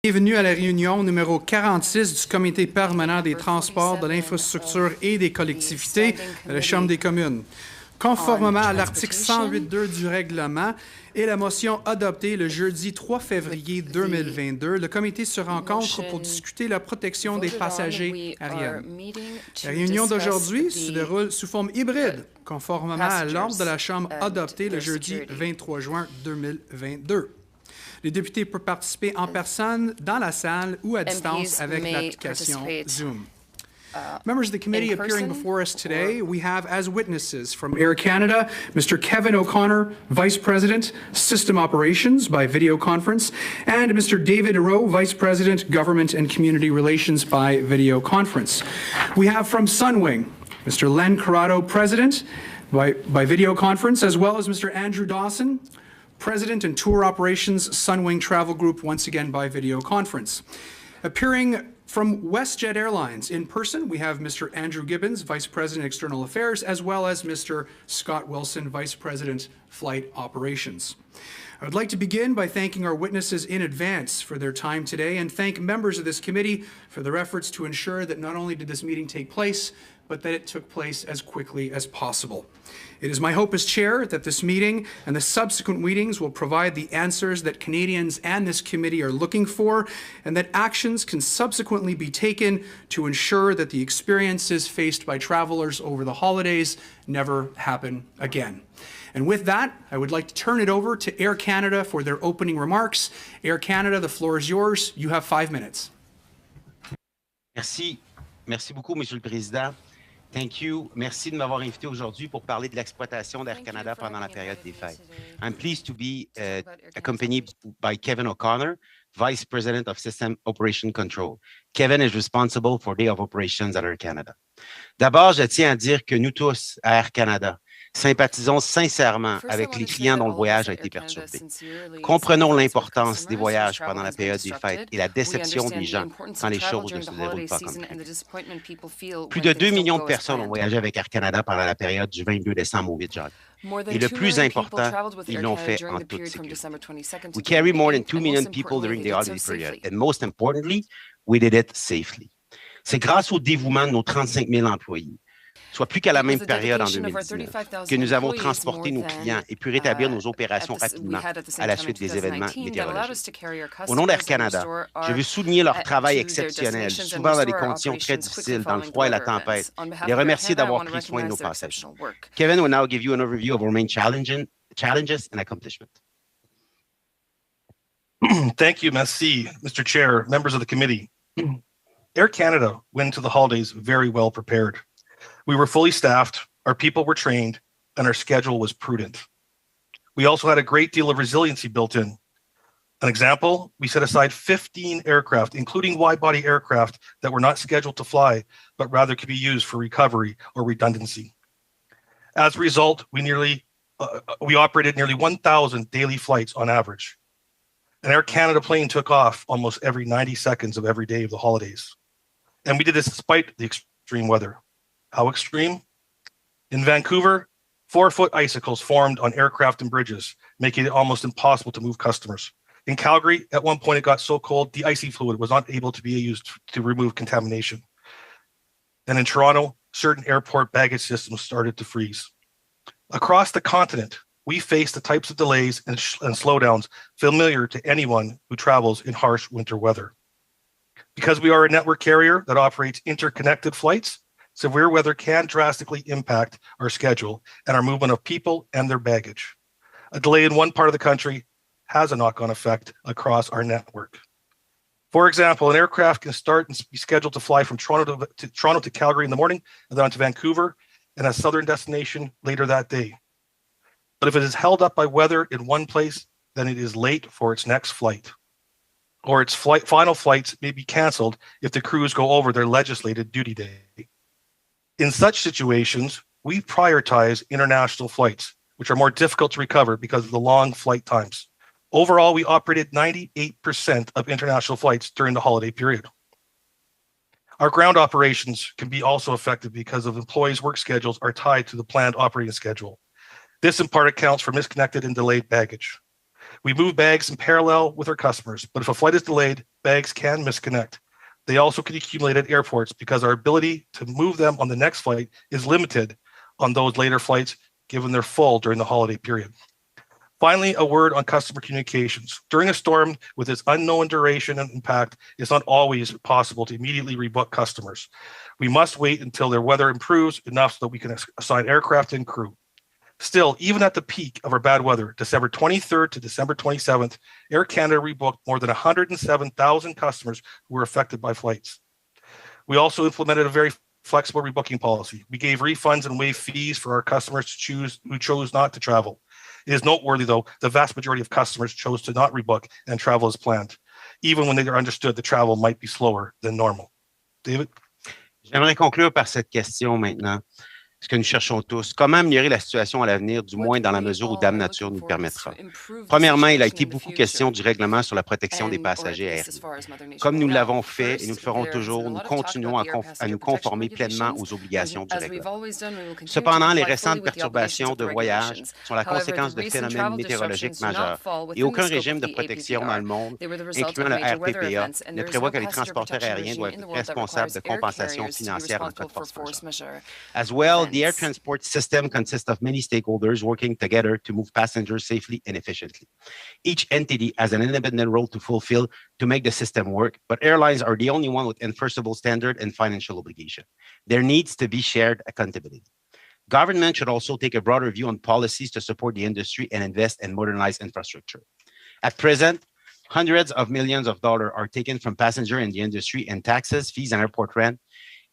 Bienvenue à la réunion numéro 46 du Comité permanent des transports, de l'infrastructure et des collectivités de la Chambre des communes. Conformément à l'article 108.2 du règlement et la motion adoptée le jeudi 3 février 2022, le comité se rencontre pour discuter la protection des passagers aériens. La réunion d'aujourd'hui se déroule sous forme hybride, conformément à l'ordre de la Chambre adopté le jeudi 23 juin 2022. Les députés peuvent participer en personne dans la salle ou à distance avec l'application Zoom. Members of the committee appearing before us today, we have as witnesses from Air Canada, Mr. Kevin O'Connor, Vice President, System Operations by video conference, and Mr. David Rowe, Vice President, Government and Community Relations by video conference. We have from Sunwing, Mr. Len Corrado, President by video conference, as well as Mr. Andrew Dawson, President and Tour Operations, Sunwing Travel Group, once again by video conference. Appearing from WestJet Airlines in person, we have Mr. Andrew Gibbons, Vice President, External Affairs, as well as Mr. Scott Wilson, Vice President, Flight Operations. I would like to begin by thanking our witnesses in advance for their time today and thank members of this committee for their efforts to ensure that not only did this meeting take place, but that it took place as quickly as possible. It is my hope as chair that this meeting and the subsequent meetings will provide the answers that Canadians and this committee are looking for, and that actions can subsequently be taken to ensure that the experiences faced by travelers over the holidays never happen again. And with that, I would like to turn it over to Air Canada for their opening remarks. Air Canada, the floor is yours. You have 5 minutes. Merci. Merci beaucoup, Monsieur le Président. Thank you. Merci de m'avoir invité aujourd'hui pour parler de l'exploitation d'Air Canada pendant la période des fêtes. I'm pleased to be accompanied by Kevin O'Connor, Vice President of System Operation Control. Kevin is responsible for day of operations at Air Canada. D'abord, je tiens à dire que nous tous, à Air Canada, sympathisons sincèrement avec les clients dont le voyage a été perturbé. Comprenons l'importance des voyages pendant la période des fêtes et la déception des gens quand les choses ne se déroulent pas comme prévu. Plus de 2 millions de personnes ont voyagé avec Air Canada pendant la période du 22 décembre au 8 janvier. Et le plus important, ils l'ont fait en toute sécurité. We carry more than 2 million people during the holiday period, and most importantly, we did it safely. C'est grâce au dévouement de nos 35 000 employés, soit plus qu'à la même période en 2019, que nous avons transporté nos clients et pu rétablir nos opérations rapidement à la suite des événements météorologiques. Au nom d'Air Canada, je veux souligner leur travail exceptionnel, souvent dans des conditions très difficiles, dans le froid et la tempête, et les remercier d'avoir pris soin de nos passagers. Kevin will now give you an overview of our main challenges and accomplishments. Thank you, merci, Mr. Chair, members of the committee. Air Canada went into the holidays very well prepared. We were fully staffed, our people were trained, and our schedule was prudent. We also had a great deal of resiliency built in. An example, we set aside 15 aircraft, including wide-body aircraft that were not scheduled to fly, but rather could be used for recovery or redundancy. As a result, we operated nearly 1,000 daily flights on average. An Air Canada plane took off almost every 90 seconds of every day of the holidays. And we did this despite the extreme weather. How extreme? In Vancouver, 4-foot icicles formed on aircraft and bridges, making it almost impossible to move customers. In Calgary, at one point it got so cold, the icy fluid was not able to be used to remove contamination. And in Toronto, certain airport baggage systems started to freeze. Across the continent, we face the types of delays and slowdowns familiar to anyone who travels in harsh winter weather. Because we are a network carrier that operates interconnected flights, severe weather can drastically impact our schedule and our movement of people and their baggage. A delay in one part of the country has a knock-on effect across our network. For example, an aircraft can start and be scheduled to fly from Toronto to Calgary in the morning and then on to Vancouver and a southern destination later that day. But if it is held up by weather in one place, then it is late for its next flight. Or its final flights may be canceled if the crews go over their legislated duty day. In such situations, we prioritize international flights, which are more difficult to recover because of the long flight times. Overall, we operated 98% of international flights during the holiday period. Our ground operations can be also affected because of employees' work schedules are tied to the planned operating schedule. This in part accounts for misconnected and delayed baggage. We move bags in parallel with our customers, but if a flight is delayed, bags can misconnect. They also can accumulate at airports because our ability to move them on the next flight is limited on those later flights, given they're full during the holiday period. Finally, a word on customer communications. During a storm with its unknown duration and impact, it's not always possible to immediately rebook customers. We must wait until their weather improves enough so that we can assign aircraft and crew. Still, even at the peak of our bad weather, December 23rd to December 27th, Air Canada rebooked more than 107,000 customers who were affected by flights. We also implemented a very flexible rebooking policy. We gave refunds and waived fees for our customers who chose not to travel. It is noteworthy, though, the vast majority of customers chose to not rebook and travel as planned, even when they understood the travel might be slower than normal. David? J'aimerais conclure par cette question maintenant. Ce que nous cherchons tous, comment améliorer la situation à l'avenir, du moins dans la mesure où Dame Nature nous permettra. Premièrement, il a été beaucoup question du règlement sur la protection des passagers aériens. Comme nous l'avons fait et nous le ferons toujours, nous continuons à nous conformer pleinement aux obligations du règlement. Cependant, les récentes perturbations de voyage sont la conséquence de phénomènes météorologiques majeurs et aucun régime de protection dans le monde, incluant le RPPA, ne prévoit que les transporteurs aériens doivent être responsables de compensations financières en cas de force majeure. As well, the air transport system consists of many stakeholders working together to move passengers safely and efficiently. Each entity has an independent role to fulfill to make the system work, but airlines are the only one with enforceable standard and financial obligation. There needs to be shared accountability. Government should also take a broader view on policies to support the industry and invest and modernize infrastructure. At present, hundreds of millions of dollars are taken from passenger in the industry and taxes, fees, and airport rent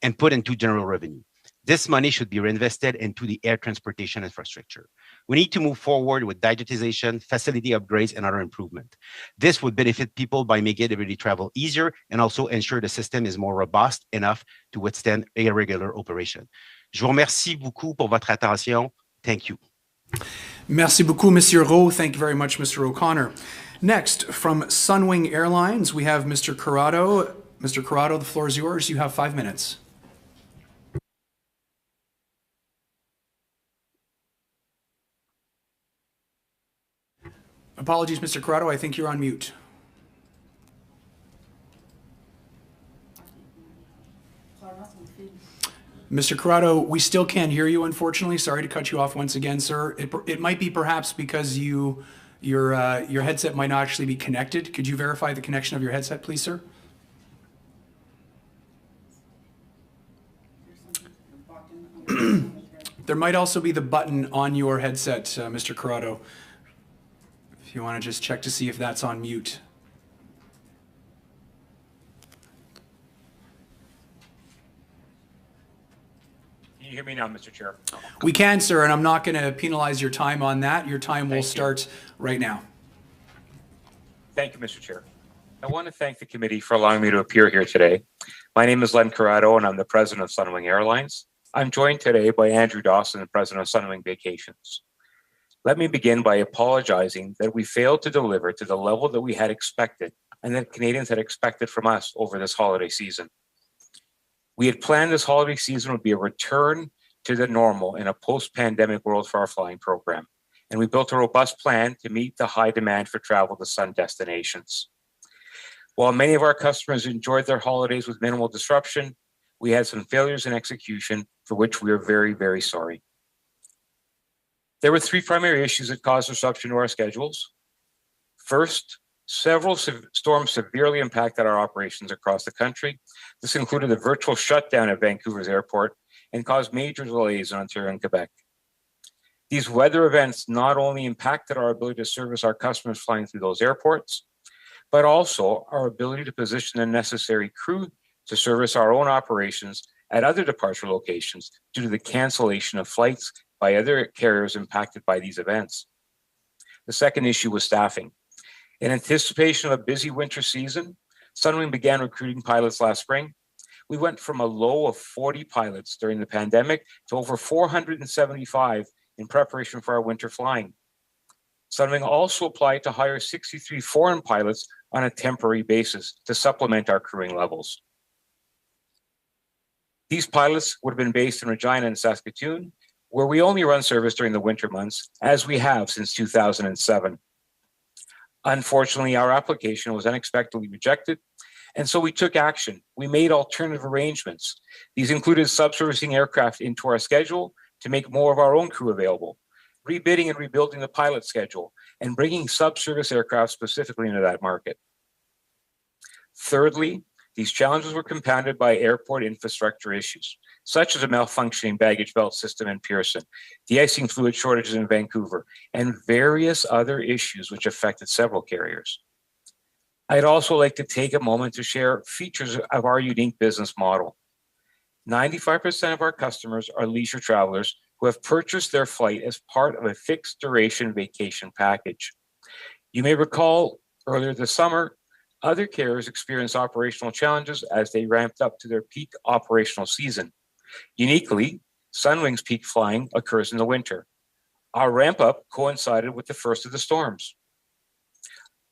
and put into general revenue. This money should be reinvested into the air transportation infrastructure. We need to move forward with digitization, facility upgrades, and other improvement. This would benefit people by making everyday travel easier and also ensure the system is more robust enough to withstand irregular operation. Je vous remercie beaucoup pour votre attention. Thank you. Merci beaucoup, Monsieur Rowe. Thank you very much, Mr. O'Connor. Next, from Sunwing Airlines, we have Mr. Corrado. Mr. Corrado, the floor is yours. You have 5 minutes. Apologies, Mr. Corrado. I think you're on mute. Mr. Corrado, we still can't hear you, unfortunately. Sorry to cut you off once again, sir. It might be perhaps because your headset might not actually be connected. Could you verify the connection of your headset, please, sir? There might also be the button on your headset, Mr. Corrado. If you want to just check to see if that's on mute. Can you hear me now, Mr. Chair? We can, sir, and I'm not going to penalize your time on that. Your time will start right now. Thank you, Mr. Chair. I want to thank the committee for allowing me to appear here today. My name is Len Corrado, and I'm the president of Sunwing Airlines. I'm joined today by Andrew Dawson, the president of Sunwing Vacations. Let me begin by apologizing that we failed to deliver to the level that we had expected and that Canadians had expected from us over this holiday season. We had planned this holiday season would be a return to the normal in a post-pandemic world for our flying program, and we built a robust plan to meet the high demand for travel to sun destinations. While many of our customers enjoyed their holidays with minimal disruption, we had some failures in execution for which we are very, very sorry. There were 3 primary issues that caused disruption to our schedules. First, several storms severely impacted our operations across the country. This included the virtual shutdown at Vancouver's airport and caused major delays in Ontario and Quebec. These weather events not only impacted our ability to service our customers flying through those airports, but also our ability to position the necessary crew to service our own operations at other departure locations due to the cancellation of flights by other carriers impacted by these events. The second issue was staffing. In anticipation of a busy winter season, Sunwing began recruiting pilots last spring. We went from a low of 40 pilots during the pandemic to over 475 in preparation for our winter flying. Sunwing also applied to hire 63 foreign pilots on a temporary basis to supplement our crewing levels. These pilots would have been based in Regina and Saskatoon, where we only run service during the winter months, as we have since 2007. Unfortunately, our application was unexpectedly rejected, and so we took action. We made alternative arrangements. These included subservicing aircraft into our schedule to make more of our own crew available, rebidding and rebuilding the pilot schedule, and bringing subservice aircraft specifically into that market. Thirdly, these challenges were compounded by airport infrastructure issues, such as a malfunctioning baggage belt system in Pearson, de-icing fluid shortages in Vancouver, and various other issues which affected several carriers. I'd also like to take a moment to share features of our unique business model. 95% of our customers are leisure travelers who have purchased their flight as part of a fixed duration vacation package. You may recall earlier this summer, other carriers experienced operational challenges as they ramped up to their peak operational season. Uniquely, Sunwing's peak flying occurs in the winter. Our ramp up coincided with the first of the storms.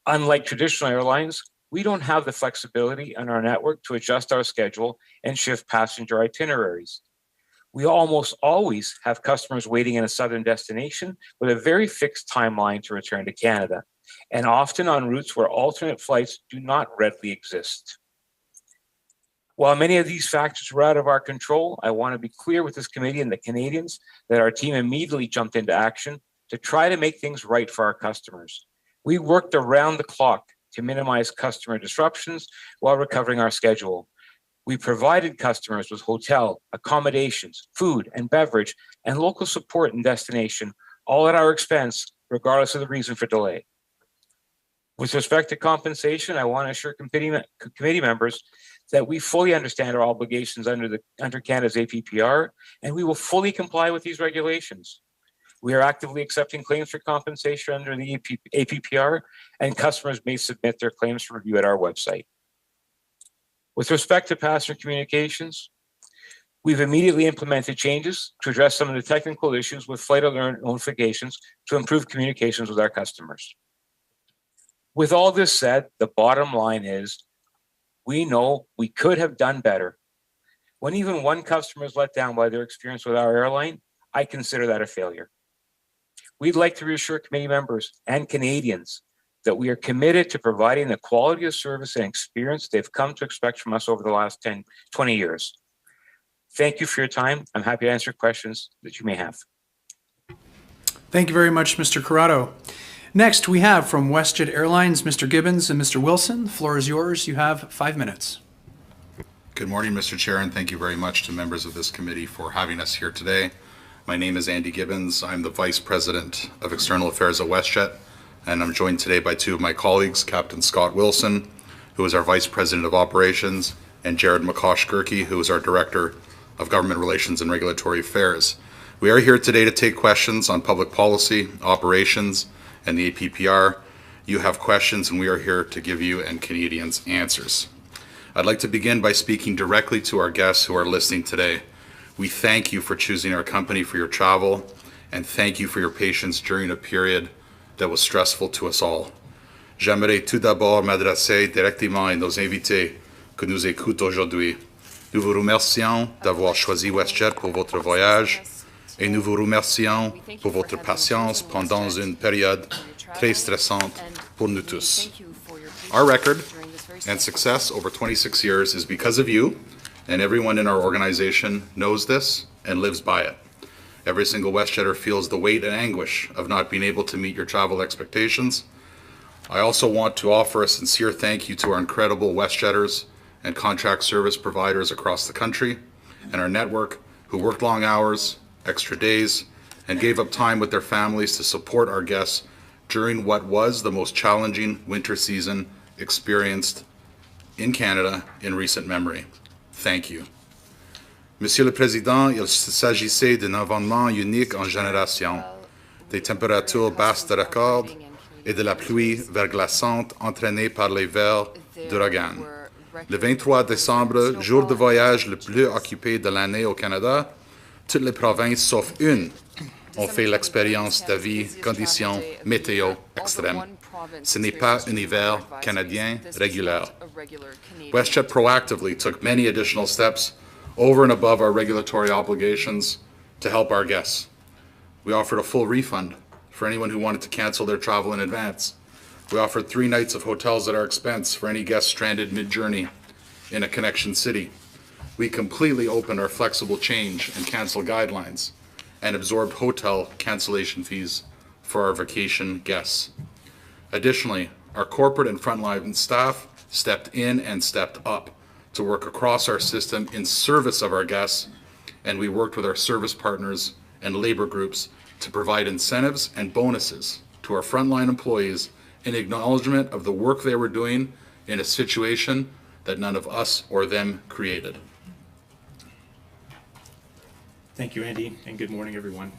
Unlike traditional airlines, we don't have the flexibility in our network to adjust our schedule and shift passenger itineraries. We almost always have customers waiting in a southern destination with a very fixed timeline to return to Canada, and often on routes where alternate flights do not readily exist. While many of these factors were out of our control, I want to be clear with this committee and the Canadians that our team immediately jumped into action to try to make things right for our customers. We worked around the clock to minimize customer disruptions while recovering our schedule. We provided customers with hotel, accommodations, food and beverage, and local support and destination, all at our expense, regardless of the reason for delay. With respect to compensation, I want to assure committee members that we fully understand our obligations under Canada's APPR, and we will fully comply with these regulations. We are actively accepting claims for compensation under the APPR, and customers may submit their claims for review at our website. With respect to passenger communications, we've immediately implemented changes to address some of the technical issues with flight alert notifications to improve communications with our customers. With all this said, the bottom line is we know we could have done better. When even one customer is let down by their experience with our airline, I consider that a failure. We'd like to reassure committee members and Canadians that we are committed to providing the quality of service and experience they've come to expect from us over the last 10, 20 years. Thank you for your time. I'm happy to answer questions that you may have. Thank you very much, Mr. Corrado. Next, we have from WestJet Airlines, Mr. Gibbons and Mr. Wilson. The floor is yours. You have 5 minutes. Good morning, Mr. Chair, and thank you very much to members of this committee for having us here today. My name is Andy Gibbons. I'm the Vice President of External Affairs at WestJet, and I'm joined today by two of my colleagues, Captain Scott Wilson, who is our Vice President of Operations, and Jared McCosh-Gerke, who is our Director of Government Relations and Regulatory Affairs. We are here today to take questions on public policy, operations, and the APPR. You have questions, and we are here to give you and Canadians answers. I'd like to begin by speaking directly to our guests who are listening today. We thank you for choosing our company for your travel, and thank you for your patience during a period that was stressful to us all. J'aimerais tout d'abord m'adresser directement à nos invités que nous écoutent aujourd'hui. Nous vous remercions d'avoir choisi WestJet pour votre voyage et nous vous remercions pour votre patience pendant une période très stressante pour nous tous. Our record and success over 26 years is because of you, and everyone in our organization knows this and lives by it. Every single WestJetter feels the weight and anguish of not being able to meet your travel expectations. I also want to offer a sincere thank you to our incredible WestJetters and contract service providers across the country and our network who worked long hours, extra days, and gave up time with their families to support our guests during what was the most challenging winter season experienced in Canada in recent memory. Thank you. Monsieur le Président, il s'agissait d'un événement unique en génération, des températures basses de record et de la pluie verglaçante entraînée par les vers d'ouragan. Le 23 décembre, jour de voyage le plus occupé de l'année au Canada, toutes les provinces sauf une ont fait l'expérience de vie conditions météo extrêmes. Ce n'est pas un hiver canadien régulier. WestJet proactively took many additional steps over and above our regulatory obligations to help our guests. We offered a full refund for anyone who wanted to cancel their travel in advance. We offered 3 nights of hotels at our expense for any guests stranded mid-journey in a connection city. We completely opened our flexible change and cancel guidelines and absorbed hotel cancellation fees for our vacation guests. Additionally, our corporate and frontline staff stepped in and stepped up to work across our system in service of our guests, and we worked with our service partners and labor groups to provide incentives and bonuses to our frontline employees in acknowledgement of the work they were doing in a situation that none of us or them created. Thank you, Andy, and good morning, everyone.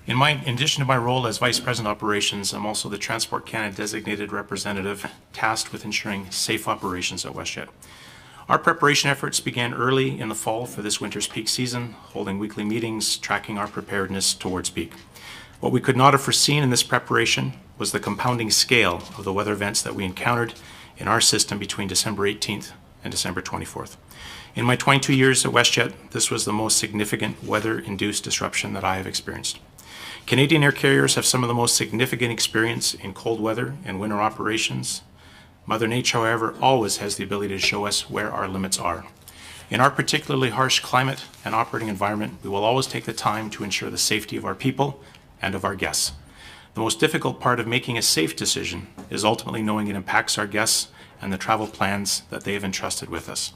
In addition to my role as Vice President Operations, I'm also the Transport Canada designated representative tasked with ensuring safe operations at WestJet. Our preparation efforts began early in the fall for this winter's peak season, holding weekly meetings, tracking our preparedness towards peak. What we could not have foreseen in this preparation was the compounding scale of the weather events that we encountered in our system between December 18th and December 24th. In my 22 years at WestJet, this was the most significant weather-induced disruption that I have experienced. Canadian air carriers have some of the most significant experience in cold weather and winter operations. Mother Nature, however, always has the ability to show us where our limits are. In our particularly harsh climate and operating environment, we will always take the time to ensure the safety of our people and of our guests. The most difficult part of making a safe decision is ultimately knowing it impacts our guests and the travel plans that they have entrusted with us.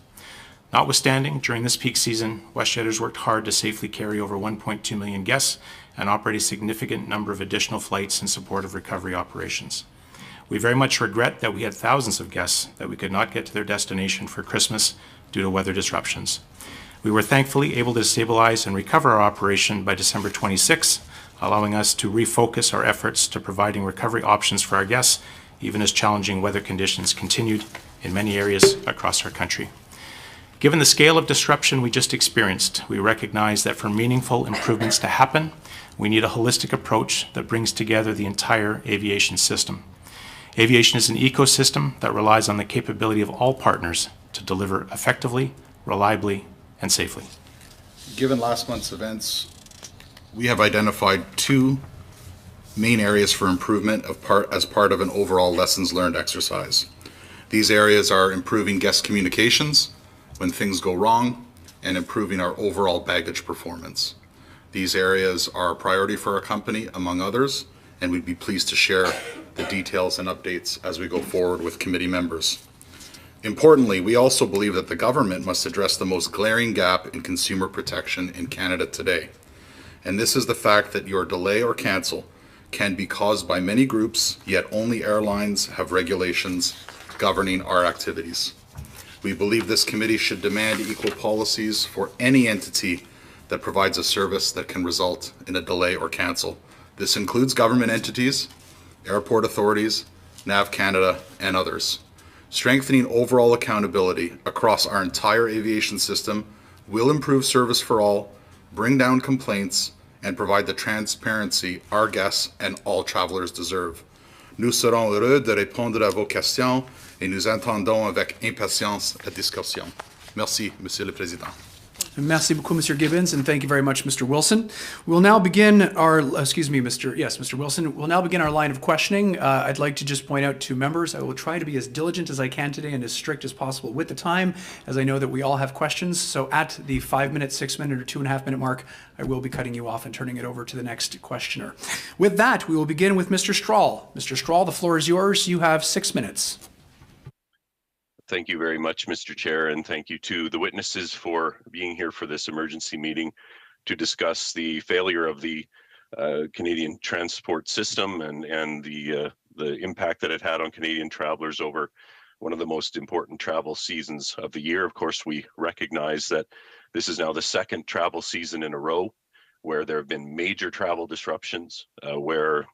Notwithstanding, during this peak season, WestJetters worked hard to safely carry over 1.2 million guests and operate a significant number of additional flights in support of recovery operations. We very much regret that we had thousands of guests that we could not get to their destination for Christmas due to weather disruptions. We were thankfully able to stabilize and recover our operation by December 26, allowing us to refocus our efforts to providing recovery options for our guests, even as challenging weather conditions continued in many areas across our country. Given the scale of disruption we just experienced, we recognize that for meaningful improvements to happen, we need a holistic approach that brings together the entire aviation system. Aviation is an ecosystem that relies on the capability of all partners to deliver effectively, reliably, and safely. Given last month's events, we have identified 2 main areas for improvement as part of an overall lessons learned exercise. These areas are improving guest communications when things go wrong and improving our overall baggage performance. These areas are a priority for our company, among others, and we'd be pleased to share the details and updates as we go forward with committee members. Importantly, we also believe that the government must address the most glaring gap in consumer protection in Canada today. And this is the fact that your delay or cancel can be caused by many groups, yet only airlines have regulations governing our activities. We believe this committee should demand equal policies for any entity that provides a service that can result in a delay or cancel. This includes government entities, airport authorities, NAV Canada, and others. Strengthening overall accountability across our entire aviation system will improve service for all, bring down complaints, and provide the transparency our guests and all travelers deserve. Nous serons heureux de répondre à vos questions et nous attendons avec impatience la discussion. Merci, Monsieur le Président. Merci beaucoup, Mr. Gibbons, and thank you very much, Mr. Wilson. We'll now begin our, Mr. Wilson. We'll now begin our line of questioning. I'd like to just point out to members, I will try to be as diligent as I can today and as strict as possible with the time, as I know that we all have questions. So at the 5-minute, 6-minute, or 2.5-minute mark, I will be cutting you off and turning it over to the next questioner. With that, we will begin with Mr. Strahl. Mr. Strahl, the floor is yours. You have 6 minutes. Thank you very much, Mr. Chair, and thank you to the witnesses for being here for this emergency meeting to discuss the failure of the Canadian transport system and the impact that it had on Canadian travelers over one of the most important travel seasons of the year. Of course, we recognize that this is now the 2nd travel season in a row where there have been major travel disruptions, where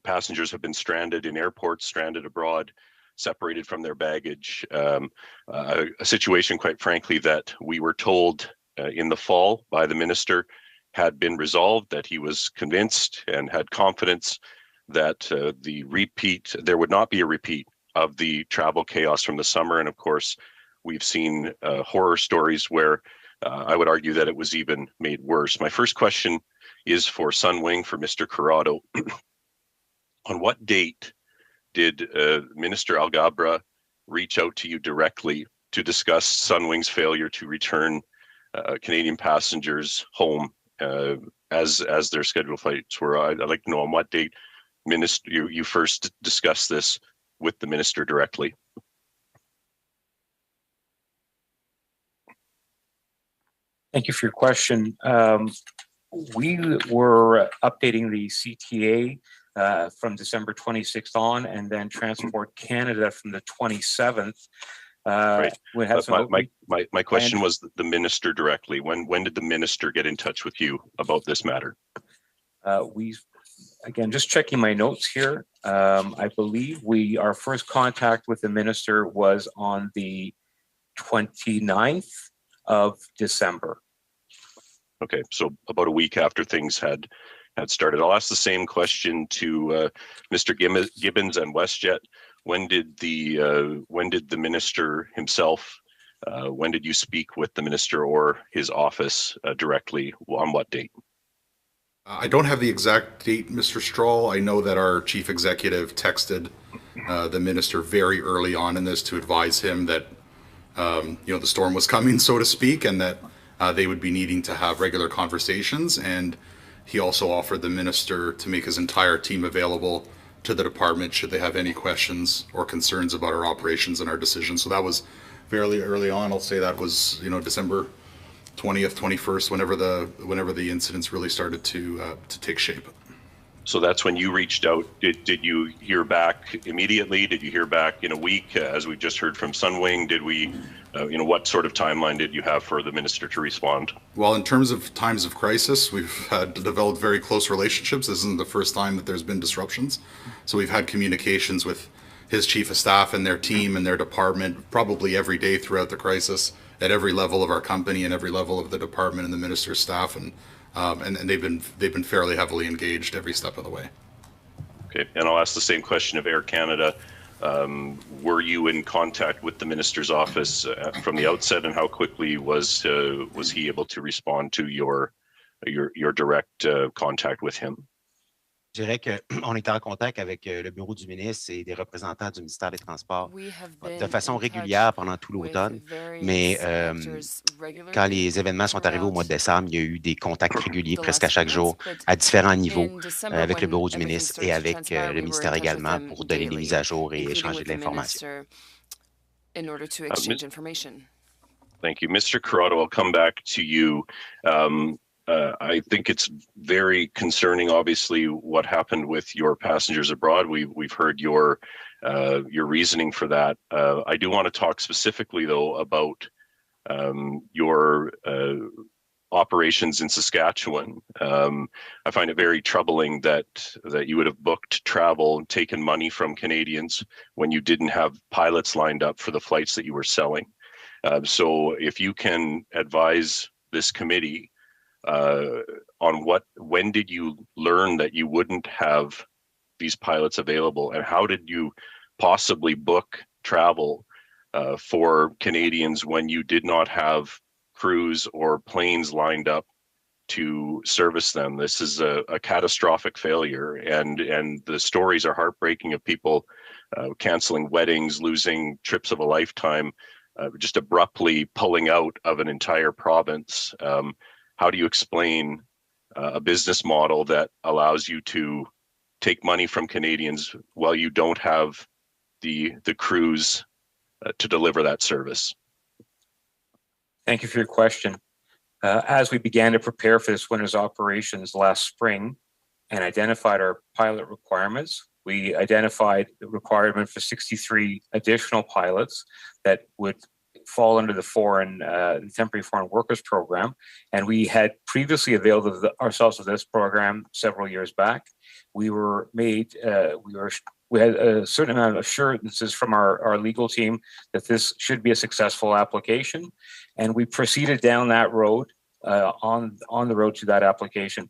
passengers have been stranded in airports, stranded abroad, separated from their baggage, a situation, quite frankly, that we were told in the fall by the minister had been resolved, that he was convinced and had confidence that there would not be a repeat of the travel chaos from the summer. And of course, we've seen horror stories where I would argue that it was even made worse. My first question is for Sunwing, for Mr. Corrado. On what date did Minister Alghabra reach out to you directly to discuss Sunwing's failure to return Canadian passengers home as their scheduled flights were? I'd like to know on what date you first discussed this with the minister directly. Thank you for your question. We were updating the CTA from December 26th on, and then Transport Canada from the 27th. Right. My question and, was the minister directly. When did the minister get in touch with you about this matter? Again, just checking my notes here. I believe our first contact with the minister was on the 29th of December. Okay, so about a week after things had started. I'll ask the same question to Mr. Gibbons and WestJet. When did the minister himself? When did you speak with the minister or his office directly? On what date? I don't have the exact date, Mr. Stroll. I know that our chief executive texted the minister very early on in this to advise him that the storm was coming, so to speak, and that they would be needing to have regular conversations. And he also offered the minister to make his entire team available to the department should they have any questions or concerns about our operations and our decisions. So that was fairly early on. I'll say that was December 20th, 21st, whenever the incidents really started to take shape. So that's when you reached out. Did you hear back immediately? Did you hear back in a week, as we just heard from Sunwing? Did we, what sort of timeline did you have for the minister to respond? Well, in terms of times of crisis, we've had developed very close relationships. This isn't the first time that there's been disruptions. So we've had communications with his chief of staff and their team and their department probably every day throughout the crisis at every level of our company and every level of the department and the minister's staff. And they've been fairly heavily engaged every step of the way. Okay, and I'll ask the same question of Air Canada. Were you in contact with the minister's office from the outset, and how quickly was he able to respond to your direct contact with him? Je dirais qu'on est en contact avec le bureau du ministre et des représentants du ministère des Transports de façon régulière pendant tout l'automne, mais quand les événements sont arrivés au mois de décembre, il y a eu des contacts réguliers presque à chaque jour à différents niveaux avec le bureau du ministre et avec le ministère également pour donner des mises à jour et échanger de l'information. Thank you. Mr. Corrado, I'll come back to you. I think it's very concerning, obviously, what happened with your passengers abroad. We've heard your reasoning for that. I do want to talk specifically, though, about your operations in Saskatchewan. I find it very troubling that you would have booked travel and taken money from Canadians when you didn't have pilots lined up for the flights that you were selling. So if you can advise this committee on when did you learn that you wouldn't have these pilots available, and how did you possibly book travel for Canadians when you did not have crews or planes lined up to service them? This is a catastrophic failure, and the stories are heartbreaking of people canceling weddings, losing trips of a lifetime, just abruptly pulling out of an entire province. How do you explain a business model that allows you to take money from Canadians while you don't have the crews to deliver that service? Thank you for your question. As we began to prepare for this winter's operations last spring and identified our pilot requirements, we identified the requirement for 63 additional pilots that would fall under the temporary foreign workers program, and we had previously availed ourselves of this program several years back. We had a certain amount of assurances from our legal team that this should be a successful application, and we proceeded down that road on the road to that application.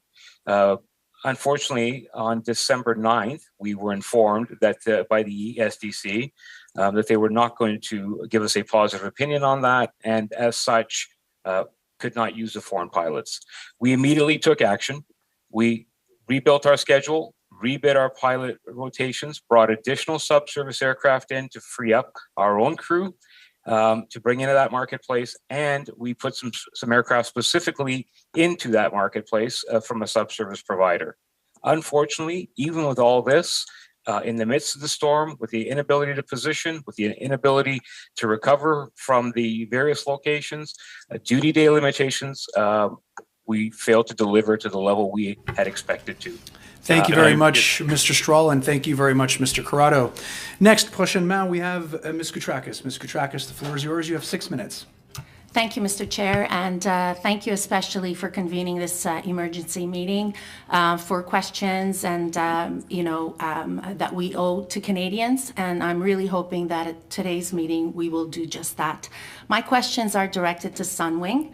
Unfortunately, on December 9th, we were informed that by the ESDC that they were not going to give us a positive opinion on that, and as such, could not use the foreign pilots. We immediately took action. We rebuilt our schedule, rebid our pilot rotations, brought additional subservice aircraft in to free up our own crew to bring into that marketplace, and we put some aircraft specifically into that marketplace from a subservice provider. Unfortunately, even with all this, in the midst of the storm, with the inability to position, with the inability to recover from the various locations, duty day limitations, we failed to deliver to the level we had expected to. Thank you very much, Mr. Stroll, and thank you very much, Mr. Corrado. Next, prochainement, we have Ms. Koutrakis. Ms. Koutrakis, the floor is yours. You have 6 minutes. Thank you, Mr. Chair, and thank you especially for convening this emergency meeting for questions and, that we owe to Canadians. And I'm really hoping that at today's meeting, we will do just that. My questions are directed to Sunwing.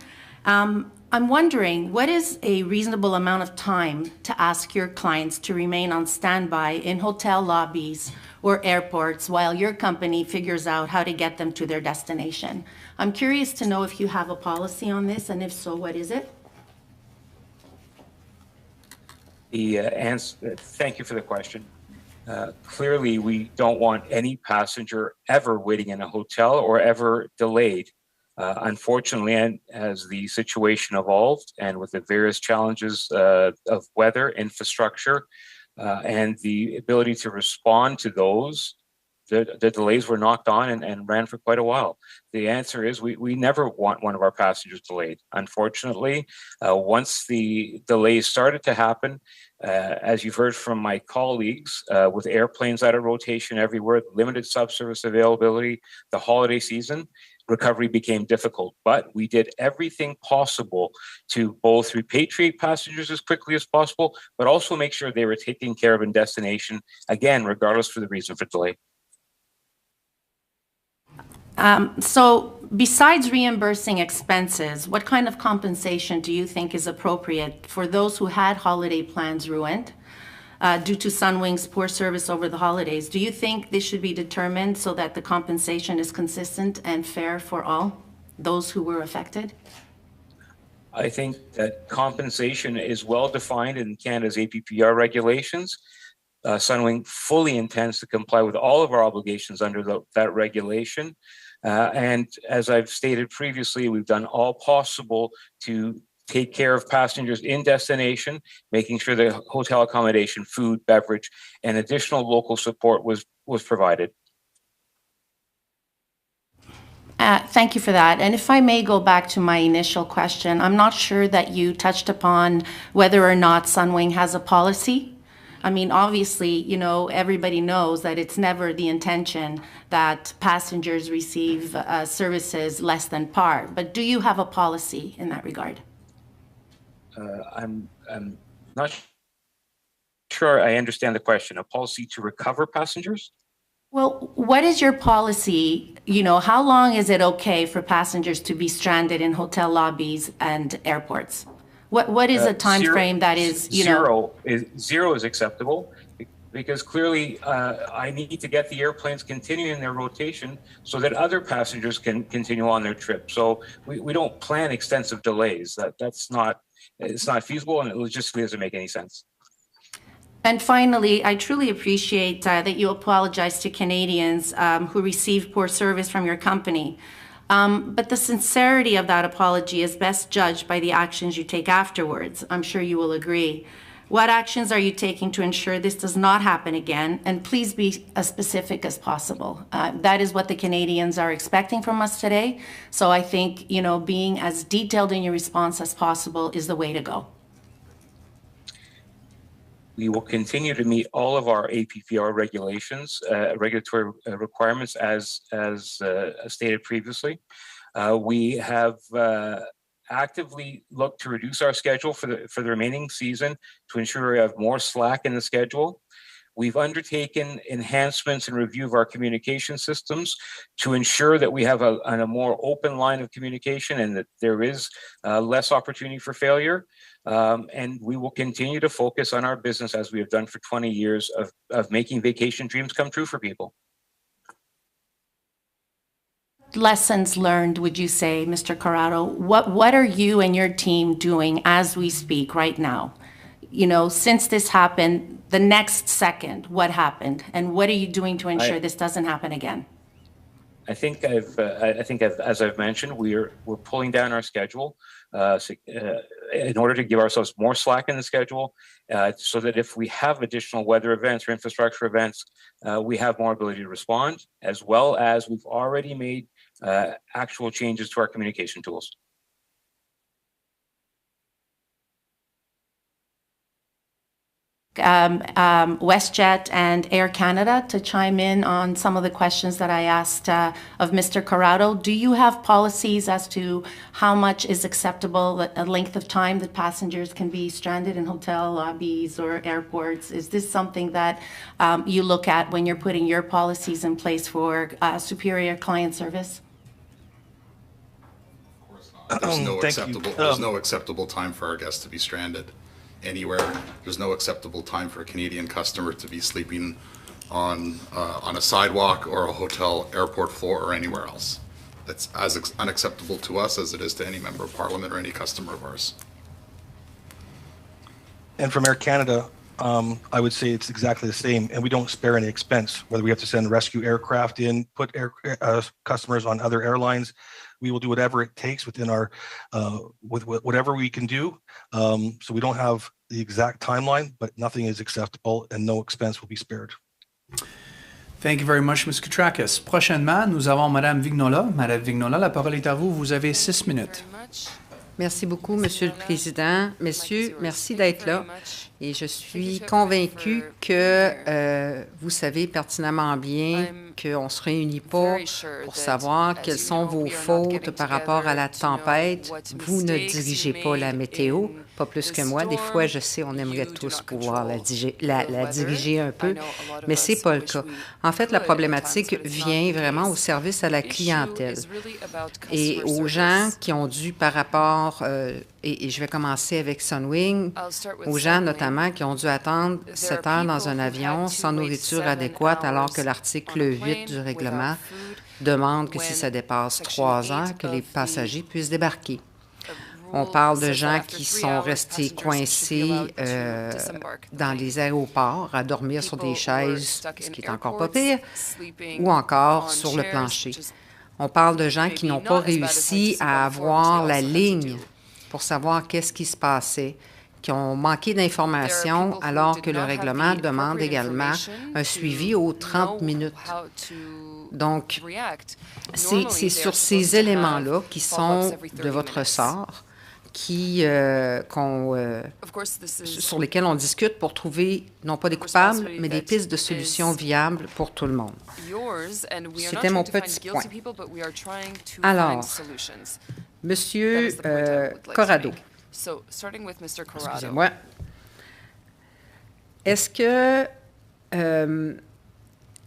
I'm wondering, what is a reasonable amount of time to ask your clients to remain on standby in hotel lobbies or airports while your company figures out how to get them to their destination? I'm curious to know if you have a policy on this, and if so, what is it? Thank you for the question. Clearly, we don't want any passenger ever waiting in a hotel or ever delayed. Unfortunately, and as the situation evolved and with the various challenges of weather, infrastructure, and the ability to respond to those, the delays were knocked on and ran for quite a while. The answer is we never want one of our passengers delayed. Unfortunately, once the delays started to happen, as you've heard from my colleagues, with airplanes out of rotation everywhere, limited subservice availability, the holiday season, recovery became difficult, but we did everything possible to both repatriate passengers as quickly as possible, but also make sure they were taken care of in destination, again, regardless for the reason for delay. So besides reimbursing expenses, what kind of compensation do you think is appropriate for those who had holiday plans ruined due to Sunwing's poor service over the holidays? Do you think this should be determined so that the compensation is consistent and fair for all those who were affected? I think that compensation is well defined in Canada's APPR regulations. Sunwing fully intends to comply with all of our obligations under that regulation. And as I've stated previously, we've done all possible to take care of passengers in destination, making sure the hotel accommodation, food, beverage, and additional local support was provided. Thank you for that. And if I may go back to my initial question, I'm not sure that you touched upon whether or not Sunwing has a policy. I mean, obviously, everybody knows that it's never the intention that passengers receive services less than par. But do you have a policy in that regard? I'm not sure I understand the question. A policy to recover passengers? Well, what is your policy? How long is it okay for passengers to be stranded in hotel lobbies and airports? What is a time frame that is, Zero is acceptable, because clearly I need to get the airplanes continuing their rotation so that other passengers can continue on their trip. So we don't plan extensive delays. It's not feasible, and it logistically doesn't make any sense. And finally, I truly appreciate that you apologize to Canadians who received poor service from your company. But the sincerity of that apology is best judged by the actions you take afterwards. I'm sure you will agree. What actions are you taking to ensure this does not happen again? And please be as specific as possible. That is what the Canadians are expecting from us today. So I think, being as detailed in your response as possible is the way to go. We will continue to meet all of our APPR regulations, regulatory requirements as stated previously. We have actively looked to reduce our schedule for the remaining season to ensure we have more slack in the schedule. We've undertaken enhancements and review of our communication systems to ensure that we have a more open line of communication and that there is less opportunity for failure. And we will continue to focus on our business as we have done for 20 years of making vacation dreams come true for people. Lessons learned, would you say, Mr. Corrado? What are you and your team doing as we speak right now? Since this happened, the next second, what happened? And what are you doing to ensure this doesn't happen again? I think as I've mentioned, we're pulling down our schedule in order to give ourselves more slack in the schedule, so that if we have additional weather events or infrastructure events, we have more ability to respond, as well as we've already made actual changes to our communication tools. WestJet and Air Canada to chime in on some of the questions that I asked of Mr. Corrado. Do you have policies as to how much is acceptable, a length of time that passengers can be stranded in hotel lobbies or airports? Is this something that you look at when you're putting your policies in place for superior client service? There's no acceptable time for our guests to be stranded anywhere. There's no acceptable time for a Canadian customer to be sleeping on a sidewalk or a hotel airport floor or anywhere else. That's as unacceptable to us as it is to any member of Parliament or any customer of ours. And from Air Canada, I would say it's exactly the same, and we don't spare any expense. Whether we have to send rescue aircraft in, put customers on other airlines, we will do whatever it takes within our, with whatever we can do. So we don't have the exact timeline, but nothing is acceptable and no expense will be spared. Thank you very much, Ms. Koutrakis. Prochainement, nous avons Mme Vignola. Mme Vignola, la parole est à vous. Vous avez 6 minutes. Merci beaucoup, Monsieur le Président. Messieurs, merci d'être là. Et je suis convaincue que vous savez pertinemment bien qu'on ne se réunit pas pour savoir quelles sont vos fautes par rapport à la tempête. Vous ne dirigez pas la météo, pas plus que moi. Des fois, je sais, on aimerait tous pouvoir la diriger un peu, mais ce n'est pas le cas. En fait, la problématique vient vraiment au service à la clientèle et aux gens qui ont dû par rapport, et je vais commencer avec Sunwing, aux gens notamment qui ont dû attendre 7 heures dans un avion sans nourriture adéquate alors que l'article 8 du règlement demande que si ça dépasse 3 heures, que les passagers puissent débarquer. On parle de gens qui sont restés coincés dans les aéroports, à dormir sur des chaises, ce qui est encore pas pire, ou encore sur le plancher. On parle de gens qui n'ont pas réussi à avoir la ligne pour savoir qu'est-ce qui se passait, qui ont manqué d'informations alors que le règlement demande également un suivi aux 30 minutes. Donc, c'est sur ces éléments-là qui sont de votre ressort sur lesquels on discute pour trouver, non pas des coupables, mais des pistes de solutions viables pour tout le monde. C'était mon petit point. Alors, Monsieur Corrado, excusez-moi,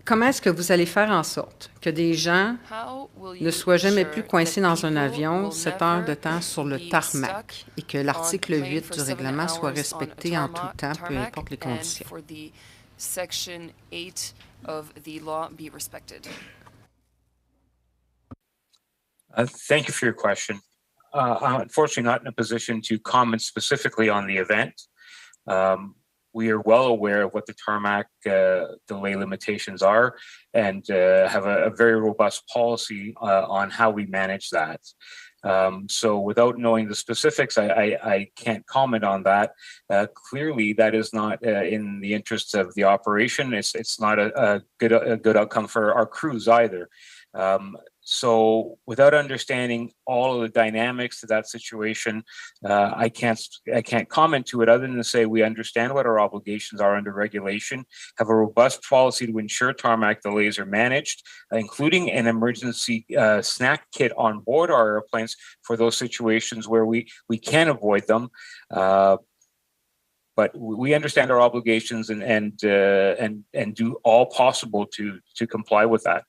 comment est-ce que vous allez faire en sorte que des gens ne soient jamais plus coincés dans un avion 7 heures de temps sur le tarmac et que l'article 8 du règlement soit respecté en tout temps, peu importe les conditions? Thank you for your question. I'm unfortunately not in a position to comment specifically on the event. We are well aware of what the tarmac delay limitations are and have a very robust policy on how we manage that. So without knowing the specifics, I can't comment on that. Clearly, that is not in the interests of the operation. It's not a good outcome for our crews either. So without understanding all of the dynamics of that situation, I can't comment to it other than to say we understand what our obligations are under regulation, have a robust policy to ensure tarmac delays are managed, including an emergency snack kit on board our airplanes for those situations where we can avoid them. But we understand our obligations and do all possible to comply with that.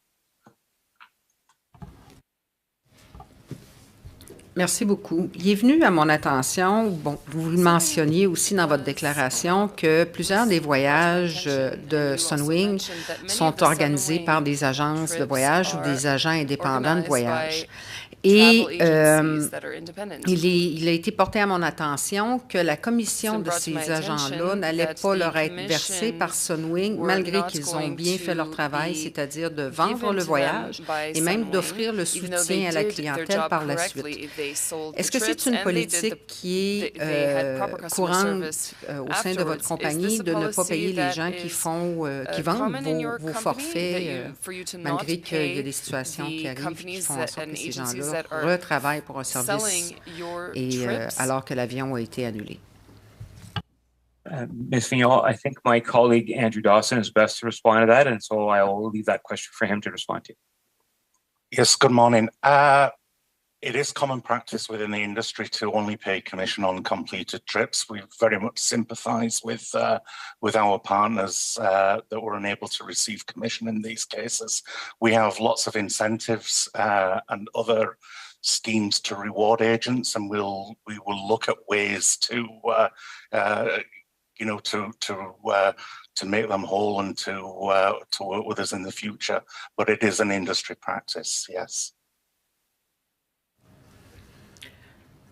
Merci beaucoup. Il est venu à mon attention, bon, vous le mentionniez aussi dans votre déclaration, que plusieurs des voyages de Sunwing sont organisés par des agences de voyage ou des agents indépendants de voyage. Et il a été porté à mon attention que la commission de ces agents-là n'allait pas leur être versée par Sunwing, malgré qu'ils ont bien fait leur travail, c'est-à-dire de vendre le voyage et même d'offrir le soutien à la clientèle par la suite. Est-ce que c'est une politique qui est courante au sein de votre compagnie de ne pas payer les gens qui vendent vos forfaits, malgré qu'il y a des situations qui arrivent qui font en sorte que ces gens-là retravaillent pour un service alors que l'avion a été annulé? Ms. Vigneault, I think my colleague Andrew Dawson is best to respond to that, and so I will leave that question for him to respond to. Yes, good morning. It is common practice within the industry to only pay commission on completed trips. We very much sympathise with our partners that were unable to receive commission in these cases. We have lots of incentives and other schemes to reward agents, and we will look at ways to to make them whole and to work with us in the future. But it is an industry practice, yes.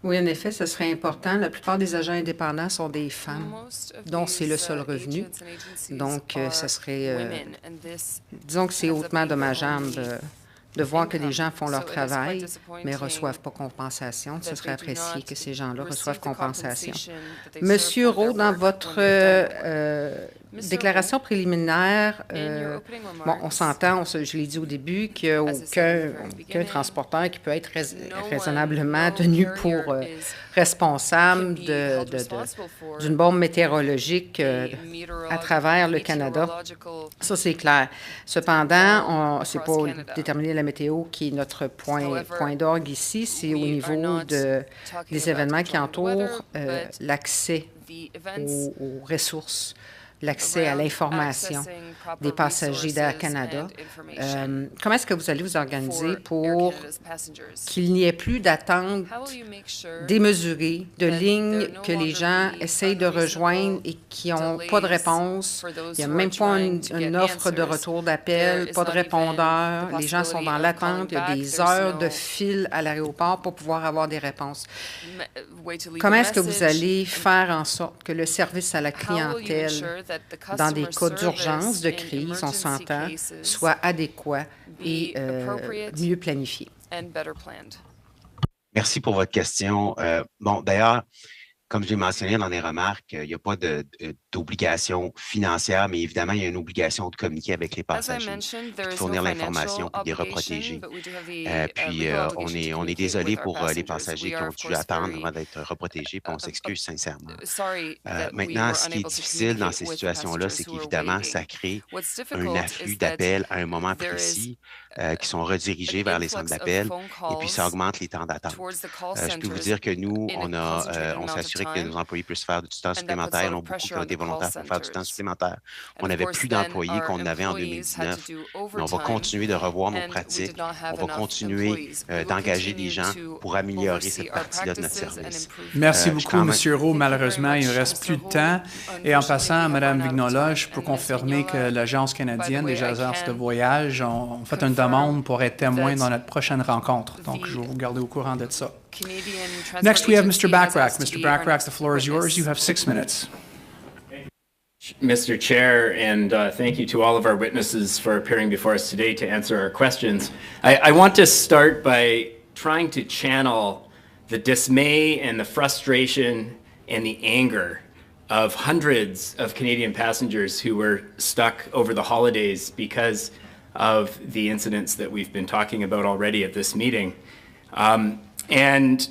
Oui, en effet, ce serait important. La plupart des agents indépendants sont des femmes, dont c'est le seul revenu. Donc, ce serait, disons que c'est hautement dommageable de voir que les gens font leur travail, mais ne reçoivent pas compensation. Ce serait apprécié que ces gens-là reçoivent compensation. Monsieur Rowe, dans votre déclaration préliminaire, on s'entend, je l'ai dit au début, qu'il n'y a aucun transporteur qui peut être raisonnablement tenu pour responsable d'une bombe météorologique à travers le Canada. Ça, c'est clair. Cependant, ce n'est pas déterminer la météo qui est notre point d'orgue ici, c'est au niveau des événements qui entourent l'accès aux ressources, l'accès à l'information des passagers d'Air Canada. Comment est-ce que vous allez vous organiser pour qu'il n'y ait plus d'attente démesurée de lignes que les gens essayent de rejoindre et qui n'ont pas de réponse? Il n'y a même pas une offre de retour d'appel, pas de répondeur. Les gens sont dans l'attente. Il y a des heures de file à l'aéroport pour pouvoir avoir des réponses. Comment est-ce que vous allez faire en sorte que le service à la clientèle dans des cas d'urgence, de crise, on s'entend, soit adéquat et mieux planifié? Merci pour votre question. D'ailleurs, comme je l'ai mentionné dans les remarques, il n'y a pas d'obligation financière, mais évidemment, il y a une obligation de communiquer avec les passagers, de fournir l'information et de les reprotéger. Puis, on est désolé pour les passagers qui ont dû attendre avant d'être reprotégés, puis on s'excuse sincèrement. Maintenant, ce qui est difficile dans ces situations-là, c'est qu'évidemment, ça crée un afflux d'appels à un moment précis qui sont redirigés vers les centres d'appel, et puis ça augmente les temps d'attente. Je peux vous dire que nous, on s'est assuré que nos employés puissent faire du temps supplémentaire. Il y en a beaucoup qui ont été volontaires pour faire du temps supplémentaire. On n'avait plus d'employés qu'on avait en 2019, mais on va continuer de revoir nos pratiques. On va continuer d'engager des gens pour améliorer cette partie-là de notre service. Merci beaucoup, M. Rowe. Malheureusement, il ne reste plus de temps. Et en passant, Mme Vignola, je peux confirmer que l'Agence canadienne des agences de voyage ont fait une demande pour être témoin dans notre prochaine rencontre. Donc, je vais vous garder au courant de ça. Next, we have Mr. Bachrach. Mr. Bachrach, the floor is yours. You have 6 minutes. Mr. Chair, and thank you to all of our witnesses for appearing before us today to answer our questions. I want to start by trying to channel the dismay and the frustration and the anger of hundreds of Canadian passengers who were stuck over the holidays because of the incidents that we've been talking about already at this meeting. And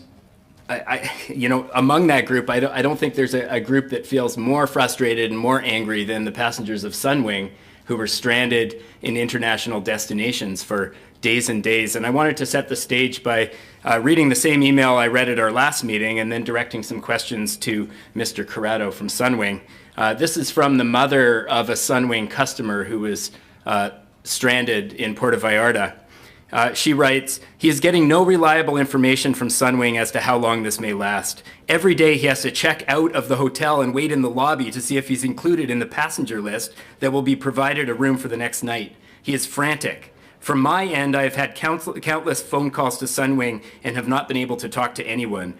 among that group, I don't think there's a group that feels more frustrated and more angry than the passengers of Sunwing who were stranded in international destinations for days and days. And I wanted to set the stage by reading the same email I read at our last meeting and then directing some questions to Mr. Corrado from Sunwing. This is from the mother of a Sunwing customer who was stranded in Puerto Vallarta. She writes, "He is getting no reliable information from Sunwing as to how long this may last. Every day he has to check out of the hotel and wait in the lobby to see if he's included in the passenger list that will be provided a room for the next night. He is frantic. From my end, I have had countless phone calls to Sunwing and have not been able to talk to anyone.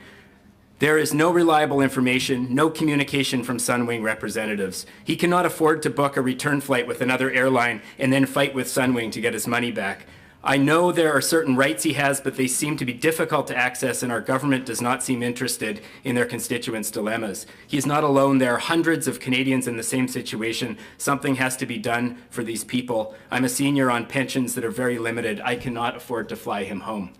There is no reliable information, no communication from Sunwing representatives. He cannot afford to book a return flight with another airline and then fight with Sunwing to get his money back. I know there are certain rights he has, but they seem to be difficult to access, and our government does not seem interested in their constituents' dilemmas. He is not alone. There are hundreds of Canadians in the same situation. Something has to be done for these people. I'm a senior on pensions that are very limited. I cannot afford to fly him home.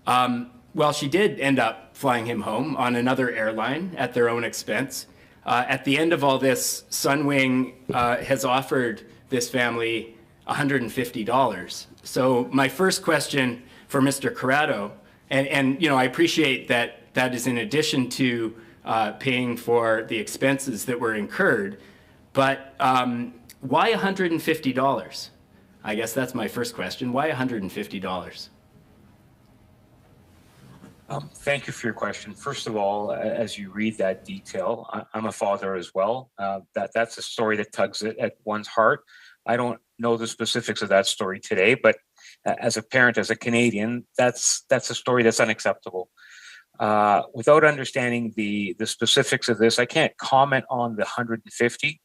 Well, she did end up flying him home on another airline at their own expense. At the end of all this, Sunwing has offered this family $150. So my first question for Mr. Corrado, and you know, I appreciate that that is in addition to paying for the expenses that were incurred, but why $150? I guess that's my first question. Why $150? Thank you for your question. First of all, as you read that detail, I'm a father as well. That's a story that tugs at one's heart. I don't know the specifics of that story today, but as a parent, as a Canadian, that's a story that's unacceptable. Without understanding the specifics of this, I can't comment on the 150.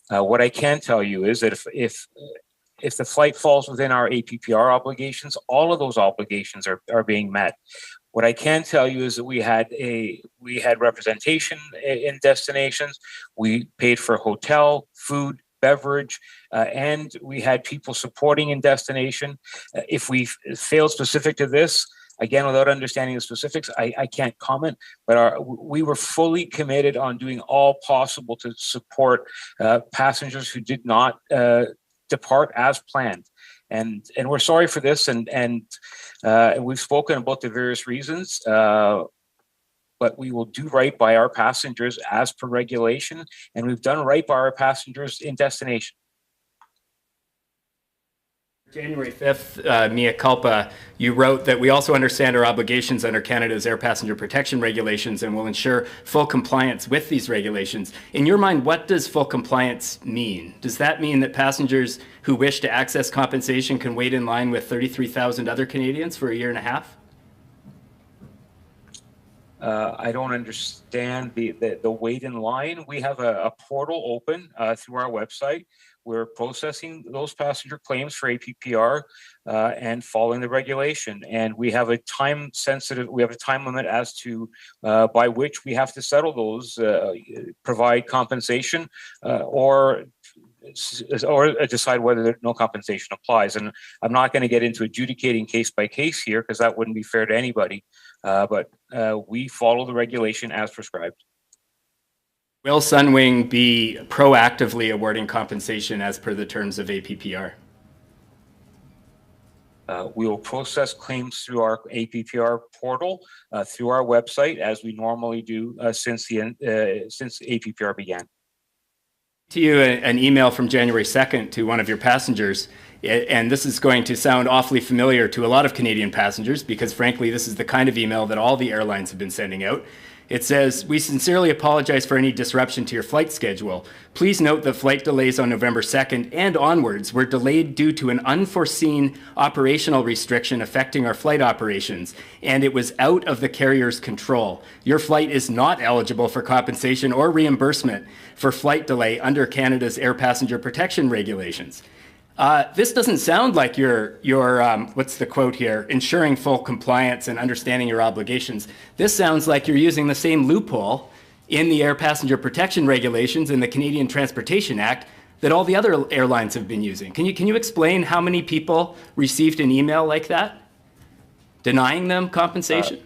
What I can tell you is that if the flight falls within our APPR obligations, all of those obligations are being met. What I can tell you is that we had representation in destinations. We paid for hotel, food, beverage, and we had people supporting in destination. If we failed specific to this, again, without understanding the specifics, I can't comment, but we were fully committed on doing all possible to support passengers who did not depart as planned. And we're sorry for this, and we've spoken about the various reasons, but we will do right by our passengers as per regulation, and we've done right by our passengers in destination. January 5th, mea culpa, you wrote that we also understand our obligations under Canada's air passenger protection regulations and will ensure full compliance with these regulations. In your mind, what does full compliance mean? Does that mean that passengers who wish to access compensation can wait in line with 33,000 other Canadians for a year and a half? I don't understand the wait in line. We have a portal open through our website. We're processing those passenger claims for APPR and following the regulation. And we have a time limit as to by which we have to settle those, provide compensation or decide whether no compensation applies. And I'm not going to get into adjudicating case by case here because that wouldn't be fair to anybody. But we follow the regulation as prescribed. Will Sunwing be proactively awarding compensation as per the terms of APPR? We will process claims through our APPR portal, through our website, as we normally do since APPR began. To you an email from January 2nd to one of your passengers, and this is going to sound awfully familiar to a lot of Canadian passengers because frankly this is the kind of email that all the airlines have been sending out. It says, "We sincerely apologize for any disruption to your flight schedule. Please note that flight delays on November 2nd and onwards were delayed due to an unforeseen operational restriction affecting our flight operations, and it was out of the carrier's control. Your flight is not eligible for compensation or reimbursement for flight delay under Canada's air passenger protection regulations." This doesn't sound like you're what's the quote here, ensuring full compliance and understanding your obligations. This sounds like you're using the same loophole in the air passenger protection regulations in the Canadian Transportation Act that all the other airlines have been using. Can you explain how many people received an email like that, denying them compensation?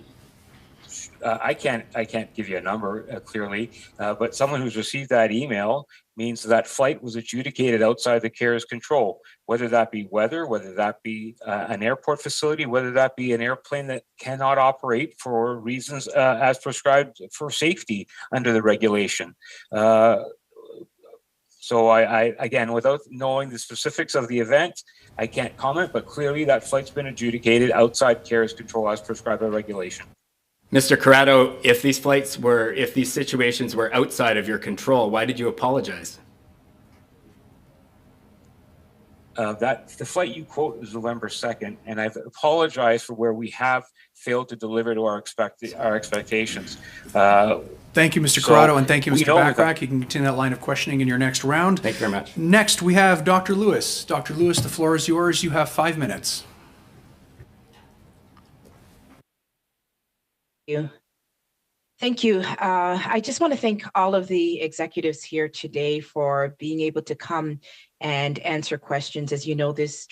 I can't give you a number clearly, but someone who's received that email means that flight was adjudicated outside the carrier's control, whether that be weather, whether that be an airport facility, whether that be an airplane that cannot operate for reasons as prescribed for safety under the regulation. So I again, without knowing the specifics of the event, I can't comment, but clearly that flight's been adjudicated outside carrier's control as prescribed by regulation. Mr. Corrado, if these situations were outside of your control, why did you apologize? That the flight you quote is November 2nd, and I've apologized for where we have failed to deliver to our expectations. Thank you, Mr. Corrado, and thank you, Mr. Bachrach. You can continue that line of questioning in your next round. Thank you very much. Next, we have Dr. Lewis. Dr. Lewis, the floor is yours. You have 5 minutes. Thank you. I just want to thank all of the executives here today for being able to come and answer questions. As you know, this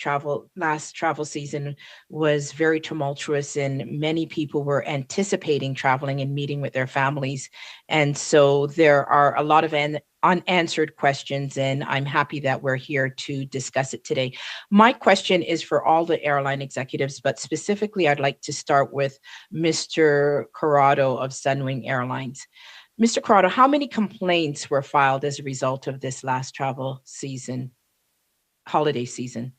last travel season was very tumultuous, and many people were anticipating traveling and meeting with their families. And so there are a lot of unanswered questions, and I'm happy that we're here to discuss it today. My question is for all the airline executives, but specifically, I'd like to start with Mr. Corrado of Sunwing Airlines. Mr. Corrado, how many complaints were filed as a result of this last travel season, holiday season?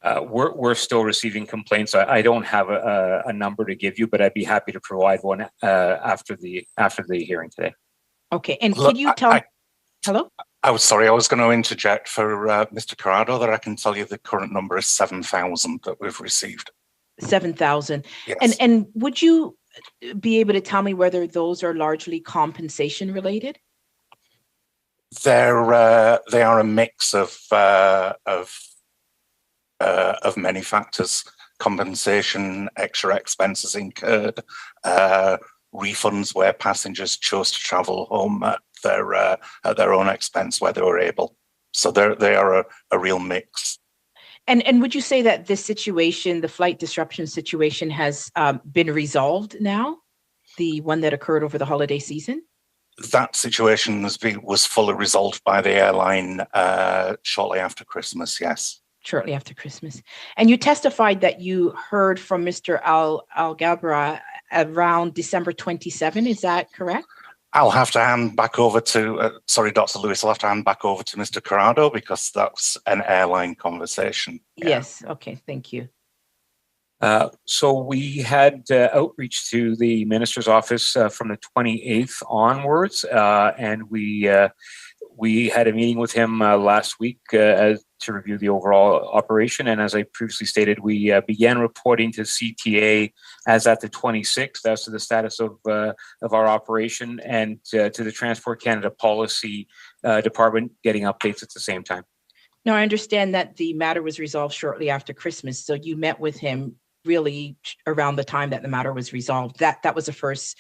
We're still receiving complaints. I don't have a number to give you, but I'd be happy to provide one after the hearing today. Okay, and could you tell? Hello? I was sorry, I was going to interject for Mr. Corrado that I can tell you the current number is 7,000 that we've received. 7,000. Yes. And would you be able to tell me whether those are largely compensation related? They are a mix of many factors: compensation, extra expenses incurred, refunds where passengers chose to travel home at their own expense where they were able. So they are a real mix. And would you say that this situation, the flight disruption situation, has been resolved now? The one that occurred over the holiday season? That situation was fully resolved by the airline shortly after Christmas, yes. Shortly after Christmas. And you testified that you heard from Mr. Alghabra around December 27. Is that correct? I'll have to hand back over to, sorry, Dr. Lewis, I'll have to hand back over to Mr. Corrado because that's an airline conversation. Yeah. Yes, okay, thank you. So we had outreach to the minister's office from the 28th onwards, and we had a meeting with him last week to review the overall operation. And as I previously stated, we began reporting to CTA as at the 26th as to the status of our operation, and to the Transport Canada Policy Department getting updates at the same time. Now, I understand that the matter was resolved shortly after Christmas. So you met with him really around the time that the matter was resolved. That was the first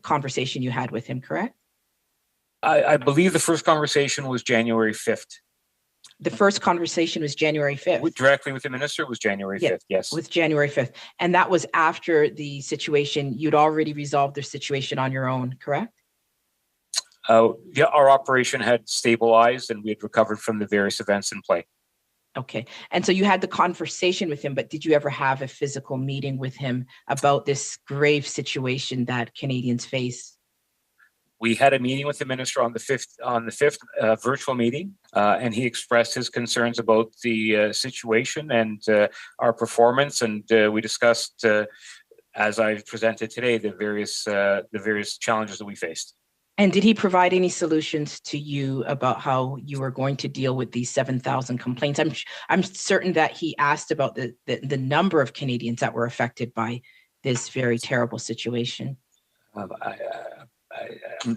conversation you had with him, correct? I believe the first conversation was January 5th. The first conversation was January 5th. Directly with the minister was January 5th, yes. With January 5th. And that was after the situation, you'd already resolved the situation on your own, correct? Yeah, our operation had stabilized and we had recovered from the various events in play. Okay. And so you had the conversation with him, but did you ever have a physical meeting with him about this grave situation that Canadians face? We had a meeting with the minister on the 5th virtual meeting, and he expressed his concerns about the situation and our performance. And we discussed, as I presented today, the various challenges that we faced. And did he provide any solutions to you about how you were going to deal with these 7,000 complaints? I'm certain that he asked about the number of Canadians that were affected by this very terrible situation.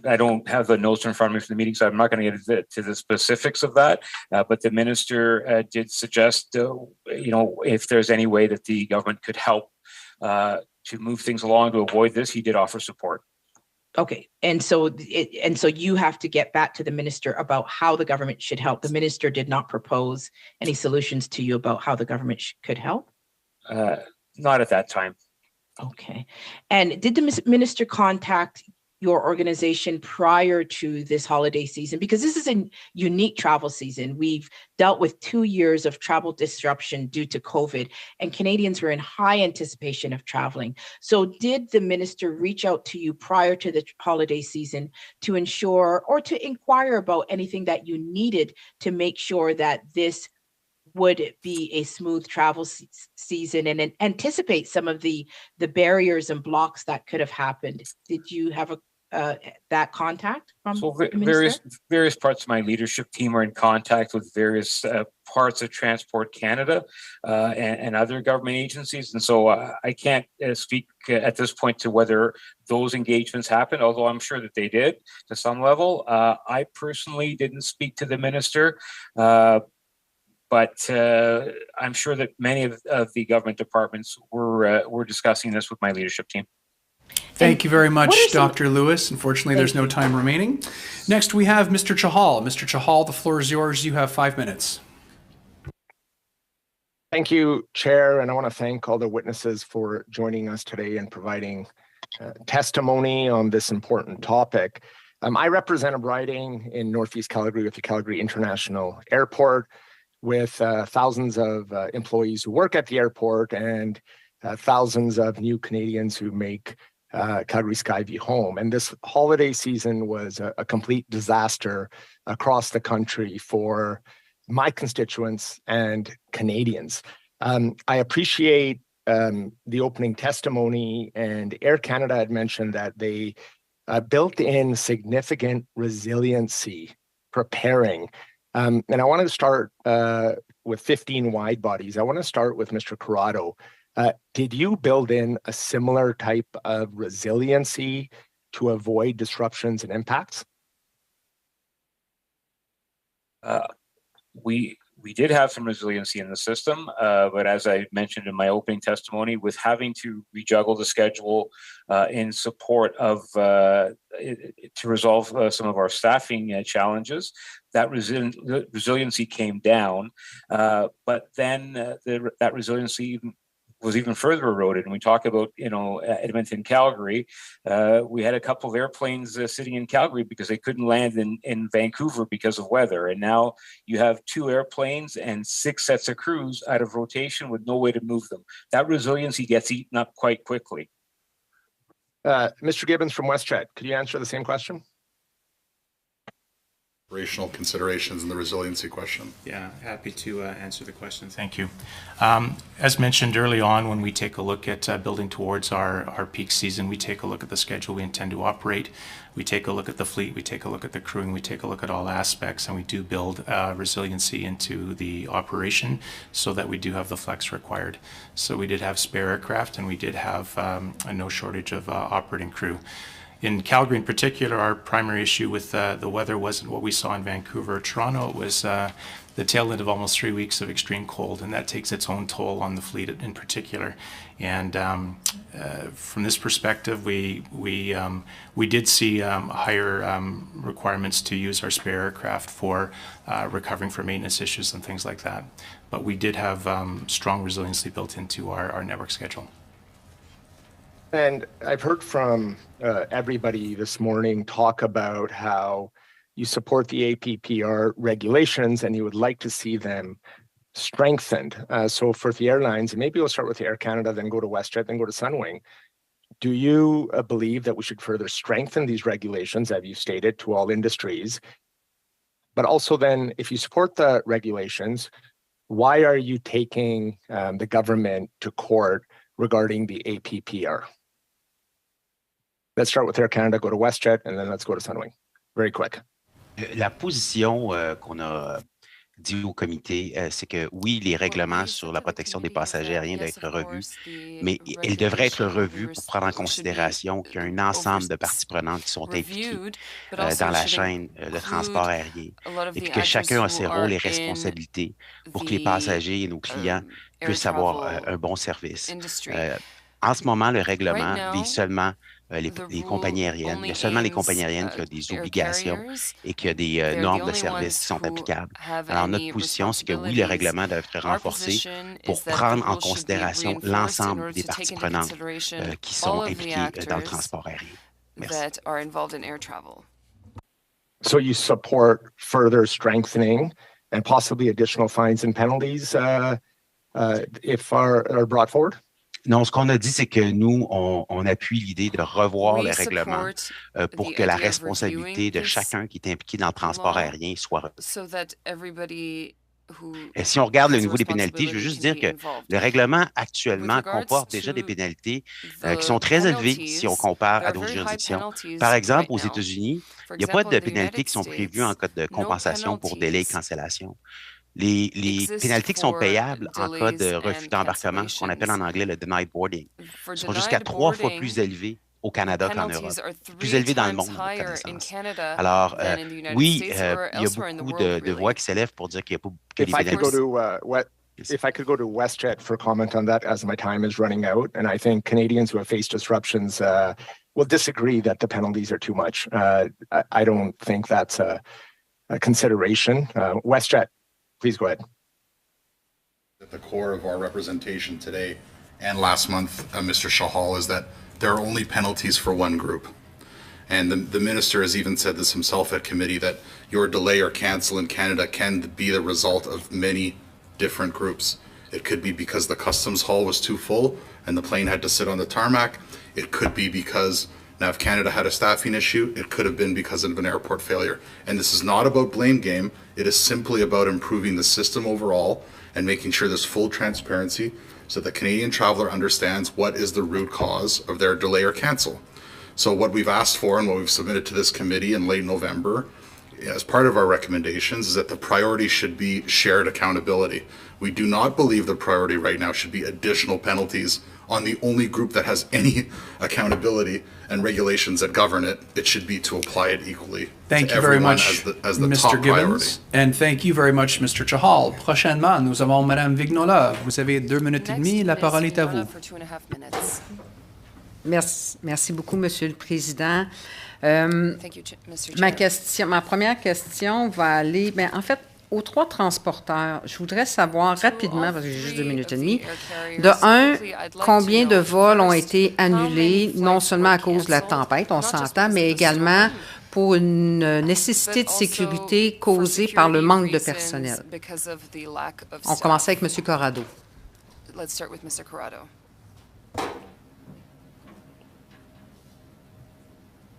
I don't have the notes in front of me from the meeting, so I'm not going to get to the specifics of that. But the minister did suggest, if there's any way that the government could help to move things along to avoid this, he did offer support. Okay, and so you have to get back to the minister about how the government should help. The minister did not propose any solutions to you about how the government could help? Not at that time. Okay, and did the minister contact your organization prior to this holiday season? Because this is a unique travel season. We've dealt with 2 years of travel disruption due to COVID, and Canadians were in high anticipation of traveling. So did the minister reach out to you prior to the holiday season to ensure or to inquire about anything that you needed to make sure that this would be a smooth travel season and anticipate some of the barriers and blocks that could have happened? Did you have that contact from So the minister? various parts of my leadership team are in contact with various parts of Transport Canada and other government agencies. And so I can't speak at this point to whether those engagements happened, although I'm sure that they did to some level. I personally didn't speak to the minister, but I'm sure that many of the government departments were discussing this with my leadership team. Thank you very much, Dr. Lewis. Unfortunately, there's no time remaining. Next, we have Mr. Chahal. Mr. Chahal, the floor is yours. You have 5 minutes. Thank you, Chair, and I want to thank all the witnesses for joining us today and providing testimony on this important topic. I represent a riding in Northeast Calgary with the Calgary International Airport, with thousands of employees who work at the airport and thousands of new Canadians who make Calgary Skyview home. And this holiday season was a complete disaster across the country for my constituents and Canadians. I appreciate the opening testimony, and Air Canada had mentioned that they built in significant resiliency preparing. And I want to start with 15 wide bodies. I want to start with Mr. Corrado. Did you build in a similar type of resiliency to avoid disruptions and impacts? We did have some resiliency in the system, but as I mentioned in my opening testimony, with having to rejuggle the schedule in support of to resolve some of our staffing challenges, that resiliency came down. But then that resiliency was even further eroded. And we talk about, Edmonton, Calgary. We had a couple of airplanes sitting in Calgary because they couldn't land in Vancouver because of weather. And now you have 2 airplanes and 6 sets of crews out of rotation with no way to move them. That resiliency gets eaten up quite quickly. Mr. Gibbons from WestJet, could you answer the same question? Operational considerations and the resiliency question. Yeah, happy to answer the question. Thank you. As mentioned early on, when we take a look at building towards our peak season, we take a look at the schedule we intend to operate. We take a look at the fleet. We take a look at the crewing. We take a look at all aspects, and we do build resiliency into the operation so that we do have the flex required. So we did have spare aircraft, and we did have no shortage of operating crew. In Calgary in particular, our primary issue with the weather wasn't what we saw in Vancouver or Toronto. It was the tail end of almost 3 weeks of extreme cold, and that takes its own toll on the fleet in particular. And from this perspective, we did see higher requirements to use our spare aircraft for recovering from maintenance issues and things like that. But we did have strong resiliency built into our network schedule. And I've heard from everybody this morning talk about how you support the APPR regulations and you would like to see them strengthened. So for the airlines, and maybe we'll start with Air Canada, then go to WestJet, then go to Sunwing. Do you believe that we should further strengthen these regulations, as you stated, to all industries? But also then, if you support the regulations, why are you taking the government to court regarding the APPR? Let's start with Air Canada, go to WestJet, and then let's go to Sunwing. Very quick. La position qu'on a dit au comité, c'est que oui, les règlements sur la protection des passagers aériens doivent être revus, mais ils devraient être revus pour prendre en considération qu'il y a un ensemble de parties prenantes qui sont impliquées dans la chaîne de transport aérien, et puis que chacun a ses rôles et responsabilités pour que les passagers et nos clients puissent avoir un bon service. En ce moment, le règlement vise seulement les compagnies aériennes. Il y a seulement les compagnies aériennes qui ont des obligations et qui ont des normes de service qui sont applicables. Alors, notre position, c'est que oui, le règlement doit être renforcé pour prendre en considération l'ensemble des parties prenantes qui sont impliquées dans le transport aérien. Merci. So you support further strengthening and possibly additional fines and penalties if are brought forward? Non, ce qu'on a dit, c'est que nous, on appuie l'idée de revoir le règlement pour que la responsabilité de chacun qui est impliqué dans le transport aérien soit Et si on regarde le niveau des pénalités, je veux juste dire que le règlement actuellement comporte déjà des pénalités qui sont très élevées si on compare à d'autres juridictions. Par exemple, aux États-Unis, il n'y a pas de pénalités qui sont prévues en cas de compensation pour délai et cancellation. Les pénalités qui sont payables en cas de refus d'embarquement, ce qu'on appelle en anglais le denied boarding, sont jusqu'à 3 fois plus élevées au Canada qu'en Europe, plus élevées dans le monde, à ma connaissance. Alors, oui, il y a beaucoup de voix qui s'élèvent pour dire qu'il n'y a pas que les pénalités. If I could go to WestJet for comment on that, as my time is running out, and I think Canadians who have faced disruptions will disagree that the penalties are too much. I don't think that's a consideration. WestJet, please go ahead. At the core of our representation today and last month, Mr. Shahal, is that there are only penalties for one group. And the minister has even said this himself at committee, that your delay or cancel in Canada can be the result of many different groups. It could be because the customs hall was too full and the plane had to sit on the tarmac. It could be because Nav Canada had a staffing issue. It could have been because of an airport failure. And this is not about blame game. It is simply about improving the system overall and making sure there's full transparency so the Canadian traveler understands what is the root cause of their delay or cancel. So what we've asked for and what we've submitted to this committee in late November as part of our recommendations is that the priority should be shared accountability. We do not believe the priority right now should be additional penalties on the only group that has any accountability and regulations that govern it. It should be to apply it equally Thank to you very everyone much, as the Mr. top Gibbons. priority. And thank you very much, Mr. Chahal. Prochainement, nous avons Madame Vignola. Vous avez 2 minutes et demie. La parole est à vous. Merci beaucoup, Monsieur le Président. Ma première question va aller, en fait, aux 3 transporteurs. Je voudrais savoir rapidement, parce que j'ai juste 2 minutes et demie, de un, combien de vols ont été annulés, non seulement à cause de la tempête, on s'entend, mais également pour une nécessité de sécurité causée par le manque de personnel. On commence avec M. Corrado.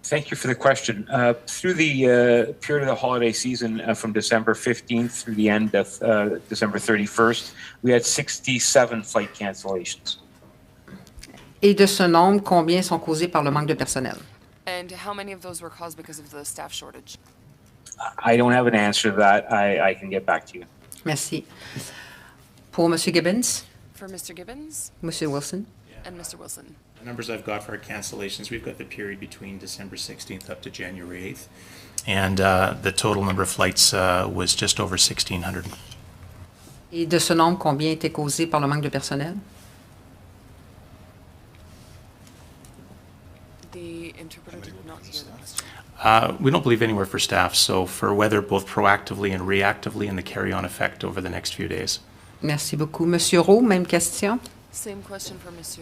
Thank you for the question. Through the period of the holiday season from December 15th through the end of December 31st, we had 67 flight cancellations. Et de ce nombre, combien sont causés par le manque de personnel? And how many of those were caused because of the staff shortage? I don't have an answer to that. I can get back to you. Merci. Pour M. Gibbons? For Mr. Gibbons? M. Wilson? And Mr. Wilson. The numbers I've got for our cancellations, we've got the period between December 16th up to January 8th. And the total number of flights was just over 1,600. Et de ce nombre, combien était causé par le manque de personnel? The interpreter did not hear the question. We don't believe anywhere for staff, so for weather both proactively and reactively and the carry-on effect over the next few days. Merci beaucoup. Monsieur Roux, même question. Same question for Mr.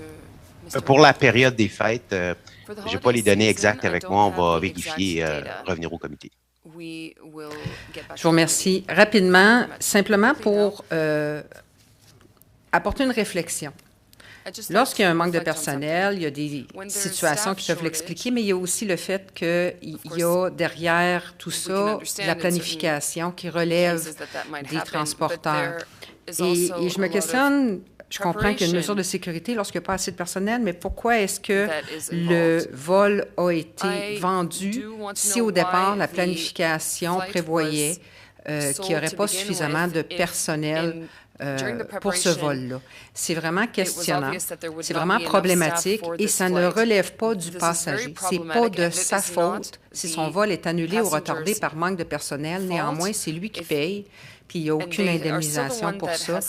Pour la période des fêtes, je n'ai pas les données exactes avec moi. On va vérifier et revenir au comité. Je vous remercie. Rapidement, simplement pour apporter une réflexion. Lorsqu'il y a un manque de personnel, il y a des situations qui peuvent l'expliquer, mais il y a aussi le fait qu'il y a derrière tout ça de la planification qui relève des transporteurs. Et je me questionne, je comprends qu'il y a une mesure de sécurité lorsqu'il n'y a pas assez de personnel, mais pourquoi est-ce que le vol a été vendu si au départ la planification prévoyait qu'il n'y aurait pas suffisamment de personnel pour ce vol-là? C'est vraiment questionnant, c'est vraiment problématique et ça ne relève pas du passager. Ce n'est pas de sa faute si son vol est annulé ou retardé par manque de personnel. Néanmoins, c'est lui qui paye. Puis il n'y a aucune indemnisation pour ça,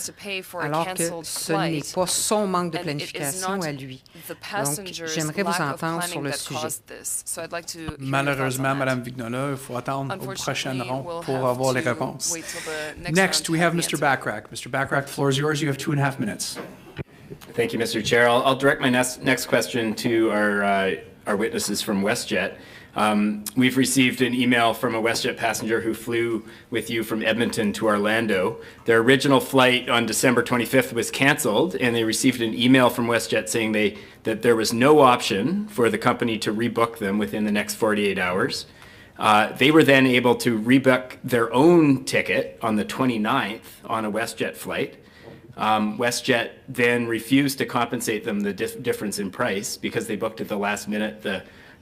alors que ce n'est pas son manque de planification à lui. Donc, j'aimerais vous entendre sur le sujet. Malheureusement, Mme Vignola, il faut attendre au prochain rond pour avoir les réponses. Next, we have Mr. Backrack. Mr. Backrack, the floor is yours. You have 2.5 minutes. Thank you, Mr. Chair. I'll direct my next question to our witnesses from WestJet. We've received an email from a WestJet passenger who flew with you from Edmonton to Orlando. Their original flight on December 25th was canceled, and they received an email from WestJet saying that there was no option for the company to rebook them within the next 48 hours. They were then able to rebook their own ticket on the 29th on a WestJet flight. WestJet then refused to compensate them the difference in price because they booked at the last minute.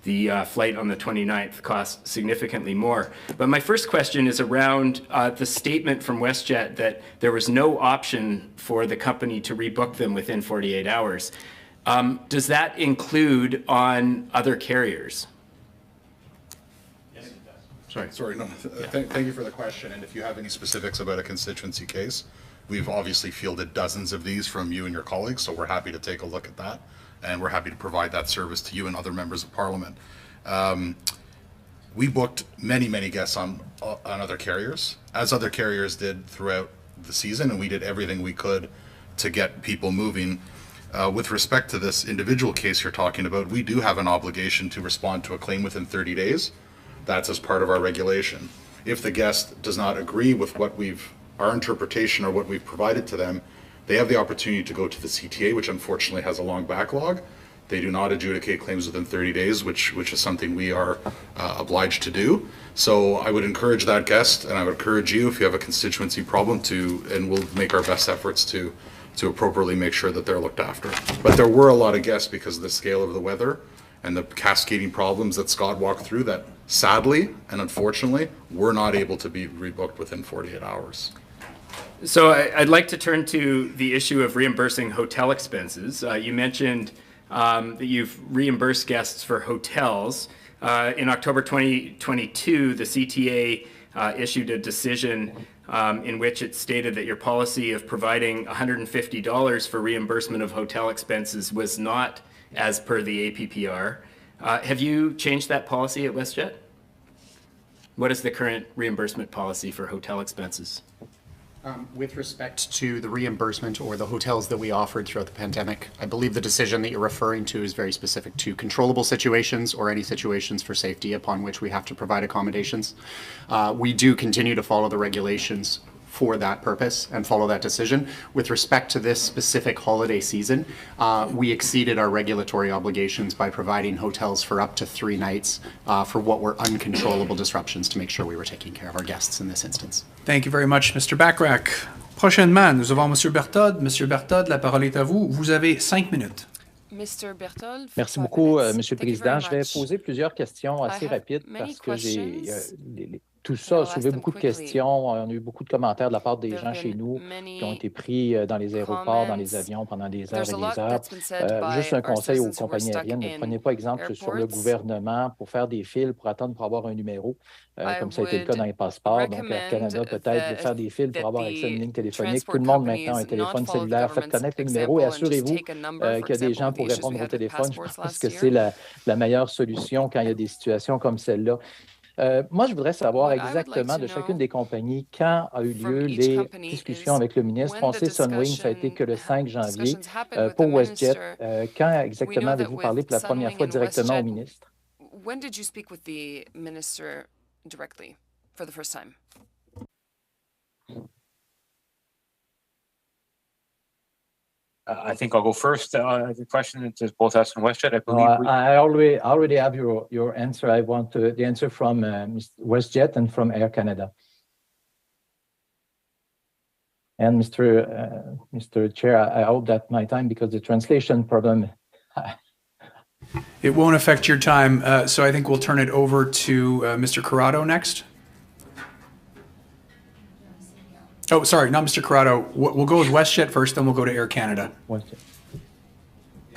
The flight on the 29th cost significantly more. But my first question is around the statement from WestJet that there was no option for the company to rebook them within 48 hours. Does that include on other carriers? Sorry, no, thank you for the question. And if you have any specifics about a constituency case, we've obviously fielded dozens of these from you and your colleagues, so we're happy to take a look at that. And we're happy to provide that service to you and other members of Parliament. We booked many guests on other carriers, as other carriers did throughout the season, and we did everything we could to get people moving. With respect to this individual case you're talking about, we do have an obligation to respond to a claim within 30 days. That's as part of our regulation. If the guest does not agree with our interpretation or what we've provided to them, they have the opportunity to go to the CTA, which unfortunately has a long backlog. They do not adjudicate claims within 30 days, which is something we are obliged to do. So I would encourage that guest, and I would encourage you, if you have a constituency problem, and we'll make our best efforts to appropriately make sure that they're looked after. But there were a lot of guests because of the scale of the weather and the cascading problems that Scott walked through that sadly and unfortunately were not able to be rebooked within 48 hours. So I'd like to turn to the issue of reimbursing hotel expenses. You mentioned that you've reimbursed guests for hotels. In October 2022, the CTA issued a decision in which it stated that your policy of providing $150 for reimbursement of hotel expenses was not as per the APPR. Have you changed that policy at WestJet? What is the current reimbursement policy for hotel expenses? With respect to the reimbursement or the hotels that we offered throughout the pandemic, I believe the decision that you're referring to is very specific to controllable situations or any situations for safety upon which we have to provide accommodations. We do continue to follow the regulations for that purpose and follow that decision. With respect to this specific holiday season, we exceeded our regulatory obligations by providing hotels for up to 3 nights for what were uncontrollable disruptions to make sure we were taking care of our guests in this instance. Thank you very much, Mr. Bachrach. Prochainement, nous avons M. Berthold. Monsieur Berthold, la parole est à vous. Vous avez 5 minutes. Mr. Berthold, merci beaucoup, Monsieur le Président. Je vais poser plusieurs questions assez rapides parce que tout ça a soulevé beaucoup de questions. On a eu beaucoup de commentaires de la part des gens chez nous qui ont été pris dans les aéroports, dans les avions pendant des heures et des heures. Juste un conseil aux compagnies aériennes, ne prenez pas exemple sur le gouvernement pour faire des files pour attendre pour avoir un numéro, comme ça a été le cas dans les passeports. Donc, Air Canada, peut-être, de faire des files pour avoir accès à une ligne téléphonique. Tout le monde maintenant a un téléphone cellulaire. Faites connaître le numéro et assurez-vous qu'il y a des gens pour répondre au téléphone. Je pense que c'est la meilleure solution quand il y a des situations comme celle-là. Moi, je voudrais savoir exactement de chacune des compagnies quand a eu lieu les discussions avec le ministre. On sait Sunwing, ça a été que le 5 janvier. Pour WestJet, quand exactement avez-vous parlé pour la première fois directement au ministre? When did you speak with the minister directly for the first time? I think I'll go first. The question is both us and WestJet. I believe I already have your answer. I want the answer from WestJet and from Air Canada. And Mr. Chair, I hope that my time, because the translation problem. It won't affect your time, so I think we'll turn it over to Mr. Corrado next. Oh, sorry, not Mr. Corrado. We'll go with WestJet first, then we'll go to Air Canada. As I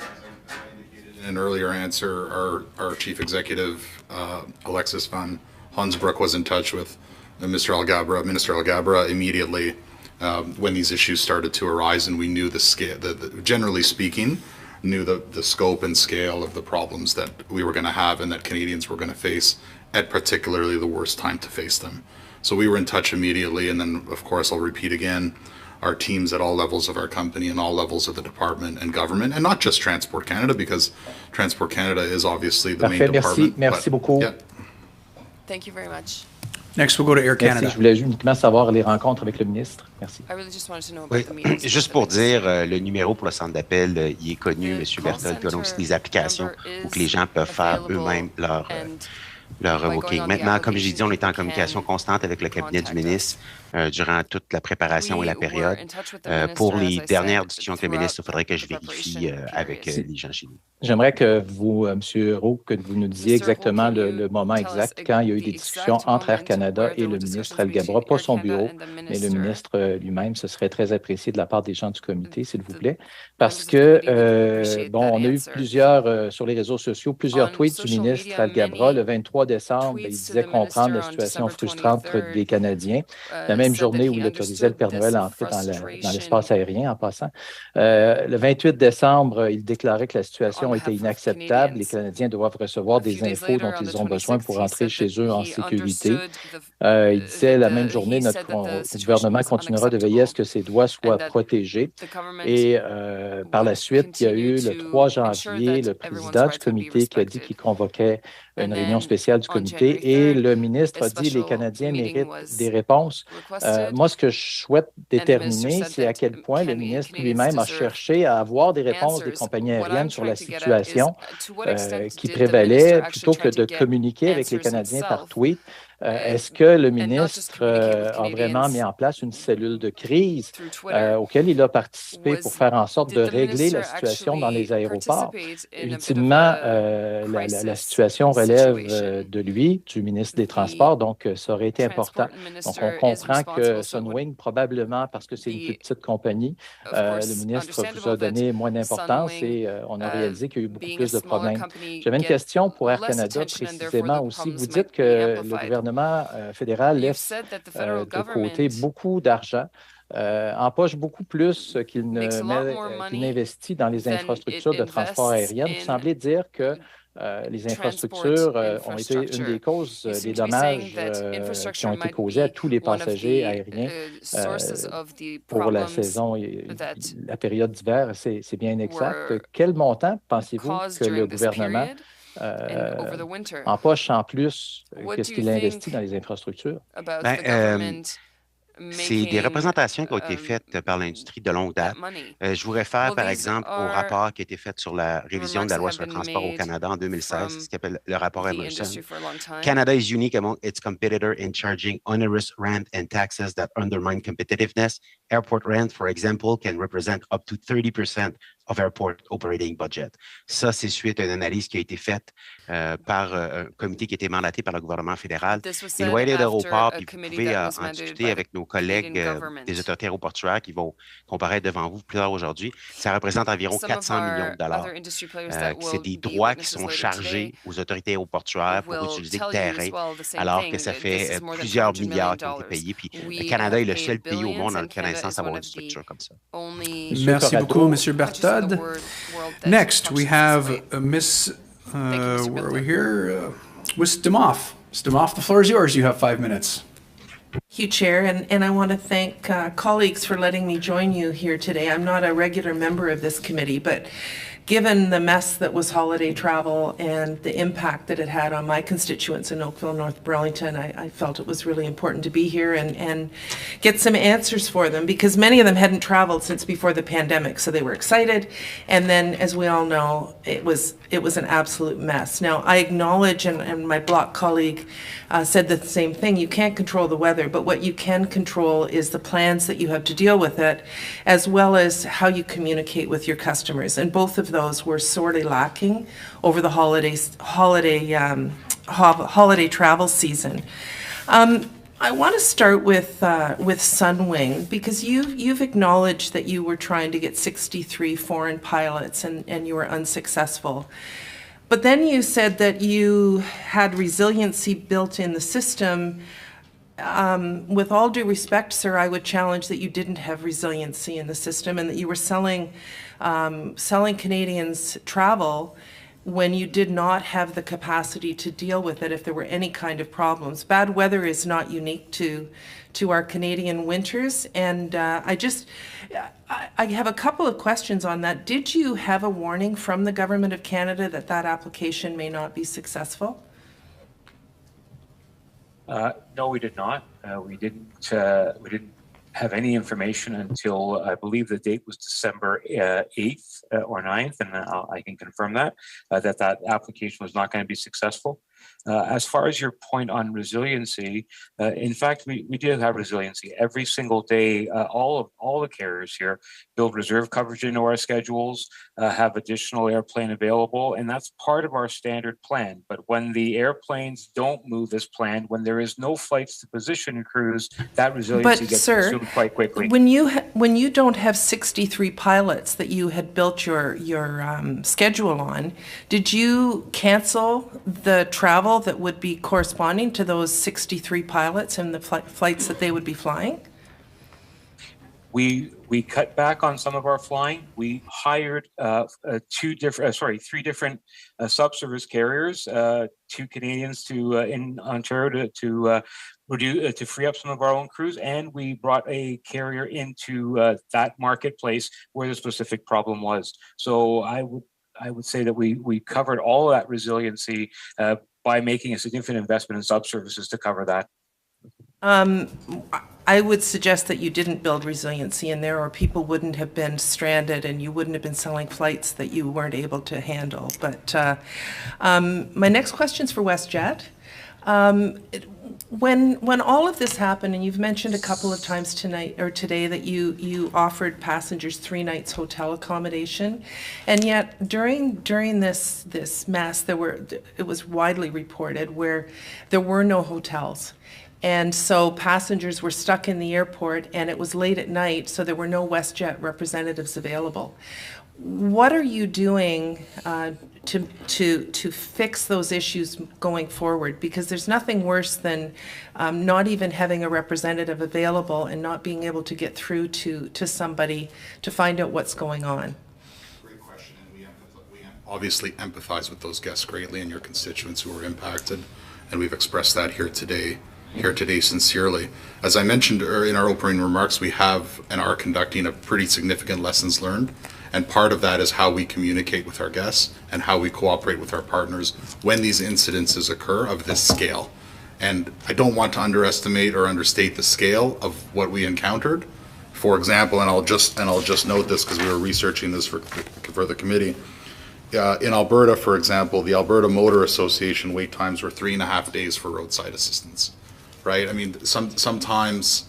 indicated in an earlier answer, our chief executive, Alexis van Hansbroek, was in touch with Minister Alghabra immediately when these issues started to arise, and we knew the scale, generally speaking, knew the scope and scale of the problems that we were going to have and that Canadians were going to face at particularly the worst time to face them. So we were in touch immediately, and then, of course, I'll repeat again, our teams at all levels of our company and all levels of the department and government, and not just Transport Canada, because Transport Canada is obviously the main department. Merci beaucoup. Yeah. Thank you very much. Next, we'll go to Air Canada. Merci, je voulais uniquement savoir les rencontres avec le ministre. Merci. I really just wanted to know about the meetings. Juste pour dire, le numéro pour le centre d'appel, il est connu, M. Berthold, il y a aussi des applications où que les gens peuvent faire eux-mêmes revoquer. Maintenant, comme j'ai dit, on est en communication constante avec le cabinet du ministre durant toute la préparation et la période. Pour les dernières discussions avec le ministre, il faudrait que je vérifie avec les gens chez nous. J'aimerais que vous, M. Roux, que vous nous disiez exactement le moment exact quand il y a eu des discussions entre Air Canada et le ministre Alghabra, pas son bureau, mais le ministre lui-même. Ce serait très apprécié de la part des gens du comité, s'il vous plaît, parce que, bon, on a eu plusieurs, sur les réseaux sociaux, plusieurs tweets du ministre Alghabra. Le 23 décembre, il disait comprendre la situation frustrante des Canadiens. La même journée où il autorisait le Père Noël à entrer dans l'espace aérien, en passant. Le 28 décembre, il déclarait que la situation était inacceptable. Les Canadiens doivent recevoir des infos dont ils ont besoin pour rentrer chez eux en sécurité. Il disait la même journée, notre gouvernement continuera de veiller à ce que ses droits soient protégés. Et par la suite, il y a eu le 3 janvier, le président du comité qui a dit qu'il convoquait une réunion spéciale du comité et le ministre a dit que les Canadiens méritent des réponses. Moi, ce que je souhaite déterminer, c'est à quel point le ministre lui-même a cherché à avoir des réponses des compagnies aériennes sur la situation qui prévalait plutôt que de communiquer avec les Canadiens par tweet. Est-ce que le ministre a vraiment mis en place une cellule de crise auquel il a participé pour faire en sorte de régler la situation dans les aéroports? Ultimement, la situation relève de lui, du ministre des Transports, donc ça aurait été important. Donc, on comprend que Sunwing, probablement parce que c'est une plus petite compagnie, le ministre vous a donné moins d'importance et on a réalisé qu'il y a eu beaucoup plus de problèmes. J'avais une question pour Air Canada précisément aussi. Vous dites que le gouvernement fédéral laisse de côté beaucoup d'argent, empoche beaucoup plus qu'il n'investit dans les infrastructures de transport aérien. Vous semblez dire que les infrastructures ont été une des causes des dommages qui ont été causés à tous les passagers aériens pour la saison, la période d'hiver. C'est bien exact. Quel montant pensez-vous que le gouvernement empoche en plus que ce qu'il investit dans les infrastructures? C'est des représentations qui ont été faites par l'industrie de longue date. Je vous réfère, par exemple, au rapport qui a été fait sur la révision de la loi sur le transport au Canada en 2016, ce qu'on appelle le rapport Emerson. Canada is unique among its competitors in charging onerous rent and taxes that undermine competitiveness. Airport rent, for example, can represent up to 30% of airport operating budget. Ça, c'est suite à une analyse qui a été faite par un comité qui a été mandaté par le gouvernement fédéral. Les loyers d'aéroport, puis vous pouvez en discuter avec nos collègues des autorités aéroportuaires qui vont comparaître devant vous plus tard aujourd'hui. Ça représente environ 400 millions de dollars. C'est des droits qui sont chargés aux autorités aéroportuaires pour utiliser le terrain, alors que ça fait plusieurs milliards qui ont été payés. Puis le Canada est le seul pays au monde dans le connaissance à avoir une structure comme ça. Merci beaucoup, M. Bertod. Next, we have Miss, where are we here? Miss Demoff. Ms. Demoff, the floor is yours. You have 5 minutes. Thank you, Chair, and I want to thank colleagues for letting me join you here today. I'm not a regular member of this committee, but given the mess that was holiday travel and the impact that it had on my constituents in Oakville, North Burlington, I felt it was really important to be here and get some answers for them, because many of them hadn't traveled since before the pandemic, so they were excited. And then, as we all know, it was an absolute mess. Now, I acknowledge, and my Bloc colleague said the same thing, you can't control the weather, but what you can control is the plans that you have to deal with it, as well as how you communicate with your customers. And both of those were sorely lacking over the holiday travel season. I want to start with Sunwing, because you've acknowledged that you were trying to get 63 foreign pilots and you were unsuccessful. But then you said that you had resiliency built in the system. With all due respect, sir, I would challenge that you didn't have resiliency in the system and that you were selling Canadians travel when you did not have the capacity to deal with it if there were any kind of problems. Bad weather is not unique to our Canadian winters, and I have a couple of questions on that. Did you have a warning from the Government of Canada that that application may not be successful? No, we did not. We didn't have any information until I believe the date was December 8th or 9th, and I can confirm that application was not going to be successful. As far as your point on resiliency, in fact, we do have resiliency. Every single day, all the carriers here build reserve coverage into our schedules, have additional airplane available, and that's part of our standard plan. But when the airplanes don't move as planned, when there is no flights to position crews, that resiliency gets consumed quite quickly. When you don't have 63 pilots that you had built your schedule on, did you cancel the travel that would be corresponding to those 63 pilots and the flights that they would be flying? We cut back on some of our flying. We hired three different subservice carriers, two Canadians in Ontario to free up some of our own crews, and we brought a carrier into that marketplace where the specific problem was. So I would say that we covered all of that resiliency by making a significant investment in subservices to cover that. I would suggest that you didn't build resiliency in there, or people wouldn't have been stranded and you wouldn't have been selling flights that you weren't able to handle. But my next question is for WestJet. When all of this happened, and you've mentioned a couple of times tonight or today that you offered passengers 3 nights hotel accommodation, and yet during this mess it was widely reported where there were no hotels. And so passengers were stuck in the airport, and it was late at night, so there were no WestJet representatives available. What are you doing to fix those issues going forward? Because there's nothing worse than not even having a representative available and not being able to get through to somebody to find out what's going on. Great question, and we obviously empathize with those guests greatly and your constituents who were impacted, and we've expressed that here today sincerely. As I mentioned in our opening remarks, we have and are conducting a pretty significant lessons learned, and part of that is how we communicate with our guests and how we cooperate with our partners when these incidences occur of this scale. And I don't want to underestimate or understate the scale of what we encountered. For example, and I'll just note this because we were researching this for the committee. In Alberta, for example, the Alberta Motor Association wait times were 3.5 days for roadside assistance. Right? I mean, sometimes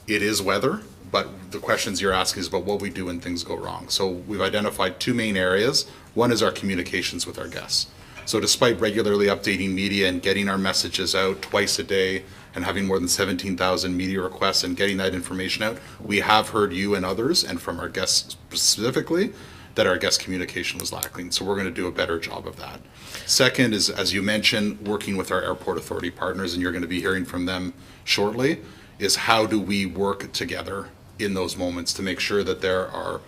it is weather, but the questions you're asking is about what we do when things go wrong. So we've identified 2 main areas. One is our communications with our guests. So despite regularly updating media and getting our messages out twice a day and having more than 17,000 media requests and getting that information out, we have heard you and others, and from our guests specifically, that our guest communication was lacking. So we're going to do a better job of that. Second is, as you mentioned, working with our airport authority partners, and you're going to be hearing from them shortly, is how do we work together in those moments to make sure that there are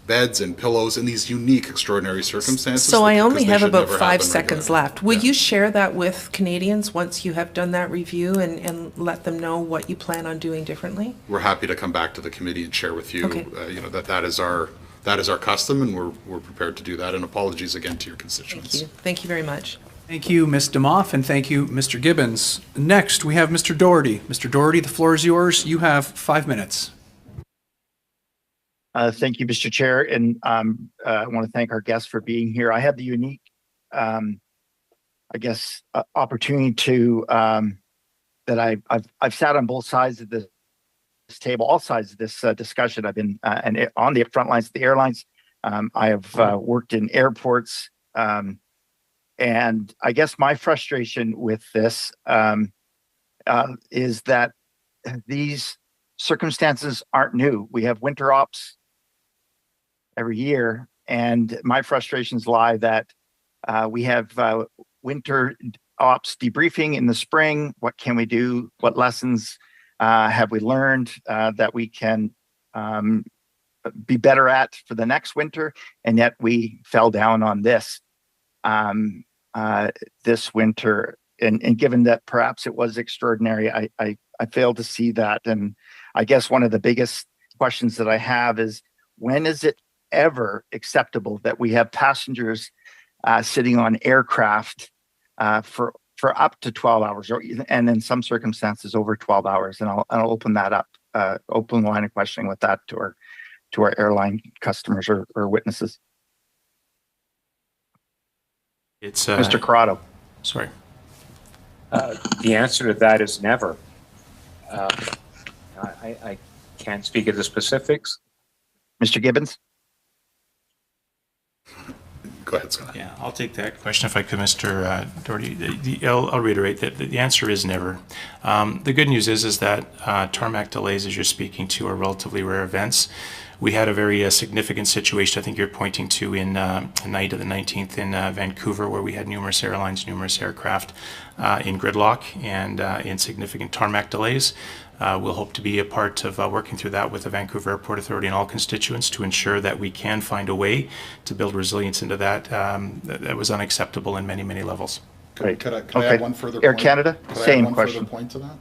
beds and pillows in these unique, extraordinary circumstances. So I only have about 5 seconds left. Will you share that with Canadians once you have done that review and let them know what you plan on doing differently? We're happy to come back to the committee and share with you, that is our custom, and we're prepared to do that. And apologies again to your constituents. Thank you. Thank you very much. Thank you, Ms. DeMoff, and thank you, Mr. Gibbons. Next, we have Mr. Doherty. Mr. Doherty, the floor is yours. You have 5 minutes. Thank you, Mr. Chair, and I want to thank our guests for being here. I had the unique, opportunity to that I've sat on both sides of this table, all sides of this discussion. I've been on the front lines of the airlines. I have worked in airports, and I guess my frustration with this is that these circumstances aren't new. We have winter ops every year, and my frustrations lie that we have winter ops debriefing in the spring. What can we do? What lessons have we learned that we can be better at for the next winter? And yet we fell down on this this winter. And given that perhaps it was extraordinary, I failed to see that. And I guess one of the biggest questions that I have is, when is it ever acceptable that we have passengers sitting on aircraft for up to 12 hours, and in some circumstances over 12 hours? And I'll open that up, open line of questioning with that to our airline customers or witnesses. It's Mr. Corrado. Sorry. The answer to that is never. I can't speak of the specifics. Mr. Gibbons? Go ahead, Scott. Yeah, I'll take that question if I could, Mr. Doherty. I'll reiterate that the answer is never. The good news is that tarmac delays, as you're speaking to, are relatively rare events. We had a very significant situation, I think you're pointing to, in night of the 19th in Vancouver, where we had numerous airlines, numerous aircraft in gridlock and in significant tarmac delays. We'll hope to be a part of working through that with the Vancouver Airport Authority and all constituents to ensure that we can find a way to build resilience into that. That was unacceptable in many, many levels. Great. Could I add one further Air point? Canada, Could I add same one question. further point to that?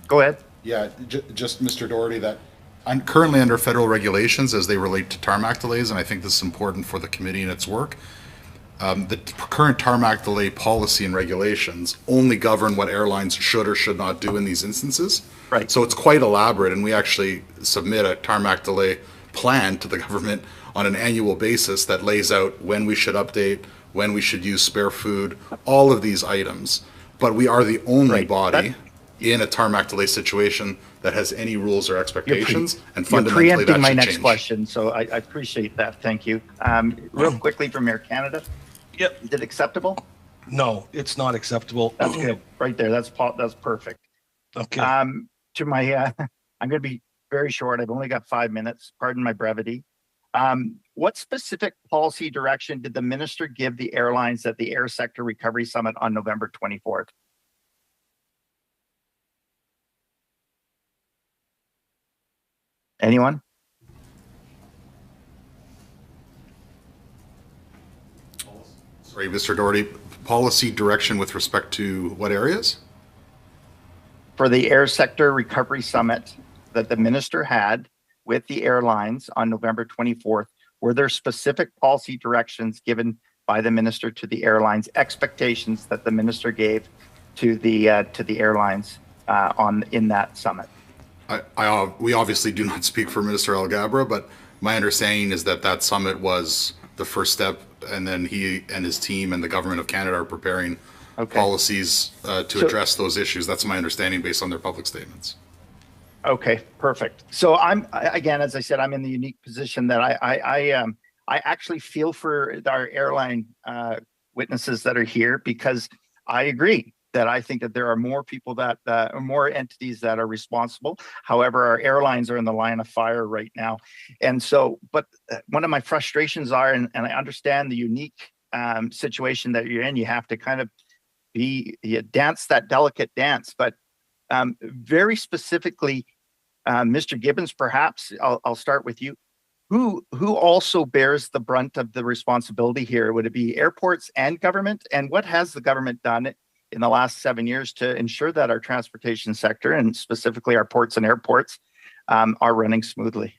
Go ahead. Yeah, just Mr. Doherty, that I'm currently under federal regulations as they relate to tarmac delays, and I think this is important for the committee and its work. The current tarmac delay policy and regulations only govern what airlines should or should not do in these instances. Right. So it's quite elaborate, and we actually submit a tarmac delay plan to the government on an annual basis that lays out when we should update, when we should use spare food, all of these items. But we are the only body in a tarmac delay situation that has any rules or expectations, and fundamentally you're preempting that my should next change. question, so I appreciate that. Thank you. Real quickly from Air Canada. Yep. Is it acceptable? No, it's not acceptable. That's good. Right there. That's perfect. Okay. To my, I'm going to be very short. I've only got 5 minutes. Pardon my brevity. What specific policy direction did the minister give the airlines at the Air Sector Recovery Summit on November 24th? Anyone? Sorry, Mr. Doherty, policy direction with respect to what areas? For the Air Sector Recovery Summit that the minister had with the airlines on November 24th, were there specific policy directions given by the minister to the airlines, expectations that the minister gave to the airlines in that summit? We obviously do not speak for Minister Alghabra, but my understanding is that that summit was the first step, and then he and his team and the government of Canada are preparing policies to address those issues. That's my understanding based on their public statements. Okay, perfect. So again, as I said, I'm in the unique position that I actually feel for our airline witnesses that are here, because I agree that I think that there are more people that more entities that are responsible. However, our airlines are in the line of fire right now. And so, but one of my frustrations are, and I understand the unique situation that you're in, you have to kind of dance that delicate dance. But very specifically, Mr. Gibbons, perhaps I'll start with you. Who also bears the brunt of the responsibility here? Would it be airports and government? And what has the government done in the last 7 years to ensure that our transportation sector, and specifically our ports and airports, are running smoothly?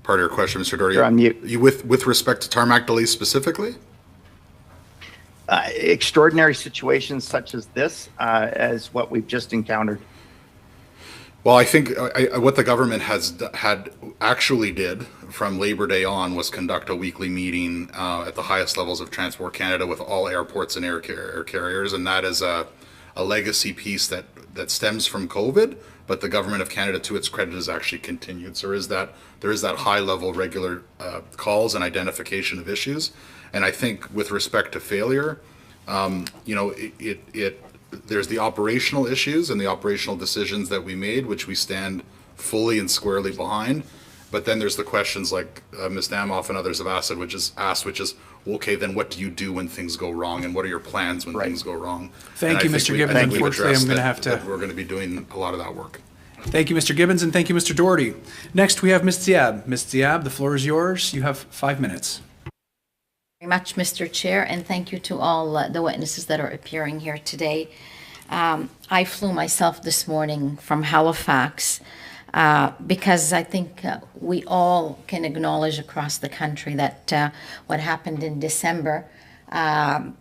Part of your question, Mr. Doherty. You're on mute. You with respect to tarmac delays specifically? Extraordinary situations such as this, as what we've just encountered. Well, I think what the government actually did from Labor Day on was conduct a weekly meeting at the highest levels of Transport Canada with all airports and air carriers, and that is a legacy piece that stems from COVID, but the government of Canada, to its credit, has actually continued. So there is that high level regular calls and identification of issues, and I think with respect to failure, there's the operational issues and the operational decisions that we made, which we stand fully and squarely behind. But then there's the questions like Ms. Damoff and others have asked, which is, okay, then what do you do when things go wrong, and what are your plans when things go wrong? Thank you, Mr. Gibbons. Unfortunately, I'm going to have to. We're going to be doing a lot of that work. Thank you, Mr. Gibbons, and thank you, Mr. Doherty. Next, we have Ms. Diab. Ms. Diab, the floor is yours. You have 5 minutes. Very much, Mr. Chair, and thank you to all the witnesses that are appearing here today. I flew myself this morning from Halifax because I think we all can acknowledge across the country that what happened in December was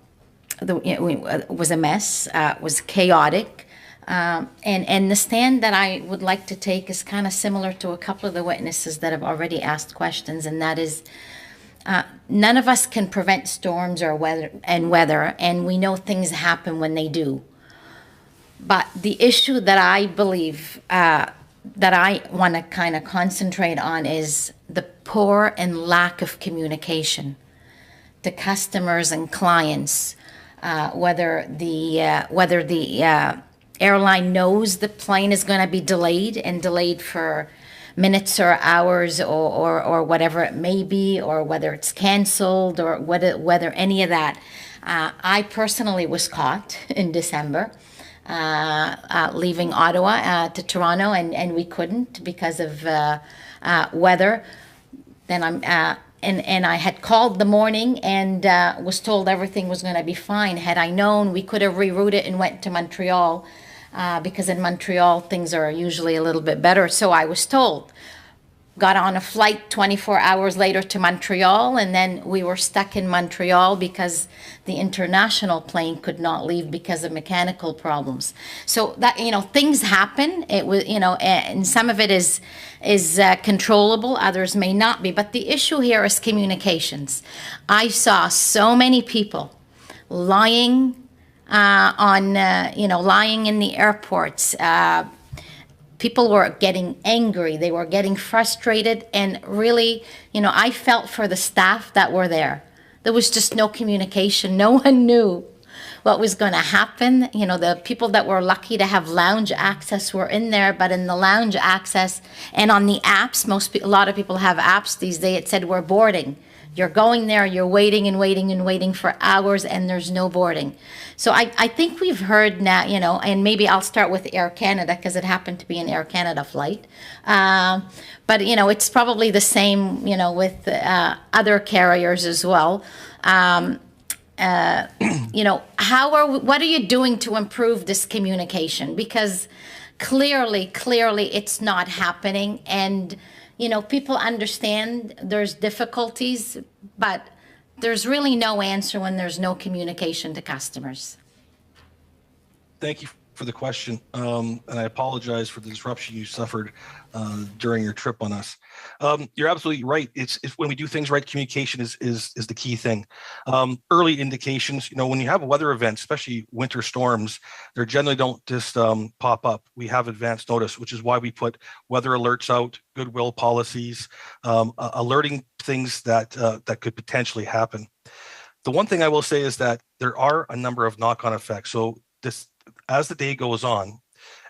a mess, was chaotic. And the stand that I would like to take is kind of similar to a couple of the witnesses that have already asked questions, and that is none of us can prevent storms or weather, and we know things happen when they do. But the issue that I believe that I want to kind of concentrate on is the poor and lack of communication to customers and clients, whether the airline knows the plane is going to be delayed for minutes or hours or whatever it may be, or whether it's canceled or whether any of that. I personally was caught in December leaving Ottawa to Toronto, and we couldn't because of weather. Then and I had called the morning and was told everything was going to be fine. Had I known, we could have rerouted and went to Montreal because in Montreal things are usually a little bit better. So I was told. Got on a flight 24 hours later to Montreal, and then we were stuck in Montreal because the international plane could not leave because of mechanical problems. So that, things happen. It was, and some of it is controllable, others may not be. But the issue here is communications. I saw so many people lying lying in the airports. People were getting angry, they were getting frustrated, and really, I felt for the staff that were there. There was just no communication. No one knew what was going to happen. The people that were lucky to have lounge access were in there, but in the lounge access and on the apps, a lot of people have apps these days, it said we're boarding. You're going there, you're waiting and waiting and waiting for hours, and there's no boarding. So I think we've heard now, and maybe I'll start with Air Canada because it happened to be an Air Canada flight. But, it's probably the same, with other carriers as well. What are you doing to improve this communication? Because clearly it's not happening, and people understand there's difficulties, but there's really no answer when there's no communication to customers. Thank you for the question, and I apologize for the disruption you suffered during your trip on us. You're absolutely right. It's when we do things right, communication is the key thing. Early indications, when you have a weather event, especially winter storms, they generally don't just pop up. We have advance notice, which is why we put weather alerts out, goodwill policies, alerting things that could potentially happen. The one thing I will say is that there are a number of knock-on effects. So as the day goes on,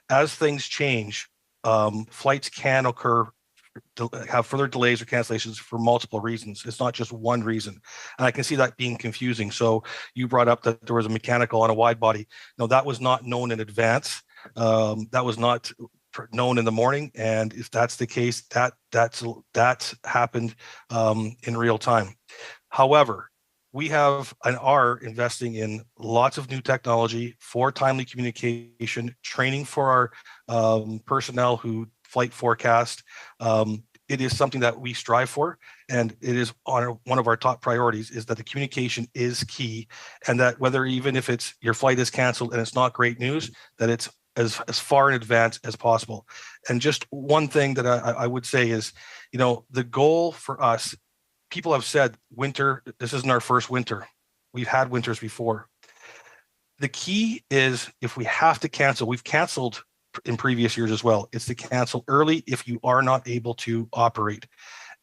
as things change, flights can have further delays or cancellations for multiple reasons. It's not just one reason. And I can see that being confusing. So you brought up that there was a mechanical on a wide body. No, that was not known in advance. That was not known in the morning. And if that's the case, that's happened in real time. However, we have and are investing in lots of new technology for timely communication, training for our personnel who flight forecast. It is something that we strive for, and it is one of our top priorities is that the communication is key, and that whether even if it's your flight is canceled and it's not great news, that it's as far in advance as possible. And just one thing that I would say is, the goal for us, people have said winter, this isn't our first winter. We've had winters before. The key is if we have to cancel, we've canceled in previous years as well, it's to cancel early if you are not able to operate.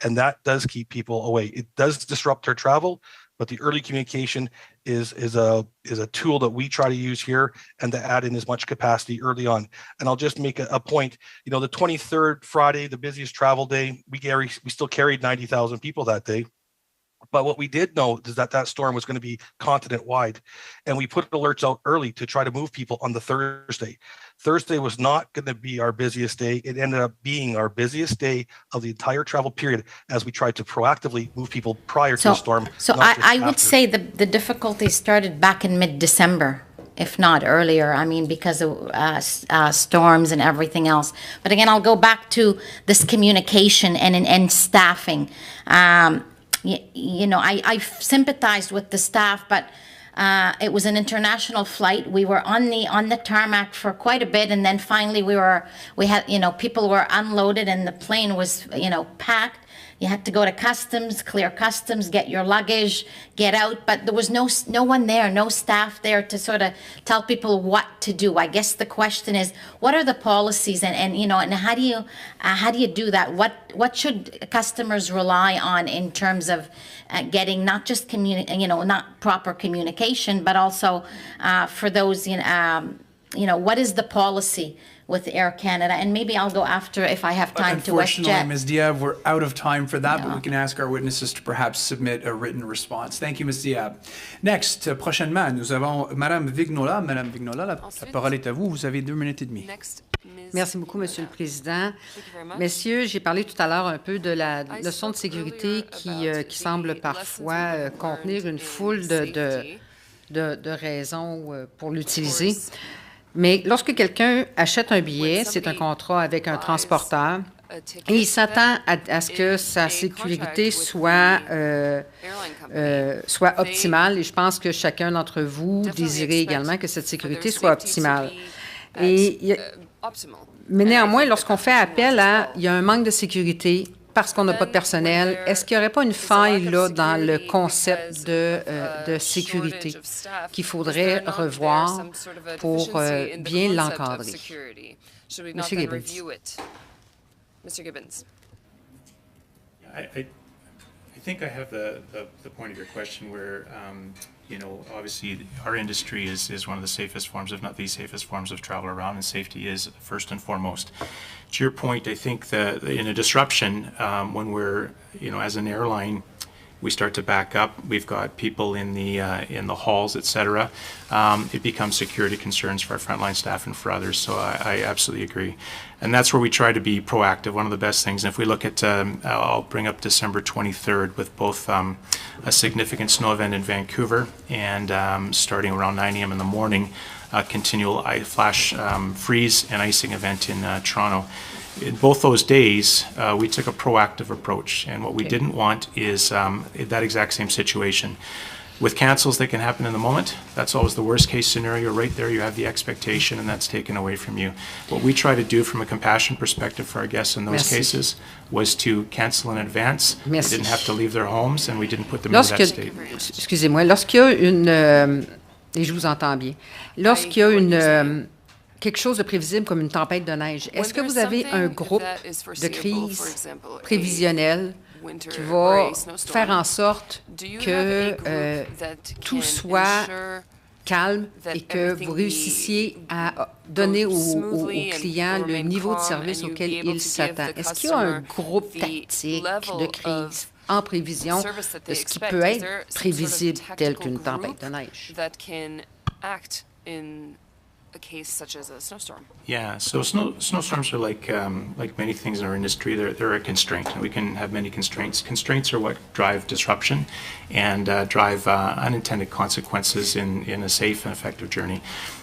And that does keep people away. It does disrupt their travel, but the early communication is a tool that we try to use here and to add in as much capacity early on. And I'll just make a point, the 23rd Friday, the busiest travel day, we still carried 90,000 people that day. But what we did know is that storm was going to be continent-wide, and we put alerts out early to try to move people on the Thursday. Thursday was not going to be our busiest day. It ended up being our busiest day of the entire travel period as we tried to proactively move people prior to the storm. So I would say the difficulty started back in mid-December, if not earlier. I mean, because of storms and everything else. But again, I'll go back to this communication and staffing. I've sympathized with the staff, but It was an international flight. We were on the tarmac for quite a bit, and then finally we had, you know, people were unloaded and the plane was, you know, packed. You had to go to customs, clear customs, get your luggage, get out, but there was no one there, no staff there to sort of tell people what to do. I guess the question is, what are the policies, and you know, and how do you do that? What should customers rely on in terms of getting not just not proper communication, but also for those you know, what is the policy with Air Canada? And maybe I'll go after, if I have time, to WestJet. Unfortunately, Ms. Diab, we're out of time for that, but we can ask our witnesses to perhaps submit a written response. Thank you, Ms. Diab. Next, prochainement, nous avons Madame Vignola. Madame Vignola, la parole est à vous. Vous avez 2 minutes et demie. Merci beaucoup, Monsieur le Président. Messieurs, j'ai parlé tout à l'heure un peu de la leçon de sécurité qui semble parfois contenir une foule de raisons pour l'utiliser. Mais lorsque quelqu'un achète un billet, c'est un contrat avec un transporteur, et il s'attend à ce que sa sécurité soit optimale. Et je pense que chacun d'entre vous désirait également que cette sécurité soit optimale. Mais néanmoins, lorsqu'on fait appel il y a un manque de sécurité parce qu'on n'a pas de personnel, est-ce qu'il n'y aurait pas une faille là dans le concept de sécurité qu'il faudrait revoir pour bien l'encadrer? Monsieur Gibbons. Mr. Gibbons. I think I have the point of your question where, you know, obviously our industry is one of the safest forms, if not the safest forms of travel around, and safety is first and foremost. To your point, I think that in a disruption, when we're, you know, as an airline, we start to back up. We've got people in the halls, etc. It becomes security concerns for our frontline staff and for others. So I absolutely agree, and that's where we try to be proactive. One of the best things. And if we look at, I'll bring up December 23rd with both a significant snow event in Vancouver and starting around 9 a.m. in the morning, a continual flash freeze and icing event in Toronto. In both those days, we took a proactive approach, and what we didn't want is that exact same situation. With cancels, they can happen in the moment. That's always the worst case scenario. Right there, you have the expectation, and that's taken away from you. What we try to do from a compassion perspective for our guests in those cases was to cancel in advance. They didn't have to leave their homes, and we didn't put them in that state. Excusez-moi, lorsqu'il y a une... et je vous entends bien. Lorsqu'il y a quelque chose de prévisible comme une tempête de neige, est-ce que vous avez un groupe de crise prévisionnel qui va faire en sorte que tout soit calme et que vous réussissiez à donner aux clients le niveau de service auquel ils s'attendent? Est-ce qu'il y a un groupe tactique de crise en prévision de ce qui peut être prévisible tel qu'une tempête de neige? A case such as a snowstorm? Yeah, so snowstorms are like many things in our industry. They're a constraint. We can have many constraints. Constraints are what drive disruption and drive unintended consequences in a safe and effective journey.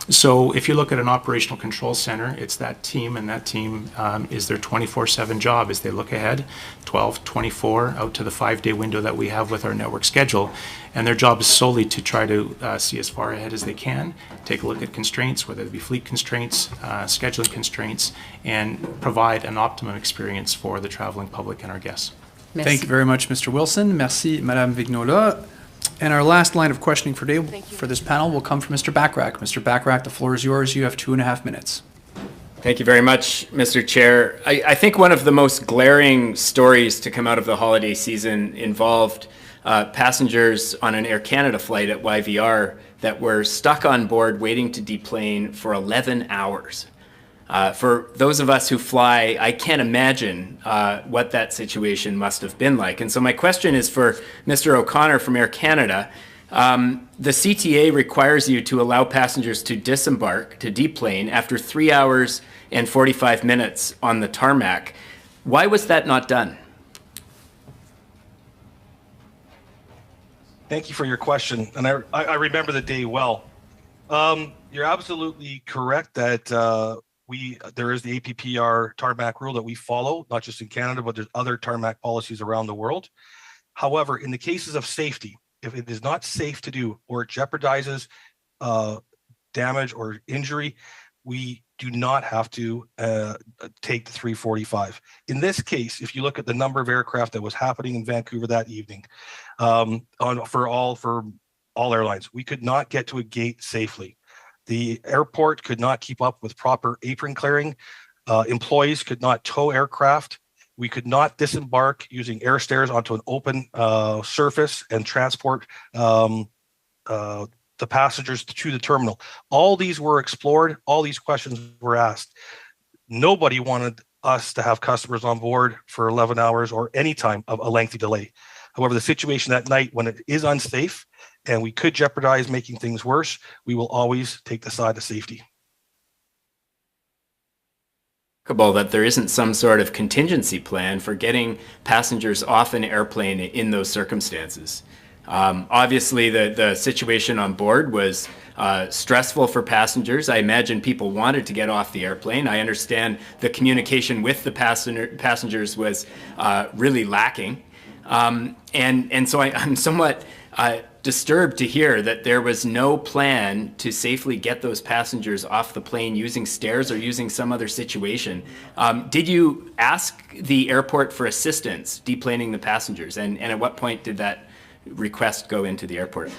So if you look at an operational control center, it's that team, and that team is their 24/7 job as they look ahead, 12, 24, out to the 5-day window that we have with our network schedule. And their job is solely to try to see as far ahead as they can, take a look at constraints, whether it be fleet constraints, scheduling constraints, and provide an optimum experience for the traveling public and our guests. Merci. Thank you very much, Mr. Wilson. Merci, Madame Vignola. And our last line of questioning for this panel will come from Mr. Bachrach. Mr. Bachrach, the floor is yours. You have 2.5 minutes. Thank you very much, Mr. Chair. I think one of the most glaring stories to come out of the holiday season involved passengers on an Air Canada flight at YVR that were stuck on board waiting to deplane for 11 hours. For those of us who fly, I can't imagine what that situation must have been like. And so my question is for Mr. O'Connor from Air Canada. The CTA requires you to allow passengers to disembark, to deplane, after 3 hours and 45 minutes on the tarmac. Why was that not done? Thank you for your question, and I remember the day well. You're absolutely correct that there is the APPR tarmac rule that we follow, not just in Canada, but there's other tarmac policies around the world. However, in the cases of safety, if it is not safe to do or it jeopardizes damage or injury, we do not have to take the 345. In this case, if you look at the number of aircraft that was happening in Vancouver that evening, for all airlines, we could not get to a gate safely. The airport could not keep up with proper apron clearing. Employees could not tow aircraft. We could not disembark using air stairs onto an open surface and transport the passengers to the terminal. All these were explored. All these questions were asked. Nobody wanted us to have customers on board for 11 hours or any time of a lengthy delay. However, the situation that night when it is unsafe and we could jeopardize making things worse, we will always take the side of safety. That there isn't some sort of contingency plan for getting passengers off an airplane in those circumstances. Obviously, the situation on board was stressful for passengers. I imagine people wanted to get off the airplane. I understand the communication with the passengers was really lacking. And so I'm somewhat disturbed to hear that there was no plan to safely get those passengers off the plane using stairs or using some other situation. Did you ask the airport for assistance deplaning the passengers? And at what point did that request go into the airport?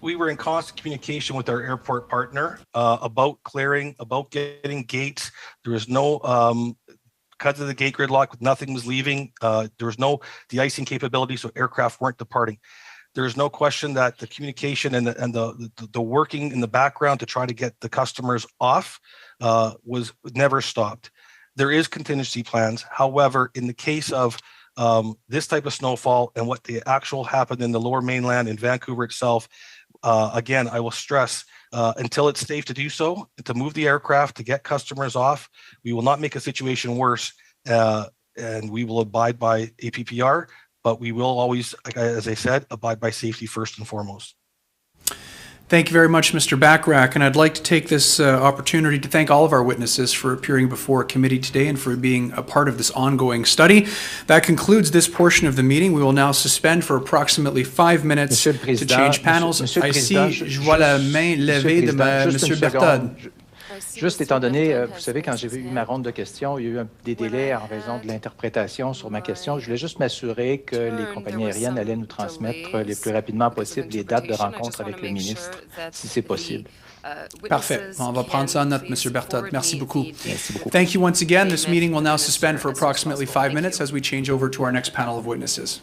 We were in constant communication with our airport partner about clearing, about getting gates. There was no, because of the gate gridlock, nothing was leaving. There was no de-icing capability, so aircraft weren't departing. There's no question that the communication and the working in the background to try to get the customers off was never stopped. There is contingency plans. However, in the case of this type of snowfall and what the actual happened in the Lower Mainland in Vancouver itself, again, I will stress, until it's safe to do so, to move the aircraft, to get customers off, we will not make a situation worse, and we will abide by APPR, but we will always, as I said, abide by safety first and foremost. Thank you very much, Mr. Bachrach, and I'd like to take this opportunity to thank all of our witnesses for appearing before a committee today and for being a part of this ongoing study. That concludes this portion of the meeting. We will now suspend for approximately 5 minutes to change panels. I see, je vois la main levée de Monsieur Berthold. Juste étant donné, vous savez, quand j'ai eu ma ronde de questions, il y a eu des délais en raison de l'interprétation sur ma question. Je voulais juste m'assurer que les compagnies aériennes allaient nous transmettre le plus rapidement possible les dates de rencontre avec le ministre, si c'est possible. Parfait. On va prendre ça en note, Monsieur Berthold. Merci beaucoup. Merci beaucoup. Thank you once again. This meeting will now suspend for approximately 5 minutes as we change over to our next panel of witnesses.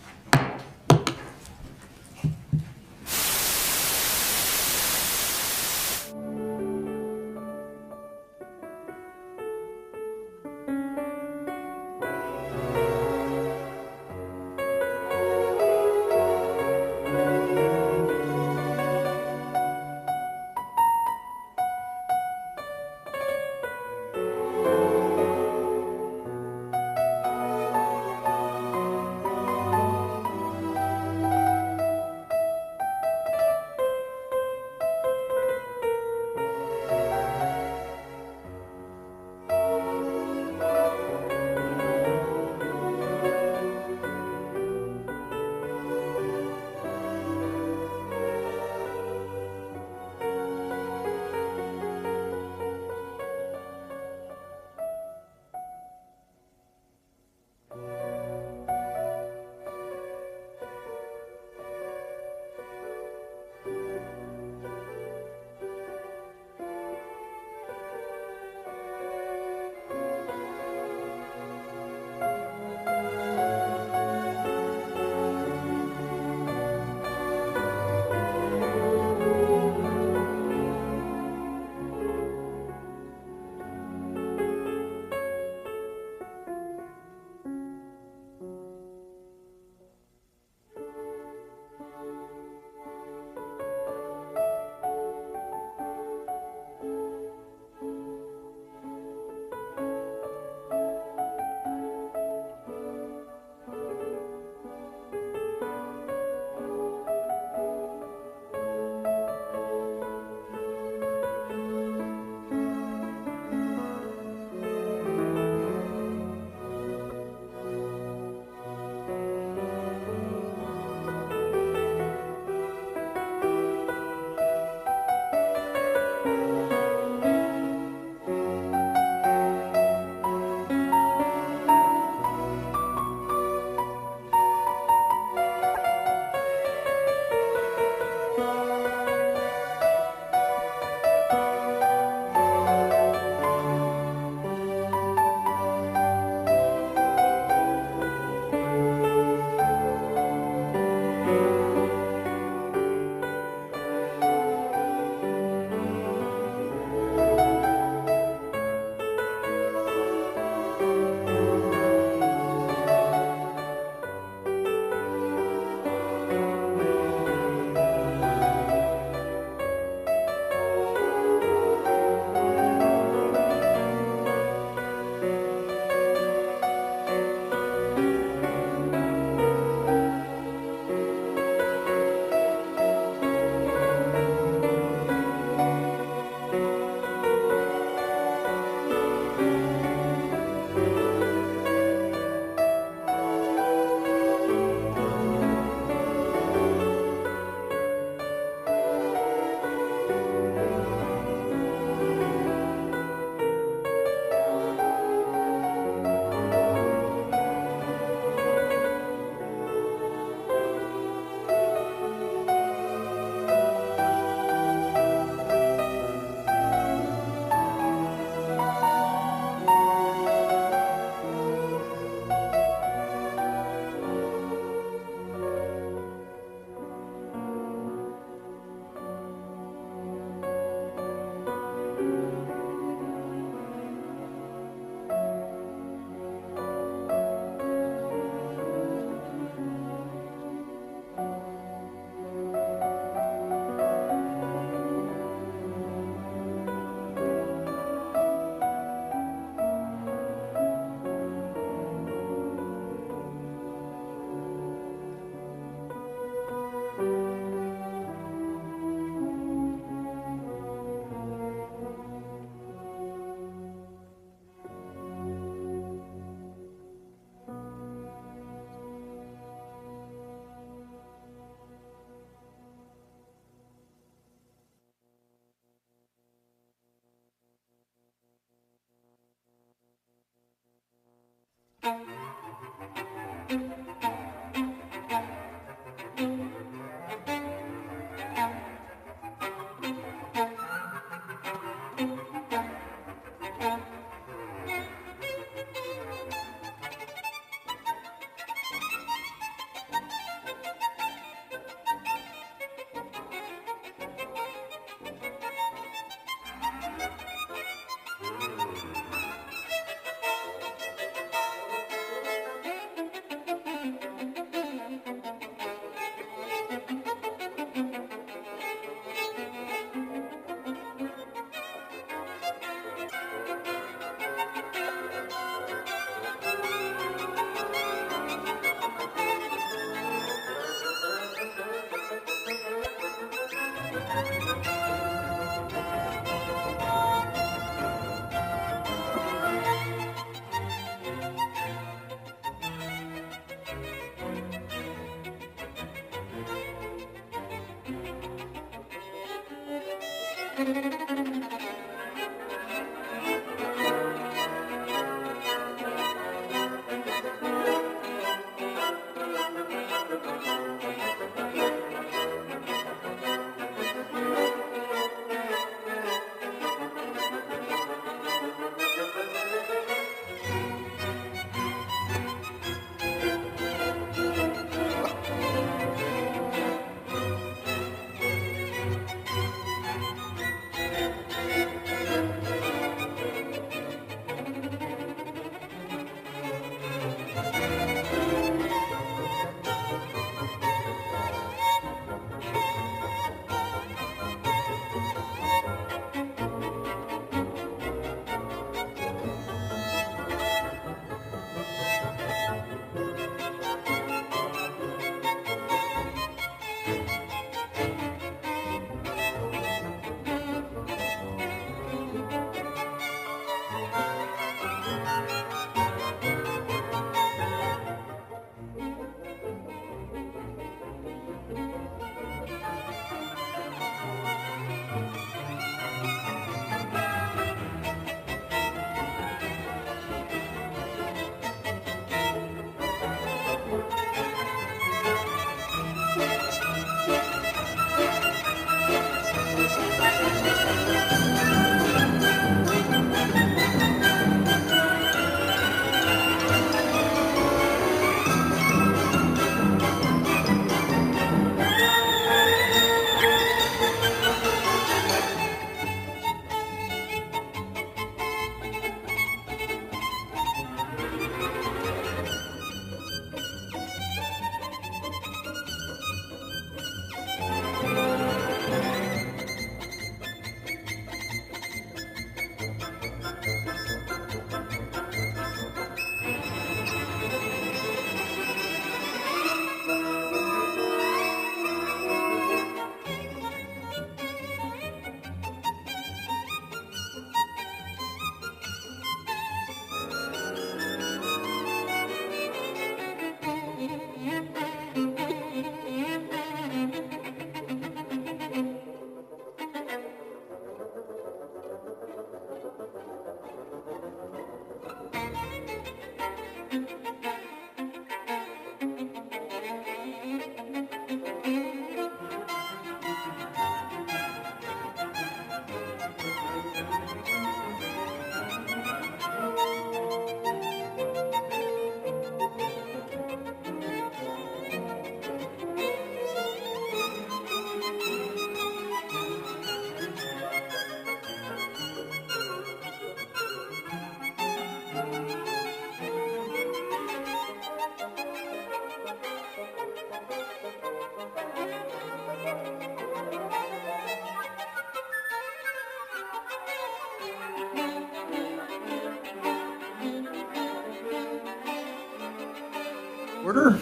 Order.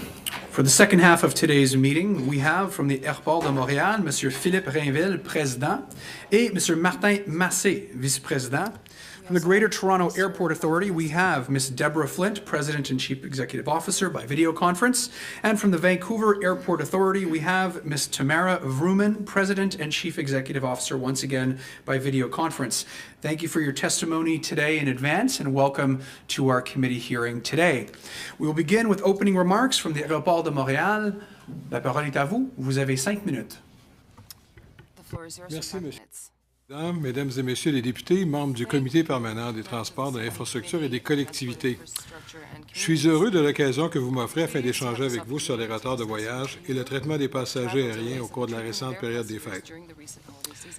For the second half of today's meeting, we have from the Aéroports de Montréal, Monsieur Philippe Rainville, Président, et Monsieur Martin Massé, Vice-Président. From the Greater Toronto Airport Authority, we have Ms. Deborah Flint, President and Chief Executive Officer by video conference. And from the Vancouver Airport Authority, we have Ms. Tamara Vrooman, President and Chief Executive Officer, once again by video conference. Thank you for your testimony today in advance and welcome to our committee hearing today. We will begin with opening remarks from the Aéroports de Montréal. La parole est à vous. Vous avez 5 minutes. The floor is yours. Merci, Monsieur. Mesdames et Messieurs les députés, membres du Comité permanent des transports, de l'infrastructure et des collectivités, je suis heureux de l'occasion que vous m'offrez afin d'échanger avec vous sur les retards de voyage et le traitement des passagers aériens au cours de la récente période des fêtes.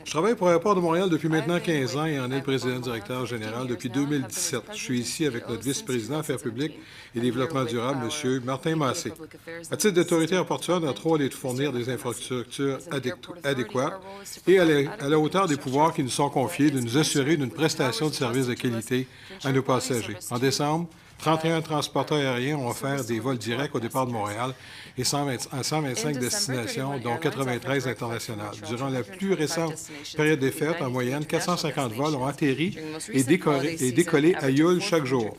Je travaille pour Aéroports de Montréal depuis maintenant 15 ans et en est le président-directeur général depuis 2017. Je suis ici avec notre vice-président Affaires publiques et développement durable, M. Martin Massé. À titre d'autorité aéroportuaire, notre rôle est de fournir des infrastructures adéquates et à la hauteur des pouvoirs qui nous sont confiés, de nous assurer d'une prestation de services de qualité à nos passagers. En décembre, 31 transporteurs aériens ont offert des vols directs au départ de Montréal et 125 destinations, dont 93 internationales. Durant la plus récente période des fêtes, en moyenne, 450 vols ont atterri et décollé à Yule chaque jour.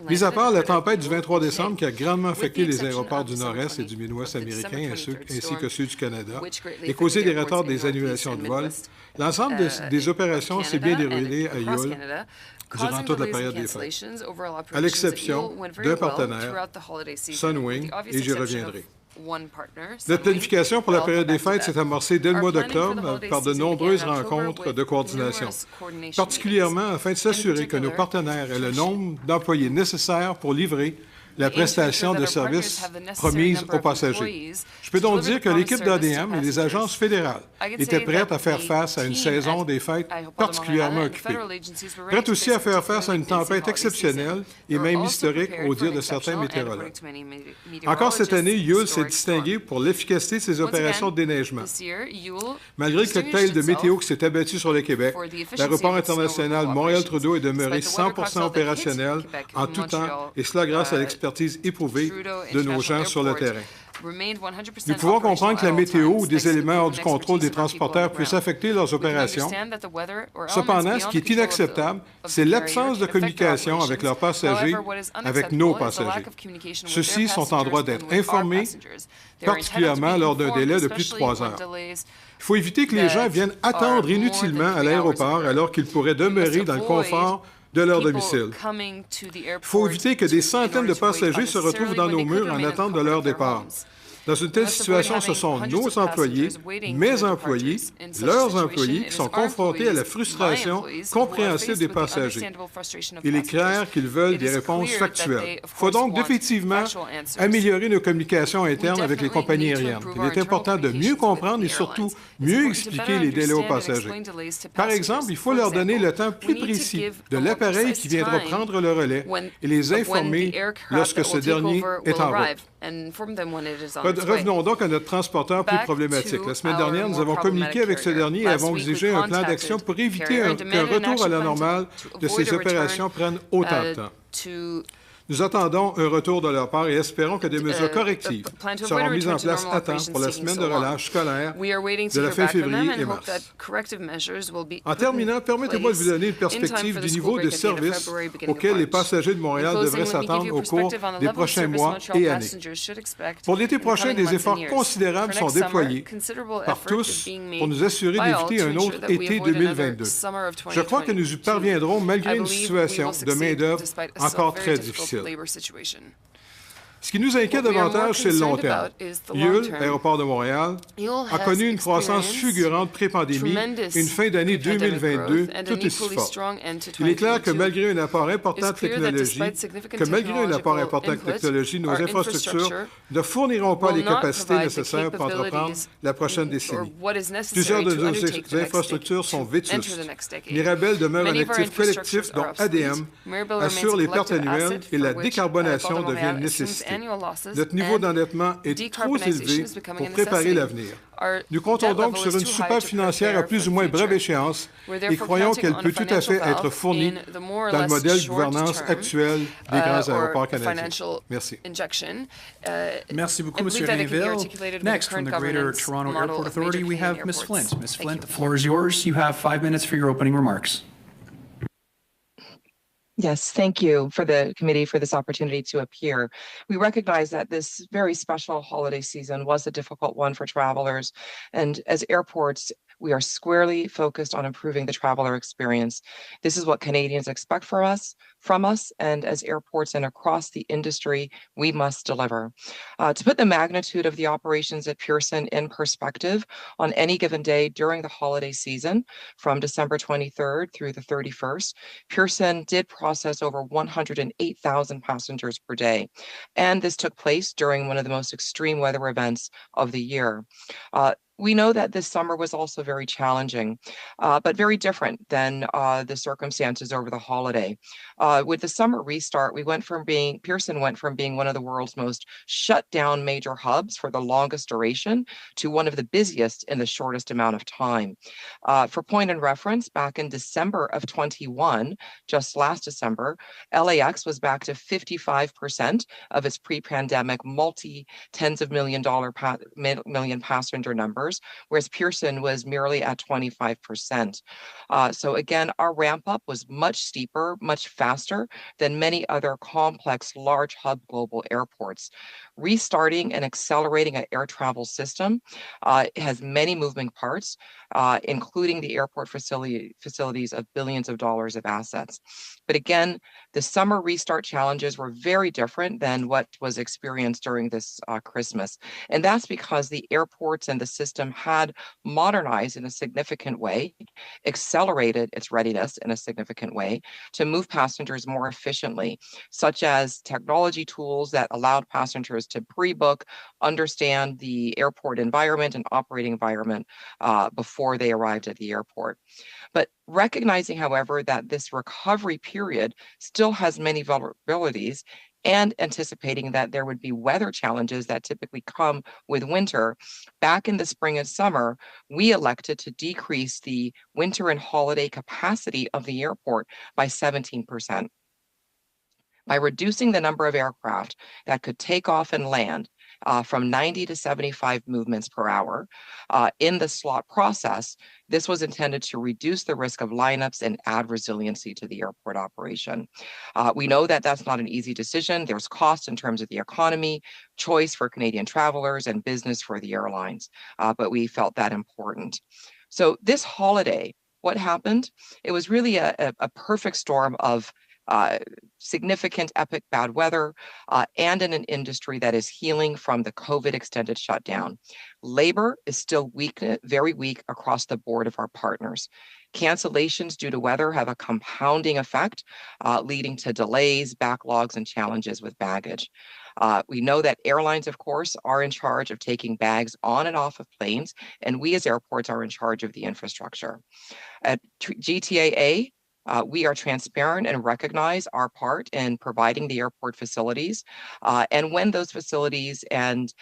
Mis à part la tempête du 23 décembre qui a grandement affecté les aéroports du Nord-Est et du Midwest américain ainsi que ceux du Canada et causé des retards des annulations de vols, l'ensemble des opérations s'est bien déroulé à Yule durant toute la période des fêtes, à l'exception d'un partenaire, Sunwing, et j'y reviendrai. Notre planification pour la période des fêtes s'est amorcée dès le mois d'octobre par de nombreuses rencontres de coordination, particulièrement afin de s'assurer que nos partenaires aient le nombre d'employés nécessaires pour livrer la prestation de services promise aux passagers. Je peux donc dire que l'équipe d'ADM et les agences fédérales étaient prêtes à faire face à une saison des fêtes particulièrement occupée, prêtes aussi à faire face à une tempête exceptionnelle et même historique au dire de certains météorologues. Encore cette année, Yule s'est distingué pour l'efficacité de ses opérations de déneigement. Malgré le cocktail de météo qui s'est abattu sur le Québec, l'aéroport international Montréal-Trudeau est demeuré 100% opérationnel en tout temps, et cela grâce à l'expertise éprouvée de nos gens sur le terrain. Nous pouvons comprendre que la météo ou des éléments hors du contrôle des transporteurs puissent affecter leurs opérations. Cependant, ce qui est inacceptable, c'est l'absence de communication avec leurs passagers, avec nos passagers. Ceux-ci sont en droit d'être informés, particulièrement lors d'un délai de plus de 3 heures. Il faut éviter que les gens viennent attendre inutilement à l'aéroport alors qu'ils pourraient demeurer dans le confort de leur domicile. Il faut éviter que des centaines de passagers se retrouvent dans nos murs en attente de leur départ. Dans une telle situation, ce sont nos employés, mes employés, leurs employés qui sont confrontés à la frustration compréhensible des passagers. Il est clair qu'ils veulent des réponses factuelles. Il faut donc définitivement améliorer nos communications internes avec les compagnies aériennes. Il est important de mieux comprendre et surtout mieux expliquer les délais aux passagers. Par exemple, il faut leur donner le temps plus précis de l'appareil qui viendra prendre le relais et les informer lorsque ce dernier est en route. Revenons donc à notre transporteur plus problématique. La semaine dernière, nous avons communiqué avec ce dernier et avons exigé un plan d'action pour éviter qu'un retour à la normale de ces opérations prenne autant de temps. Nous attendons un retour de leur part et espérons que des mesures correctives seront mises en place à temps pour la semaine de relâche scolaire de la fin février et mars. En terminant, permettez-moi de vous donner une perspective du niveau de service auquel les passagers de Montréal devraient s'attendre au cours des prochains mois et années. Pour l'été prochain, des efforts considérables sont déployés par tous pour nous assurer d'éviter un autre été 2022. Je crois que nous y parviendrons malgré une situation de main-d'œuvre encore très difficile. Ce qui nous inquiète davantage, c'est le long terme. Yule, aéroport de Montréal, a connu une croissance fulgurante pré-pandémie et une fin d'année 2022 tout aussi forte. Il est clair que malgré un apport important de technologie, nos infrastructures ne fourniront pas les capacités nécessaires pour entreprendre la prochaine décennie. Plusieurs de nos infrastructures sont vétustes. Mirabel demeure un actif collectif dont ADM assure les pertes annuelles et la décarbonation devient une nécessité. Notre niveau d'endettement est trop élevé pour préparer l'avenir. Nous comptons donc sur une soupape financière à plus ou moins brève échéance et croyons qu'elle peut tout à fait être fournie dans le modèle de gouvernance actuel des grands aéroports canadiens. Merci. Merci beaucoup, M. Rainville. Next, from the Greater Toronto Airport Authority, we have Ms. Flint. Ms. Flint, the floor is yours. You have 5 minutes for your opening remarks. Yes, thank you for the committee for this opportunity to appear. We recognize that this very special holiday season was a difficult one for travelers, and as airports, we are squarely focused on improving the traveler experience. This is what Canadians expect from us, and as airports and across the industry, we must deliver. To put the magnitude of the operations at Pearson in perspective, on any given day during the holiday season, from December 23rd through the 31st, Pearson did process over 108,000 passengers per day. And this took place during one of the most extreme weather events of the year. We know that this summer was also very challenging, but very different than the circumstances over the holiday. With the summer restart, Pearson went from being one of the world's most shut down major hubs for the longest duration to one of the busiest in the shortest amount of time. For point and reference, back in December of 21, just last December, LAX was back to 55% of its pre-pandemic multi-tens of million passenger numbers, whereas Pearson was merely at 25%. So again, our ramp up was much steeper, much faster than many other complex, large hub global airports. Restarting and accelerating an air travel system has many moving parts, including the airport facilities of billions of dollars of assets. But again, the summer restart challenges were very different than what was experienced during this Christmas. And that's because the airports and the system had modernized in a significant way, accelerated its readiness in a significant way to move passengers more efficiently, such as technology tools that allowed passengers to pre-book, understand the airport environment and operating environment before they arrived at the airport. But recognizing, however, that this recovery period still has many vulnerabilities and anticipating that there would be weather challenges that typically come with winter, back in the spring and summer, we elected to decrease the winter and holiday capacity of the airport by 17%. By reducing the number of aircraft that could take off and land from 90 to 75 movements per hour in the slot process, this was intended to reduce the risk of lineups and add resiliency to the airport operation. We know that that's not an easy decision. There's cost in terms of the economy, choice for Canadian travelers, and business for the airlines, but we felt that important. So this holiday, what happened? It was really a perfect storm of significant epic bad weather and in an industry that is healing from the COVID extended shutdown. Labor is still weak, very weak across the board of our partners. Cancellations due to weather have a compounding effect, leading to delays, backlogs, and challenges with baggage. We know that airlines, of course, are in charge of taking bags on and off of planes, and we as airports are in charge of the infrastructure. At GTAA, we are transparent and recognize our part in providing the airport facilities, and when those facilities and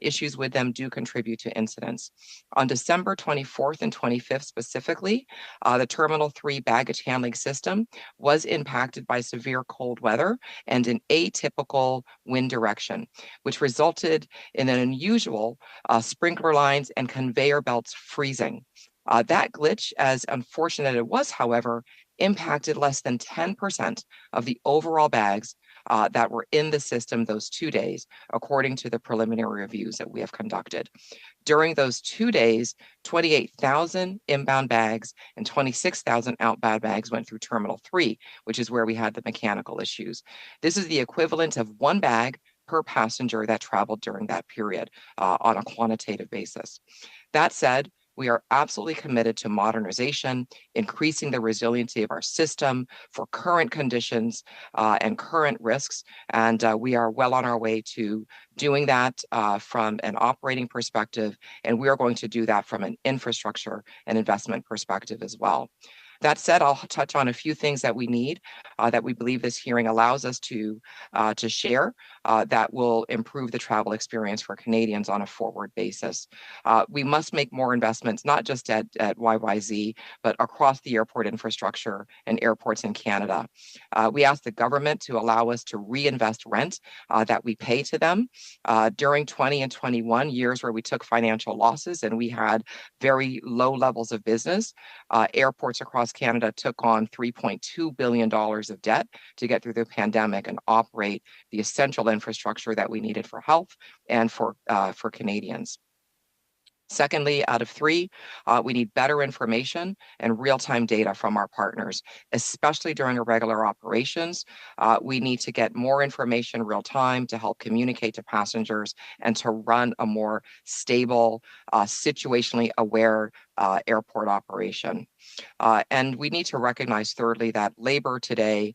issues with them do contribute to incidents. On December 24th and 25th specifically, the Terminal 3 baggage handling system was impacted by severe cold weather and an atypical wind direction, which resulted in an unusual sprinkler lines and conveyor belts freezing. That glitch, as unfortunate as it was, however, impacted less than 10% of the overall bags that were in the system those 2 days, according to the preliminary reviews that we have conducted. During those 2 days, 28,000 inbound bags and 26,000 outbound bags went through Terminal 3, which is where we had the mechanical issues. This is the equivalent of one bag per passenger that traveled during that period on a quantitative basis. That said, we are absolutely committed to modernization, increasing the resiliency of our system for current conditions and current risks. And we are well on our way to doing that from an operating perspective. And we are going to do that from an infrastructure and investment perspective as well. That said, I'll touch on a few things that we need, that we believe this hearing allows us to share that will improve the travel experience for Canadians on a forward basis. We must make more investments, not just at YYZ, but across the airport infrastructure and airports in Canada. We ask the government to allow us to reinvest rent that we pay to them. During 20 and 21, years where we took financial losses and we had very low levels of business, airports across Canada took on $3.2 billion of debt to get through the pandemic and operate the essential infrastructure that we needed for health and for Canadians. Secondly, out of three, we need better information and real-time data from our partners, especially during irregular operations. We need to get more information real-time to help communicate to passengers and to run a more stable, situationally aware airport operation. And we need to recognize, thirdly, that labor today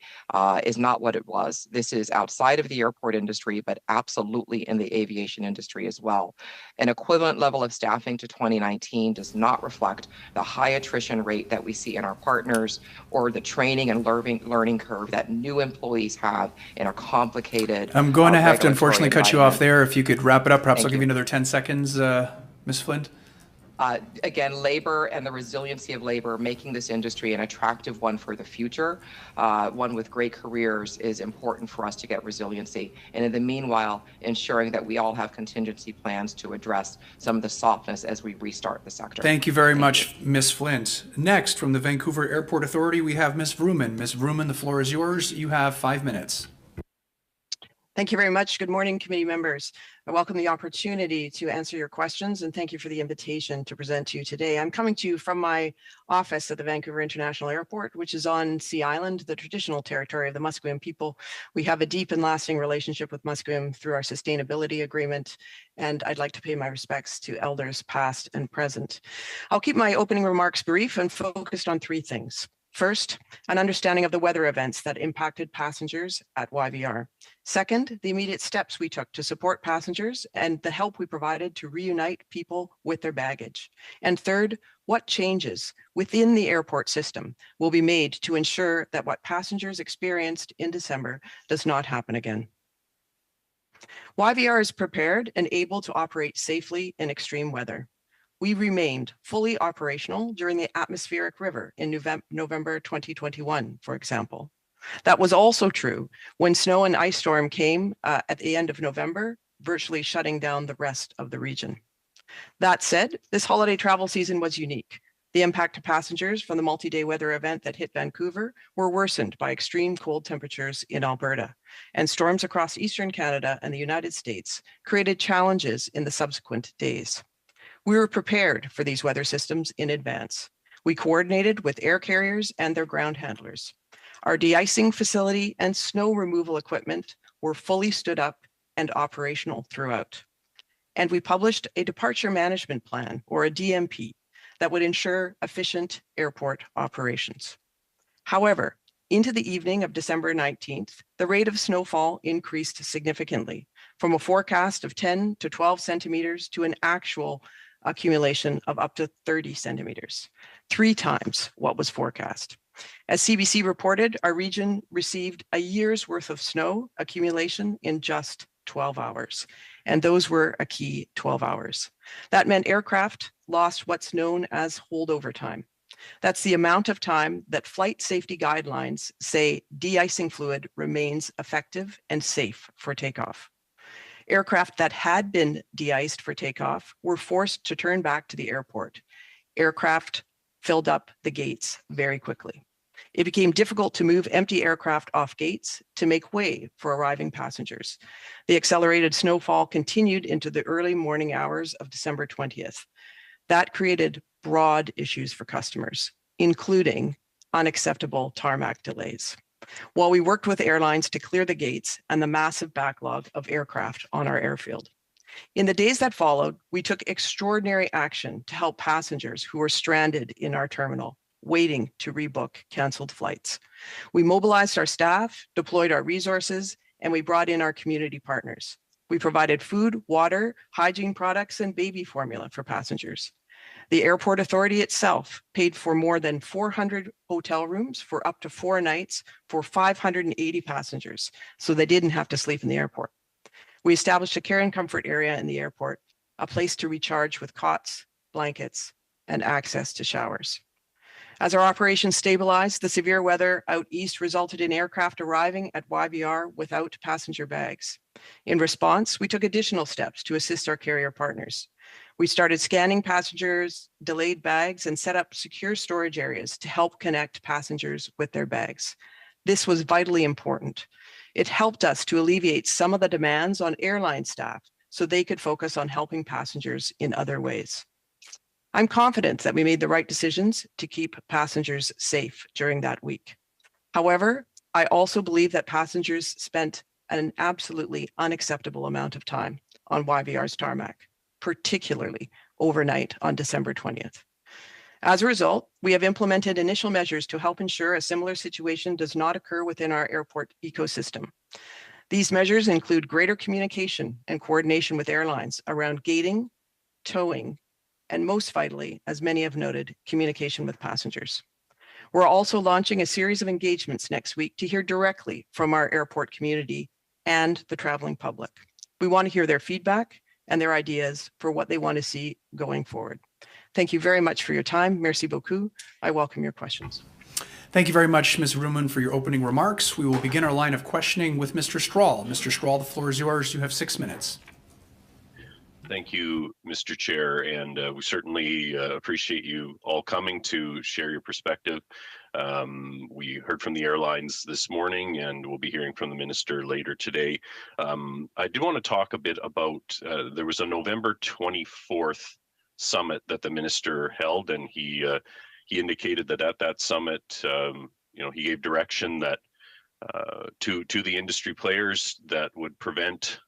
is not what it was. This is outside of the airport industry, but absolutely in the aviation industry as well. An equivalent level of staffing briefing to 2019 does not reflect the high attrition rate that we see in our partners or the training and learning curve that new employees have in a complicated I'm going to have to unfortunately cut you off environment. there. If you could wrap it up, perhaps Thank I'll give you. you another 10 seconds, Ms. Flint. Again, labor and the resiliency of labor, making this industry an attractive one for the future, one with great careers, is important for us to get resiliency. And in the meanwhile, ensuring that we all have contingency plans to address some of the softness as we restart the sector. Thank you very much, Ms. Flint. Next, from the Vancouver Airport Authority, we have Ms. Vrooman. Ms. Vrooman, the floor is yours. You have 5 minutes. Thank you very much. Good morning, committee members. I welcome the opportunity to answer your questions and thank you for the invitation to present to you today. I'm coming to you from my office at the Vancouver International Airport, which is on Sea Island, the traditional territory of the Musqueam people. We have a deep and lasting relationship with Musqueam through our sustainability agreement, and I'd like to pay my respects to elders past and present. I'll keep my opening remarks brief and focused on 3 things. First, an understanding of the weather events that impacted passengers at YVR. Second, the immediate steps we took to support passengers and the help we provided to reunite people with their baggage. And third, what changes within the airport system will be made to ensure that what passengers experienced in December does not happen again. YVR is prepared and able to operate safely in extreme weather. We remained fully operational during the atmospheric river in November 2021, for example. That was also true when snow and ice storm came at the end of November, virtually shutting down the rest of the region. That said, this holiday travel season was unique. The impact to passengers from the multi-day weather event that hit Vancouver were worsened by extreme cold temperatures in Alberta, and storms across Eastern Canada and the United States created challenges in the subsequent days. We were prepared for these weather systems in advance. We coordinated with air carriers and their ground handlers. Our de-icing facility and snow removal equipment were fully stood up and operational throughout. And we published a departure management plan, or a DMP, that would ensure efficient airport operations. However, into the evening of December 19th, the rate of snowfall increased significantly, from a forecast of 10 to 12 centimeters to an actual accumulation of up to 30 centimeters, 3 times what was forecast. As CBC reported, our region received a year's worth of snow accumulation in just 12 hours, and those were a key 12 hours. That meant aircraft lost what's known as holdover time. That's the amount of time that flight safety guidelines say de-icing fluid remains effective and safe for takeoff. Aircraft that had been de-iced for takeoff were forced to turn back to the airport. Aircraft filled up the gates very quickly. It became difficult to move empty aircraft off gates to make way for arriving passengers. The accelerated snowfall continued into the early morning hours of December 20th. That created broad issues for customers, including unacceptable tarmac delays, while we worked with airlines to clear the gates and the massive backlog of aircraft on our airfield. In the days that followed, we took extraordinary action to help passengers who were stranded in our terminal, waiting to rebook canceled flights. We mobilized our staff, deployed our resources, and we brought in our community partners. We provided food, water, hygiene products, and baby formula for passengers. The airport authority itself paid for more than 400 hotel rooms for up to 4 nights for 580 passengers, so they didn't have to sleep in the airport. We established a care and comfort area in the airport, a place to recharge with cots, blankets, and access to showers. As our operations stabilized, the severe weather out east resulted in aircraft arriving at YVR without passenger bags. In response, we took additional steps to assist our carrier partners. We started scanning passengers' delayed bags and set up secure storage areas to help connect passengers with their bags. This was vitally important. It helped us to alleviate some of the demands on airline staff so they could focus on helping passengers in other ways. I'm confident that we made the right decisions to keep passengers safe during that week. However, I also believe that passengers spent an absolutely unacceptable amount of time on YVR's tarmac, particularly overnight on December 20th. As a result, we have implemented initial measures to help ensure a similar situation does not occur within our airport ecosystem. These measures include greater communication and coordination with airlines around gating, towing, and most vitally, as many have noted, communication with passengers. We're also launching a series of engagements next week to hear directly from our airport community and the traveling public. We want to hear their feedback and their ideas for what they want to see going forward. Thank you very much for your time. Merci beaucoup. I welcome your questions. Thank you very much, Ms. Ruman, for your opening remarks. We will begin our line of questioning with Mr. Strahl. Mr. Strahl, the floor is yours. You have 6 minutes. Thank you, Mr. Chair, and we certainly appreciate you all coming to share your perspective. We heard from the airlines this morning, and we'll be hearing from the minister later today. I do want to talk a bit about, there was a November 24th summit that the minister held, and he indicated that at that summit, he gave direction that to the industry players that would prevent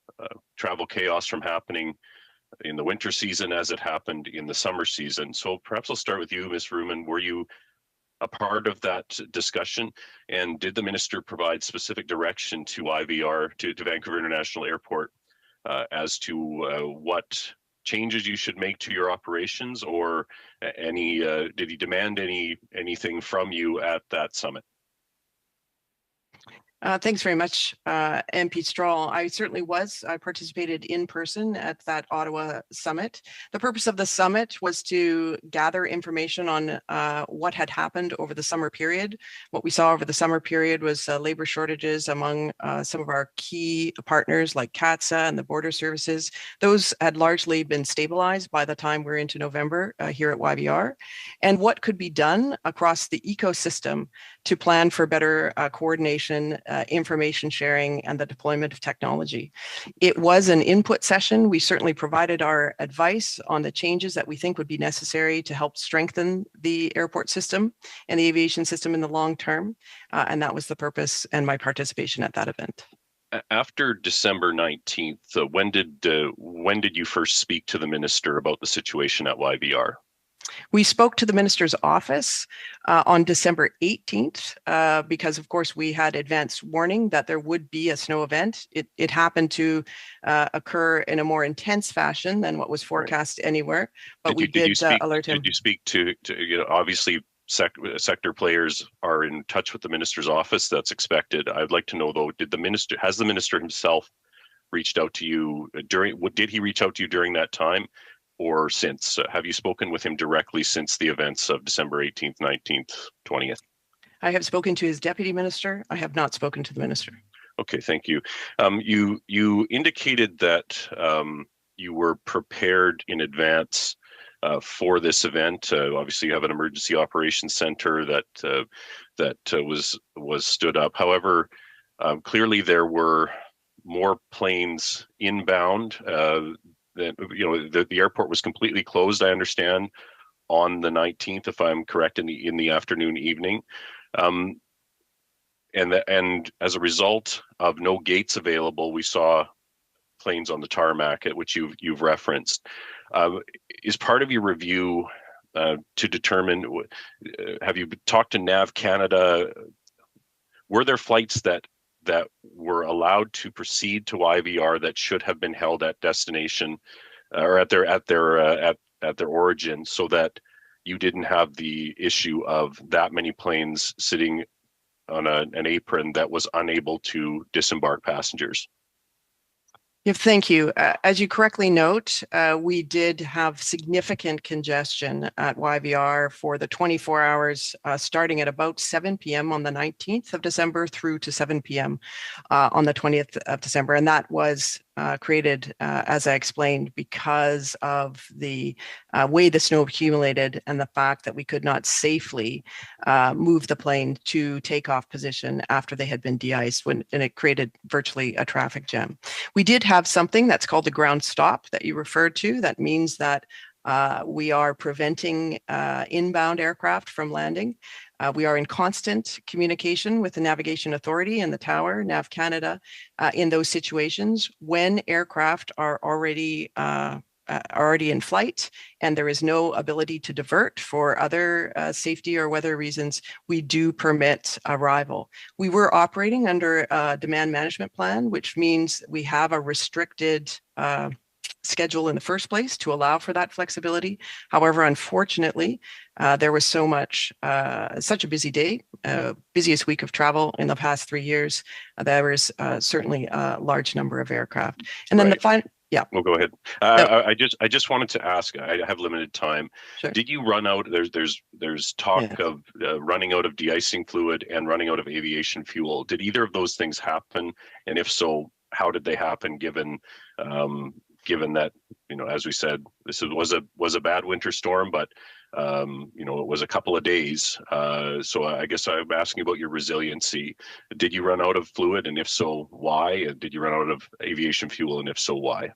travel chaos from happening in the winter season as it happened in the summer season. So perhaps I'll start with you, Ms. Ruman. Were you a part of that discussion? And did the minister provide specific direction to IVR, to Vancouver International Airport, as to what changes you should make to your operations, or did he demand anything from you at that summit? Thanks very much, MP Strahl. I certainly was. I participated in person at that Ottawa summit. The purpose of the summit was to gather information on what had happened over the summer period. What we saw over the summer period was labor shortages among some of our key partners like CATSA and the border services. Those had largely been stabilized by the time we're into November here at YVR. And what could be done across the ecosystem to plan for better coordination, information sharing, and the deployment of technology. It was an input session. We certainly provided our advice on the changes that we think would be necessary to help strengthen the airport system and the aviation system in the long term. And that was the purpose and my participation at that event. After December 19th, when did you first speak to the minister about the situation at YVR? We spoke to the minister's office on December 18th because, of course, we had advance warning that there would be a snow event. It happened to occur in a more intense fashion than what was forecast anywhere, but we did alert him. Did you speak to obviously sector players are in touch with the minister's office? That's expected. I'd like to know, though, has the minister himself reached out to you did he reach out to you during that time? Or since? Have you spoken with him directly since the events of December 18th, 19th, 20th? I have spoken to his deputy minister. I have not spoken to the minister. Okay, thank you. You indicated that you were prepared in advance for this event. Obviously, you have an emergency operations center that was stood up. However, clearly there were more planes inbound. The airport was completely closed, I understand, on the 19th, if I'm correct, in the afternoon, evening. And as a result of no gates available, we saw planes on the tarmac, at which you've referenced. Is part of your review to determine, have you talked to NAV Canada? Were there flights that were allowed to proceed to IVR that should have been held at destination or at their origin, so that you didn't have the issue of that many planes sitting on an apron that was unable to disembark passengers? Yeah, thank you. As you correctly note, we did have significant congestion at YVR for the 24 hours starting at about 7 p.m. on the 19th of December through to 7 p.m. On the 20th of December. And that was created, as I explained, because of the way the snow accumulated and the fact that we could not safely move the plane to takeoff position after they had been de-iced, and it created virtually a traffic jam. We did have something that's called the ground stop that you referred to. That means that we are preventing inbound aircraft from landing. We are in constant communication with the Navigation Authority and the Tower, NAV Canada, in those situations when aircraft are already in flight and there is no ability to divert for other safety or weather reasons. We do permit arrival. We were operating under a demand management plan, which means we have a restricted schedule in the first place to allow for that flexibility. However, unfortunately, there was such a busy day, busiest week of travel in the past 3 years. There was certainly a large number of aircraft. And then the final, yeah. Well, go ahead. I just wanted to ask. I have limited time. Sure. Did you run out? There's talk of running out of de-icing fluid and running out of aviation fuel. Did either of those things happen? And if so, how did they happen? Given that, as we said, this was a bad winter storm, but it was a couple of days. So I guess I'm asking about your resiliency. Did you run out of fluid? And if so, why? Did you run out of aviation fuel? And if so, why?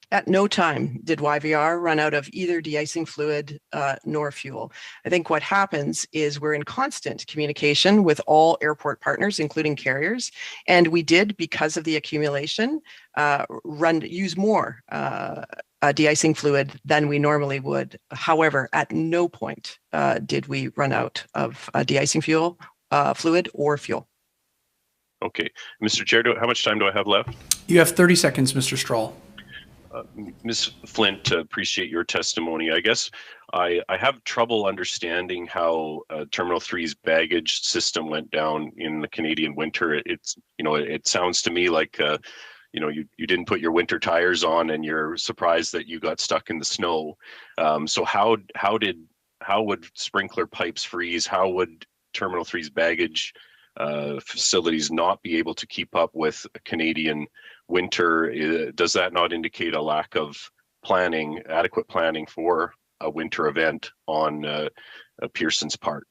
At no time did YVR run out of either de-icing fluid nor fuel. I think what happens is we're in constant communication with all airport partners, including carriers, and we did, because of the accumulation, use more de-icing fluid than we normally would. However, at no point did we run out of de-icing fluid or fuel. Okay, Mr. Chair, how much time do I have left? You have 30 seconds, Mr. Stroll. Ms. Flint, appreciate your testimony. I guess I have trouble understanding how Terminal 3's baggage system went down in the Canadian winter. It sounds to me like you didn't put your winter tires on and you're surprised that you got stuck in the snow. So how would sprinkler pipes freeze? How would Terminal 3's baggage facilities not be able to keep up with a Canadian winter? Does that not indicate a lack of adequate planning for a winter event on Pearson's part?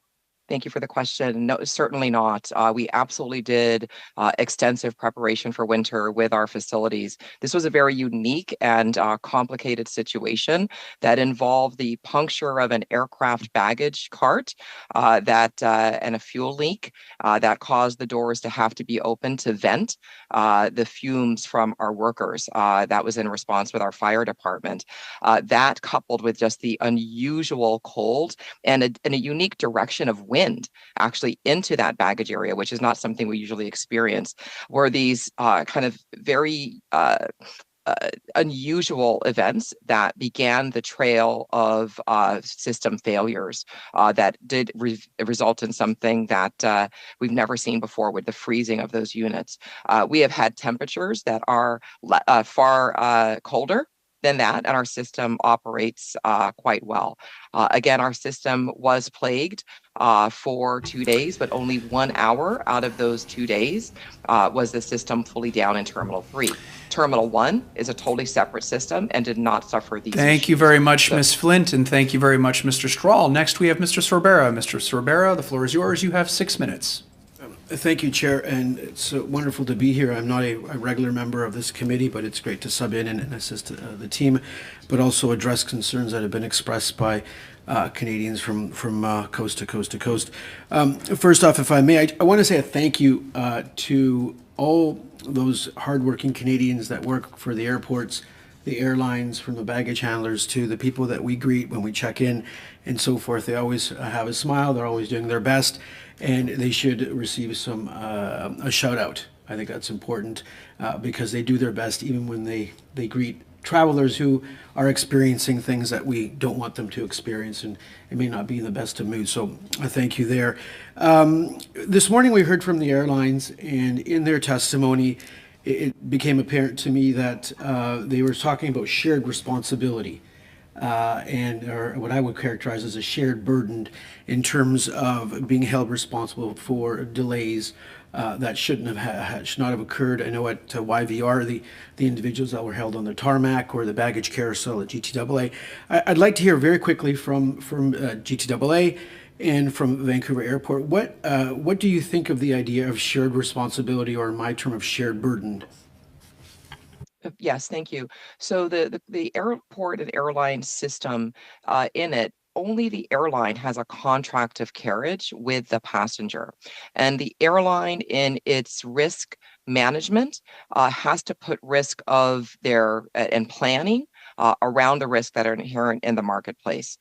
Thank you for the question. No, certainly not. We absolutely did extensive preparation for winter with our facilities. This was a very unique and complicated situation that involved the puncture of an aircraft baggage cart and a fuel leak that caused the doors to have to be open to vent the fumes from our workers. That was in response with our fire department. That, coupled with just the unusual cold and a unique direction of wind actually into that baggage area, which is not something we usually experience, were these kind of very unusual events that began the trail of system failures that did result in something that we've never seen before with the freezing of those units. We have had temperatures that are far colder than that, and our system operates quite well. Again, our system was plagued for 2 days, but only 1 hour out of those 2 days was the system fully down in Terminal 3. Terminal 1 is a totally separate system and did not suffer these Thank you very much, Ms. Flint, and thank you very much, Mr. Strahl. Next, we have Mr. Sorbera. Mr. Sorbera, the floor is yours. You have 6 minutes. Thank you, Chair, and it's wonderful to be here. I'm not a regular member of this committee, but it's great to sub in and assist the team, but also address concerns that have been expressed by Canadians from coast to coast to coast. First off, if I may, I want to say a thank you to all those hardworking Canadians that work for the airports, the airlines, from the baggage handlers to the people that we greet when we check in and so forth. They always have a smile. They're always doing their best, and they should receive a shout out. I think that's important because they do their best even when they greet travelers who are experiencing things that we don't want them to experience, and it may not be in the best of moods. So I thank you there. This morning we heard from the airlines, and in their testimony, it became apparent to me that they were talking about shared responsibility. Or what I would characterize as a shared burden in terms of being held responsible for delays that should not have occurred. I know at YVR, the individuals that were held on the tarmac or the baggage carousel at GTAA. I'd like to hear very quickly from GTAA and from Vancouver Airport. What do you think of the idea of shared responsibility, or in my term of shared burden? Yes, thank you. So the airport and airline system in it, only the airline has a contract of carriage with the passenger. And the airline, in its risk management, has to put risk of and planning around the risks that are inherent in the marketplace.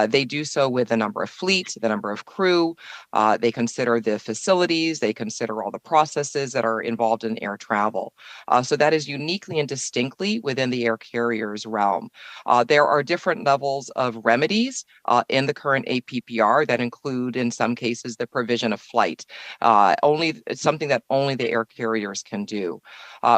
They do so with the number of fleet, the number of crew. They consider the facilities. They consider all the processes that are involved in air travel. So that is uniquely and distinctly within the air carrier's realm. There are different levels of remedies in the current APPR that include, in some cases, the provision of flight. It's something that only the air carriers can do.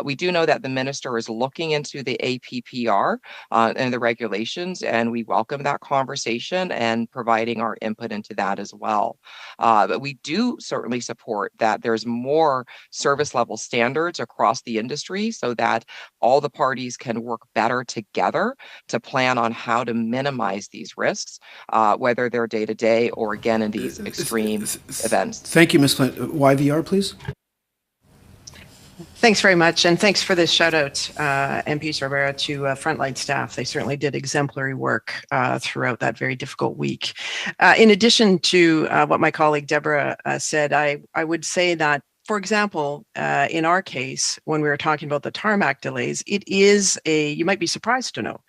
We do know that the minister is looking into the APPR and the regulations, and we welcome that conversation and providing our input into that as well. But we do certainly support that there's more service level standards across the industry so that all the parties can work better together to plan on how to minimize these risks, whether they're day to day or again in these extreme events. Thank you, Ms. Flint. YVR, please. Thanks very much, and thanks for this shout out, MP Cervera, to frontline staff. They certainly did exemplary work throughout that very difficult week. In addition to what my colleague Deborah said, I would say that, for example, in our case, when we were talking about the tarmac delays, it is you might be surprised to know,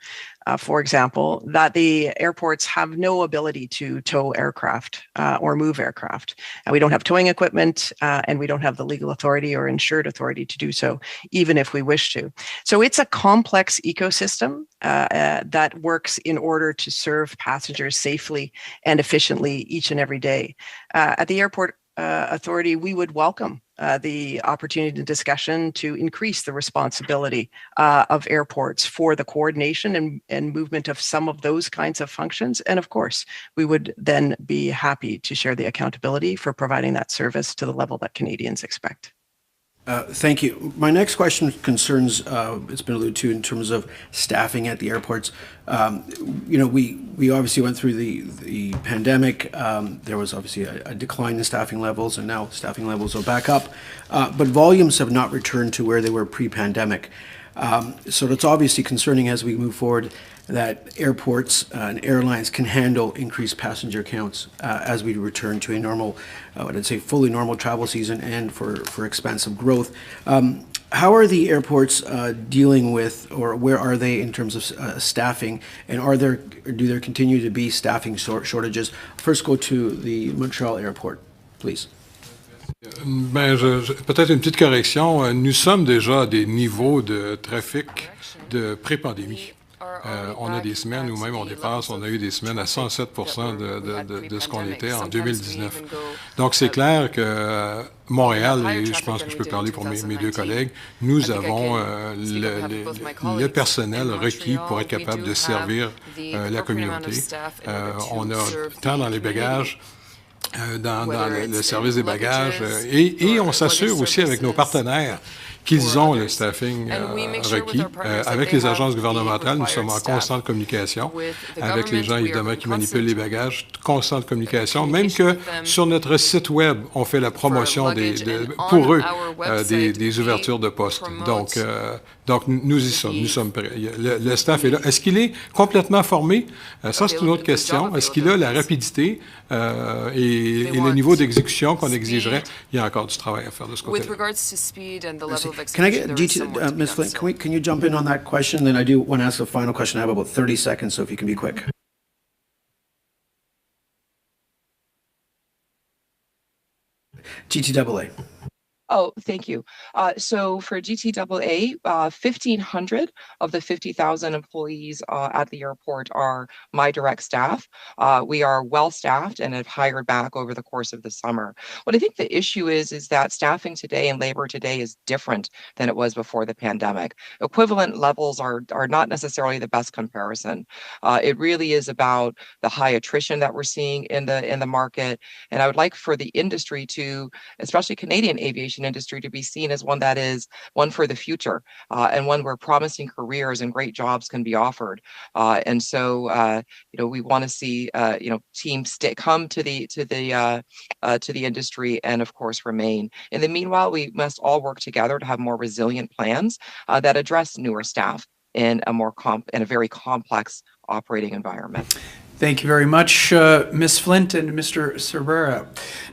for example, that the airports have no ability to tow aircraft or move aircraft. And we don't have towing equipment, and we don't have the legal authority or insured authority to do so, even if we wish to. So it's a complex ecosystem that works in order to serve passengers safely and efficiently each and every day. At the Airport Authority, we would welcome the opportunity and discussion to increase the responsibility of airports for the coordination and movement of some of those kinds of functions. And of course, we would then be happy to share the accountability for providing that service to the level that Canadians expect. Thank you. My next question concerns, it's been alluded to in terms of staffing at the airports. We obviously went through the pandemic. There was obviously a decline in staffing levels, and now staffing levels are back up. But volumes have not returned to where they were pre-pandemic. So it's obviously concerning as we move forward that airports and airlines can handle increased passenger counts as we return to a normal, what I'd say, fully normal travel season and for expansive growth. How are the airports dealing with, or where are they in terms of staffing, and do there continue to be staffing shortages? First, go to the Montreal airport, please. Peut-être une petite correction. Nous sommes déjà à des niveaux de trafic de pré-pandémie. On a des semaines où même on a eu des semaines à 107% de ce qu'on était en 2019. Donc c'est clair que Montréal, et je pense que je peux parler pour mes deux collègues, nous avons le personnel requis pour être capable de servir la communauté. On a tant dans les bagages, dans le service des bagages, et on s'assure aussi avec nos partenaires qu'ils ont le staffing requis. Avec les agences gouvernementales, nous sommes en constante communication avec les gens, évidemment, qui manipulent les bagages, constante communication, même que sur notre site web, on fait la promotion pour eux des ouvertures de postes. Donc, nous y sommes, nous sommes prêts. Le staff est là. Est-ce qu'il est complètement formé? Ça, c'est une autre question. Est-ce qu'il a la rapidité et le niveau d'exécution qu'on exigerait? Il y a encore du travail à faire de ce côté-là. Can I get Ms. Flint? Can you jump in on that question? Then I do want to ask the final question. I have about 30 seconds, so if you can be quick. GTAA. Oh, thank you. So for GTAA, 1,500 of the 50,000 employees at the airport are my direct staff. We are well staffed and have hired back over the course of the summer. What I think the issue is that staffing today and labor today is different than it was before the pandemic. Equivalent levels are not necessarily the best comparison. It really is about the high attrition that we're seeing in the market. And I would like for the industry to, especially Canadian aviation industry, to be seen as one that is one for the future and one where promising careers and great jobs can be offered. And so, we want to see, teams come to the industry and, of course, remain. In the meanwhile, we must all work together to have more resilient plans that address newer staff in a very complex operating environment. Thank you very much, Ms. Flint and Mr. Cervera.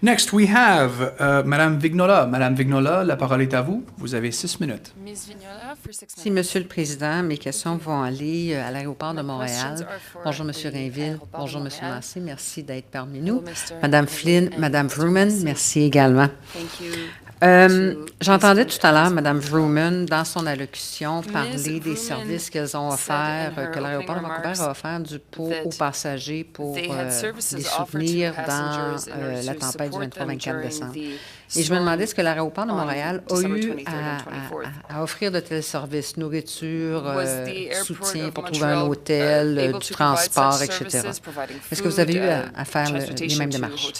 Next, we have Madame Vignola. Madame Vignola, la parole est à vous. Vous avez 6 minutes. Merci, Monsieur le Président. Mes questions vont aller à l'aéroport de Montréal. Bonjour, Monsieur Rainville. Bonjour, Monsieur Massé. Merci d'être parmi nous. Madame Flynn, Madame Vrooman, merci également. J'entendais tout à l'heure Mme Vrooman, dans son allocution, parler des services qu'elles ont offerts, que l'aéroport de Vancouver a offert aux passagers pour les soutenir dans la tempête du 23-24 décembre. Et je me demandais, est-ce que l'aéroport de Montréal a eu à offrir de tels services, nourriture, soutien pour trouver un hôtel, du transport, etc. Est-ce que vous avez eu à faire les mêmes démarches?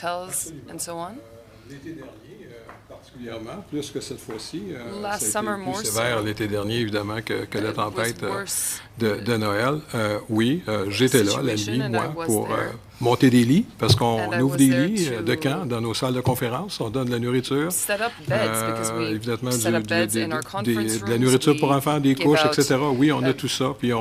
L'été dernier, particulièrement, plus que cette fois-ci, ça a été plus sévère l'été dernier, évidemment, que la tempête de Noël. Oui, j'étais là la nuit, moi, pour monter des lits, parce qu'on ouvre des lits de camp dans nos salles de conférence, on donne de la nourriture, évidemment de la nourriture pour enfants, des couches, etc. Oui, on a tout ça, puis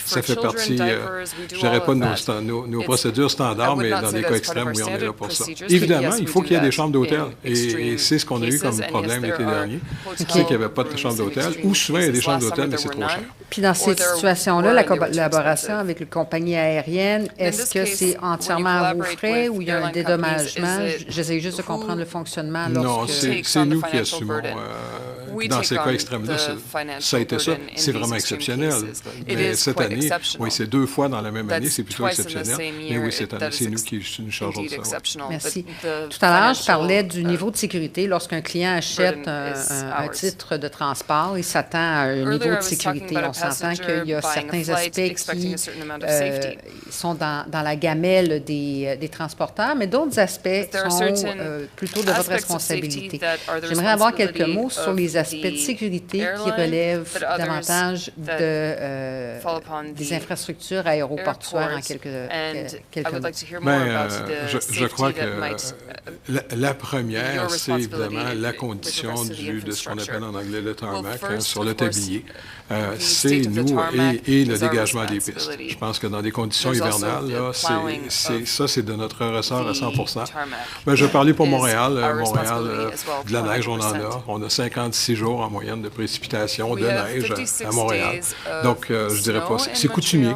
ça fait partie, je dirais pas de nos procédures standards, mais dans des cas extrêmes, oui, on est là pour ça. Évidemment, il faut qu'il y ait des chambres d'hôtel, et c'est ce qu'on a eu comme problème l'été dernier, c'est qu'il n'y avait pas de chambre d'hôtel, ou souvent il y a des chambres d'hôtel, mais c'est trop cher. Puis dans cette situation-là, la collaboration avec les compagnies aériennes, est-ce que c'est entièrement à vos frais ou il y a un dédommagement? J'essaie juste de comprendre le fonctionnement. Non, c'est nous qui assumons. Dans ces cas extrêmes-là, ça a été ça. C'est vraiment exceptionnel. Mais cette année, oui, c'est 2 fois dans la même année, c'est plutôt exceptionnel. Mais oui, cette année, c'est nous qui nous chargeons de ça. Merci. Tout à l'heure, je parlais du niveau de sécurité. Lorsqu'un client achète un titre de transport, il s'attend à un niveau de sécurité. On s'entend qu'il y a certains aspects qui sont dans la gamelle des transporteurs, mais d'autres aspects sont plutôt de votre responsabilité. J'aimerais avoir quelques mots sur les aspects de sécurité qui relèvent davantage des infrastructures aéroportuaires en quelques mots. Je crois que la première, c'est évidemment la condition de ce qu'on appelle en anglais le tarmac, sur le tablier. C'est nous et le dégagement des pistes. Je pense que dans des conditions hivernales, là, ça, c'est de notre ressort à 100%. Je vais parler pour Montréal. De la neige, on en a. On a 56 jours en moyenne de précipitations de neige à Montréal. Donc, je dirais pas, c'est coutumier.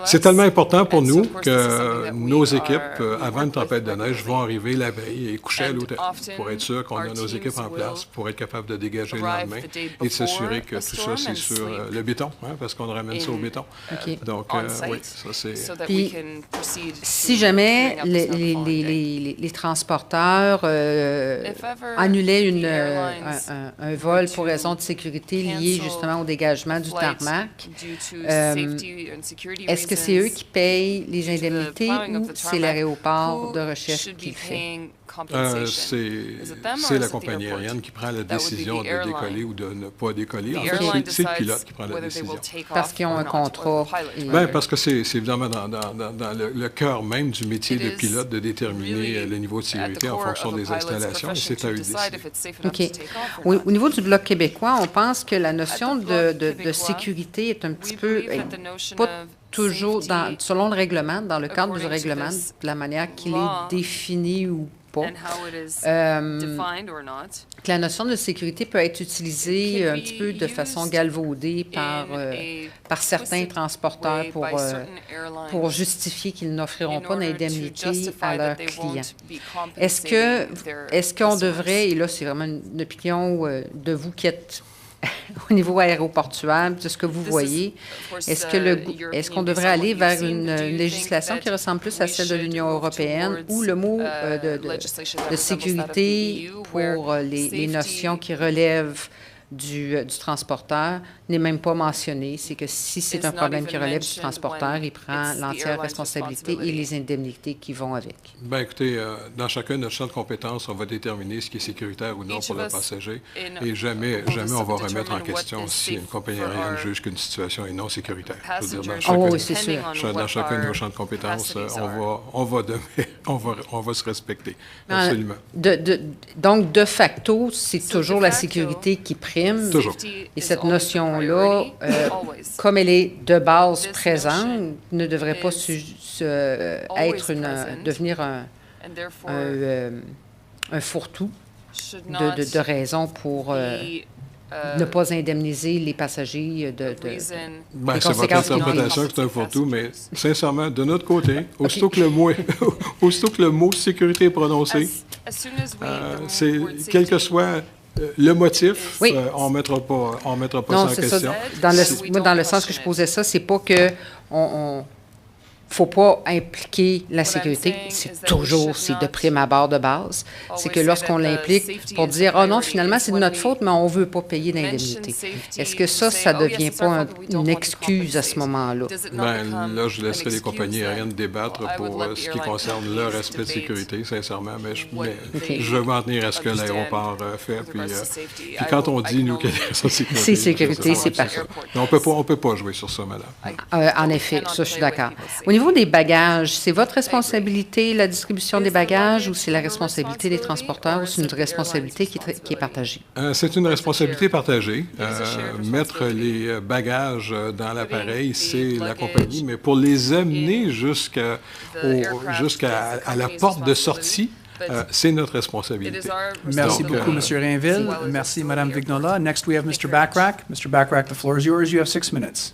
C'est tellement important pour nous que nos équipes, avant une tempête de neige, vont arriver la veille et coucher à l'hôtel pour être sûr qu'on a nos équipes en place pour être capable de dégager le lendemain et de s'assurer que tout ça, c'est sur le béton, parce qu'on ramène ça au béton. Donc, oui, ça c'est... Puis, si jamais les transporteurs annulaient un vol pour raison de sécurité lié justement au dégagement du tarmac, est-ce que c'est eux qui payent les indemnités ou c'est l'aéroport de recherche qui le fait? C'est la compagnie aérienne qui prend la décision de décoller ou de ne pas décoller. En fait, c'est le pilote qui prend la décision. Parce qu'ils ont un contrat. Parce que c'est évidemment dans le cœur même du métier de pilote de déterminer le niveau de sécurité en fonction des installations, et c'est à eux de décider. OK. Au niveau du Bloc québécois, on pense que la notion de sécurité est un petit peu, pas toujours, selon le règlement, dans le cadre du règlement, de la manière qu'il est défini ou pas. Que la notion de sécurité peut être utilisée un petit peu de façon galvaudée par certains transporteurs pour justifier qu'ils n'offriront pas d'indemnité à leurs clients. Est-ce qu'on devrait, et là c'est vraiment une opinion de vous qui êtes au niveau aéroportuaire, de ce que vous voyez, est-ce qu'on devrait aller vers une législation qui ressemble plus à celle de l'Union européenne où le mot de sécurité pour les notions qui relèvent du transporteur n'est même pas mentionné. C'est que si c'est un problème qui relève du transporteur, il prend l'entière responsabilité et les indemnités qui vont avec. Bien, écoutez, dans chacun de notre champ de compétences, on va déterminer ce qui est sécuritaire ou non pour le passager. Et jamais on va remettre en question si une compagnie aérienne juge qu'une situation est non sécuritaire. Je veux dire, dans chacun de nos champs de compétences, on va demeurer on va se respecter. Absolument. Donc, de facto, c'est toujours la sécurité qui prime. Toujours. Et cette notion-là, comme elle est de base présente, ne devrait pas devenir un fourre-tout de raisons pour ne pas indemniser les passagers des c'est votre interprétation que c'est un fourre-tout, mais sincèrement, de notre côté, aussitôt que le mot sécurité est prononcé, quel que soit le motif, on ne mettra pas ça en question. Dans le sens que je posais ça, c'est pas que faut pas impliquer la sécurité. C'est de prime abord de base. C'est que lorsqu'on l'implique pour dire, oh non, finalement, c'est de notre faute, mais on ne veut pas payer d'indemnité. Est-ce que ça ne devient pas une excuse à ce moment-là? Là, je laisserai les compagnies aériennes débattre pour ce qui concerne leur aspect de sécurité, sincèrement, mais je vais m'en tenir à ce que l'aéroport fait. Puis quand on dit, nous, qu'il y a sécurité, c'est sécurité, c'est parfait. On ne peut pas jouer sur ça, madame. En effet, ça, je suis d'accord. Au niveau des bagages, c'est votre responsabilité, la distribution des bagages, ou c'est la responsabilité des transporteurs, ou c'est une responsabilité qui est partagée? C'est une responsabilité partagée. Mettre les bagages dans l'appareil, c'est la compagnie, mais pour les amener jusqu'à la porte de sortie, c'est notre responsabilité. Merci beaucoup, M. Rainville. Merci, Mme Vignola. Next, we have Mr. Bachrach. Mr. Bachrach, the floor is yours. You have 6 minutes.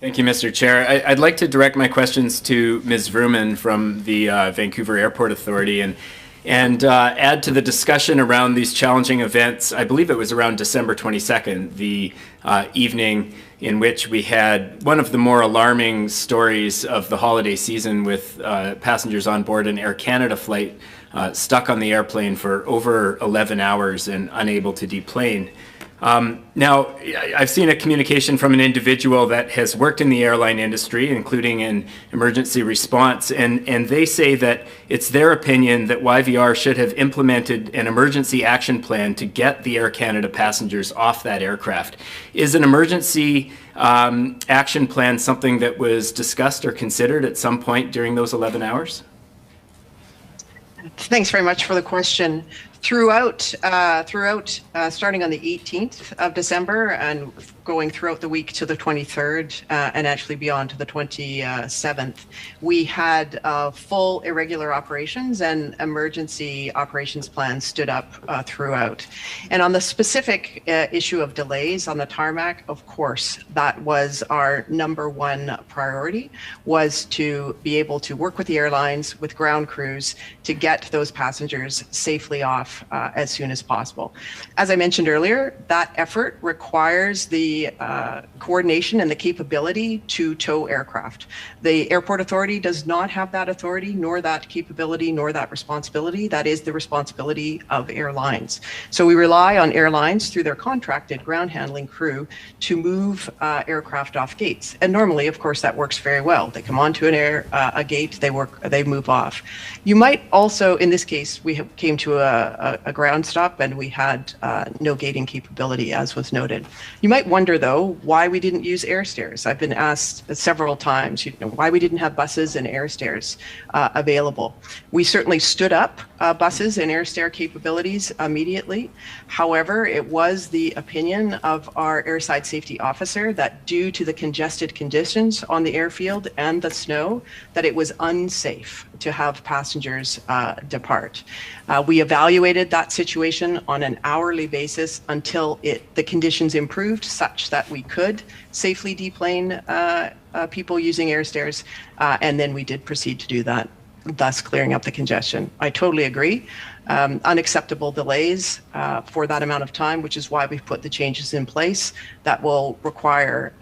Thank you, Mr. Chair. I'd like to direct my questions to Ms. Vrooman from the Vancouver Airport Authority and add to the discussion around these challenging events. I believe it was around December 22nd, the evening in which we had one of the more alarming stories of the holiday season with passengers on board an Air Canada flight stuck on the airplane for over 11 hours and unable to deplane. Now, I've seen a communication from an individual that has worked in the airline industry, including in emergency response, and they say that it's their opinion that YVR should have implemented an emergency action plan to get the Air Canada passengers off that aircraft. Is an emergency action plan something that was discussed or considered at some point during those 11 hours? Thanks very much for the question. Throughout, starting on the 18th of December and going throughout the week to the 23rd and actually beyond to the 27th, we had full irregular operations and emergency operations plans stood up throughout. And on the specific issue of delays on the tarmac, of course, that was our number one priority, was to be able to work with the airlines, with ground crews, to get those passengers safely off as soon as possible. As I mentioned earlier, that effort requires the coordination and the capability to tow aircraft. The Airport Authority does not have that authority, nor that capability, nor that responsibility. That is the responsibility of airlines. So we rely on airlines through their contracted ground handling crew to move aircraft off gates. And normally, of course, that works very well. They come onto a gate, they move off. You might also, in this case, we came to a ground stop and we had no gating capability, as was noted. You might wonder, though, why we didn't use air stairs. I've been asked several times, why we didn't have buses and air stairs available. We certainly stood up buses and air stair capabilities immediately. However, it was the opinion of our airside safety officer that due to the congested conditions on the airfield and the snow, that it was unsafe to have passengers depart. We evaluated that situation on an hourly basis until the conditions improved such that we could safely deplane people using air stairs, and then we did proceed to do that, thus clearing up the congestion. I totally agree. Unacceptable delays for that amount of time, which is why we've put the changes in place that will require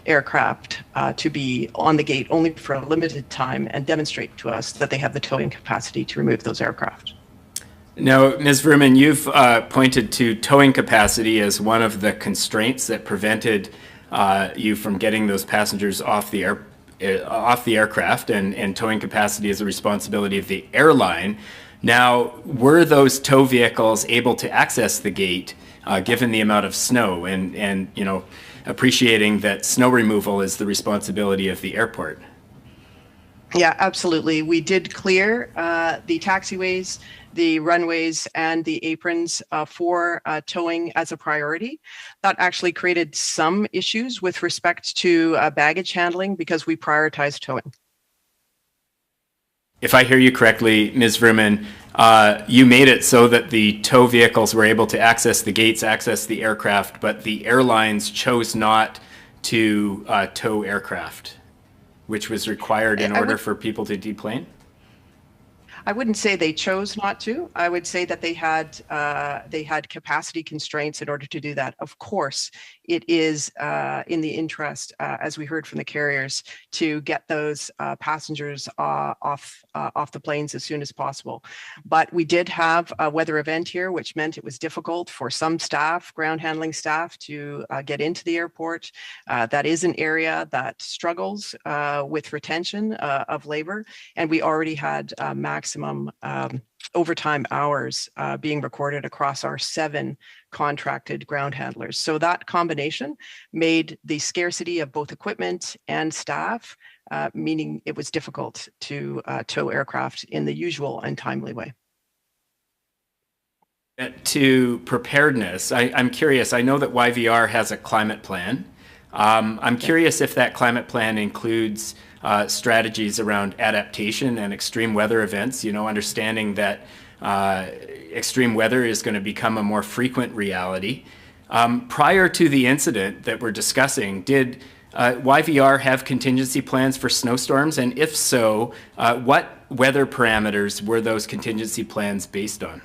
aircraft to be on the gate only for a limited time and demonstrate to us that they have the towing capacity to remove those aircraft. Now, Ms. Vrooman, you've pointed to towing capacity as one of the constraints that prevented you from getting those passengers off the aircraft, and towing capacity is a responsibility of the airline. Now, were those tow vehicles able to access the gate given the amount of snow, and appreciating that snow removal is the responsibility of the airport? Yeah, absolutely. We did clear the taxiways, the runways, and the aprons for towing as a priority. That actually created some issues with respect to baggage handling because we prioritized towing. If I hear you correctly, Ms. Vrooman, you made it so that the tow vehicles were able to access the gates, access the aircraft, but the airlines chose not to tow aircraft, which was required in order for people to deplane? I wouldn't say they chose not to. I would say that they had capacity constraints in order to do that. Of course, it is in the interest, as we heard from the carriers, to get those passengers off the planes as soon as possible. But we did have a weather event here, which meant it was difficult for some staff, ground handling staff, to get into the airport. That is an area that struggles with retention of labor, and we already had maximum overtime hours being recorded across our 7 contracted ground handlers. So that combination made the scarcity of both equipment and staff, meaning it was difficult to tow aircraft in the usual and timely way. To preparedness, I'm curious. I know that YVR has a climate plan. I'm curious if that climate plan includes strategies around adaptation and extreme weather events, you know, understanding that extreme weather is going to become a more frequent reality. Prior to the incident that we're discussing, did YVR have contingency plans for snowstorms? And if so, what weather parameters were those contingency plans based on?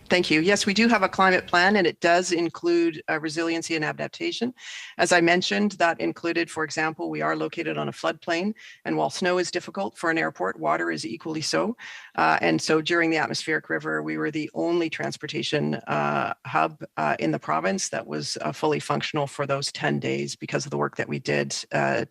Thank you. Yes, we do have a climate plan, and it does include resiliency and adaptation. As I mentioned, that included, for example, we are located on a floodplain, and while snow is difficult for an airport, water is equally so. And so during the atmospheric river, we were the only transportation hub in the province that was fully functional for those 10 days because of the work that we did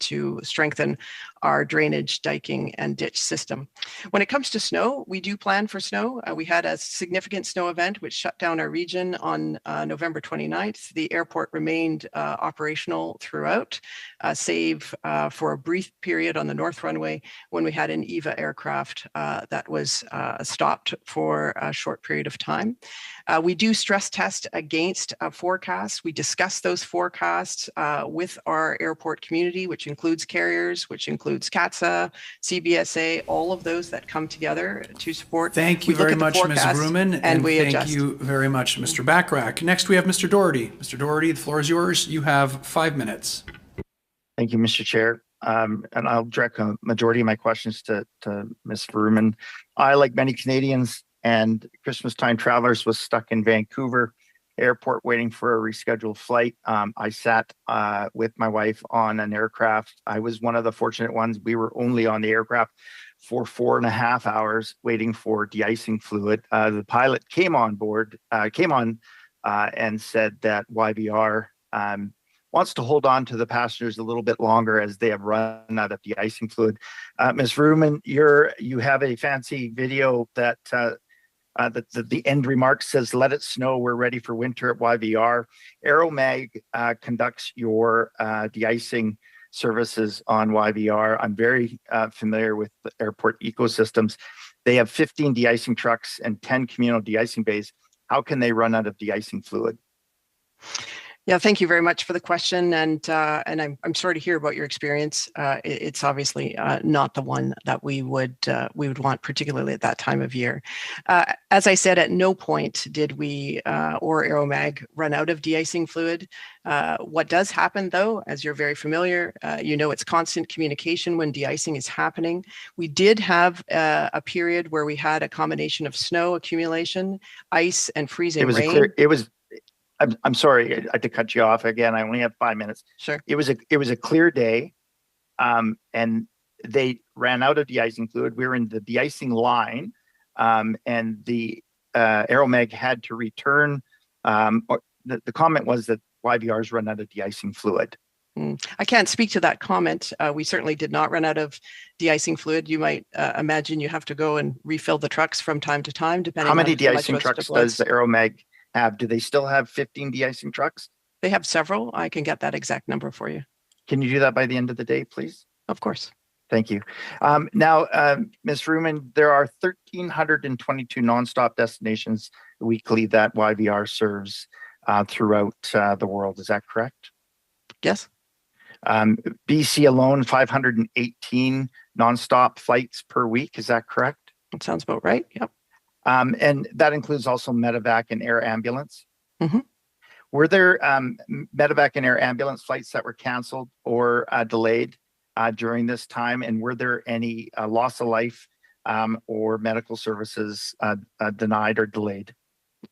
to strengthen our drainage, diking, and ditch system. When it comes to snow, we do plan for snow. We had a significant snow event which shut down our region on November 29th. The airport remained operational throughout, save for a brief period on the north runway when we had an EVA aircraft that was stopped for a short period of time. We do stress test against forecasts. We discuss those forecasts with our airport community, which includes carriers, which includes CATSA, CBSA, all of those that come together to support. Thank you very much, Ms. Vrooman, and thank you very much, Mr. Bachrach. Next, we have Mr. Doherty. Mr. Doherty, the floor is yours. You have 5 minutes. Thank you, Mr. Chair. And I'll direct a majority of my questions to Ms. Vrooman. I, like many Canadians and Christmas time travelers, was stuck in Vancouver airport waiting for a rescheduled flight. I sat with my wife on an aircraft. I was one of the fortunate ones. We were only on the aircraft for 4.5 hours waiting for de-icing fluid. The pilot came on and said that YVR wants to hold on to the passengers a little bit longer as they have run out of de-icing fluid. Ms. Vrooman, you have a fancy video that the end remark says, "Let it snow, we're ready for winter at YVR." Aeromag conducts your de-icing services on YVR. I'm very familiar with the airport ecosystems. They have 15 de-icing trucks and 10 communal de-icing bays. How can they run out of de-icing fluid? Yeah, thank you very much for the question, and I'm sorry to hear about your experience. It's obviously not the one that we would want, particularly at that time of year. As I said, at no point did we or Aeromag run out of de-icing fluid. What does happen, though, as you're very familiar, it's constant communication when de-icing is happening. We did have a period where we had a combination of snow accumulation, ice, and freezing rain. I'm sorry, I had to cut you off again. I only have 5 minutes. Sure. It was a clear day, and they ran out of de-icing fluid. We were in the de-icing line, and the Aeromag had to return. The comment was that YVR's run out of de-icing fluid. I can't speak to that comment. We certainly did not run out of de-icing fluid. You might imagine you have to go and refill the trucks from time to time, depending on how many de-icing trucks does the Aeromag have? Do they still have 15 de-icing trucks? They have several. I can get that exact number for you. Can you do that by the end of the day, please? Of course. Thank you. Now, Ms. Ruman, there are 1,322 nonstop destinations weekly that YVR serves throughout the world. Is that correct? Yes. BC alone, 518 nonstop flights per week. Is that correct? That sounds about right. Yep. And that includes also medevac and air ambulance. Mhm. Were there medevac and air ambulance flights that were canceled or delayed during this time? And were there any loss of life or medical services denied or delayed?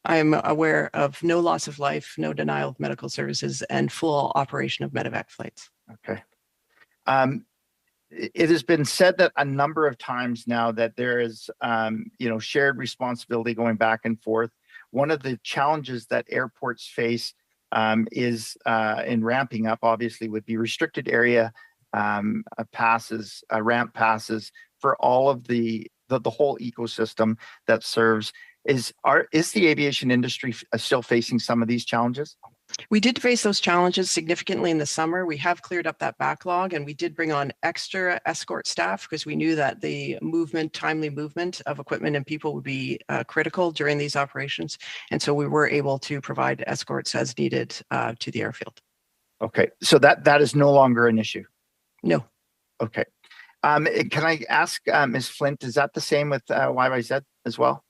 I'm aware of no loss of life, no denial of medical services, and full operation of medevac flights. Okay. It has been said that a number of times now that there is, shared responsibility going back and forth. One of the challenges that airports face is in ramping up, obviously, would be restricted area passes, ramp passes for all of the whole ecosystem that serves. Is the aviation industry still facing some of these challenges? We did face those challenges significantly in the summer. We have cleared up that backlog, and we did bring on extra escort staff because we knew that the timely movement of equipment and people would be critical during these operations. And so we were able to provide escorts as needed to the airfield. Okay, so that is no longer an issue? No. Okay. Can I ask Ms. Flint, is that the same with YYZ as well?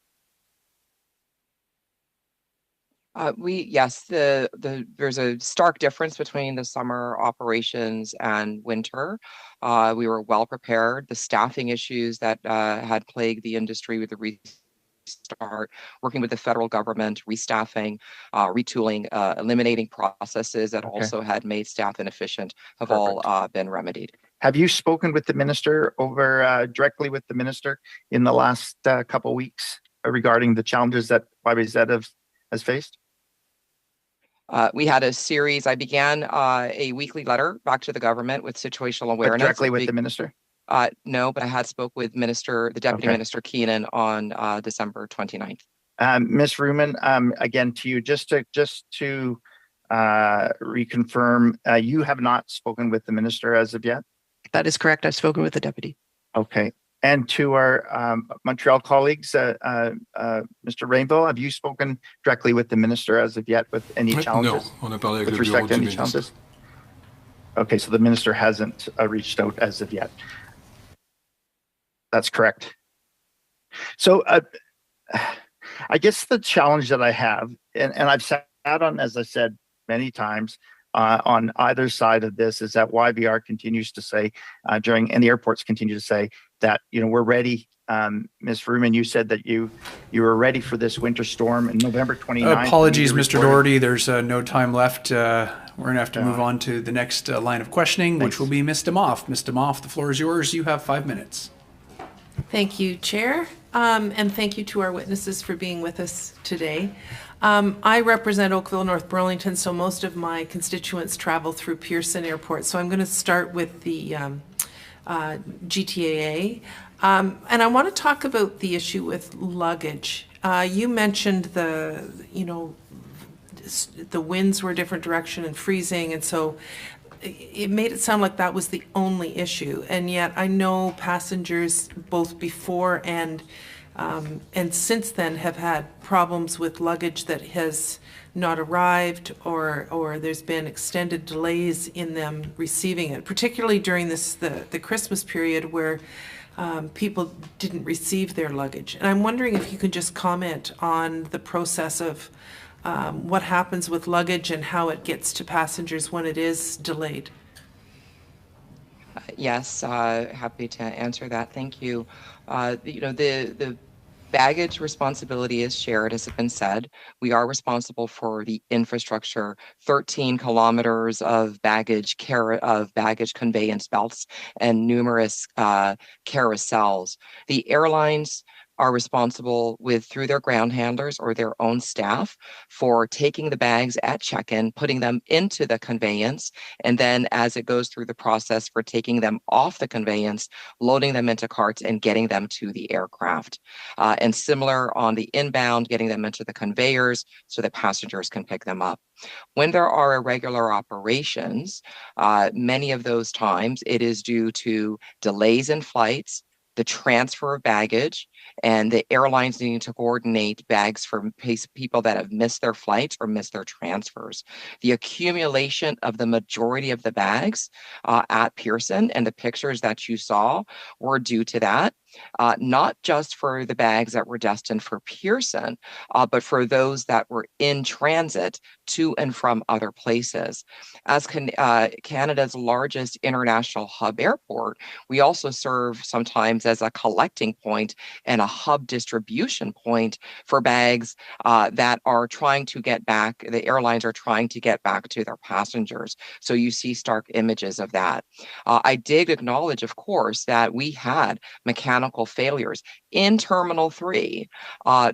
Yes, there's a stark difference between the summer operations and winter. We were well prepared. The staffing issues that had plagued the industry with the restart, working with the federal government, restaffing, retooling, eliminating processes that also had made staff inefficient have all been remedied. Have you spoken with the minister directly with the minister in the last couple of weeks regarding the challenges that YYZ has faced? We had a series. I began a weekly letter back to the government with situational awareness. But directly with the minister? No, but I had spoke with the Deputy Minister Keenan on December 29th. Ms. Ruman, again to you, just to reconfirm, you have not spoken with the minister as of yet? That is correct. I've spoken with the deputy. Okay. And to our Montreal colleagues, Mr. Rainbow, have you spoken directly with the minister as of yet with any challenges? No, on a parlé avec with le respect bureau to du any ministre. challenges? Okay, so the minister hasn't reached out as of yet. That's correct. So I guess the challenge that I have, and I've sat on, as I said many times, on either side of this, is that YVR continues to say and the airports continue to say that, we're ready. Ms. Ruman, you said that you were ready for this winter storm in November 29th. Apologies, Mr. Doherty. There's no time left. We're going to have to move on to the next line of questioning, which will be Ms. DeMoff. Ms. DeMoff, the floor is yours. You have 5 minutes. Thank you, Chair, and thank you to our witnesses for being with us today. I represent Oakville, North Burlington, so most of my constituents travel through Pearson Airport. So I'm going to start with the GTAA. And I want to talk about the issue with luggage. You mentioned the winds were a different direction and freezing, and so it made it sound like that was the only issue. And yet I know passengers both before and since then have had problems with luggage that has not arrived, or there's been extended delays in them receiving it, particularly during the Christmas period where people didn't receive their luggage. And I'm wondering if you could just comment on the process of what happens with luggage and how it gets to passengers when it is delayed. Yes, happy to answer that. Thank you. The baggage responsibility is shared, as has been said. We are responsible for the infrastructure, 13 kilometers of baggage conveyance belts, and numerous carousels. The airlines are responsible through their ground handlers or their own staff for taking the bags at check-in, putting them into the conveyance, and then as it goes through the process for taking them off the conveyance, loading them into carts and getting them to the aircraft. And similar on the inbound, getting them into the conveyors so that passengers can pick them up. When there are irregular operations, many of those times it is due to delays in flights, the transfer of baggage, and the airlines needing to coordinate bags for people that have missed their flights or missed their transfers. The accumulation of the majority of the bags at Pearson and the pictures that you saw were due to that. Not just for the bags that were destined for Pearson, but for those that were in transit to and from other places. As Canada's largest international hub airport, we also serve sometimes as a collecting point and a hub distribution point for bags that are trying to get back, the airlines are trying to get back to their passengers. So you see stark images of that. I did acknowledge, of course, that we had mechanical failures in Terminal 3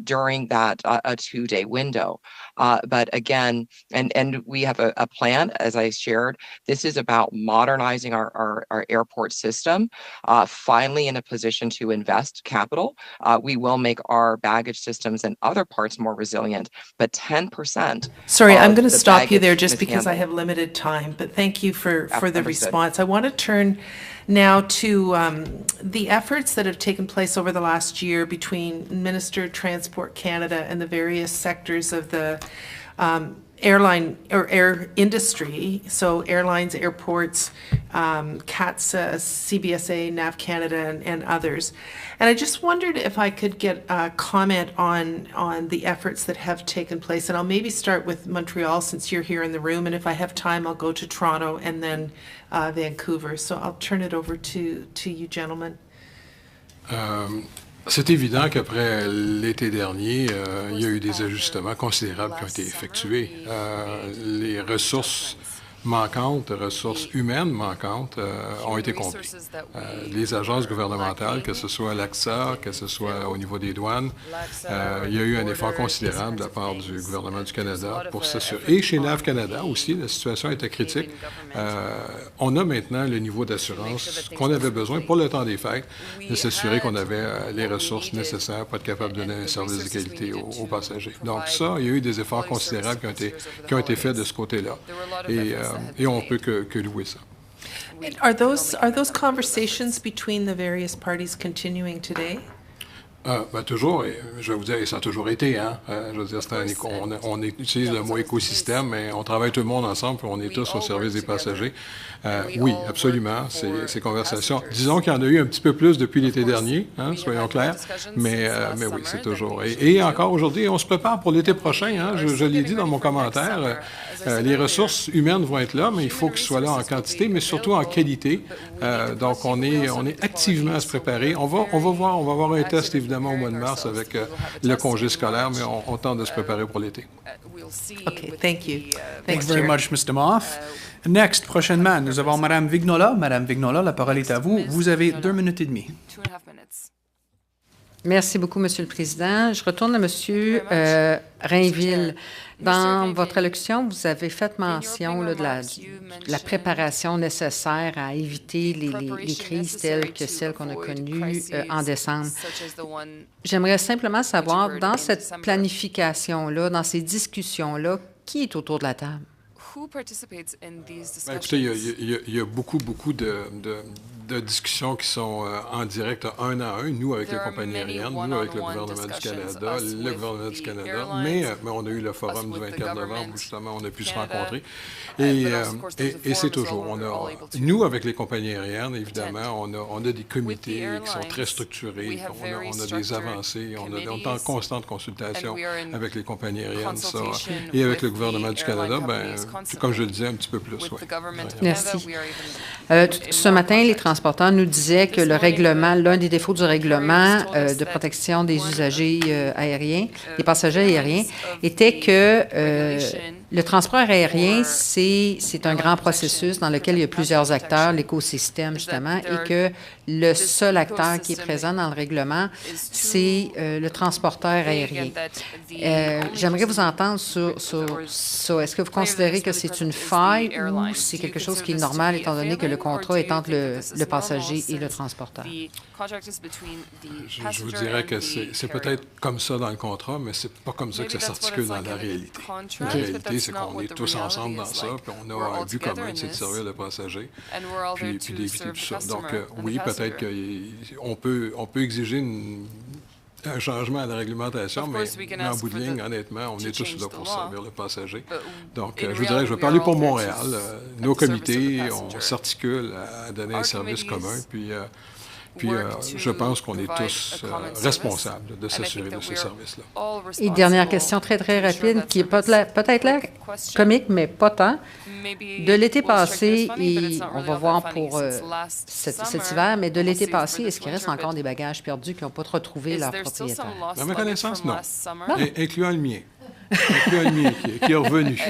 during that a 2-day window. But again, and we have a plan, as I shared. This is about modernizing our airport system, finally in a position to invest capital. We will make our baggage systems and other parts more resilient, but 10%. Sorry, I'm going to stop you there just because I have limited time, but thank you for the response. I want to turn now to the efforts that have taken place over the last year between Minister Transport Canada and the various sectors of the airline or air industry, so airlines, airports, CATSA, CBSA, NAV Canada, and others. And I just wondered if I could get a comment on the efforts that have taken place. And I'll maybe start with Montreal since you're here in the room. And if I have time, I'll go to Toronto and then Vancouver. So I'll turn it over to you gentlemen. C'est évident qu'après l'été dernier, il y a eu des ajustements considérables qui ont été effectués. Les ressources manquantes, ressources humaines manquantes ont été comblées. Les agences gouvernementales, que ce soit l'AXA, que ce soit au niveau des douanes, il y a eu un effort considérable de la part du gouvernement du Canada pour s'assurer. Et chez NAV Canada aussi, la situation était critique. On a maintenant le niveau d'assurance qu'on avait besoin pour le temps des fêtes, de s'assurer qu'on avait les ressources nécessaires pour être capable de donner un service de qualité aux passagers. Donc ça, il y a eu des efforts considérables qui ont été faits de ce côté-là. Et on ne peut que louer ça. Are those conversations between the various parties continuing today? Ben toujours, je vais vous dire, ça a toujours été, hein. Je veux dire, on utilise le mot écosystème, mais on travaille tout le monde ensemble, puis on est tous au service des passagers. Oui, absolument, ces conversations. Disons qu'il y en a eu un petit peu plus depuis l'été dernier, hein, soyons clairs, mais oui, c'est toujours. Et encore aujourd'hui, on se prépare pour l'été prochain, hein, je l'ai dit dans mon commentaire, les ressources humaines vont être là, mais il faut qu'elles soient là en quantité, mais surtout en qualité. Donc, on est activement à se préparer. On va avoir un test, évidemment, au mois de mars avec le congé scolaire, mais on tente de se préparer pour l'été. Okay, thank you. Thank you very much, Mr. Moff. Next, prochainement, nous avons Mme Vignola. Mme Vignola, la parole est à vous. Vous avez 2 minutes et demie. Merci beaucoup, Monsieur le Président. Je retourne à Monsieur Rainville. Dans votre allocution, vous avez fait mention là, de la préparation nécessaire à éviter les crises telles que celles qu'on a connues en décembre. J'aimerais simplement savoir, dans cette planification-là, dans ces discussions-là, qui est autour de la table? Ben, écoutez, il y a beaucoup de discussions qui sont en direct, un à un, nous avec les compagnies aériennes, nous avec le gouvernement du Canada, le gouvernement du Canada, mais on a eu le forum du 24 novembre où justement on a pu se rencontrer. Et c'est toujours, nous avec les compagnies aériennes, évidemment, on a des comités qui sont très structurés, on a des avancées, on est en constante consultation avec les compagnies aériennes, ça, et avec le gouvernement du Canada, ben, comme je le disais, un petit peu plus, oui. Merci. Ce matin, les transporteurs nous disaient que le règlement, l'un des défauts du règlement de protection des usagers aériens, des passagers aériens, était que Le transport aérien, c'est un grand processus dans lequel il y a plusieurs acteurs, l'écosystème justement, et que le seul acteur qui est présent dans le règlement, c'est le transporteur aérien. J'aimerais vous entendre sur ça. Est-ce que vous considérez que c'est une faille ou c'est quelque chose qui est normal étant donné que le contrat est entre le passager et le transporteur? Je vous dirais que c'est peut-être comme ça dans le contrat, mais c'est pas comme ça que ça s'articule dans la réalité. La réalité, c'est qu'on est tous ensemble dans ça, puis on a un but commun, c'est de servir le passager, puis d'éviter tout ça. Donc, oui, peut-être qu'on peut exiger un changement à la réglementation, mais en bout de ligne, honnêtement, on est tous là pour servir le passager. Donc, je vous dirais, je vais parler pour Montréal. Nos comités, on s'articule à donner un service commun, puis je pense qu'on est tous responsables de s'assurer de ce service-là. Et dernière question très, très rapide, qui est peut-être là comique, mais pas tant. De l'été passé, et on va voir pour cet hiver, mais de l'été passé, est-ce qu'il reste encore des bagages perdus qui n'ont pas retrouvé leur propriétaire? À ma connaissance, non. Incluant le mien. Incluant le mien qui est revenu.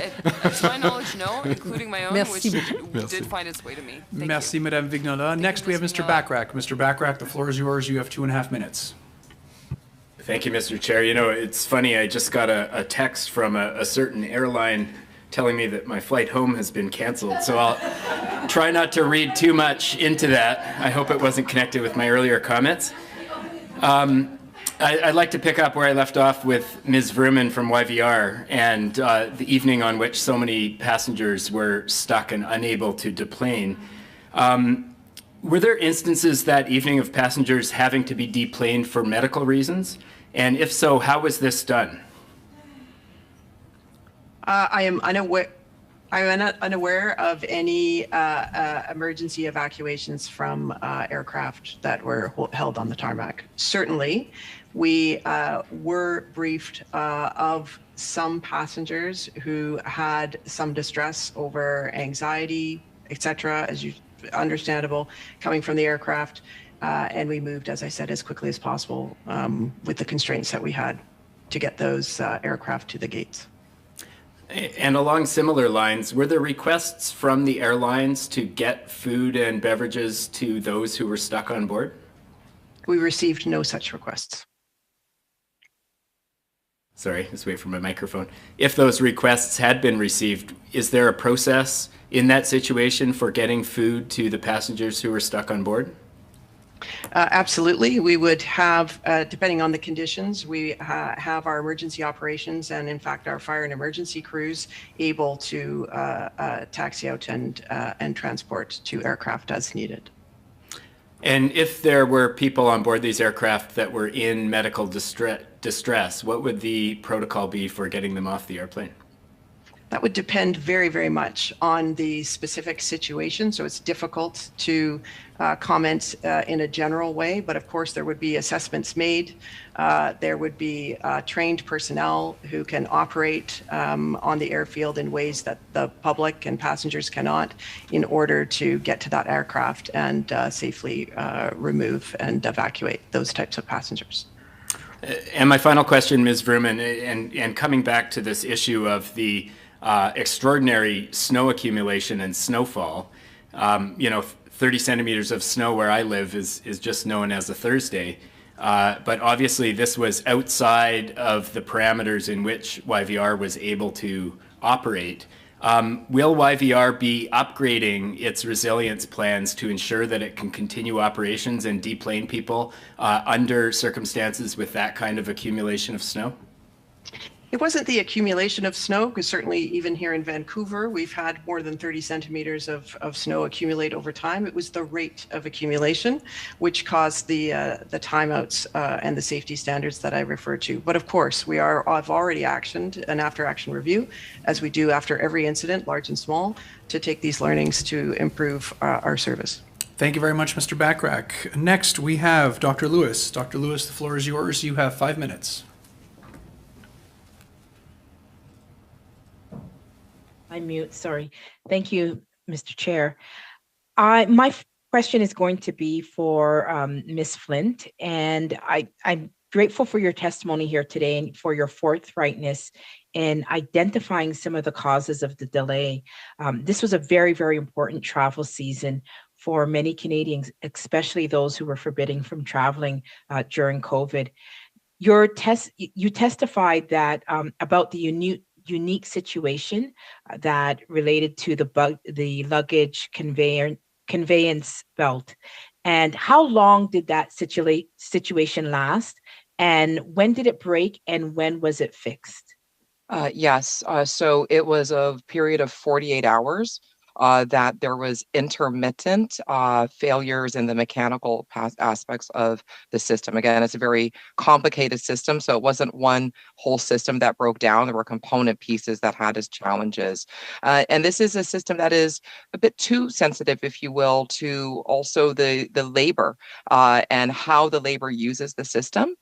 Merci beaucoup. Merci, Madame Vignola. Next, we have Mr. Bachrach. Mr. Bachrach, the floor is yours. You have 2.5 minutes. Thank you, Mr. Chair. You know, it's funny, I just got a text from a certain airline telling me that my flight home has been canceled. So I'll try not to read too much into that. I hope it wasn't connected with my earlier comments. I'd like to pick up where I left off with Ms. Vrooman from YVR and the evening on which so many passengers were stuck and unable to deplane. Were there instances that evening of passengers having to be deplaned for medical reasons? And if so, how was this done? I am unaware of any emergency evacuations from aircraft that were held on the tarmac. Certainly, we were briefed of some passengers who had some distress over anxiety, etc., as you understandable, coming from the aircraft, and we moved, as I said, as quickly as possible with the constraints that we had to get those aircraft to the gates. And along similar lines, were there requests from the airlines to get food and beverages to those who were stuck on board? We received no such requests. Sorry, let's wait for my microphone. If those requests had been received, is there a process in that situation for getting food to the passengers who were stuck on board? Absolutely. We would have, depending on the conditions, we have our emergency operations and, in fact, our fire and emergency crews able to taxi out and transport to aircraft as needed. And if there were people on board these aircraft that were in medical distress, what would the protocol be for getting them off the airplane? That would depend very, very much on the specific situation. So it's difficult to comment in a general way, but of course there would be assessments made. There would be trained personnel who can operate on the airfield in ways that the public and passengers cannot in order to get to that aircraft and safely remove and evacuate those types of passengers. And my final question, Ms. Vrooman, and coming back to this issue of the extraordinary snow accumulation and snowfall. 30 centimeters of snow where I live is just known as a Thursday. But obviously this was outside of the parameters in which YVR was able to operate. Will YVR be upgrading its resilience plans to ensure that it can continue operations and deplane people under circumstances with that kind of accumulation of snow? It wasn't the accumulation of snow, because certainly even here in Vancouver, we've had more than 30 centimeters of snow accumulate over time. It was the rate of accumulation, which caused the timeouts and the safety standards that I referred to. But of course, I've already actioned an after-action review, as we do after every incident, large and small, to take these learnings to improve our service. Thank you very much, Mr. Bachrach. Next, we have Dr. Lewis. Dr. Lewis, the floor is yours. You have 5 minutes. I'm mute, sorry. Thank you, Mr. Chair. My question is going to be for Ms. Flint, and I'm grateful for your testimony here today and for your forthrightness in identifying some of the causes of the delay. This was a very, very important travel season for many Canadians, especially those who were forbidden from traveling during COVID. You testified that about the unique situation that related to the luggage conveyance belt. And how long did that situation last? And when did it break and when was it fixed? Yes, so it was a period of 48 hours that there was intermittent failures in the mechanical aspects of the system. Again, it's a very complicated system, so it wasn't one whole system that broke down. There were component pieces that had its challenges. And this is a system that is a bit too sensitive, if you will, to also the labor and how the labor uses the system.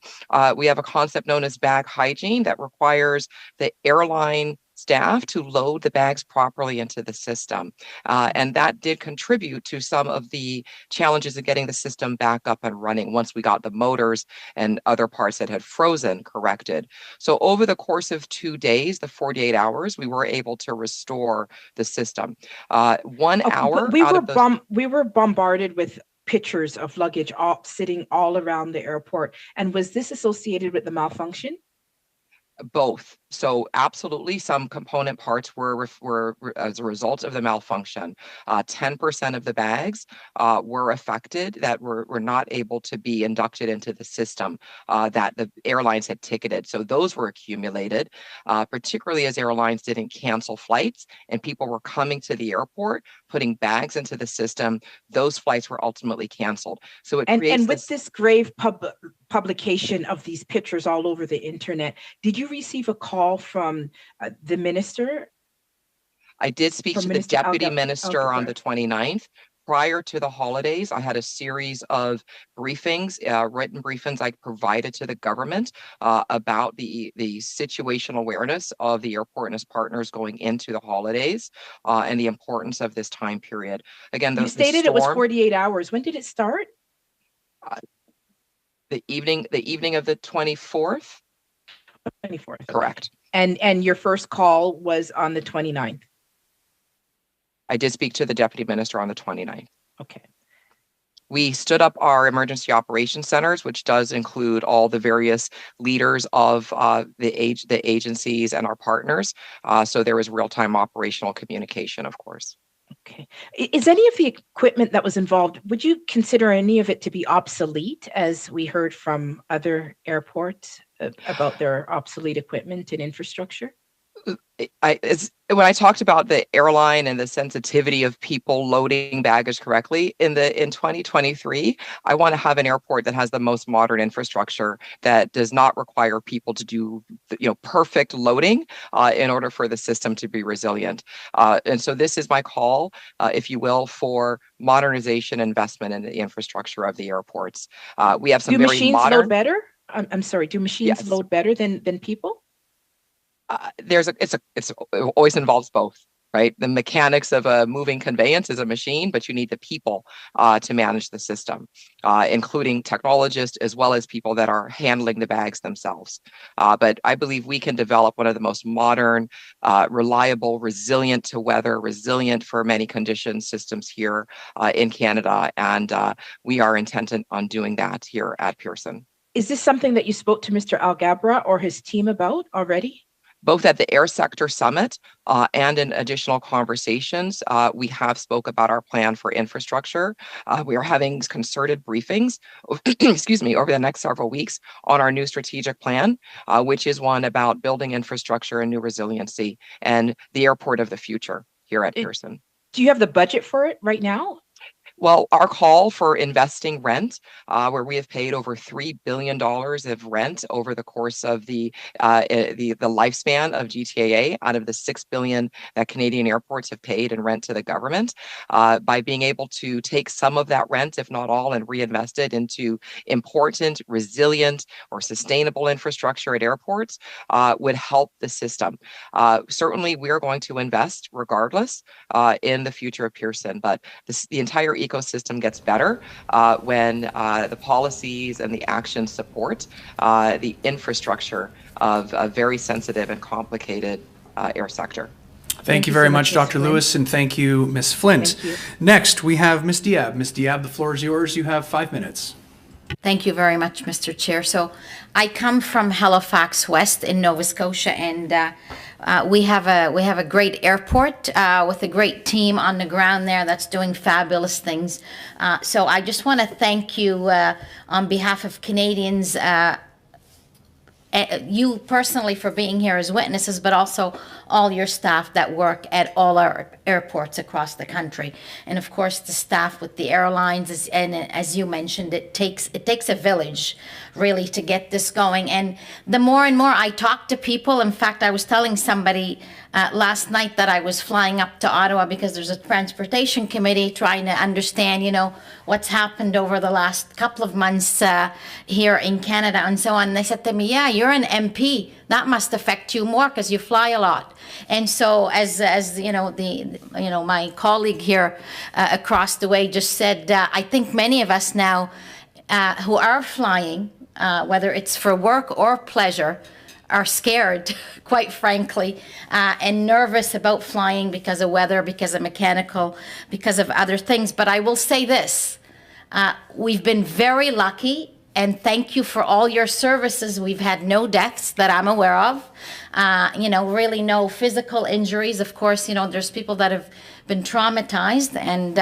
We have a concept known as bag hygiene that requires the airline staff to load the bags properly into the system. And that did contribute to some of the challenges of getting the system back up and running once we got the motors and other parts that had frozen corrected. So over the course of 2 days, the 48 hours, we were able to restore the system. 1 hour we out were of those... we were bombarded with pictures of luggage sitting all around the airport. And was this associated with the malfunction? Both. So absolutely, some component parts were as a result of the malfunction. 10% of the bags were affected that were not able to be inducted into the system that the airlines had ticketed. So those were accumulated, particularly as airlines didn't cancel flights and people were coming to the airport, putting bags into the system. Those flights were ultimately canceled. So it creates and with this grave publication of these pictures all over the internet, did you receive a call from the minister? I did speak to the deputy minister on the 29th. Prior to the holidays, I had a series of briefings, written briefings I provided to the government about the situational awareness of the airport and its partners going into the holidays and the importance of this time period. Again, you stated it was 48 hours. When did it start? The evening of the 24th. 24th. Correct. And your first call was on the 29th? I did speak to the deputy minister on the 29th. Okay. We stood up our emergency operations centers, which does include all the various leaders of the agencies and our partners. So there was real-time operational communication, of course. Okay. Is any of the equipment that was involved, would you consider any of it to be obsolete, as we heard from other airports about their obsolete equipment and infrastructure? When I talked about the airline and the sensitivity of people loading baggage correctly in 2023, I want to have an airport that has the most modern infrastructure that does not require people to do perfect loading in order for the system to be resilient. And so this is my call, if you will, for modernization investment in the infrastructure of the airports. We have some do very machines modern. Load better? I'm sorry. Do machines load better than people? It always involves both, right? The mechanics of a moving conveyance is a machine, but you need the people to manage the system, including technologists as well as people that are handling the bags themselves. But I believe we can develop one of the most modern, reliable, resilient to weather, resilient for many conditions systems here in Canada. And we are intent on doing that here at Pearson. Is this something that you spoke to Mr. Alghabra or his team about already? Both at the Air Sector Summit and in additional conversations, we have spoke about our plan for infrastructure. We are having concerted briefings, excuse me, over the next several weeks on our new strategic plan, which is one about building infrastructure and new resiliency and the airport of the future here at Pearson. Do you have the budget for it right now? Well, our call for investing rent, where we have paid over $3 billion of rent over the course of the lifespan of GTAA, out of the $6 billion that Canadian airports have paid in rent to the government, by being able to take some of that rent, if not all, and reinvest it into important, resilient, or sustainable infrastructure at airports, would help the system. Certainly, we are going to invest regardless in the future of Pearson, but the entire ecosystem gets better when the policies and the actions support the infrastructure of a very sensitive and complicated air sector. Thank you very much, Dr. Lewis, and thank you, Ms. Flint. Next, we have Ms. Diab. Ms. Diab, the floor is yours. You have 5 minutes. Thank you very much, Mr. Chair. So I come from Halifax West in Nova Scotia, and we have a great airport with a great team on the ground there that's doing fabulous things. So I just want to thank you on behalf of Canadians, you personally for being here as witnesses, but also all your staff that work at all our airports across the country. And of course, the staff with the airlines, and as you mentioned, it takes a village really to get this going. And the more and more I talk to people, in fact, I was telling somebody last night that I was flying up to Ottawa because there's a transportation committee trying to understand, you know, what's happened over the last couple of months here in Canada and so on. And they said to me, yeah, you're an MP. That must affect you more because you fly a lot. And so as you know, my colleague here across the way just said, I think many of us now who are flying, whether it's for work or pleasure, are scared, quite frankly, and nervous about flying because of weather, because of mechanical, because of other things. But I will say this, we've been very lucky, and thank you for all your services. We've had no deaths that I'm aware of, you know, really no physical injuries. Of course, you know, there's people that have been traumatized, and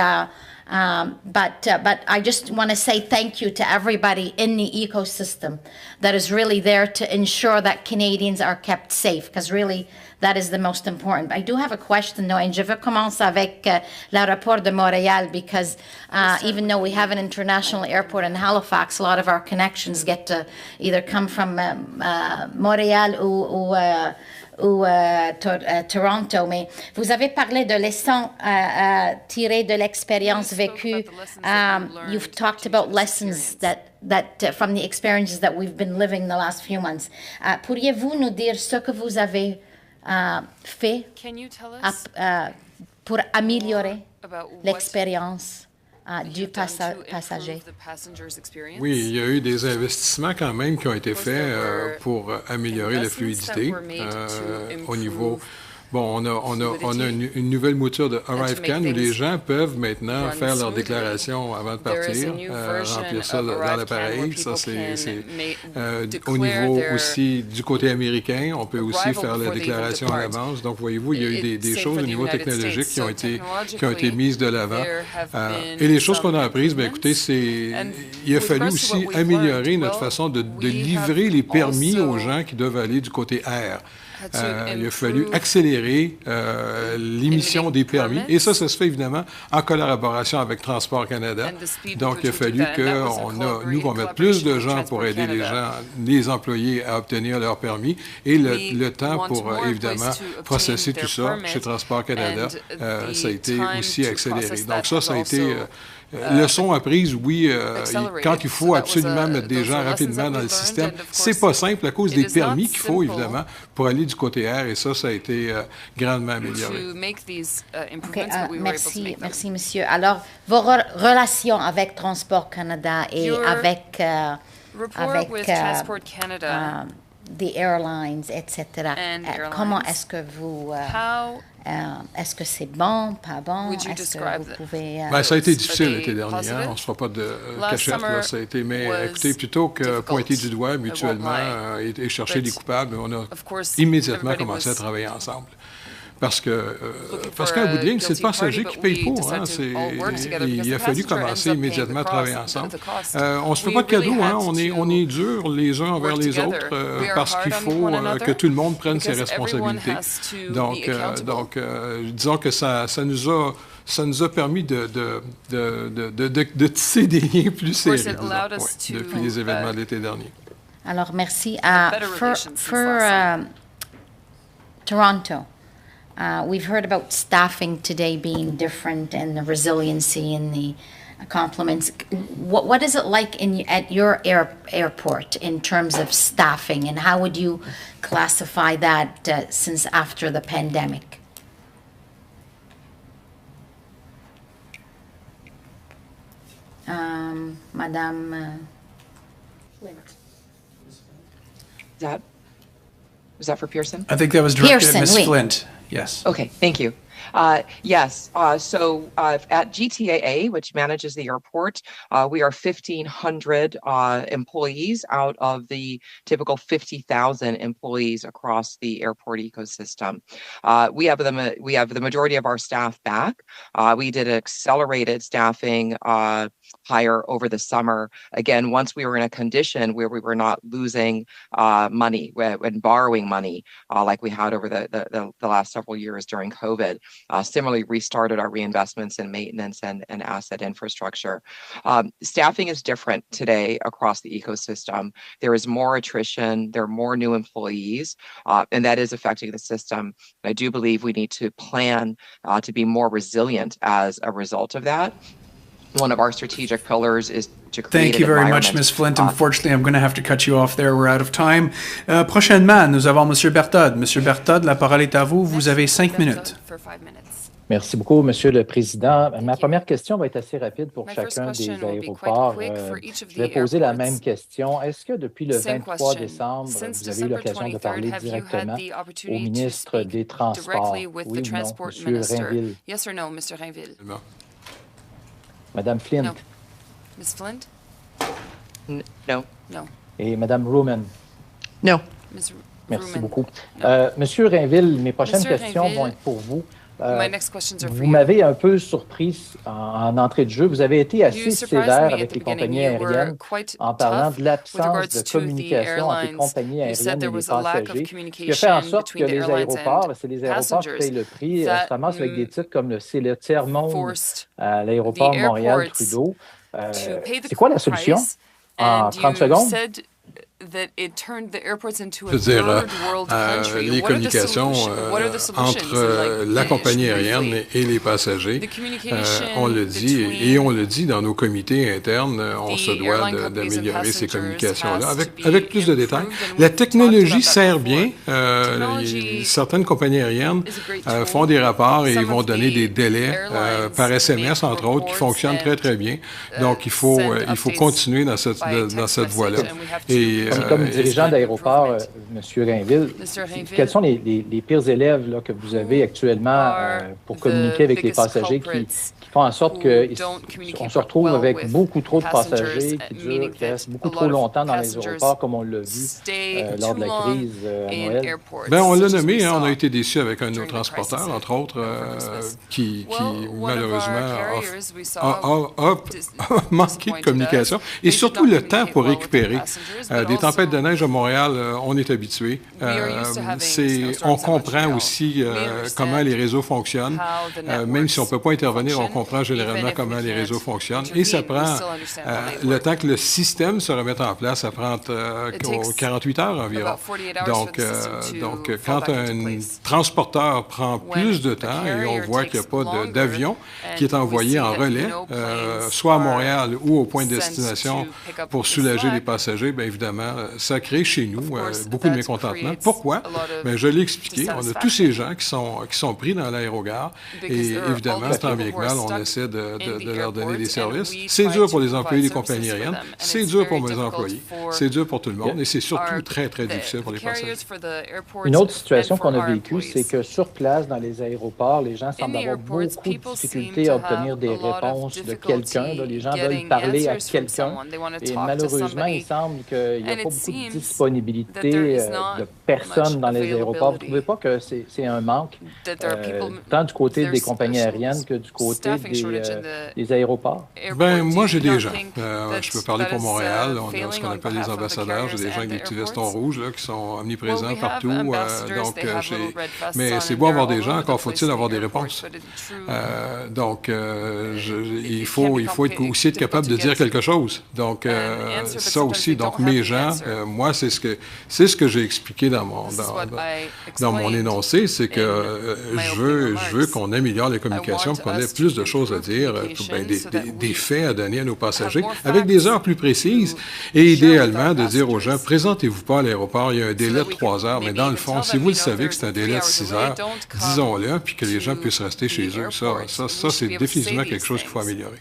but I just want to say thank you to everybody in the ecosystem that is really there to ensure that Canadians are kept safe, because really that is the most important. I do have a question though, and je veux commencer avec l'aéroport de Montréal, because even though we have an international airport in Halifax, a lot of our connections get to either come from Montréal ou Toronto, mais vous avez parlé de leçons tirées de l'expérience vécue. You've talked about lessons that from the experiences that we've been living the last few months. Pourriez-vous nous dire ce que vous avez fait pour améliorer l'expérience du passager? Oui, il y a eu des investissements quand même qui ont été faits pour améliorer la fluidité au niveau. Bon, on a une nouvelle mouture de ArriveCan où les gens peuvent maintenant faire leur déclaration avant de partir, remplir ça dans l'appareil. Ça, c'est au niveau aussi du côté américain, on peut aussi faire la déclaration à l'avance. Donc, voyez-vous, il y a eu des choses au niveau technologique qui ont été mises de l'avant. Et les choses qu'on a apprises, bien écoutez, il a fallu aussi améliorer notre façon de livrer les permis aux gens qui doivent aller du côté air. Il a fallu accélérer l'émission des permis, et ça se fait évidemment en collaboration avec Transport Canada. Donc, il a fallu qu'on mette plus de gens pour aider les employés à obtenir leur permis, et le temps pour évidemment processer tout ça chez Transport Canada, ça a été aussi accéléré. Donc ça a été leçon apprise, oui, quand il faut absolument mettre des gens rapidement dans le système, c'est pas simple à cause des permis qu'il faut, évidemment, pour aller du côté air, et ça a été grandement amélioré. Merci, monsieur. Alors, vos relations avec Transport Canada et avec the airlines, etc. Comment est-ce que vous... est-ce que c'est bon, pas bon? Est-ce que vous pouvez... ça a été difficile l'été dernier, on ne se fera pas de cachette, là, ça a été, mais écoutez, plutôt que pointer du doigt mutuellement et chercher des coupables, on a immédiatement commencé à travailler ensemble. Parce qu'un bout de ligne, c'est le passager qui paye pour. Hein, il a fallu commencer immédiatement à travailler ensemble. On ne se fait pas de cadeaux, hein, on est durs les uns envers les autres parce qu'il faut que tout le monde prenne ses responsabilités. Donc disons que ça nous a permis de tisser des liens plus serrés depuis les événements de l'été dernier. Alors, merci. For Toronto, we've heard about staffing today being different and the resiliency and the compliments. What is it like at your airport in terms of staffing, and how would you classify that since after the pandemic? Madame Flint. Was that for Pearson? I think that was directed at Ms. Pearson, oui. Flint. Yes. Okay, thank you. Yes, so at GTAA, which manages the airport, we are 1,500 employees out of the typical 50,000 employees across the airport ecosystem. We have the majority of our staff back. We did accelerated staffing hire over the summer. Again, once we were in a condition where we were not losing money and borrowing money like we had over the last several years during COVID. Similarly, restarted our reinvestments in maintenance and asset infrastructure. Staffing is different today across the ecosystem. There is more attrition, there are more new employees, and that is affecting the system. I do believe we need to plan to be more resilient as a result of that. One of our strategic pillars is to create Thank you very much, Ms. Flint. Unfortunately, I'm going to have to cut you off there. We're out of time. Prochainement, nous avons M. Berthoud. M. Berthoud, la parole est à vous. Vous avez 5 minutes. Merci beaucoup, Monsieur le Président. Ma première question va être assez rapide pour chacun des aéroports. Je vais poser la même question. Est-ce que depuis le 23 décembre, vous avez eu l'occasion de parler directement au ministre des Transports? Oui ou non, Monsieur Rainville? Madame Flint? No. Ms. Flint? No. No. Et Madame Ruman? No. Ms. Merci beaucoup. Monsieur Rainville, mes prochaines questions vont être pour vous. Vous m'avez un peu surpris en entrée de jeu. Vous avez été assez sévère avec les compagnies aériennes en parlant de l'absence de communication entre les compagnies aériennes et les passagers, ce qui a fait en sorte que les aéroports, c'est les aéroports qui payent le prix, se ramassent avec des titres comme c'est le tiers-monde à l'aéroport Montréal-Trudeau. C'est quoi la solution en 30 secondes? That it turned the airports into a Je veux dire, third world country. les communications entre la compagnie aérienne et les passagers, on le dit, et on le dit dans nos comités internes, on se doit d'améliorer ces communications-là avec plus de détails. La technologie sert bien. Certaines compagnies aériennes font des rapports et ils vont donner des délais par SMS, entre autres, qui fonctionnent très, très bien. Donc, il faut continuer dans cette voie-là. Et comme dirigeant d'aéroport, M. Rainville, quels sont les pires élèves là, que vous avez actuellement pour communiquer avec les passagers qui font en sorte qu'on se retrouve avec beaucoup trop de passagers qui restent beaucoup trop longtemps dans les aéroports, comme on l'a vu lors de la crise à Noël? Bien, on l'a nommé, hein, on a été déçus avec un de nos transporteurs, entre autres, qui malheureusement a manqué de communication et surtout le temps pour récupérer. Des tempêtes de neige à Montréal, on est habitué. On comprend aussi comment les réseaux fonctionnent. Même si on ne peut pas intervenir, on comprend généralement comment les réseaux fonctionnent. Et ça prend le temps que le système se remette en place, ça prend 48 heures environ. Donc quand un transporteur prend plus de temps et on voit qu'il n'y a pas d'avion qui est envoyé en relais, soit à Montréal ou au point de destination pour soulager les passagers, bien évidemment, ça crée chez nous beaucoup de mécontentement. Pourquoi? Bien, je l'ai expliqué. On a tous ces gens qui sont pris dans l'aérogare et évidemment, tant bien que mal, on essaie de leur donner des services. C'est dur pour les employés des compagnies aériennes, c'est dur pour mes employés, c'est dur pour tout le monde et c'est surtout très, très difficile pour les passagers. Une autre situation qu'on a vécue, c'est que sur place, dans les aéroports, les gens semblent avoir beaucoup de difficultés à obtenir des réponses de quelqu'un. Les gens veulent parler à quelqu'un et malheureusement, il semble qu'il n'y a pas beaucoup de disponibilité de personnes dans les aéroports. Vous ne trouvez pas que c'est un manque, tant du côté des compagnies aériennes que du côté des aéroports? Bien, moi, j'ai des gens. Je peux parler pour Montréal. On a ce qu'on appelle les ambassadeurs. J'ai des gens avec des petits vestons rouges là, qui sont omniprésents partout. Mais c'est beau avoir des gens, encore faut-il avoir des réponses. Il faut aussi être capable de dire quelque chose. Donc, ça aussi. Donc, mes gens, moi, c'est ce que j'ai expliqué dans mon énoncé, c'est que je veux qu'on améliore les communications, qu'on ait plus de choses à dire, des faits à donner à nos passagers, avec des heures plus précises, et idéalement de dire aux gens, présentez-vous pas à l'aéroport, il y a un délai de 3 heures, mais dans le fond, si vous le savez que c'est un délai de 6 heures, disons-le, puis que les gens puissent rester chez eux. Ça c'est définitivement quelque chose qu'il faut améliorer.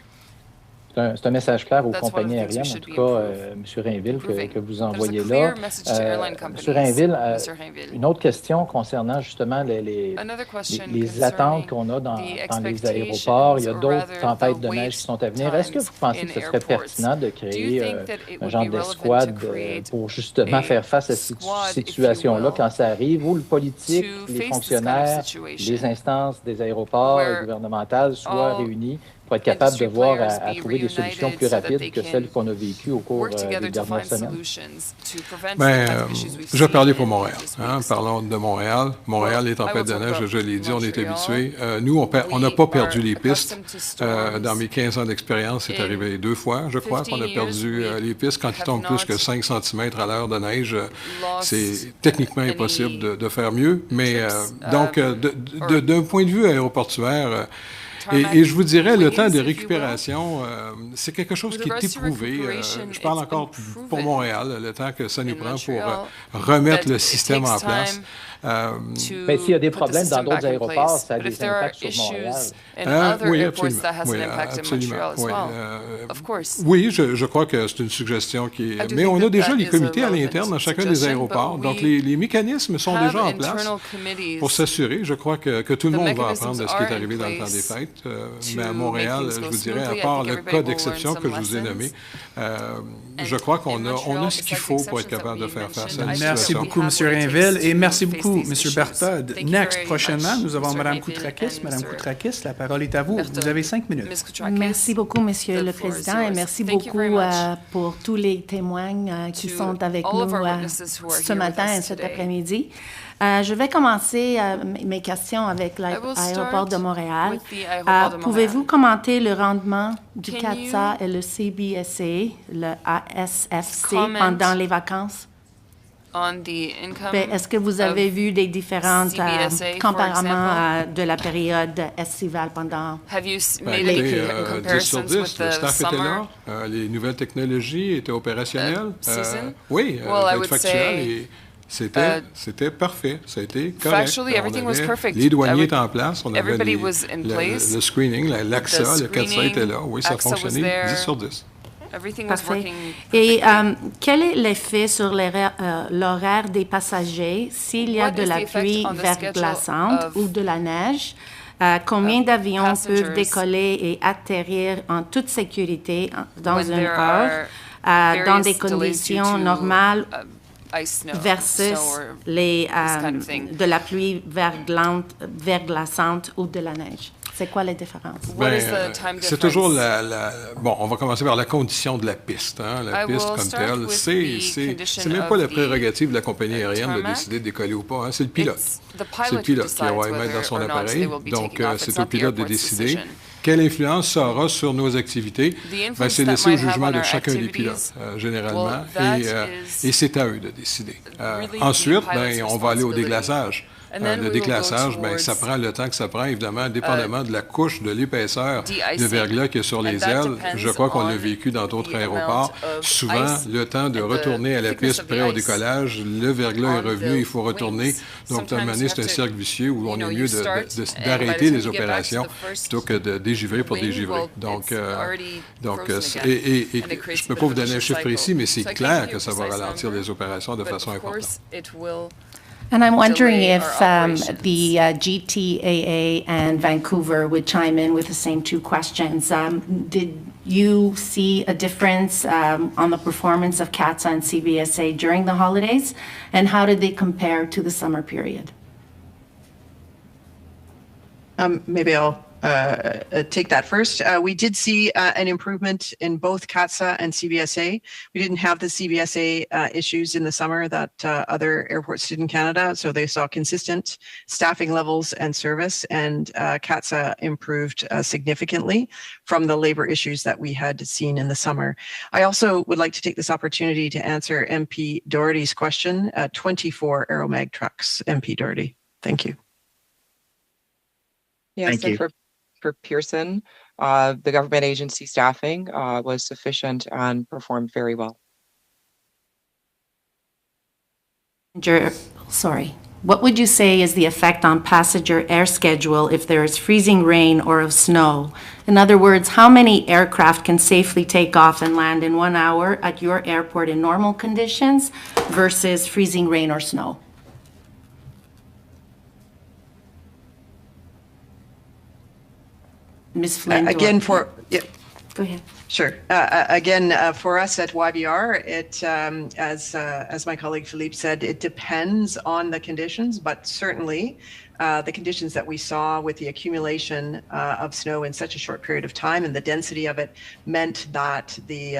c'est un message clair aux That's one of the compagnies things we aériennes, en should tout be cas, M. Rainville, que vous There's a envoyez clear là. message to airline M. companies, Rainville, Mr. Rainville. une autre question concernant justement Another question les attentes qu'on a dans les aéroports. Il y a d'autres tempêtes de neige qui sont à venir. Est-ce que vous pensez que ce serait pertinent de créer un genre d'escouade pour justement faire face à cette situation-là quand ça arrive, où le politique, les fonctionnaires, les instances des aéroports et gouvernementales soient réunis pour être capable de voir à trouver des solutions plus rapides que celles qu'on a vécues au cours des dernières semaines? Je vais parler pour Montréal. Parlons de Montréal. Montréal, les tempêtes de neige, je l'ai dit, on est habitués. Nous, on n'a pas perdu les pistes. Dans mes 15 ans d'expérience, c'est arrivé 2 fois, je crois, qu'on a perdu les pistes. Quand il tombe plus que 5 cm à l'heure de neige, c'est techniquement impossible de faire mieux. Mais donc, d'un point de vue aéroportuaire, et je vous dirais, le temps de récupération, c'est quelque chose qui est éprouvé. Je parle encore pour Montréal, le temps que ça nous prend pour remettre le système en place. Mais s'il y a des problèmes dans d'autres aéroports, ça a des impacts sur Montréal. Oui, absolument. Oui, je crois que c'est une suggestion qui est... Mais on a déjà les comités à l'interne dans chacun des aéroports. Donc, les mécanismes sont déjà en place pour s'assurer. Je crois que tout le monde va apprendre de ce qui est arrivé dans le temps des fêtes. Mais à Montréal, je vous dirais, à part le cas d'exception que je vous ai nommé, je crois qu'on a ce qu'il faut pour être capable de faire face à la situation. Merci beaucoup, M. Rainville, et merci beaucoup, M. Berthod. Next, prochainement, nous avons Mme Koutrakis. Mme Koutrakis, la parole est à vous. Vous avez 5 minutes. Merci beaucoup, Monsieur le Président, et merci beaucoup pour tous les témoins qui sont avec nous ce matin et cet après-midi. Je vais commencer mes questions avec l'aéroport de Montréal. Pouvez-vous commenter le rendement du CATSA et le CBSA, le ASFC, pendant les vacances? Est-ce que vous avez vu des différences comparément de la période estivale pendant l'été? 10 sur 10, le staff était là, les nouvelles technologies étaient opérationnelles. Oui, être factuel et c'était parfait, ça a été correct. Les douaniers étaient en place, on avait le screening, l'AXA, le CATSA était là, oui, ça a fonctionné 10 sur 10. Parfait. Et quel est l'effet sur l'horaire des passagers s'il y a de la pluie verglaçante ou de la neige? Combien d'avions peuvent décoller et atterrir en toute sécurité dans une heure dans des conditions normales versus de la pluie verglaçante ou de la neige? C'est quoi les différences? C'est toujours Bon, on va commencer par la condition de la piste. La piste comme telle, c'est même pas la prérogative de la compagnie aérienne de décider de décoller ou pas. C'est le pilote. C'est le pilote qui va émettre dans son appareil. Donc, c'est au pilote de décider. Quelle influence ça aura sur nos activités? C'est laissé au jugement de chacun des pilotes, généralement, et c'est à eux de décider. Ensuite, on va aller au déglaçage. Le déclassage, ça prend le temps que ça prend, évidemment, dépendamment de la couche, de l'épaisseur de verglas qu'il y a sur les ailes. Je crois qu'on l'a vécu dans d'autres aéroports. Souvent, le temps de retourner à la piste prêt au décollage, le verglas est revenu, il faut retourner. Donc, à un moment donné, c'est un cercle vicieux où on est mieux d'arrêter les opérations plutôt que de dégivrer pour dégivrer. Donc, je ne peux pas vous donner un chiffre précis, mais c'est clair que ça va ralentir les opérations de façon importante. And I'm wondering if the GTAA and Vancouver would chime in with the same 2 questions. Did you see a difference on the performance of CATSA and CBSA during the holidays? And how did they compare to the summer period? Maybe I'll take that first. We did see an improvement in both CATSA and CBSA. We didn't have the CBSA issues in the summer that other airports did in Canada, so they saw consistent staffing levels and service, and CATSA improved significantally from the labor issues that we had seen in the summer. I also would like to take this opportunity to answer MP Doherty's question. 24 Aeromag trucks, MP Doherty. Thank you. Yes, Thank you. For Pearson, the government agency staffing was sufficient and performed very well. what would you say is the effect on passenger air schedule if there is freezing rain or of snow? In other words, how many aircraft can safely take off and land in 1 hour at your airport in normal conditions versus freezing rain or snow? Ms. Flynn? Again, Go ahead. Sure. Again, for us at YBR, it, as my colleague Philippe said, it depends on the conditions, but certainly the conditions that we saw with the accumulation of snow in such a short period of time and the density of it meant that the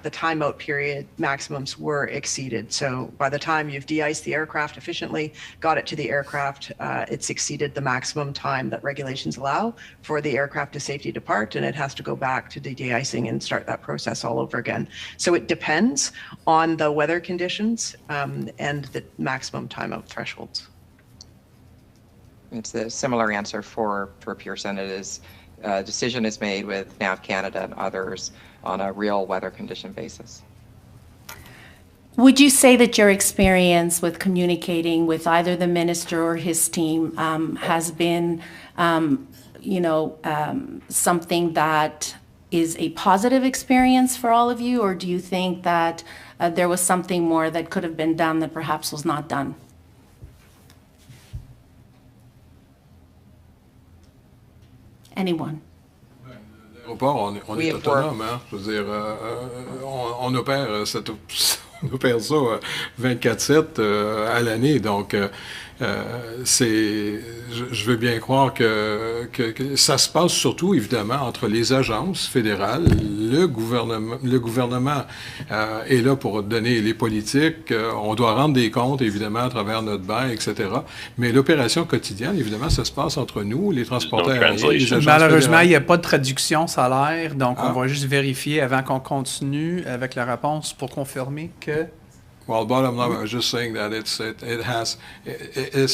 timeout period maximums were exceeded. So by the time you've de-iced the aircraft efficiently, got it to the aircraft, it's exceeded the maximum time that regulations allow for the aircraft to safely depart, and it has to go back to de-icing and start that process all over again. So it depends on the weather conditions and the maximum timeout thresholds. It's a similar answer for Pearson. It is a decision is made with NAV Canada and others on a real weather condition basis. Would you say that your experience with communicating with either the minister or his team has been, something that is a positive experience for all of you, or do you think that there was something more that could have been done that perhaps was not done? Anyone? L'aéroport, on est autonome, hein? Je veux dire, on opère ça 24/7 à l'année, donc je veux bien croire que ça se passe surtout, évidemment, entre les agences fédérales, le gouvernement est là pour donner les politiques, on doit rendre des comptes, évidemment, à travers notre bail, etc. Mais l'opération quotidienne, évidemment, ça se passe entre nous, les transporteurs aériens, les agences Malheureusement, il fédérales. n'y a pas de traduction, ça a l'air, donc on va juste vérifier avant qu'on continue avec la réponse pour confirmer que... Well, bottom line, I was just saying that it's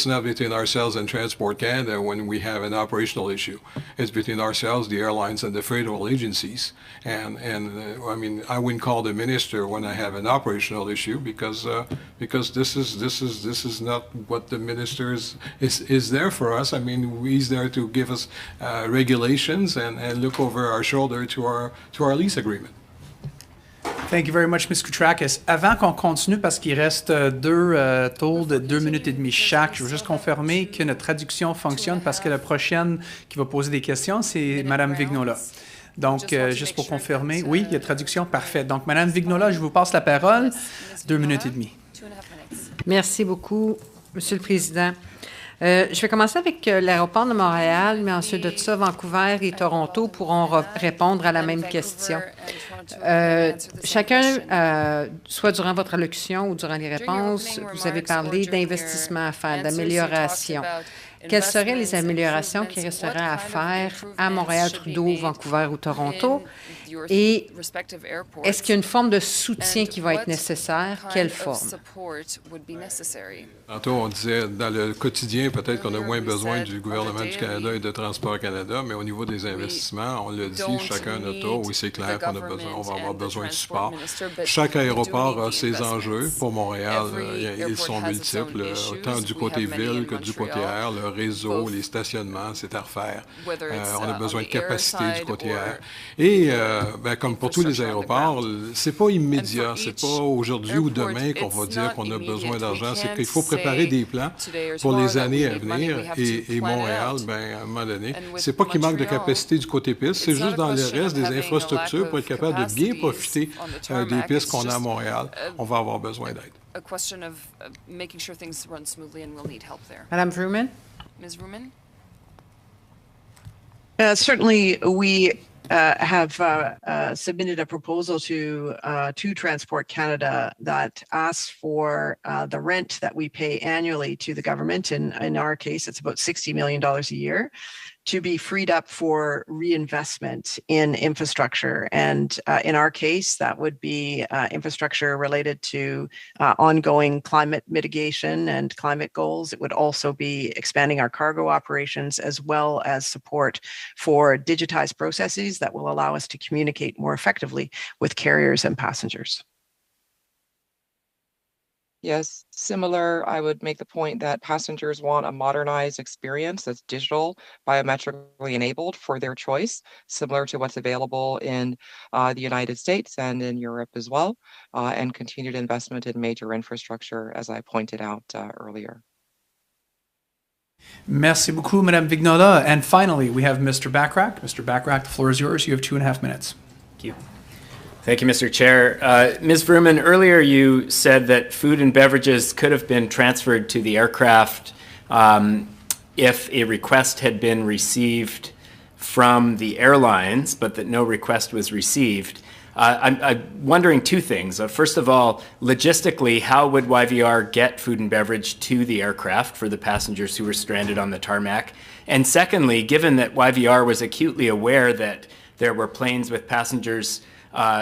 not between ourselves and Transport Canada when we have an operational issue. It's between ourselves, the airlines, and the federal agencies. And I mean, I wouldn't call the minister when I have an operational issue because this is not what the minister is there for us. I mean, he's there to give us regulations and look over our shoulder to our lease agreement. Thank you very much, Ms. Koutrakis. Avant qu'on continue, parce qu'il reste deux tours de 2 minutes et demie chaque, je veux juste confirmer que notre traduction fonctionne parce que la prochaine qui va poser des questions, c'est Mme Vignola. Donc, juste pour confirmer, oui, il y a traduction, parfait. Donc, Mme Vignola, je vous passe la parole, 2 minutes et demie. Merci beaucoup, Monsieur le Président. Je vais commencer avec l'aéroport de Montréal, mais ensuite de ça, Vancouver et Toronto pourront répondre à la même question. Chacun, soit durant votre allocution ou durant les réponses, vous avez parlé d'investissements à faire, d'amélioration. Quelles seraient les améliorations qui resteraient à faire à Montréal, Trudeau, Vancouver ou Toronto? Et est-ce qu'il y a une forme de soutien qui va être nécessaire? Quelle forme? Tantôt, on disait, dans le quotidien, peut-être qu'on a moins besoin du gouvernement du Canada et de Transport Canada, mais au niveau des investissements, on l'a dit, chacun a notre tour. Oui, c'est clair qu'on va avoir besoin de support. Chaque aéroport a ses enjeux. Pour Montréal, ils sont multiples, autant du côté ville que du côté air. Le réseau, les stationnements, c'est à refaire. On a besoin de capacité du côté air. Et comme pour tous les aéroports, c'est pas immédiat. C'est pas aujourd'hui ou demain qu'on va dire qu'on a besoin d'argent. C'est qu'il faut préparer des plans pour les années à venir. Et Montréal, à un moment donné, c'est pas qu'il manque de capacité du côté piste, c'est juste dans le reste des infrastructures pour être capable de bien profiter des pistes qu'on a à Montréal. On va avoir besoin d'aide. Madame Vrooman? Ms. Vrooman? Certainly, we have submitted a proposal to Transport Canada that asks for the rent that we pay annually to the government. In our case, it's about $60 million a year, to be freed up for reinvestment in infrastructure. And in our case, that would be infrastructure related to ongoing climate mitigation and climate goals. It would also be expanding our cargo operations, as well as support for digitized processes that will allow us to communicate more effectively with carriers and passengers. Yes, similar. I would make the point that passengers want a modernized experience that's digital, biometrically enabled for their choice, similar to what's available in the United States and in Europe as well, and continued investment in major infrastructure, as I pointed out earlier. Merci beaucoup, Madame Vignola. And finally, we have Mr. Bachrach. Mr. Bachrach, the floor is yours. You have 2.5 minutes. Thank you. Thank you, Mr. Chair. Ms. Vrooman, earlier you said that food and beverages could have been transferred to the aircraft if a request had been received from the airlines, but that no request was received. I'm wondering two things. First of all, logistically, how would YVR get food and beverage to the aircraft for the passengers who were stranded on the tarmac? And secondly, given that YVR was acutely aware that there were planes with passengers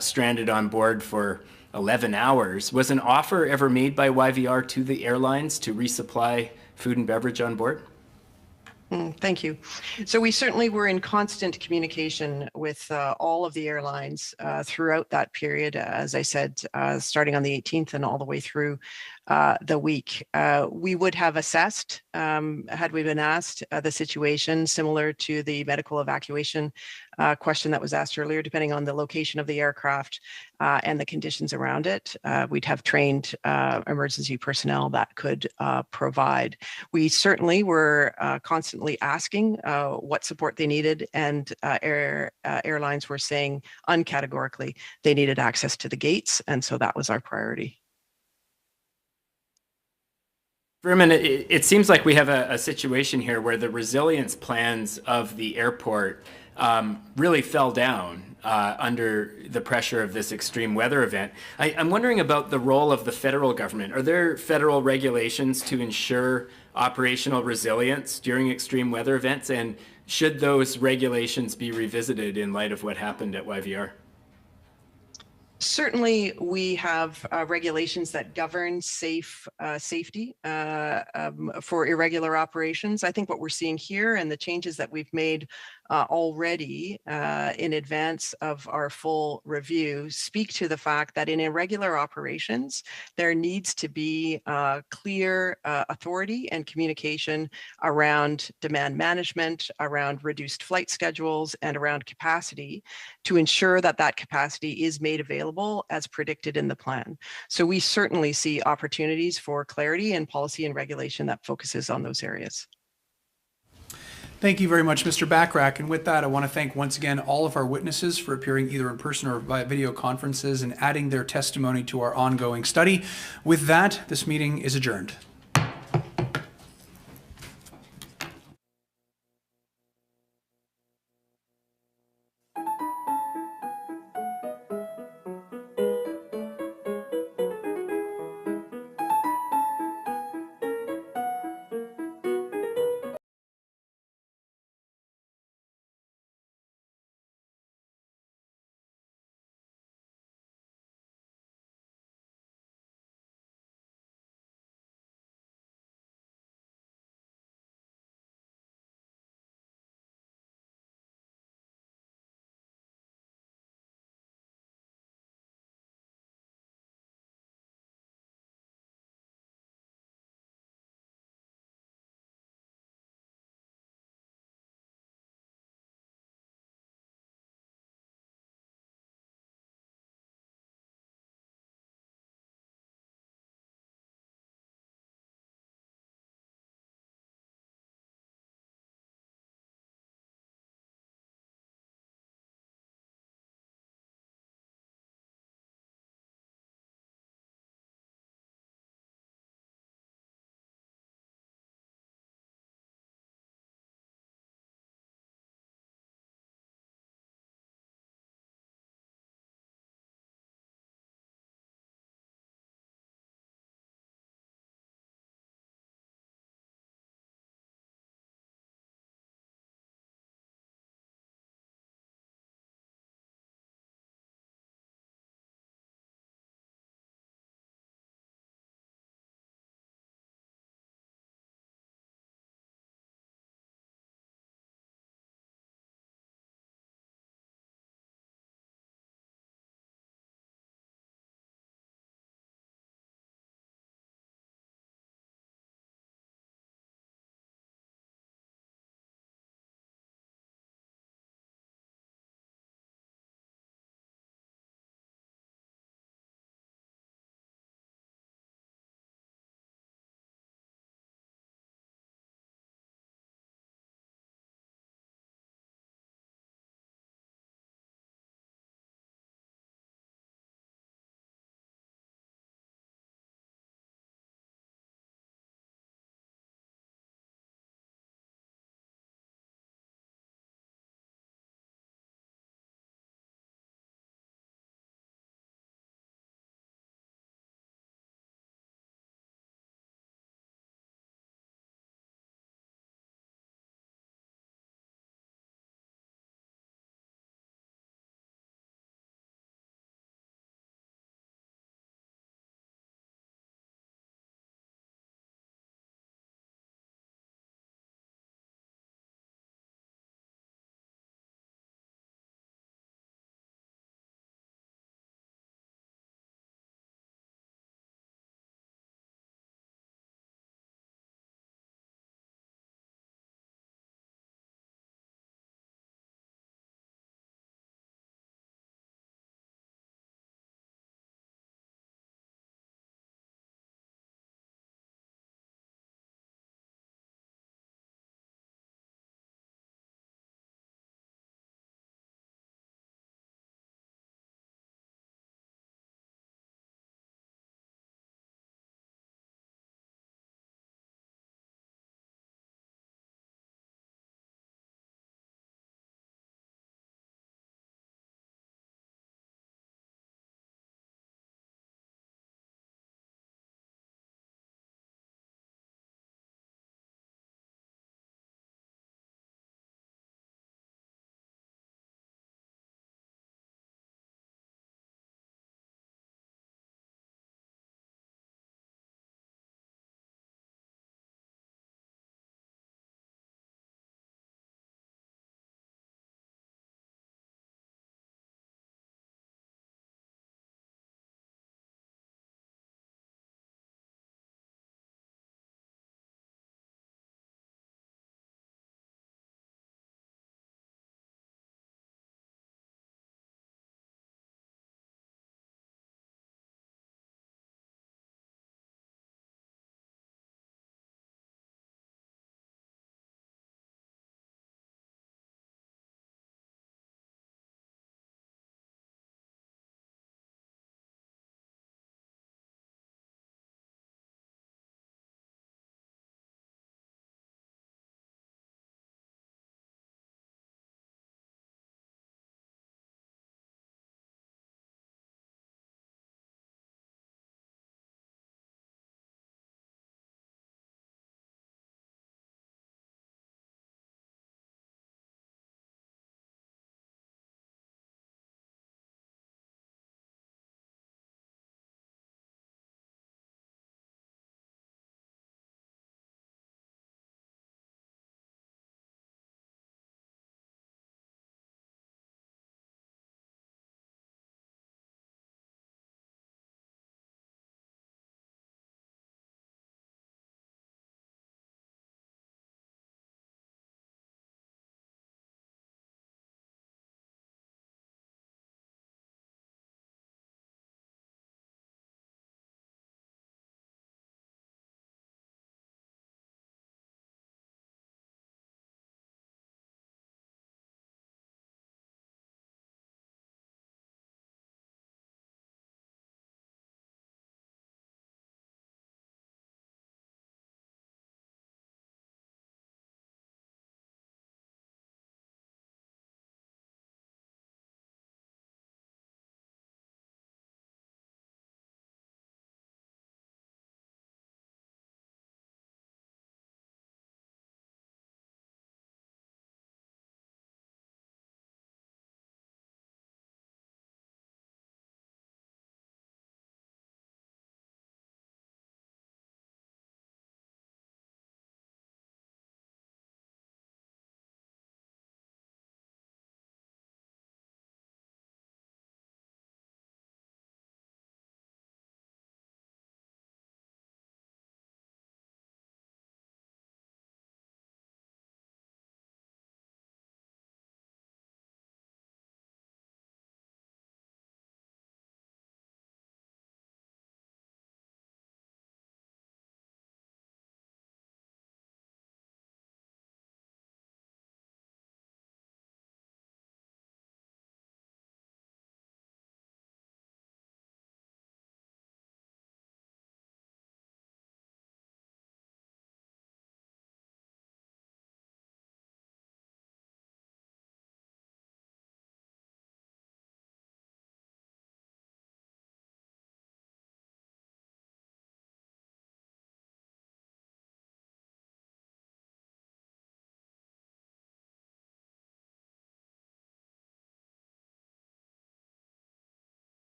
stranded on board for 11 hours. Was an offer ever made by YVR to the airlines to resupply food and beverage on board? Thank you. So we certainly were in constant communication with all of the airlines throughout that period, as I said, starting on the 18th and all the way through the week. We would have assessed, had we been asked, the situation similar to the medical evacuation question that was asked earlier, depending on the location of the aircraft and the conditions around it. We'd have trained emergency personnel that could provide. We certainly were constantly asking what support they needed, and airlines were saying uncategorically they needed access to the gates, and so that was our priority. Vermin, it seems like we have a situation here where the resilience plans of the airport really fell down under the pressure of this extreme weather event. I'm wondering about the role of the federal government. Are there federal regulations to ensure operational resilience during extreme weather events? And should those regulations be revisited in light of what happened at YVR? Certainly, we have regulations that govern safety for irregular operations. I think what we're seeing here and the changes that we've made already in advance of our full review speak to the fact that in irregular operations, there needs to be clear authority and communication around demand management, around reduced flight schedules, and around capacity to ensure that that capacity is made available as predicted in the plan. So we certainly see opportunities for clarity and policy and regulation that focuses on those areas. Thank you very much, Mr. Bachrach. And with that, I want to thank once again all of our witnesses for appearing either in person or via video conferences and adding their testimony to our ongoing study. With that, this meeting is adjourned.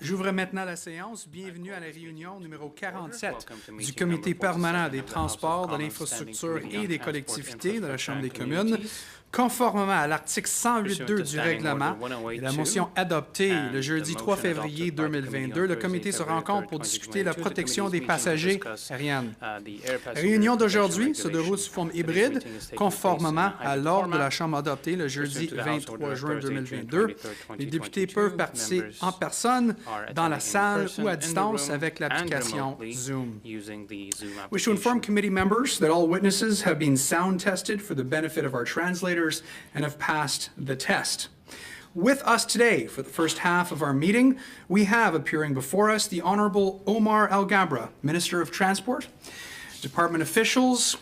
J'ouvre maintenant la séance. Bienvenue à la réunion numéro 47 du Comité permanent des transports, de l'infrastructure et des collectivités de la Chambre des communes. Conformément à l'article 108.2 du règlement et la motion adoptée le jeudi 3 février 2022, le comité se rencontre pour discuter la protection des passagers aériens. La réunion d'aujourd'hui se déroule sous forme hybride, conformément à l'ordre de la Chambre adopté le jeudi 23 juin 2022. Les députés peuvent participer en personne dans la salle ou à distance avec l'application Zoom. Wish to inform committee members that all witnesses have been sound tested for the benefit of our translators and have passed the test. With us today for the first half of our meeting, we have appearing before us the Honorable Omar Alghabra, Minister of Transport, Department officials,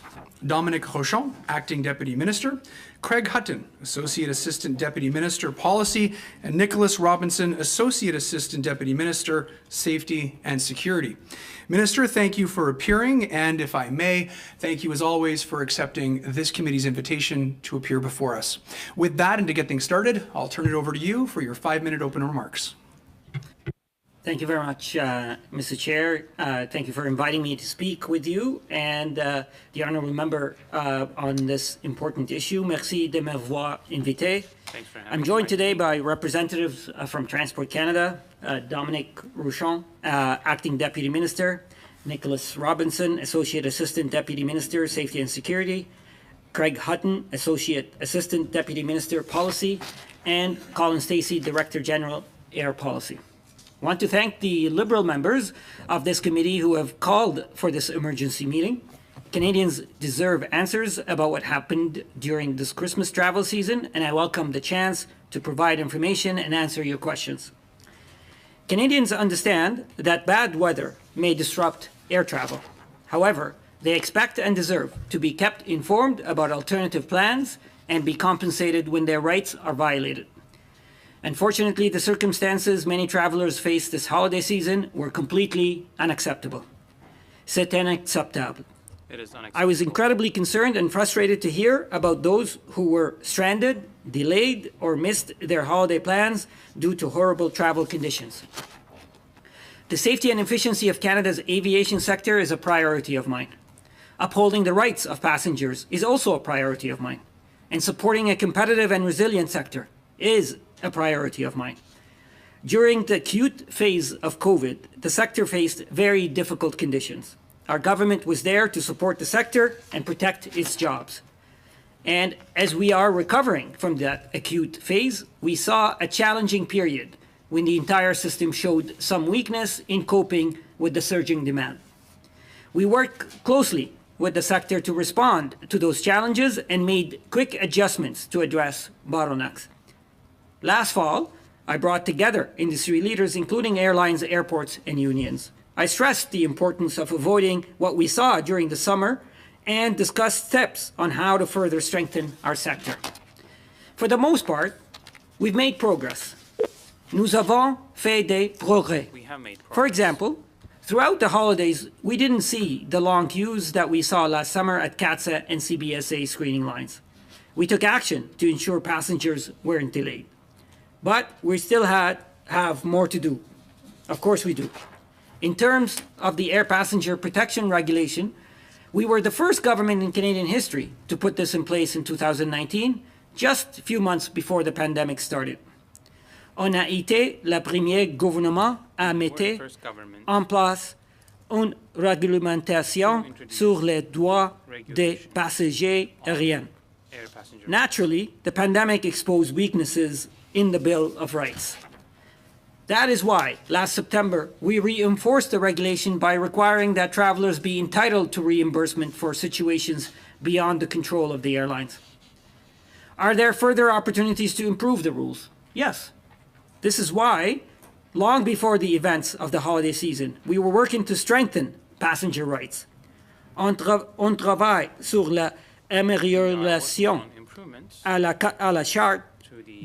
Dominic Rochon, Acting Deputy Minister, Craig Hutton, Associate Assistant Deputy Minister, Policy, and Nicholas Robinson, Associate Assistant Deputy Minister, Safety and Security. Minister, thank you for appearing, and if I may, thank you as always for accepting this committee's invitation to appear before us. With that, and to get things started, I'll turn it over to you for your 5-minute opening remarks. Thank you very much, Mr. Chair. Thank you for inviting me to speak with you and the honourable member on this important issue. Merci de m'avoir invité. I'm joined today by representatives from Transport Canada, Dominic Rochon, Acting Deputy Minister, Nicholas Robinson, Associate Assistant Deputy Minister, Safety and Security, Craig Hutton, Associate Assistant Deputy Minister, Policy, and Colin Stacey, Director General, Air Policy. I want to thank the Liberal members of this committee who have called for this emergency meeting. Canadians deserve answers about what happened during this Christmas travel season, and I welcome the chance to provide information and answer your questions. Canadians understand that bad weather may disrupt air travel. However, they expect and deserve to be kept informed about alternative plans and be compensated when their rights are violated. Unfortunately, the circumstances many travelers face this holiday season were completely unacceptable. C'est inacceptable. I was incredibly concerned and frustrated to hear about those who were stranded, delayed, or missed their holiday plans due to horrible travel conditions. The safety and efficiency of Canada's aviation sector is a priority of mine. Upholding the rights of passengers is also a priority of mine. And supporting a competitive and resilient sector is a priority of mine. During the acute phase of COVID, the sector faced very difficult conditions. Our government was there to support the sector and protect its jobs. And as we are recovering from that acute phase, we saw a challenging period when the entire system showed some weakness in coping with the surging demand. We worked closely with the sector to respond to those challenges and made quick adjustments to address bottlenecks. Last fall, I brought together industry leaders, including airlines, airports, and unions. I stressed the importance of avoiding what we saw during the summer and discussed steps on how to further strengthen our sector. For the most part, we've made progress. Nous avons fait des progrès. For example, throughout the holidays, we didn't see the long queues that we saw last summer at CATSA and CBSA screening lines. We took action to ensure passengers weren't delayed. But we still have more to do. Of course we do. In terms of the air passenger protection regulation, we were the first government in Canadian history to put this in place in 2019, just a few months before the pandemic started. On a été le premier gouvernement à mettre en place une réglementation sur les droits des passagers aériens. Naturally, the pandemic exposed weaknesses in the Bill of Rights. That is why, last September, we reinforced the regulation by requiring that travelers be entitled to reimbursement for situations beyond the control of the airlines. Are there further opportunities to improve the rules? Yes. This is why, long before the events of the holiday season, we were working to strengthen passenger rights. On travaille sur l'amélioration à la charte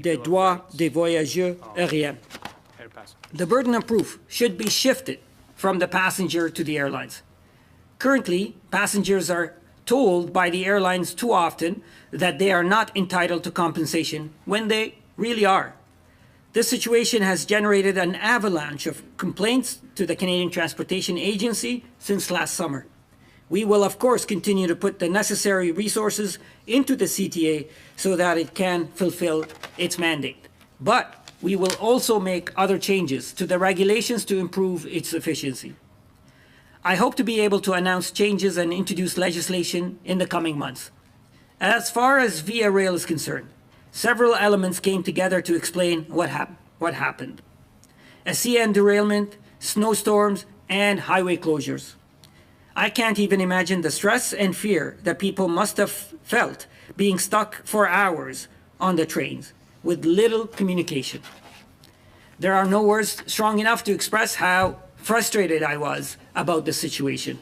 des droits des voyageurs aériens. The burden of proof should be shifted from the passenger to the airlines. Currently, passengers are told by the airlines too often that they are not entitled to compensation when they really are. This situation has generated an avalanche of complaints to the Canadian Transportation Agency since last summer. We will, of course, continue to put the necessary resources into the CTA so that it can fulfill its mandate. But we will also make other changes to the regulations to improve its efficiency. I hope to be able to announce changes and introduce legislation in the coming months. As far as Via Rail is concerned, several elements came together to explain what happened. A CN derailment, snowstorms, and highway closures. I can't even imagine the stress and fear that people must have felt being stuck for hours on the trains with little communication. There are no words strong enough to express how frustrated I was about the situation.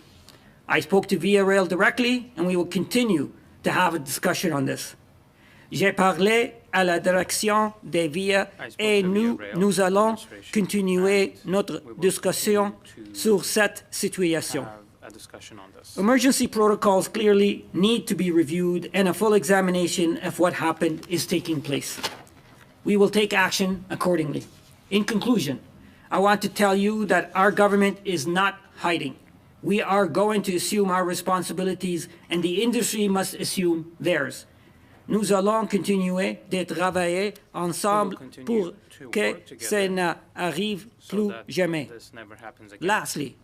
I spoke to Via Rail directly, and we will continue to have a discussion on this. J'ai parlé à la direction des Via et nous allons continuer notre discussion sur cette situation. Emergency protocols clearly need to be reviewed, and a full examination of what happened is taking place. We will take action accordingly. In conclusion, I want to tell you that our government is not hiding. We are going to assume our responsibilities, and the industry must assume theirs. Nous allons continuer de travailler ensemble pour que ça n'arrive plus jamais. Lastly,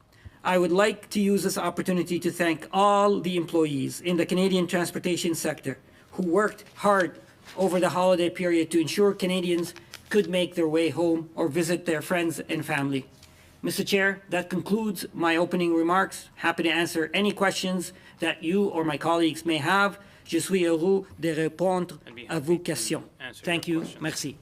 I would like to use this opportunity to thank all the employees in the Canadian transportation sector who worked hard over the holiday period to ensure Canadians could make their way home or visit their friends and family. Mr. Chair, that concludes my opening remarks. Happy to answer any questions that you or my colleagues may have. Je suis heureux de répondre à vos questions. Thank you. Merci.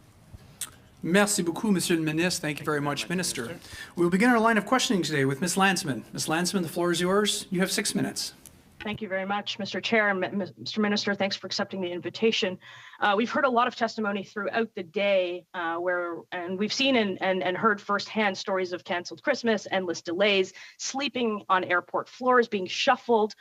Merci beaucoup, Monsieur le Ministre. Thank you very much, Minister. We'll begin our line of questioning today with Ms. Landsman. Ms. Landsman, the floor is yours. You have 6 minutes. Thank you very much, Mr. Chair, and Mr. Minister, thanks for accepting the invitation. We've heard a lot of testimony throughout the day and we've seen and heard firsthand stories of canceled Christmas, endless delays, sleeping on airport floors, being shuffled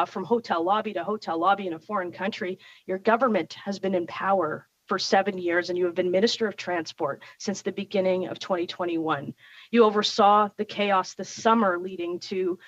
from hotel lobby to hotel lobby in a foreign country. Your government has been in power for 7 years, and you have been Minister of Transport since the beginning of 2021. You oversaw the chaos this summer leading to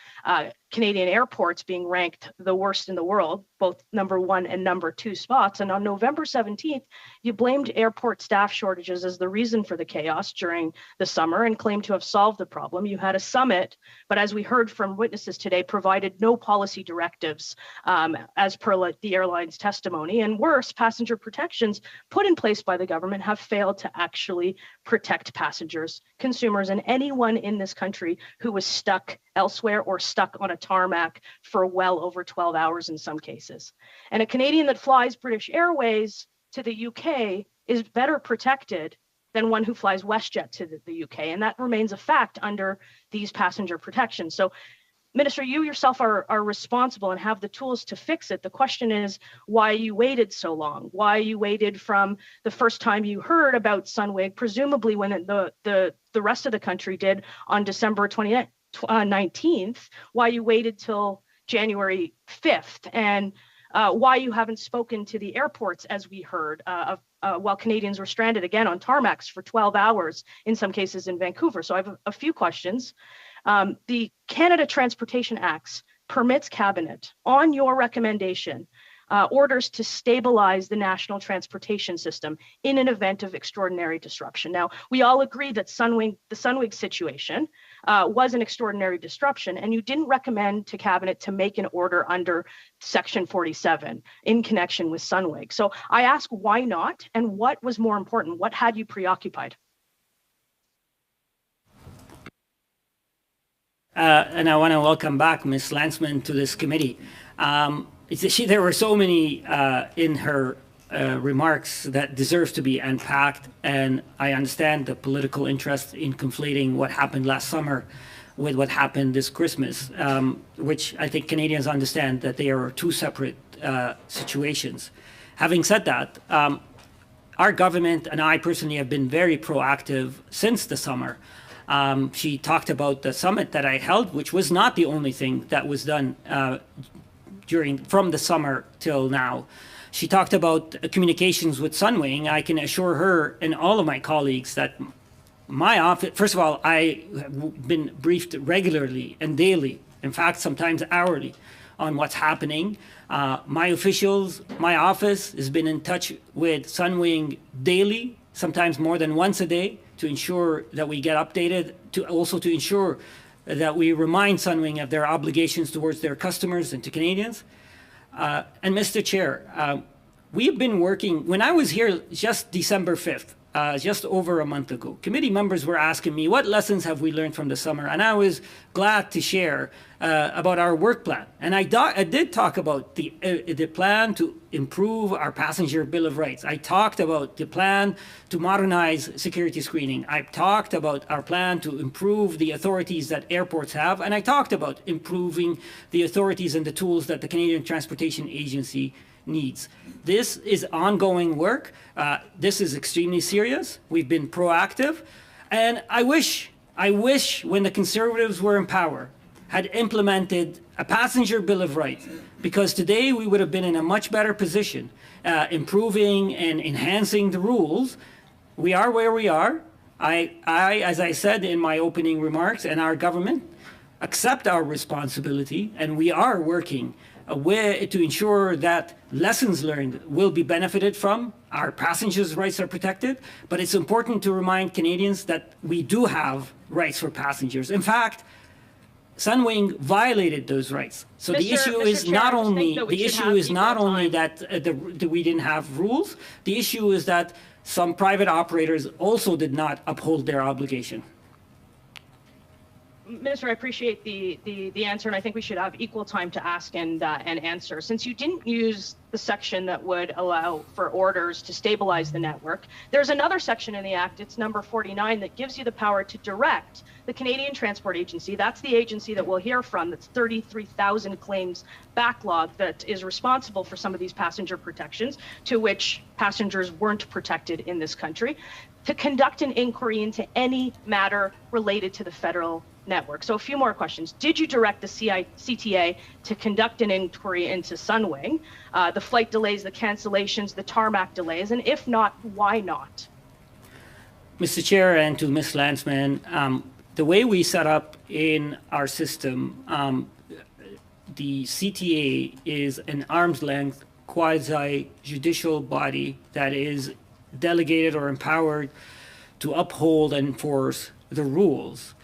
Canadian airports being ranked the worst in the world, both number 1 and number 2 spots. And on November 17th, you blamed airport staff shortages as the reason for the chaos during the summer and claimed to have solved the problem. You had a summit, but as we heard from witnesses today, provided no policy directives as per the airline's testimony. And worse, passenger protections put in place by the government have failed to actually protect passengers, consumers, and anyone in this country who was stuck elsewhere or stuck on a tarmac for well over 12 hours in some cases. And a Canadian that flies British Airways to the UK is better protected than one who flies WestJet to the UK. And that remains a fact under these passenger protections. So, Minister, you yourself are responsible and have the tools to fix it. The question is why you waited so long, why you waited from the first time you heard about Sunwing, presumably when the rest of the country did on December 19th, why you waited till January 5th, and why you haven't spoken to the airports, as we heard, while Canadians were stranded again on tarmacs for 12 hours, in some cases in Vancouver. So I have a few questions. The Canada Transportation Acts permits Cabinet, on your recommendation, orders to stabilize the national transportation system in an event of extraordinary disruption. Now, we all agree that the Sunwing situation was an extraordinary disruption, and you didn't recommend to Cabinet to make an order under Section 47 in connection with Sunwing. So I ask, why not? And what was more important? What had you preoccupied? And I want to welcome back Ms. Landsman to this committee. There were so many in her remarks that deserves to be unpacked, and I understand the political interest in conflating what happened last summer with what happened this Christmas, which I think Canadians understand that they are 2 separate situations. Having said that, our government and I personally have been very proactive since the summer. She talked about the summit that I held, which was not the only thing that was done from the summer till now. She talked about communications with Sunwing. I can assure her and all of my colleagues that my office, first of all, I have been briefed regularly and daily, in fact, sometimes hourly, on what's happening. My officials, my office has been in touch with Sunwing daily, sometimes more than once a day, to ensure that we get updated, to ensure that we remind Sunwing of their obligations towards their customers and to Canadians. And Mr. Chair, we've been working, when I was here just December 5th, just over a month ago, committee members were asking me, what lessons have we learned from the summer? And I was glad to share about our work plan. And I did talk about the plan to improve our passenger Bill of Rights. I talked about the plan to modernize security screening. I talked about our plan to improve the authorities that airports have. And I talked about improving the authorities and the tools that the Canadian Transportation Agency needs. This is ongoing work. This is extremely serious. We've been proactive. And I wish when the Conservatives were in power, had implemented a passenger Bill of Rights, because today we would have been in a much better position, improving and enhancing the rules. We are where we are. I, as I said in my opening remarks, and our government accept our responsibility, and we are working to ensure that lessons learned will be benefited from, our passengers' rights are protected, but it's important to remind Canadians that we do have rights for passengers. In fact, Sunwing violated those rights. So the issue is not only that we didn't have rules. The issue is that some private operators also did not uphold their obligation. Minister, I appreciate the answer, and I think we should have equal time to ask and answer. Since you didn't use the section that would allow for orders to stabilize the network, there's another section in the Act, it's number 49, that gives you the power to direct the Canadian Transport Agency, that's the agency that we'll hear from, that's 33,000 claims backlog, that is responsible for some of these passenger protections to which passengers weren't protected in this country, to conduct an inquiry into any matter related to the federal network. So a few more questions. Did you direct the CTA to conduct an inquiry into Sunwing, the flight delays, the cancellations, the tarmac delays, and if not, why not? Mr. Chair, and to Ms. Landsman, the way we set up in our system, the CTA is an arm's length quasi-judicial body that is delegated or empowered to uphold and enforce the rules.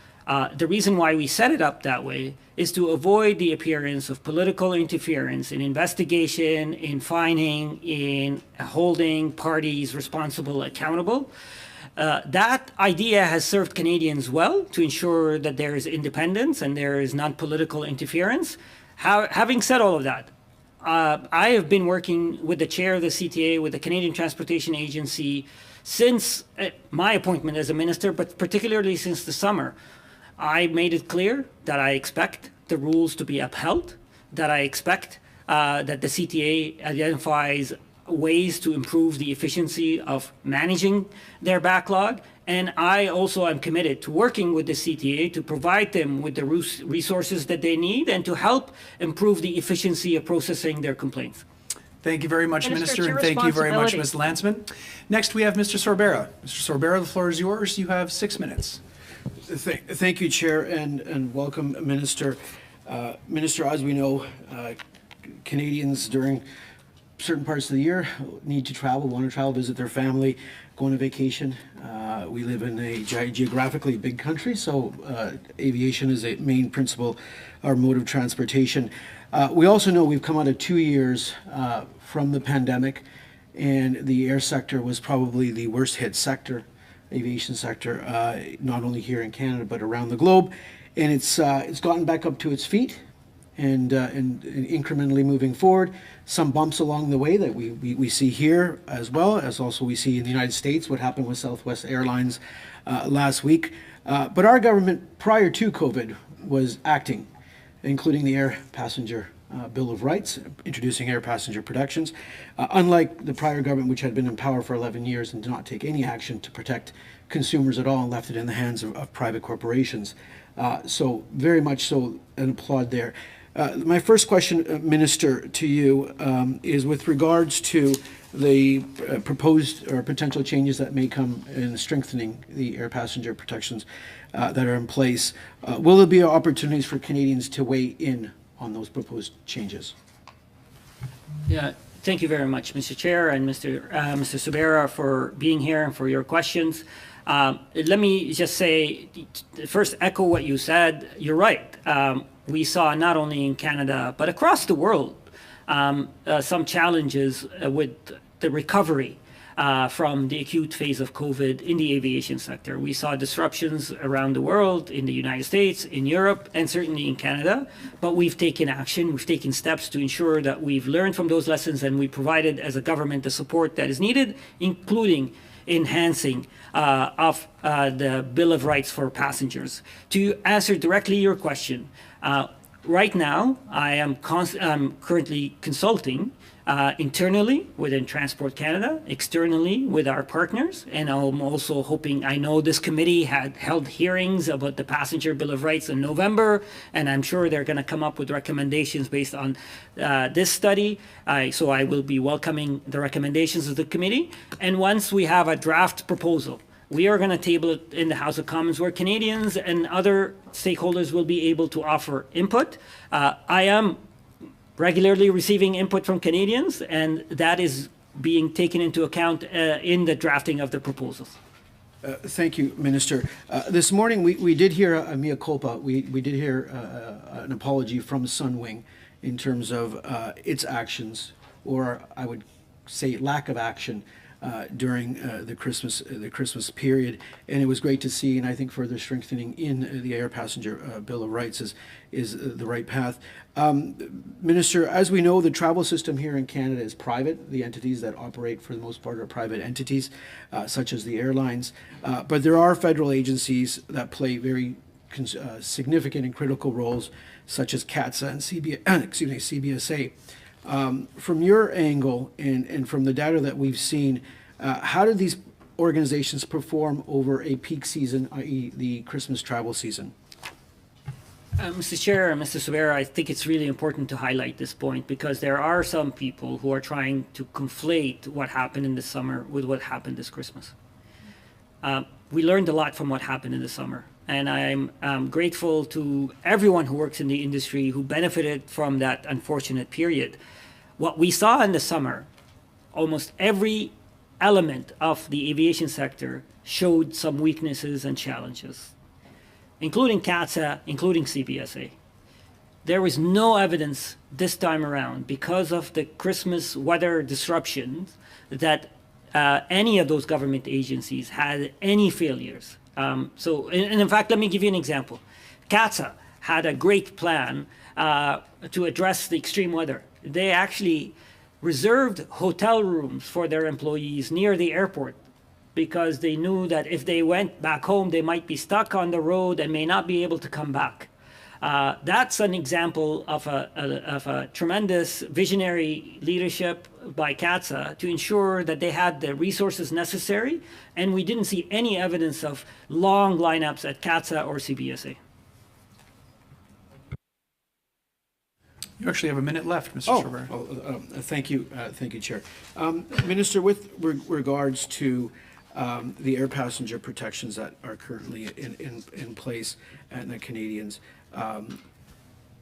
The reason why we set it up that way is to avoid the appearance of political interference in investigation, in fining, in holding parties responsible accountable. That idea has served Canadians well to ensure that there is independence and there is non-political interference. Having said all of that, I have been working with the chair of the CTA, with the Canadian Transportation Agency, since my appointment as a minister, but particularly since the summer. I made it clear that I expect the rules to be upheld, that I expect that the CTA identifies ways to improve the efficiency of managing their backlog. And I also am committed to working with the CTA to provide them with the resources that they need and to help improve the efficiency of processing their complaints. Thank you very much, Minister, and thank you very much, Ms. Landsman. Next, we have Mr. Sorbera. Mr. Sorbera, the floor is yours. You have 6 minutes. Thank you, Chair, and welcome, Minister. Minister, as we know, Canadians during certain parts of the year need to travel, want to travel, visit their family, go on a vacation. We live in a geographically big country, so aviation is a main principle, our mode of transportation. We also know we've come out of 2 years from the pandemic, and the air sector was probably the worst hit sector, aviation sector, not only here in Canada but around the globe. And it's gotten back up to its feet and incrementally moving forward. Some bumps along the way that we see here, as well as also we see in the United States, what happened with WestJet Airlines last week. But our government, prior to COVID, was acting, including the Air Passenger Bill of Rights, introducing air passenger protections, unlike the prior government, which had been in power for 11 years and did not take any action to protect consumers at all and left it in the hands of private corporations. So very much so an applaud there. My first question, Minister, to you is with regards to the proposed or potential changes that may come in strengthening the air passenger protections that are in place. Will there be opportunities for Canadians to weigh in on those proposed changes? Yeah, thank you very much, Mr. Chair and Mr. Subera, for being here and for your questions. Let me just say, first echo what you said. You're right. We saw not only in Canada, but across the world, some challenges with the recovery from the acute phase of COVID in the aviation sector. We saw disruptions around the world, in the United States, in Europe, and certainly in Canada. But we've taken action, we've taken steps to ensure that we've learned from those lessons, and we provided as a government the support that is needed, including enhancing of the Bill of Rights for passengers. To answer directly your question, right now I am currently consulting internally within Transport Canada, externally with our partners, and I'm also hoping, I know this committee had held hearings about the Passenger Bill of Rights in November, and I'm sure they're going to come up with recommendations based on this study. So I will be welcoming the recommendations of the committee. And once we have a draft proposal, we are going to table it in the House of Commons where Canadians and other stakeholders will be able to offer input. I am regularly receiving input from Canadians, and that is being taken into account in the drafting of the proposals. Thank you, Minister. This morning we did hear a mea culpa. We did hear an apology from Sunwing in terms of its actions, or I would say lack of action, during the Christmas period, and it was great to see. And I think further strengthening in the Air Passenger Bill of Rights is the right path. Minister, as we know, the travel system here in Canada is private. The entities that operate, for the most part, are private entities, such as the airlines. But there are federal agencies that play very significant and critical roles, such as CATSA and CBSA. From your angle and from the data that we've seen, how did these organizations perform over a peak season, i.e. the Christmas travel season? Mr. Chair and Mr. Subera, I think it's really important to highlight this point because there are some people who are trying to conflate what happened in the summer with what happened this Christmas. We learned a lot from what happened in the summer, and I'm grateful to everyone who works in the industry who benefited from that unfortunate period. What we saw in the summer, almost every element of the aviation sector showed some weaknesses and challenges, including CATSA, including CBSA. There was no evidence this time around, because of the Christmas weather disruptions, that any of those government agencies had any failures. And in fact, let me give you an example. CATSA had a great plan to address the extreme weather. They actually reserved hotel rooms for their employees near the airport because they knew that if they went back home, they might be stuck on the road and may not be able to come back. That's an example of a tremendous visionary leadership by CATSA to ensure that they had the resources necessary, and we didn't see any evidence of long lineups at CATSA or CBSA. You actually have a minute left, Mr. Subera. Thank you, Chair. Minister, with regards to the air passenger protections that are currently in place and that Canadians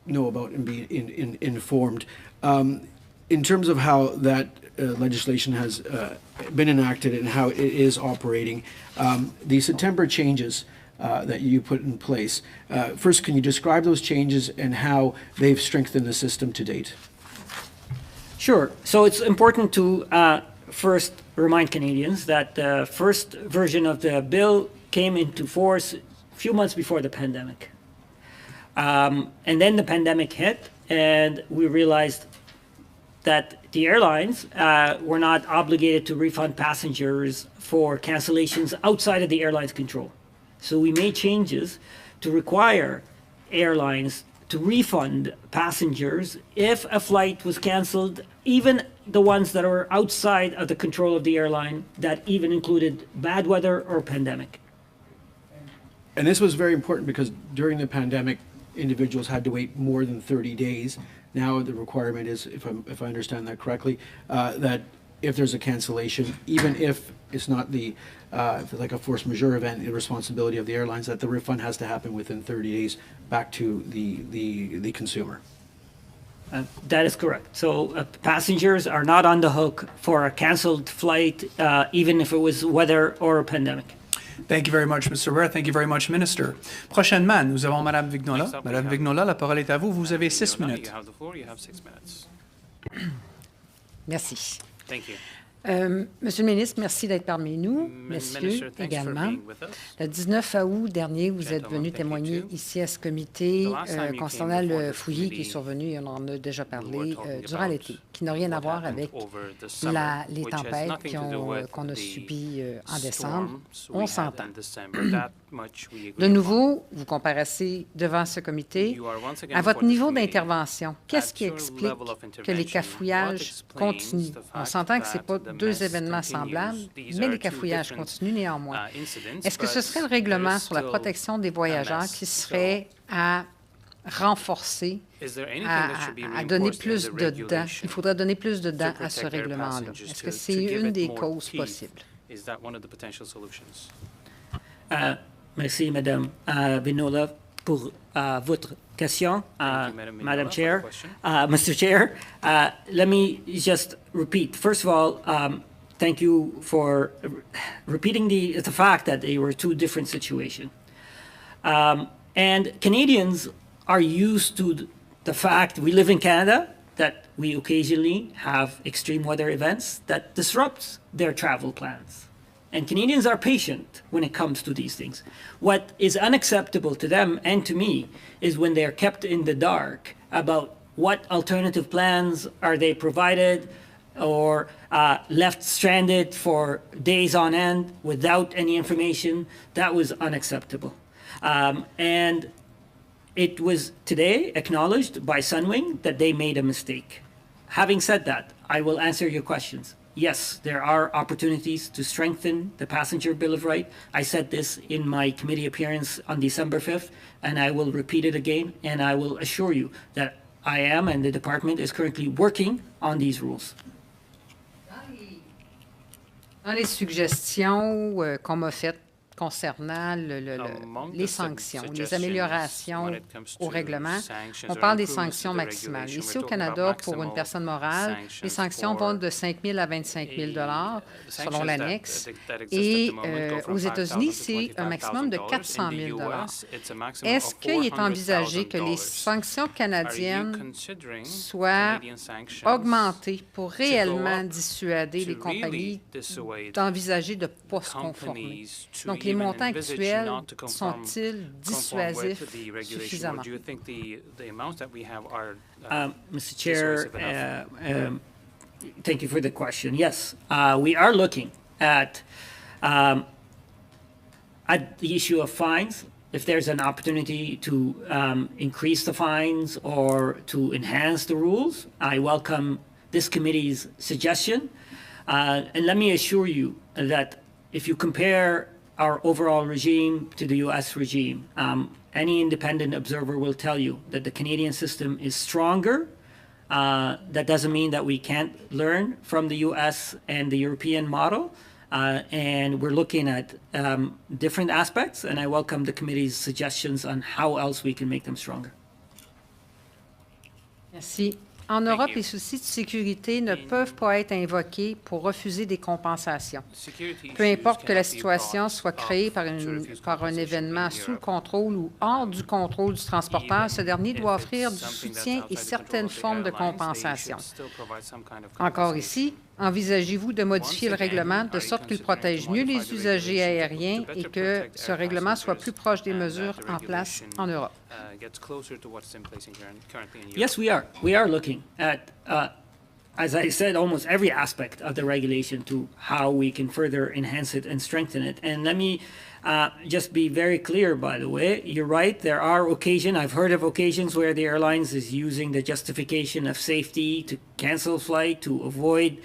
know about and be informed, in terms of how that legislation has been enacted and how it is operating, the September changes that you put in place. First, can you describe those changes and how they've strengthened the system to date? Sure. So it's important to first remind Canadians that the first version of the bill came into force a few months before the pandemic. And then the pandemic hit, and we realized that the airlines were not obligated to refund passengers for cancellations outside of the airline's control. So we made changes to require airlines to refund passengers if a flight was canceled, even the ones that are outside of the control of the airline, that even included bad weather or pandemic. And this was very important because during the pandemic, individuals had to wait more than 30 days. Now the requirement is, if I understand that correctly, that if there's a cancellation, even if it's not if it's like a force majeure event, the responsibility of the airlines, that the refund has to happen within 30 days back to the consumer. That is correct. So passengers are not on the hook for a canceled flight, even if it was weather or a pandemic. Thank you very much, Mr. Ware. Thank you very much, Minister. Prochainement, nous avons Madame Vignola. Madame Vignola, la parole est à vous. Vous avez 6 minutes. Merci. Thank you. Monsieur le ministre, merci d'être parmi nous. Messieurs, également. Le 19 août dernier, vous êtes venu témoigner ici à ce comité concernant le fouillis qui est survenu, et on en a déjà parlé, durant l'été, qui n'a rien à voir avec les tempêtes qu'on a subies en décembre. On s'entend. De nouveau, vous comparaissez devant ce comité. À votre niveau d'intervention, qu'est-ce qui explique que les cafouillages continuent? On s'entend que ce n'est pas deux événements semblables, mais les cafouillages continuent néanmoins. Est-ce que ce serait le règlement sur la protection des voyageurs qui serait à renforcer, à donner plus de dents? Il faudrait donner plus de dents à ce règlement-là. Est-ce que c'est une des causes possibles? Merci, Madame Vignola, pour votre question, Madam Chair. Mr. Chair, let me just repeat. First of all, thank you for repeating the fact that they were two different situations. And Canadians are used to the fact we live in Canada, that we occasionally have extreme weather events that disrupt their travel plans. And Canadians are patient when it comes to these things. What is unacceptable to them and to me is when they're kept in the dark about what alternative plans are they provided or left stranded for days on end without any information. That was unacceptable. And it was today acknowledged by Sunwing that they made a mistake. Having said that, I will answer your questions. Yes, there are opportunities to strengthen the passenger Bill of Rights. I said this in my committee appearance on December 5th, and I will repeat it again, and I will assure you that I am and the department is currently working on these rules. Dans les suggestions qu'on m'a faites concernant les sanctions, les améliorations au règlement, on parle des sanctions maximales. Ici au Canada, pour une personne morale, les sanctions vont de 5 000 à 25 000 selon l'annexe. Et aux États-Unis, c'est un maximum de 400 000 Est-ce qu'il est envisagé que les sanctions canadiennes soient augmentées pour réellement dissuader les compagnies d'envisager de ne pas se conformer? Donc, les montants actuels sont-ils dissuasifs suffisamment? Mr. Chair, thank you for the question. Yes, we are looking at the issue of fines. If there's an opportunity to increase the fines or to enhance the rules, I welcome this committee's suggestion. And let me assure you that if you compare our overall regime to the U.S. regime, any independent observer will tell you that the Canadian system is stronger. That doesn't mean that we can't learn from the U.S. and the European model. And we're looking at different aspects, and I welcome the committee's suggestions on how else we can make them stronger. Merci. En Europe, les soucis de sécurité ne peuvent pas être invoqués pour refuser des compensations. Peu importe que la situation soit créée par un événement sous le contrôle ou hors du contrôle du transporteur, ce dernier doit offrir du soutien et certaines formes de compensation. Encore ici, envisagez-vous de modifier le règlement de sorte qu'il protège mieux les usagers aériens et que ce règlement soit plus proche des mesures en place en Europe? Yes, we are. We are looking at, as I said, almost every aspect of the regulation to how we can further enhance it and strengthen it. And let me just be very clear, by the way. You're right. There are occasions, I've heard of occasions where the airlines is using the justification of safety to cancel flight, to avoid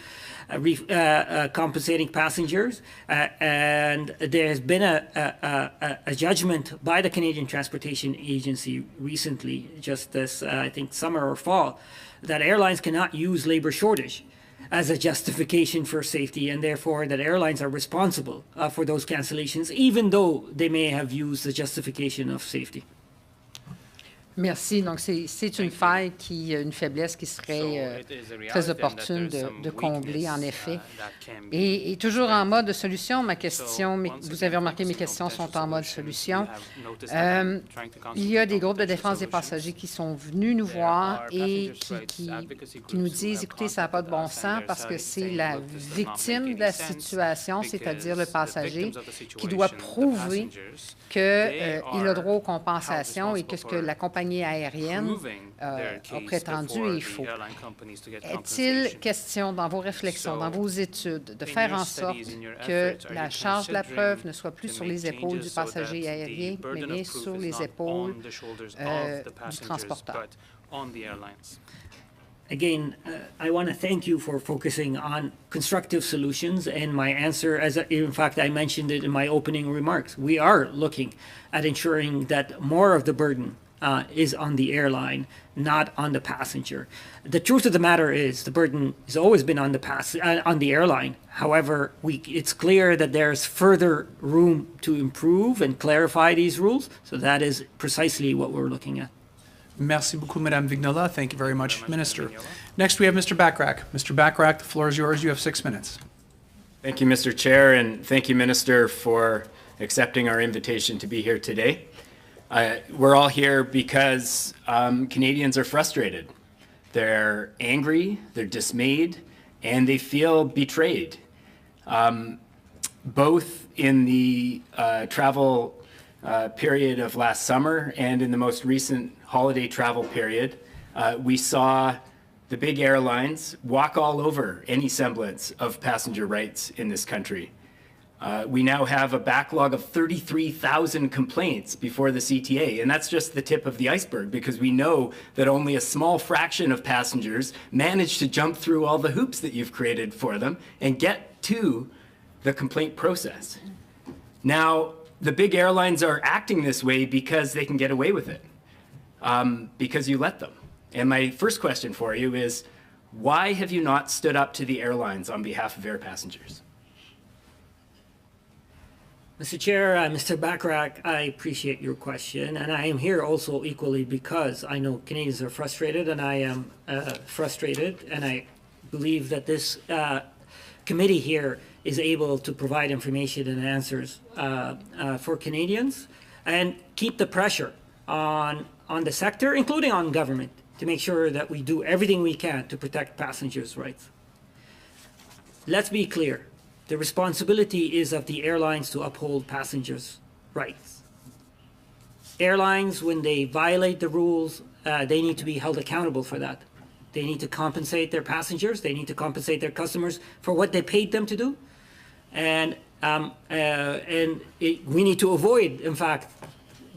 compensating passengers, and there has been a judgment by the Canadian Transportation Agency recently, just this I think summer or fall, that airlines cannot use labor shortage as a justification for safety, and therefore that airlines are responsible for those cancellations, even though they may have used the justification of safety. Merci. Donc, c'est une faille, une faiblesse qui serait très opportune de combler, en effet. Et toujours en mode solution, ma question, vous avez remarqué, mes questions sont en mode solution. Il y a des groupes de défense des passagers qui sont venus nous voir et qui nous disent, écoutez, ça n'a pas de bon sens parce que c'est la victime de la situation, c'est-à-dire le passager, qui doit prouver qu'il a droit aux compensations et que ce que la compagnie aérienne a prétendu est faux. Est-il question, dans vos réflexions, dans vos études, de faire en sorte que la charge de la preuve ne soit plus sur les épaules du passager aérien, mais bien sur les épaules du transporteur? Again, I want to thank you for focusing on constructive solutions, and my answer, in fact, I mentioned it in my opening remarks. We are looking at ensuring that more of the burden is on the airline, not on the passenger. The truth of the matter is the burden has always been on the airline. However, it's clear that there's further room to improve and clarify these rules. So that is precisely what we're looking at. Merci beaucoup, Madame Vignola. Thank you very much, Minister. Next, we have Mr. Bachrach. Mr. Bachrach, the floor is yours. You have 6 minutes. Thank you, Mr. Chair, and thank you, Minister, for accepting our invitation to be here today. We're all here because Canadians are frustrated. They're angry, they're dismayed, and they feel betrayed. Both in the travel period of last summer and in the most recent holiday travel period, we saw the big airlines walk all over any semblance of passenger rights in this country. We now have a backlog of 33,000 complaints before the CTA, and that's just the tip of the iceberg because we know that only a small fraction of passengers manage to jump through all the hoops that you've created for them and get to the complaint process. Now, the big airlines are acting this way because they can get away with it, because you let them. And my first question for you is, why have you not stood up to the airlines on behalf of air passengers? Mr. Chair, Mr. Bachrach, I appreciate your question, and I am here also equally because I know Canadians are frustrated, and I am frustrated, and I believe that this committee here is able to provide information and answers for Canadians and keep the pressure on the sector, including on government, to make sure that we do everything we can to protect passengers' rights. Let's be clear. The responsibility is of the airlines to uphold passengers' rights. Airlines, when they violate the rules, they need to be held accountable for that. They need to compensate their passengers. They need to compensate their customers for what they paid them to do. And we need to avoid, in fact,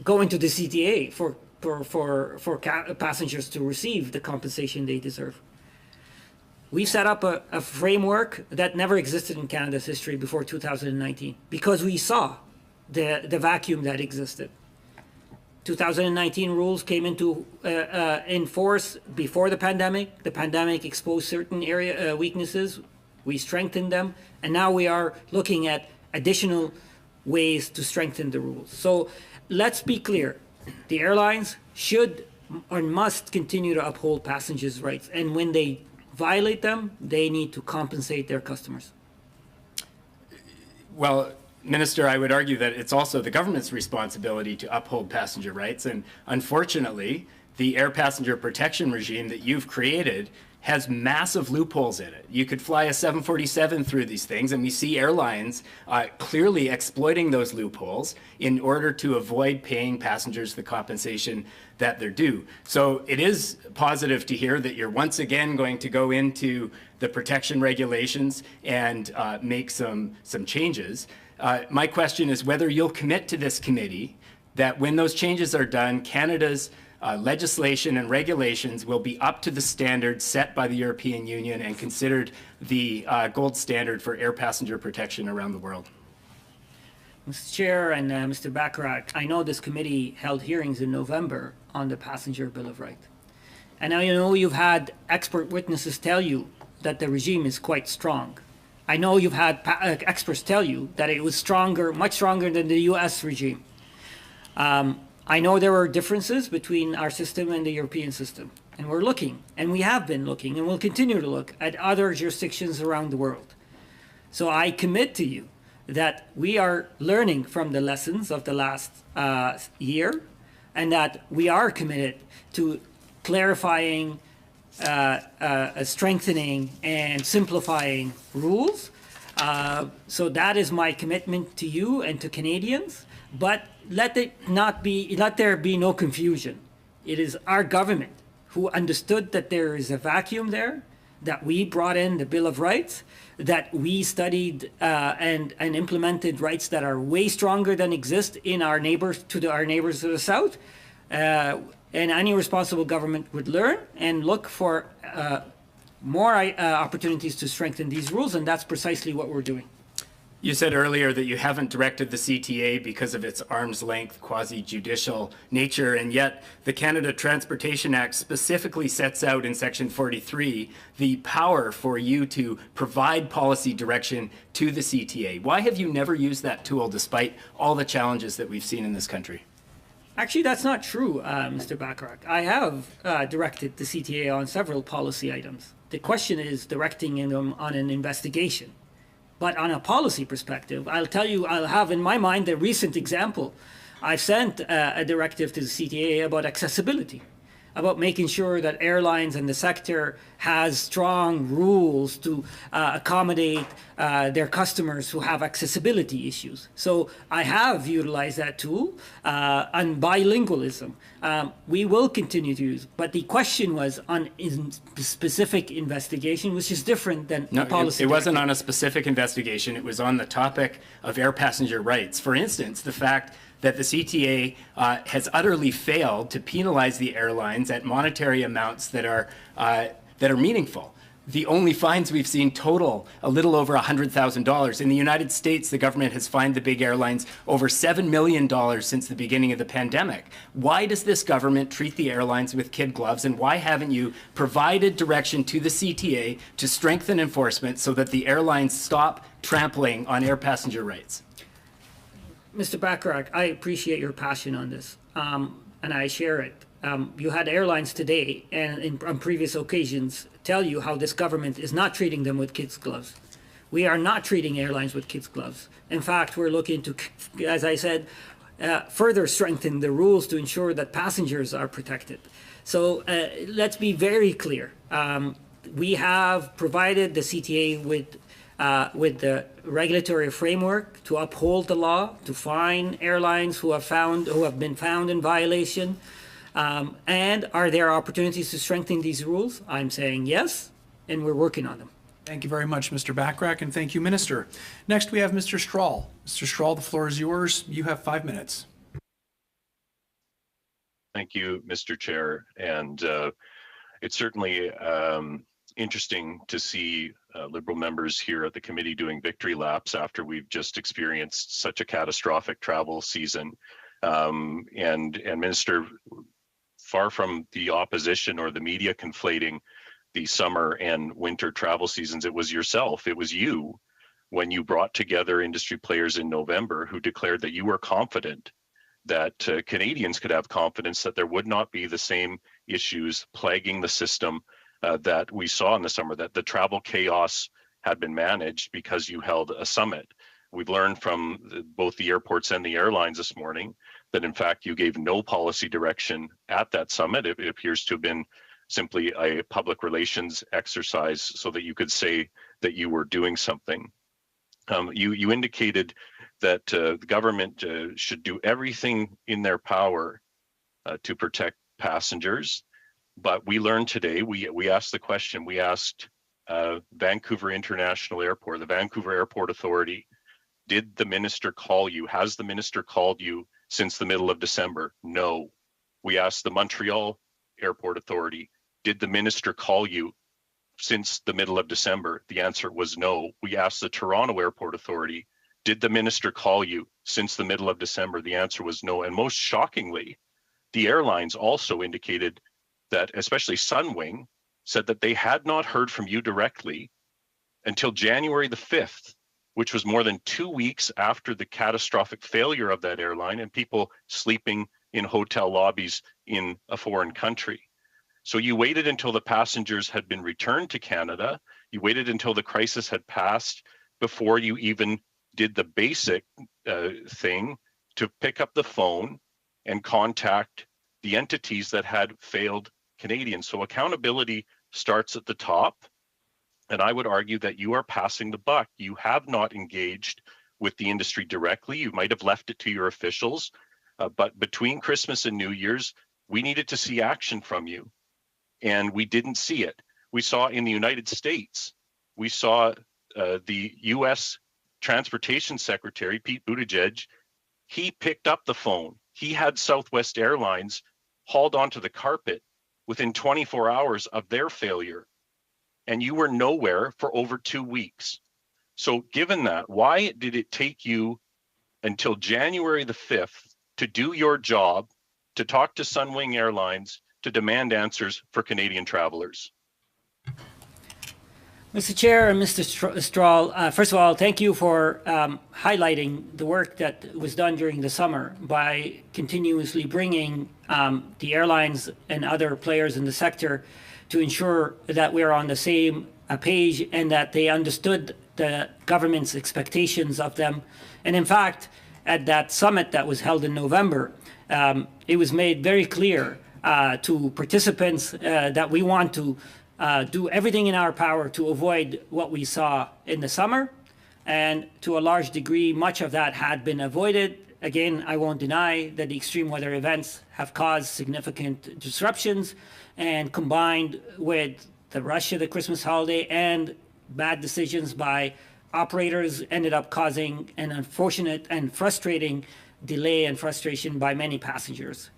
going to the CTA for passengers to receive the compensation they deserve. We've set up a framework that never existed in Canada's history before 2019 because we saw the vacuum that existed. 2019 rules came into in force before the pandemic. The pandemic exposed certain area weaknesses. We strengthened them, and now we are looking at additional ways to strengthen the rules. So let's be clear. The airlines should or must continue to uphold passengers' rights, and when they violate them, they need to compensate their customers. Well, Minister, I would argue that it's also the government's responsibility to uphold passenger rights. And unfortunately, the air passenger protection regime that you've created has massive loopholes in it. You could fly a 747 through these things, and we see airlines clearly exploiting those loopholes in order to avoid paying passengers the compensation that they're due. So it is positive to hear that you're once again going to go into the protection regulations and make some changes. My question is whether you'll commit to this committee that when those changes are done, Canada's legislation and regulations will be up to the standards set by the European Union and considered the gold standard for air passenger protection around the world. Mr. Chair and Mr. Bacharach, I know this committee held hearings in November on the Passenger Bill of Rights. And I know you've had expert witnesses tell you that the regime is quite strong. I know you've had experts tell you that it was stronger, much stronger than the US regime. I know there are differences between our system and the European system. And we're looking, and we have been looking, and we'll continue to look at other jurisdictions around the world. So I commit to you that we are learning from the lessons of the last year, and that we are committed to clarifying, strengthening, and simplifying rules. So that is my commitment to you and to Canadians. But let there be no confusion. It is our government who understood that there is a vacuum there, that we brought in the Bill of Rights, that we studied and implemented rights that are way stronger than exist in our neighbors to the south. And any responsible government would learn and look for more opportunities to strengthen these rules, and that's precisely what we're doing. You said earlier that you haven't directed the CTA because of its arm's length quasi-judicial nature, and yet the Canada Transportation Act specifically sets out in Section 43 the power for you to provide policy direction to the CTA. Why have you never used that tool despite all the challenges that we've seen in this country? Actually, that's not true, Mr. Bacharach. I have directed the CTA on several policy items. The question is directing them on an investigation. But on a policy perspective, I'll tell you, I'll have in my mind a recent example. I've sent a directive to the CTA about accessibility, about making sure that airlines and the sector has strong rules to accommodate their customers who have accessibility issues. So I have utilized that tool on bilingualism. We will continue to use, but the question was on specific investigation, which is different than no, policy. It wasn't on a specific investigation. It was on the topic of air passenger rights. For instance, the fact that the CTA has utterly failed to penalize the airlines at monetary amounts that are meaningful. The only fines we've seen total a little over $100,000. In the United States, the government has fined the big airlines over $7 million since the beginning of the pandemic. Why does this government treat the airlines with kid gloves, and why haven't you provided direction to the CTA to strengthen enforcement so that the airlines stop trampling on air passenger rights? Mr. Bacharach, I appreciate your passion on this, and I share it. You had airlines today and on previous occasions tell you how this government is not treating them with kids' gloves. We are not treating airlines with kids' gloves. In fact, we're looking to, as I said, further strengthen the rules to ensure that passengers are protected. So let's be very clear. We have provided the CTA with the regulatory framework to uphold the law, to fine airlines who have been found in violation. And are there opportunities to strengthen these rules? I'm saying yes, and we're working on them. Thank you very much, Mr. Bacharach, and thank you, Minister. Next, we have Mr. Strahl. Mr. Strahl, the floor is yours. You have 5 minutes. Thank you, Mr. Chair. And it's certainly interesting to see Liberal members here at the committee doing victory laps after we've just experienced such a catastrophic travel season. And Minister, far from the opposition or the media conflating the summer and winter travel seasons, it was yourself, it was you, when you brought together industry players in November who declared that you were confident that Canadians could have confidence that there would not be the same issues plaguing the system that we saw in the summer, that the travel chaos had been managed because you held a summit. We've learned from both the airports and the airlines this morning that in fact you gave no policy direction at that summit. It appears to have been simply a public relations exercise so that you could say that you were doing something. You indicated that the government should do everything in their power to protect passengers. But we learned today, we asked the question, we asked Vancouver International Airport, the Vancouver Airport Authority, did the minister call you? Has the minister called you since the middle of December? No. We asked the Montreal Airport Authority, did the minister call you since the middle of December? The answer was no. We asked the Toronto Airport Authority, did the minister call you since the middle of December? The answer was no. And most shockingly, the airlines also indicated that, especially Sunwing, said that they had not heard from you directly until January the 5th, which was more than 2 weeks after the catastrophic failure of that airline and people sleeping in hotel lobbies in a foreign country. So you waited until the passengers had been returned to Canada. You waited until the crisis had passed before you even did the basic thing to pick up the phone and contact the entities that had failed Canadians. So accountability starts at the top. And I would argue that you are passing the buck. You have not engaged with the industry directly. You might have left it to your officials. But between Christmas and New Year's, we needed to see action from you. And we didn't see it. We saw in the United States, we saw the U.S. Transportation Secretary, Pete Buttigieg, he picked up the phone. He had Southwest Airlines hauled onto the carpet within 24 hours of their failure. And you were nowhere for over 2 weeks. So given that, why did it take you until January the 5th to do your job, to talk to Sunwing Airlines, to demand answers for Canadian travelers? Mr. Chair and Mr. Strahl, first of all, thank you for highlighting the work that was done during the summer by continuously bringing the airlines and other players in the sector to ensure that we're on the same page and that they understood the government's expectations of them. And in fact, at that summit that was held in November, it was made very clear to participants that we want to do everything in our power to avoid what we saw in the summer. And to a large degree, much of that had been avoided. Again, I won't deny that the extreme weather events have caused significant disruptions, and combined with the rush of the Christmas holiday and bad decisions by operators ended up causing an unfortunate and frustrating delay and frustration by many passengers.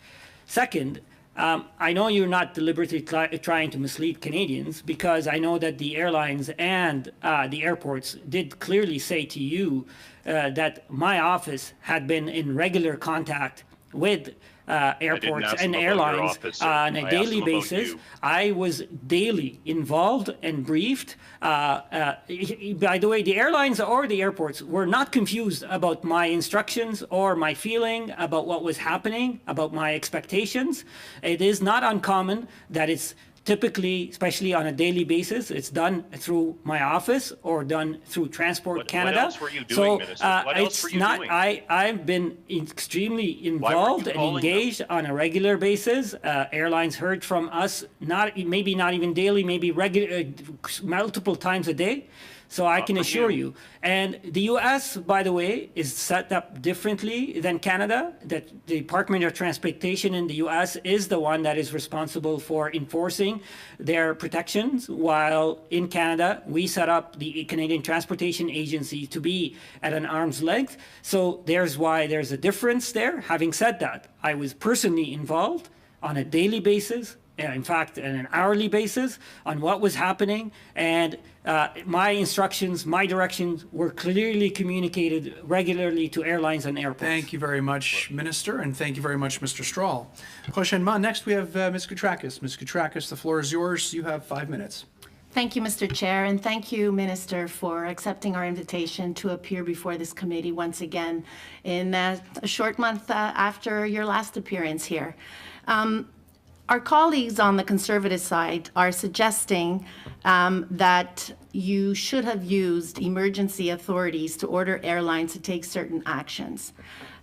Second, I know you're not deliberately trying to mislead Canadians, because I know that the airlines and the airports did clearly say to you that my office had been in regular contact with airports and airlines on a daily basis. I was daily involved and briefed. By the way, the airlines or the airports were not confused about my instructions or my feeling about what was happening, about my expectations. It is not uncommon that it's typically, especially on a daily basis, it's done through my office or done through Transport Canada. What else were you doing, Minister? What else were you doing? I've been extremely involved and engaged on a regular basis. Airlines heard from us, maybe not even daily, maybe multiple times a day. So I can assure you. And the U.S., by the way, is set up differently than Canada. That the Department of Transportation in the U.S. is the one that is responsible for enforcing their protections, while in Canada, we set up the Canadian Transportation Agency to be at an arm's length. So there's why there's a difference there. Having said that, I was personally involved on a daily basis, in fact, on an hourly basis, on what was happening, and my instructions, my directions were clearly communicated regularly to airlines and airports. Thank you very much, Minister, and thank you very much, Mr. Strahl. Prochainement, next we have Ms. Koutrakis. Ms. Koutrakis, the floor is yours. You have 5 minutes. Thank you, Mr. Chair, and thank you, Minister, for accepting our invitation to appear before this committee once again in a short month after your last appearance here. Our colleagues on the Conservative side are suggesting that you should have used emergency authorities to order airlines to take certain actions.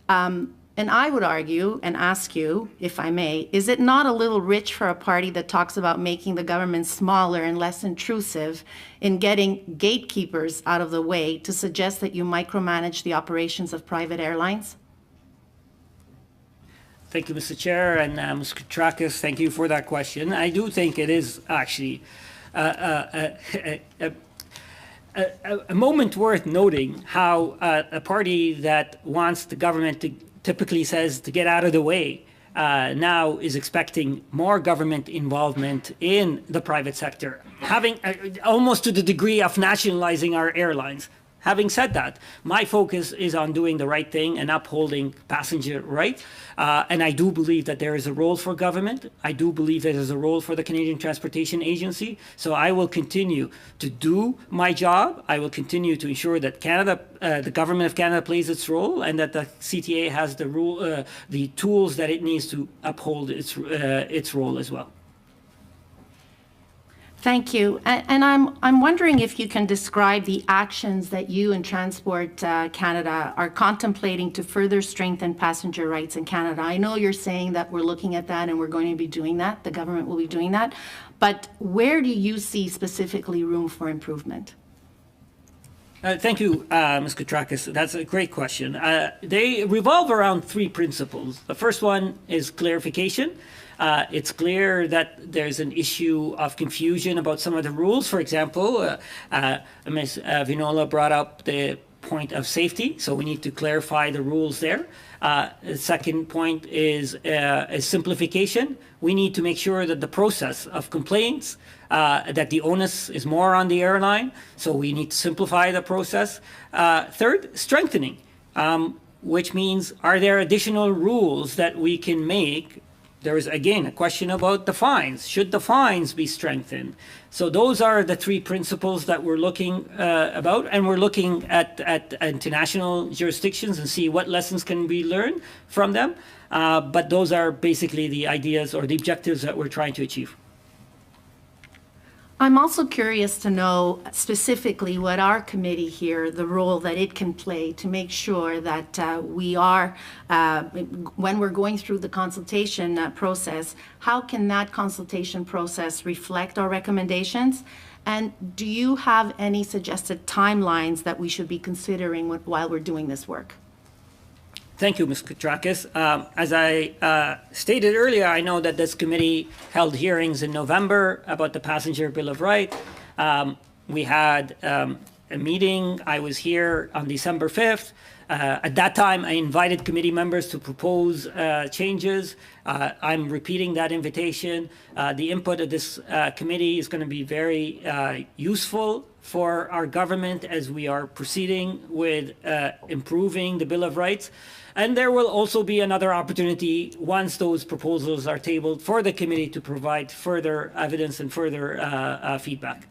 And I would argue and ask you, if I may, is it not a little rich for a party that talks about making the government smaller and less intrusive in getting gatekeepers out of the way to suggest that you micromanage the operations of private airlines? Thank you, Mr. Chair, and Ms. Koutrakis, thank you for that question. I do think it is actually a moment worth noting how a party that wants the government to typically says to get out of the way now is expecting more government involvement in the private sector, having almost to the degree of nationalizing our airlines. Having said that, my focus is on doing the right thing and upholding passenger rights. And I do believe that there is a role for government. I do believe there is a role for the Canadian Transportation Agency. So I will continue to do my job. I will continue to ensure that Canada, the government of Canada plays its role, and that the CTA has the tools that it needs to uphold its role as well. Thank you. And I'm wondering if you can describe the actions that you and Transport Canada are contemplating to further strengthen passenger rights in Canada. I know you're saying that we're looking at that and we're going to be doing that. The government will be doing that. But where do you see specifically room for improvement? Thank you, Ms. Koutrakis. That's a great question. They revolve around three principles. The first one is clarification. It's clear that there's an issue of confusion about some of the rules. For example, Ms. Vinola brought up the point of safety, so we need to clarify the rules there. The second point is simplification. We need to make sure that the process of complaints, that the onus is more on the airline, so we need to simplify the process. Third, strengthening, which means are there additional rules that we can make? There is, again, a question about the fines. Should the fines be strengthened? So those are the three principles that we're looking about, and we're looking at international jurisdictions and see what lessons can be learned from them. But those are basically the ideas or the objectives that we're trying to achieve. I'm also curious to know specifically what our committee here, the role that it can play to make sure that we are, when we're going through the consultation process, how can that consultation process reflect our recommendations? And do you have any suggested timelines that we should be considering while we're doing this work? Thank you, Ms. Koutrakis. As I stated earlier, I know that this committee held hearings in November about the Passenger Bill of Rights. We had a meeting. I was here on December 5th. At that time, I invited committee members to propose changes. I'm repeating that invitation. The input of this committee is going to be very useful for our government as we are proceeding with improving the Bill of Rights. And there will also be another opportunity once those proposals are tabled for the committee to provide further evidence and further feedback.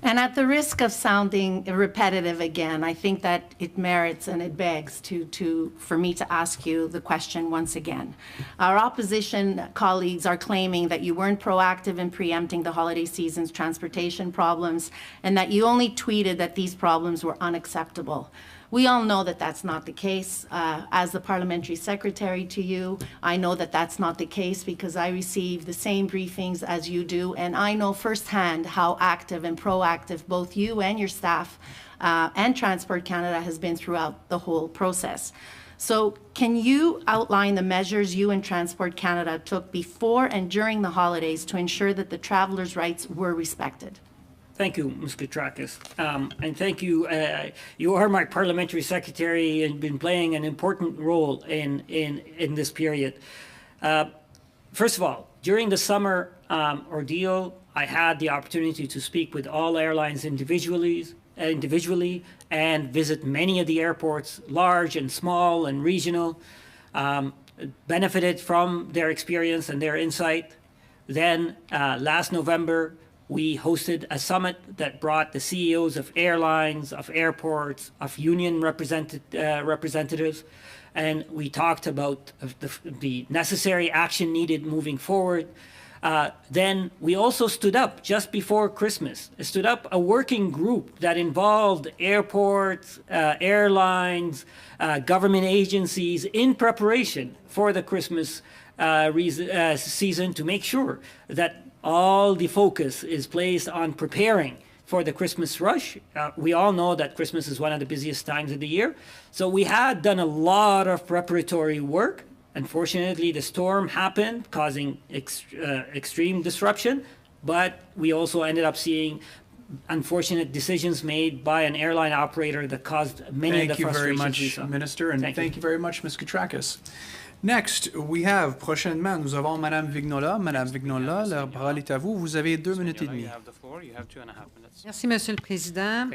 And at the risk of sounding repetitive again, I think that it merits and it begs for me to ask you the question once again. Our opposition colleagues are claiming that you weren't proactive in preempting the holiday season's transportation problems and that you only tweeted that these problems were unacceptable. We all know that that's not the case. As the parliamentary secretary to you, I know that that's not the case because I receive the same briefings as you do, and I know firsthand how active and proactive both you and your staff and Transport Canada has been throughout the whole process. So can you outline the measures you and Transport Canada took before and during the holidays to ensure that the travelers' rights were respected? Thank you, Ms. Koutrakis. And thank you. You are my parliamentary secretary and been playing an important role in this period. First of all, during the summer ordeal, I had the opportunity to speak with all airlines individually and visit many of the airports, large and small and regional, benefited from their experience and their insight. Then last November, we hosted a summit that brought the CEOs of airlines, of airports, of union representatives, and we talked about the necessary action needed moving forward. Then we also stood up just before Christmas, stood up a working group that involved airports, airlines, government agencies in preparation for the Christmas season to make sure that all the focus is placed on preparing for the Christmas rush. We all know that Christmas is one of the busiest times of the year. So we had done a lot of preparatory work. Unfortunately, the storm happened, causing extreme disruption. But we also ended up seeing unfortunate decisions made by an airline operator that caused many of the frustrations. Thank you very much, Minister, and thank you very much, Ms. Koutrakis. Next, we have, prochainement, nous avons Madame Vignola. Madame Vignola, la parole est à vous. Vous avez 2 minutes et demie. Merci, Monsieur le Président.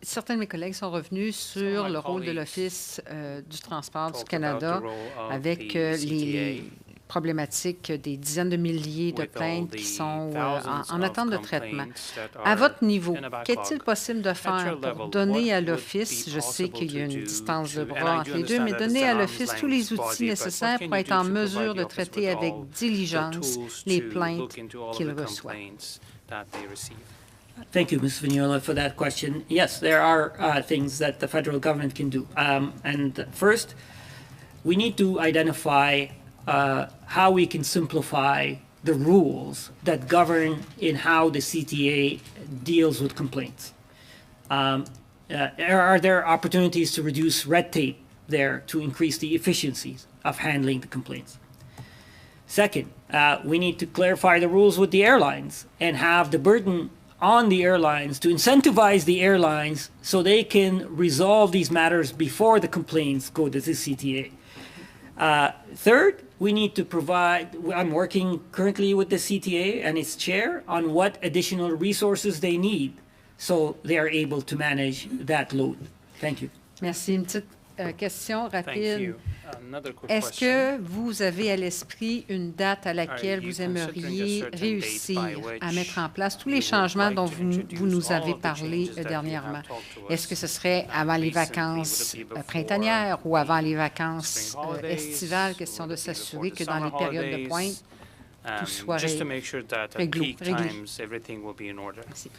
Certains de mes collègues sont revenus sur le rôle de l'Office du transport du Canada avec les problématiques des dizaines de milliers de plaintes qui sont en attente de traitement. À votre niveau, qu'est-il possible de faire pour donner à l'Office, je sais qu'il y a une distance de bras entre les deux, mais donner à l'Office tous les outils nécessaires pour être en mesure de traiter avec diligence les plaintes qu'il reçoit? Thank you, Ms. Vignola, for that question. Yes, there are things that the federal government can do. And first, we need to identify how we can simplify the rules that govern in how the CTA deals with complaints. Are there opportunities to reduce red tape there to increase the efficiencies of handling the complaints? Second, we need to clarify the rules with the airlines and have the burden on the airlines to incentivize the airlines so they can resolve these matters before the complaints go to the CTA. Third, we need to provide, I'm working currently with the CTA and its chair on what additional resources they need so they are able to manage that load. Thank you. Merci. Une petite question rapide. Est-ce que vous avez à l'esprit une date à laquelle vous aimeriez réussir à mettre en place tous les changements dont vous nous avez parlé dernièrement? Est-ce que ce serait avant les vacances printanières ou avant les vacances estivales? Question de s'assurer que dans les périodes de pointe, tout soit réglé. Merci.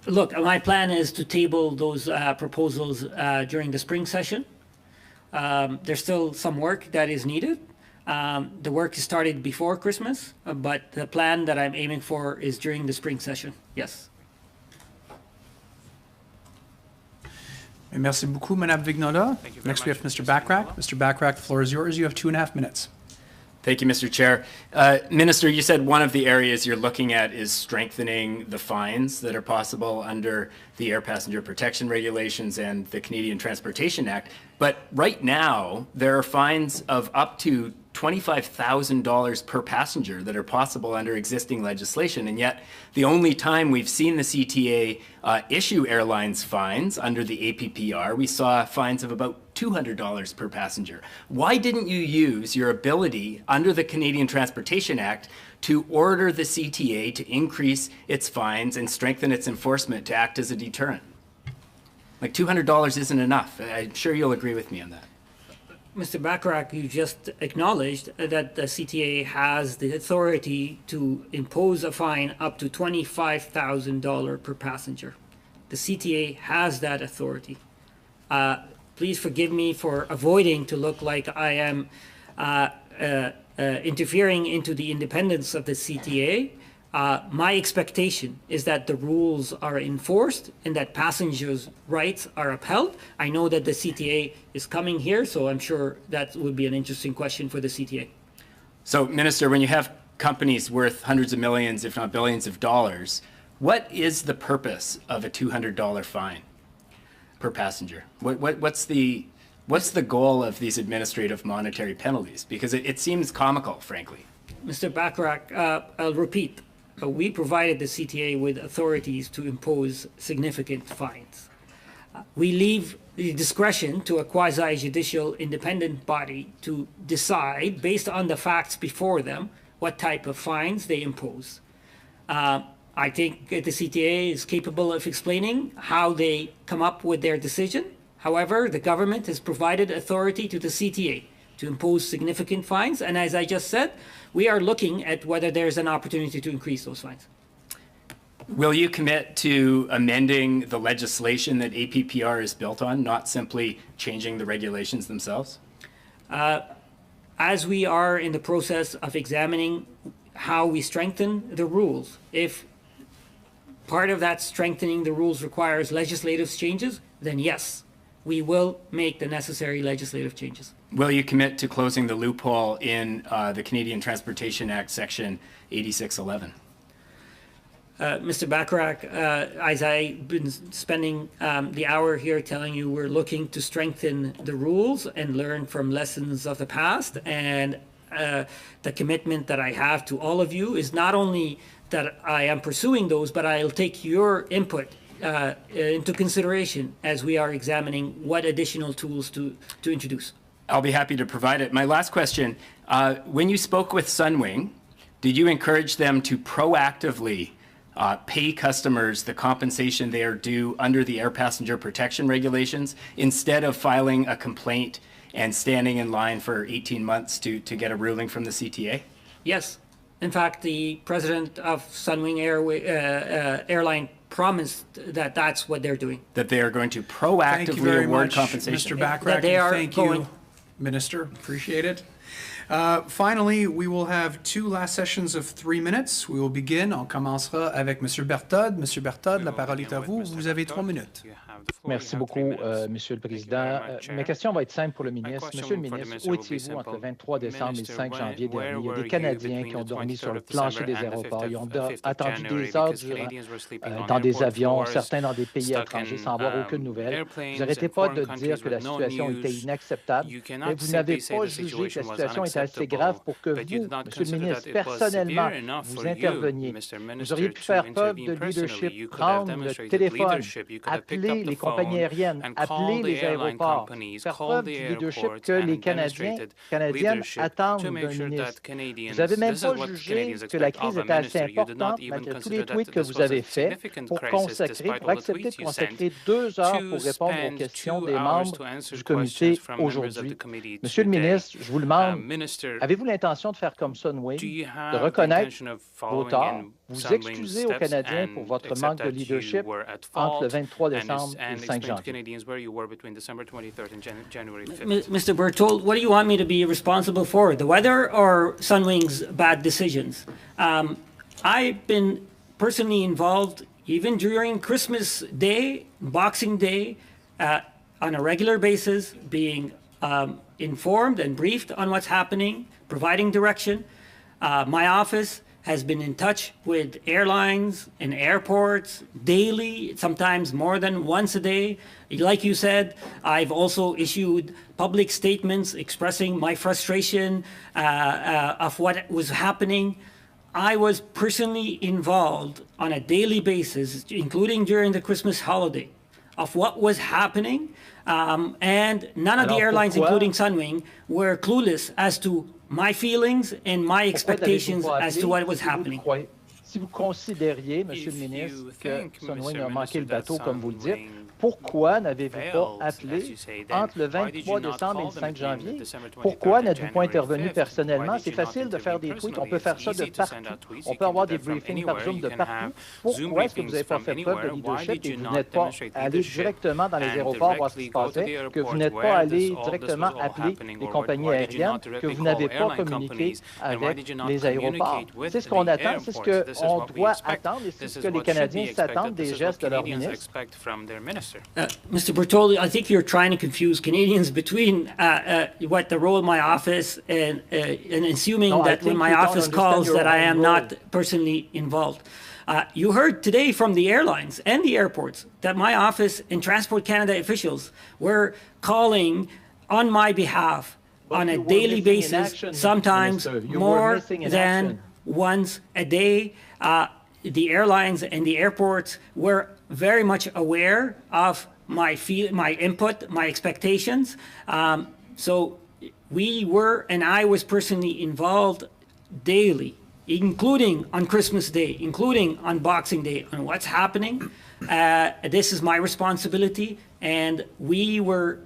Look, my plan is to table those proposals during the spring session. There's still some work that is needed. The work is started before Christmas, but the plan that I'm aiming for is during the spring session. Yes. Merci beaucoup, Madame Vignola. Next, we have Mr. Backrack. Mr. Backrack, the floor is yours. You have 2.5 minutes. Thank you, Mr. Chair. Minister, you said one of the areas you're looking at is strengthening the fines that are possible under the Air Passenger Protection Regulations and the Canadian Transportation Act. But right now, there are fines of up to $25,000 per passenger that are possible under existing legislation. And yet, the only time we've seen the CTA issue airlines fines under the APPR, we saw fines of about $200 per passenger. Why didn't you use your ability under the Canadian Transportation Act to order the CTA to increase its fines and strengthen its enforcement to act as a deterrent? Like $200 isn't enough. I'm sure you'll agree with me on that. Mr. Backrack, you just acknowledged that the CTA has the authority to impose a fine up to $25,000 per passenger. The CTA has that authority. Please forgive me for avoiding to look like I am interfering into the independence of the CTA. My expectation is that the rules are enforced and that passengers' rights are upheld. I know that the CTA is coming here, so I'm sure that would be an interesting question for the CTA. So, Minister, when you have companies worth hundreds of millions, if not billions of dollars, what is the purpose of a $200 fine per passenger? What's the goal of these administrative monetary penalties? Because it seems comical, frankly. Mr. Backrack, I'll repeat. We provided the CTA with authorities to impose significant fines. We leave the discretion to a quasi-judicial independent body to decide, based on the facts before them, what type of fines they impose. I think the CTA is capable of explaining how they come up with their decision. However, the government has provided authority to the CTA to impose significant fines, and as I just said, we are looking at whether there's an opportunity to increase those fines. Will you commit to amending the legislation that APPR is built on, not simply changing the regulations themselves? As we are in the process of examining how we strengthen the rules, if part of that strengthening the rules requires legislative changes, then yes, we will make the necessary legislative changes. Will you commit to closing the loophole in the Canadian Transportation Act, Section 8611? Mr. Bacharach, as I've been spending the hour here telling you, we're looking to strengthen the rules and learn from lessons of the past. And the commitment that I have to all of you is not only that I am pursuing those, but I'll take your input into consideration as we are examining what additional tools to introduce. I'll be happy to provide it. My last question, when you spoke with Sunwing, did you encourage them to proactively pay customers the compensation they are due under the air passenger protection regulations instead of filing a complaint and standing in line for 18 months to get a ruling from the CTA? Yes. In fact, the president of Sunwing Airline promised that that's what they're doing. That they are going to proactively award compensation. Mr. Bacharach, thank you, Minister. Appreciate it. Finally, we will have 2 last sessions of 3 minutes. We will begin. On commencera avec M. Berthold. M. Berthold, la parole est à vous. Vous avez 3 minutes. Merci beaucoup, Monsieur le Président. Ma question va être simple pour le ministre. Monsieur le ministre, où étiez-vous entre le 23 décembre et le 5 janvier dernier? Il y a des Canadiens qui ont dormi sur le plancher des aéroports. Ils ont attendu des heures dans des avions, certains dans des pays étrangers sans avoir aucune nouvelle. Vous n'arrêtez pas de dire que la situation était inacceptable, mais vous n'avez pas jugé que la situation était assez grave pour que vous, Monsieur le ministre, personnellement, vous interveniez. Vous auriez pu faire preuve de leadership, prendre le téléphone, appeler les compagnies aériennes, appeler les aéroports, faire preuve du leadership que les Canadiennes attendent d'un ministre. Vous n'avez même pas jugé que la crise était assez importante, malgré tous les tweets que vous avez faits, pour accepter de consacrer 2 heures pour répondre aux questions des membres du comité aujourd'hui. Monsieur le ministre, je vous demande, avez-vous l'intention de faire comme Sunwing, de reconnaître vos torts, vous excuser aux Canadiens pour votre manque de leadership entre le 23 décembre et le 5 janvier? Mr. Berthold, what do you want me to be responsible for, the weather or Sunwing's bad decisions? I've been personally involved even during Christmas Day, Boxing Day, on a regular basis, being informed and briefed on what's happening, providing direction. My office has been in touch with airlines and airports daily, sometimes more than once a day. Like you said, I've also issued public statements expressing my frustration of what was happening. I was personally involved on a daily basis, including during the Christmas holiday, of what was happening. And none of the airlines, including Sunwing, were clueless as to my feelings and my expectations as to what was happening. Si vous considériez, Monsieur le ministre, que Sunwing a manqué le bateau, comme vous le dites, pourquoi n'avez-vous pas appelé entre le 23 décembre et le 5 janvier? Pourquoi n'êtes-vous pas intervenu personnellement? C'est facile de faire des tweets, on peut faire ça de partout. On peut avoir des briefings par Zoom de partout. Pourquoi est-ce que vous n'avez pas fait preuve de leadership et vous n'êtes pas allé directement dans les aéroports voir ce qui se passait, que vous n'êtes pas allé directement appeler les compagnies aériennes, que vous n'avez pas communiqué avec les aéroports? C'est ce qu'on attend, c'est ce qu'on doit attendre et c'est ce que les Canadiens s'attended des gestes de leur ministre. Mr. Bertoli, I think you're trying to confuse Canadians between what the role of my office and assuming that when my office calls that I am not personally involved. You heard today from the airlines and the airports that my office and Transport Canada officials were calling on my behalf on a daily basis, sometimes more than once a day. The airlines and the airports were very much aware of my input, my expectations. So we were, and I was personally involved daily, including on Christmas Day, including on Boxing Day, on what's happening. This is my responsibility, and we were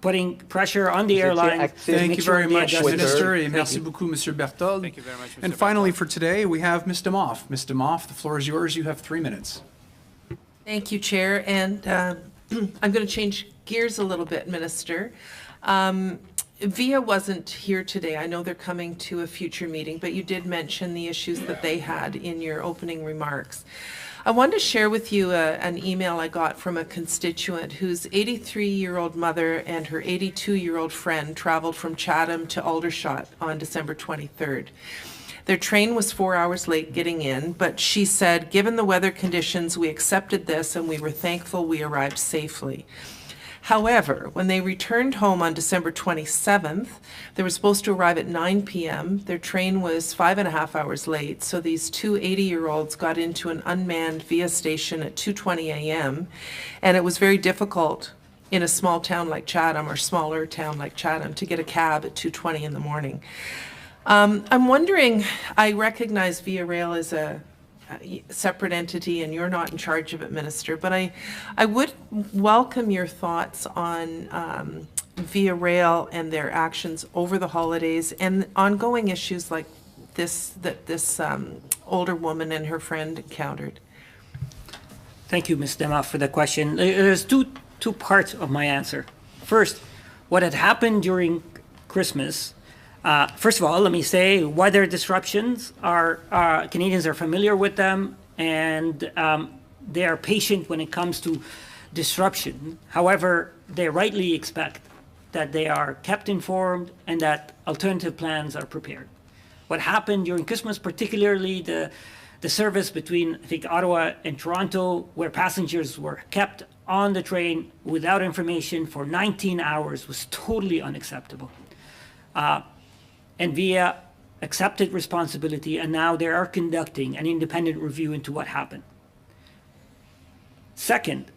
putting pressure on the airlines. Thank you very much, Minister, and merci beaucoup, Monsieur Berthold. Thank you very much, Mr. And finally, for today, we have Ms. Demoff. Ms. Demoff, the floor is yours. You have 3 minutes. Thank you, Chair. And I'm going to change gears a little bit, Minister. VIA wasn't here today. I know they're coming to a future meeting, but you did mention the issues that they had in your opening remarks. I wanted to share with you an email I got from a constituent whose 83-year-old mother and her 82-year-old friend traveled from Chatham to Aldershot on December 23rd. Their train was 4 hours late getting in, but she said, given the weather conditions, we accepted this and we were thankful we arrived safely. However, when they returned home on December 27th, they were supposed to arrive at 9 p.m. Their train was 5.5 hours late, so these two 80-year-olds got into an unmanned VIA station at 2:20 a.m., and it was very difficult in a small town like Chatham or smaller town like Chatham to get a cab at 2:20 in the morning. I'm wondering, I recognize Via Rail as a separate entity and you're not in charge of it, Minister, but I would welcome your thoughts on Via Rail and their actions over the holidays and ongoing issues like this that this older woman and her friend encountered. Thank you, Ms. Dema, for the question. There's two parts of my answer. First, what had happened during Christmas. First of all, let me say weather disruptions are, Canadians are familiar with them and they are patient when it comes to disruption. However, they rightly expect that they are kept informed and that alternative plans are prepared. What happened during Christmas, particularly the service between, I think, Ottawa and Toronto, where passengers were kept on the train without information for 19 hours was totally unacceptable. And VIA accepted responsibility, and now they are conducting an independent review into what happened. Second,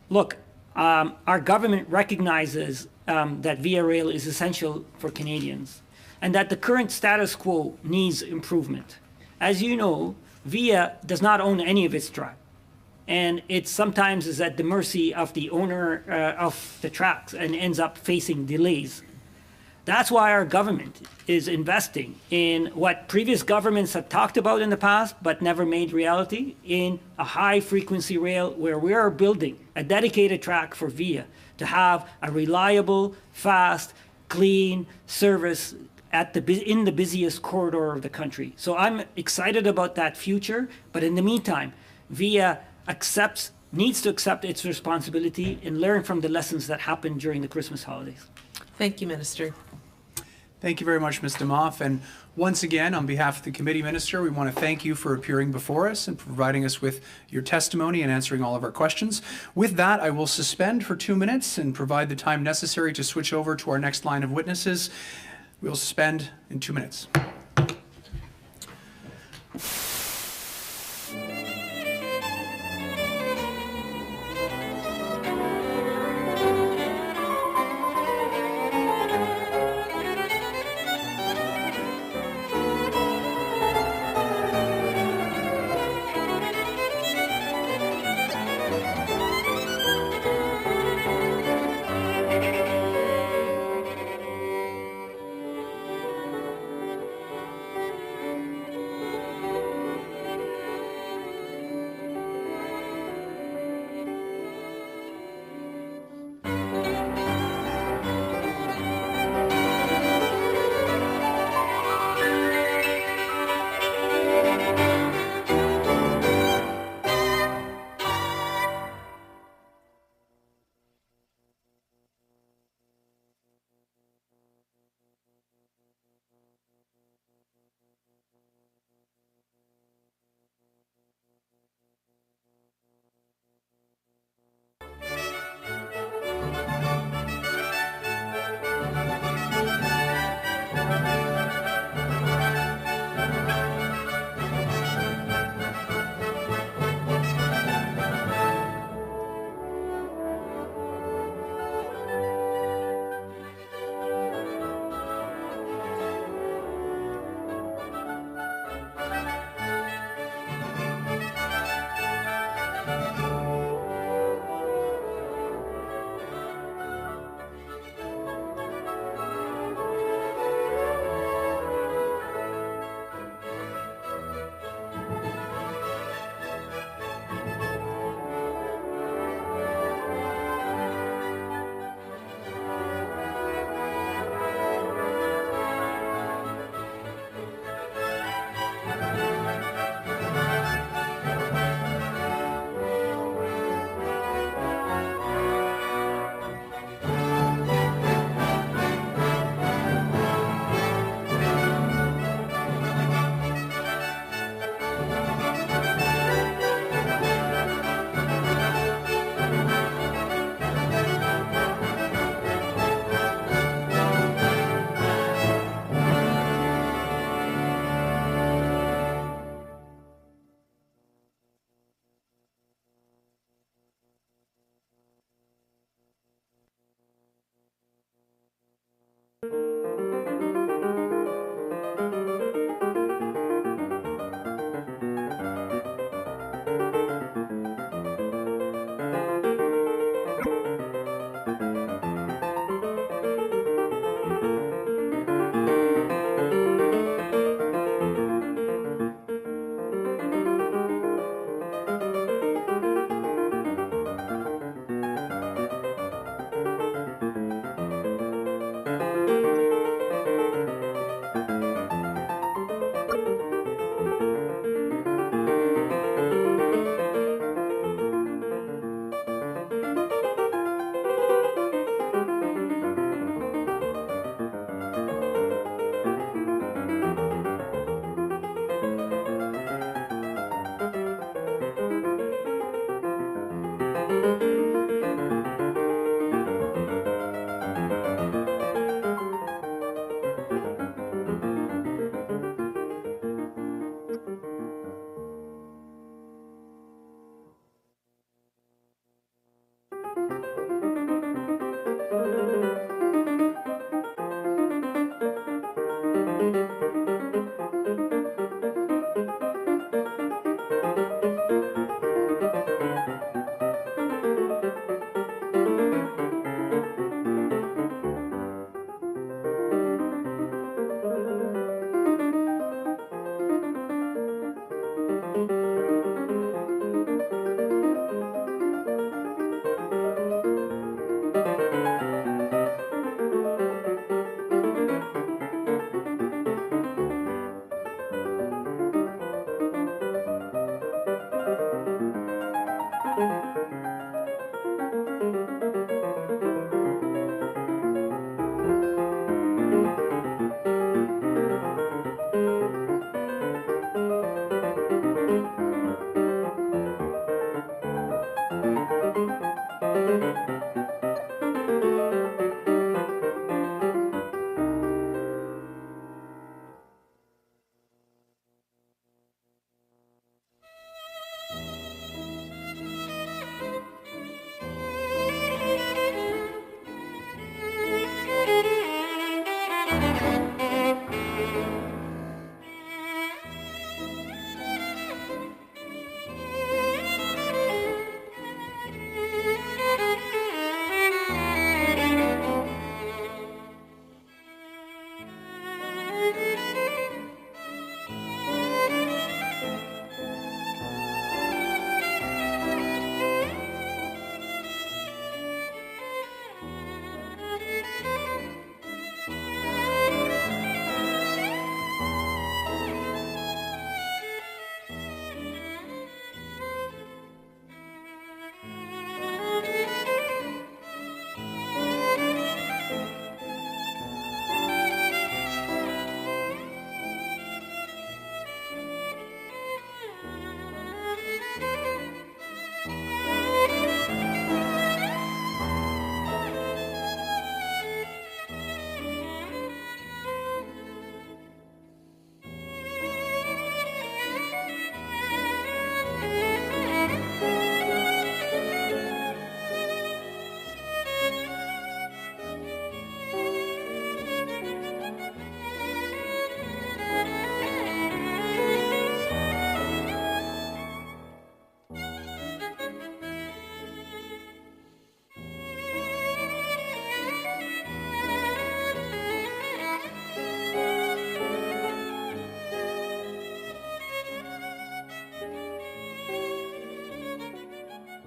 look, our government recognizes that Via Rail is essential for Canadians and that the current status quo needs improvement. As you know, Via does not own any of its track, and it sometimes is at the mercy of the owner of the tracks and ends up facing delays. That's why our government is investing in what previous governments have talked about in the past but never made reality, in a high-frequency rail where we are building a dedicated track for Via to have a reliable, fast, clean service in the busiest corridor of the country. So I'm excited about that future, but in the meantime, Via needs to accept its responsibility and learn from the lessons that happened during the Christmas holidays. Thank you, Minister. Thank you very much, Ms. Demoff. And once again, on behalf of the committee, Minister, we want to thank you for appearing before us and providing us with your testimony and answering all of our questions. With that, I will suspend for 2 minutes and provide the time necessary to switch over to our next line of witnesses. We will suspend in 2 minutes.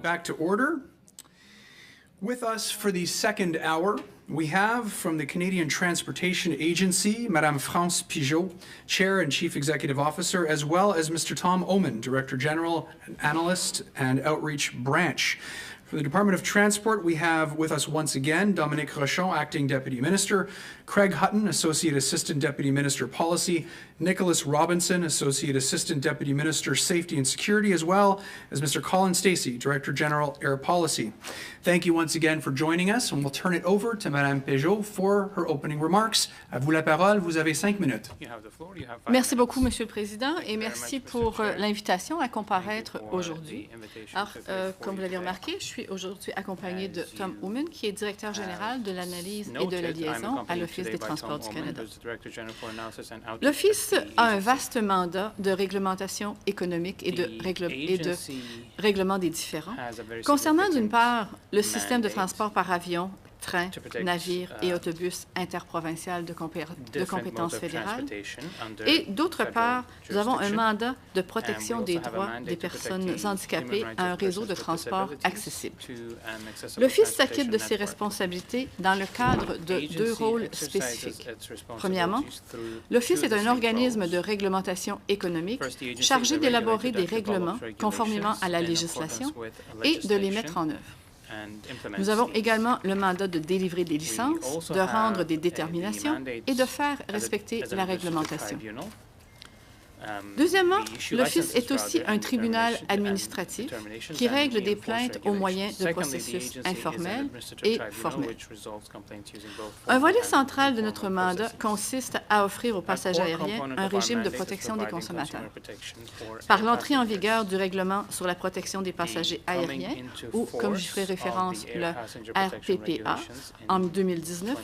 Back to order. With us for the second hour, we have from the Canadian Transportation Agency, Madame France Pigeot, Chair and Chief Executive Officer, as well as Mr. Tom Oman, Director General, Analyst and Outreach Branch. From the Department of Transport, we have with us once again Dominique Rochon, Acting Deputy Minister, Craig Hutton, Associate Assistant Deputy Minister Policy, Nicholas Robinson, Associate Assistant Deputy Minister Safety and Security, as well as Mr. Colin Stacey, Director General Air Policy. Thank you once again for joining us, and we'll turn it over to Madame Pigeot for her opening remarks. À vous la parole, vous avez 5 minutes. Merci beaucoup, Monsieur le Président, et merci pour l'invitation à comparaître aujourd'hui. Alors, comme vous l'avez remarqué, je suis aujourd'hui accompagné de Tom Oman, qui est Directeur général de l'analyse et de la liaison à l'Office des transports du Canada. L'Office a un vaste mandat de réglementation économique et de règlement des différends. Concernant d'une part le système de transport par avion, train, navire et autobus interprovincial de compétences fédérales. Et d'autre part, nous avons un mandat de protection des droits des personnes handicapées à un réseau de transport accessible. L'Office s'acquitte de ses responsabilités dans le cadre de 2 rôles spécifiques. Premièrement, l'Office est un organisme de réglementation économique chargé d'élaborer des règlements conformément à la législation et de les mettre en œuvre. Nous avons également le mandat de délivrer des licences, de rendre des déterminations et de faire respecter la réglementation. Deuxièmement, l'Office est aussi un tribunal administratif qui règle des plaintes au moyen de processus informels et formels. Un volet central de notre mandat consiste à offrir aux passagers aériens un régime de protection des consommateurs. Par l'entrée en vigueur du règlement sur la protection des passagers aériens, ou, comme j'y ferai référence, le RPPA, en 2019,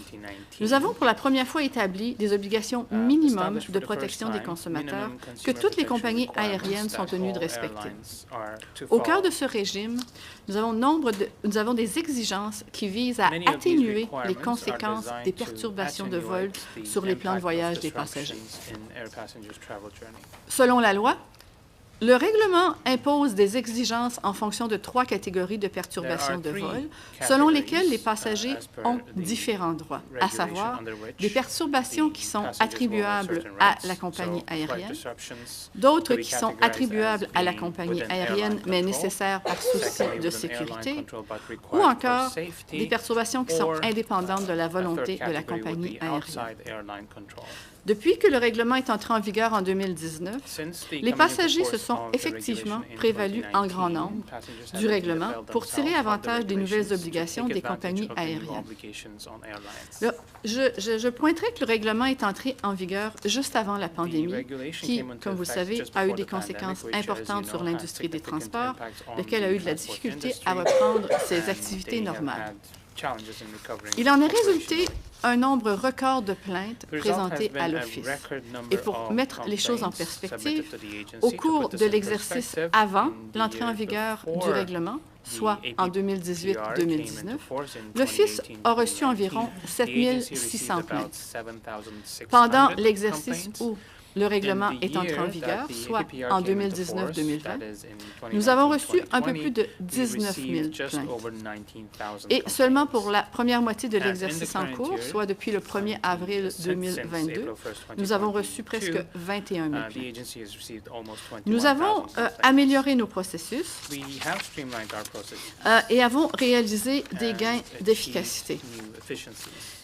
nous avons pour la première fois établi des obligations minimum de protection des consommateurs que toutes les compagnies aériennes sont tenues de respecter. Au cœur de ce régime, nous avons des exigences qui visent à atténuer les conséquences des perturbations de vol sur les plans de voyage des passagers. Selon la loi, Le règlement impose des exigences en fonction de 3 catégories de perturbations de vol, selon lesquelles les passagers ont différents droits, à savoir des perturbations qui sont attribuables à la compagnie aérienne, d'autres qui sont attribuables à la compagnie aérienne mais nécessaires par souci de sécurité, ou encore des perturbations qui sont indépendantes de la volonté de la compagnie aérienne. Depuis que le règlement est entré en vigueur en 2019, les passagers se sont effectivement prévalus en grand nombre du règlement pour tirer avantage des nouvelles obligations des compagnies aériennes. Là, je pointerai que le règlement est entré en vigueur juste avant la pandémie, qui, comme vous le savez, a eu des conséquences importantes sur l'industrie des transports, laquelle a eu de la difficulté à reprendre ses activités normales. Il en est résulté un nombre record de plaintes présentées à l'Office. Et pour mettre les choses en perspective, au cours de l'exercice avant l'entrée en vigueur du règlement, soit en 2018-2019, l'Office a reçu environ 7 600 plaintes. Pendant l'exercice où le règlement est entré en vigueur, soit en 2019-2020, nous avons reçu un peu plus de 19 000 plaintes. Et seulement pour la première moitié de l'exercice en cours, soit depuis le 1er avril 2022, nous avons reçu presque 21 000 plaintes. Nous avons amélioré nos processus et avons réalisé des gains d'efficacité.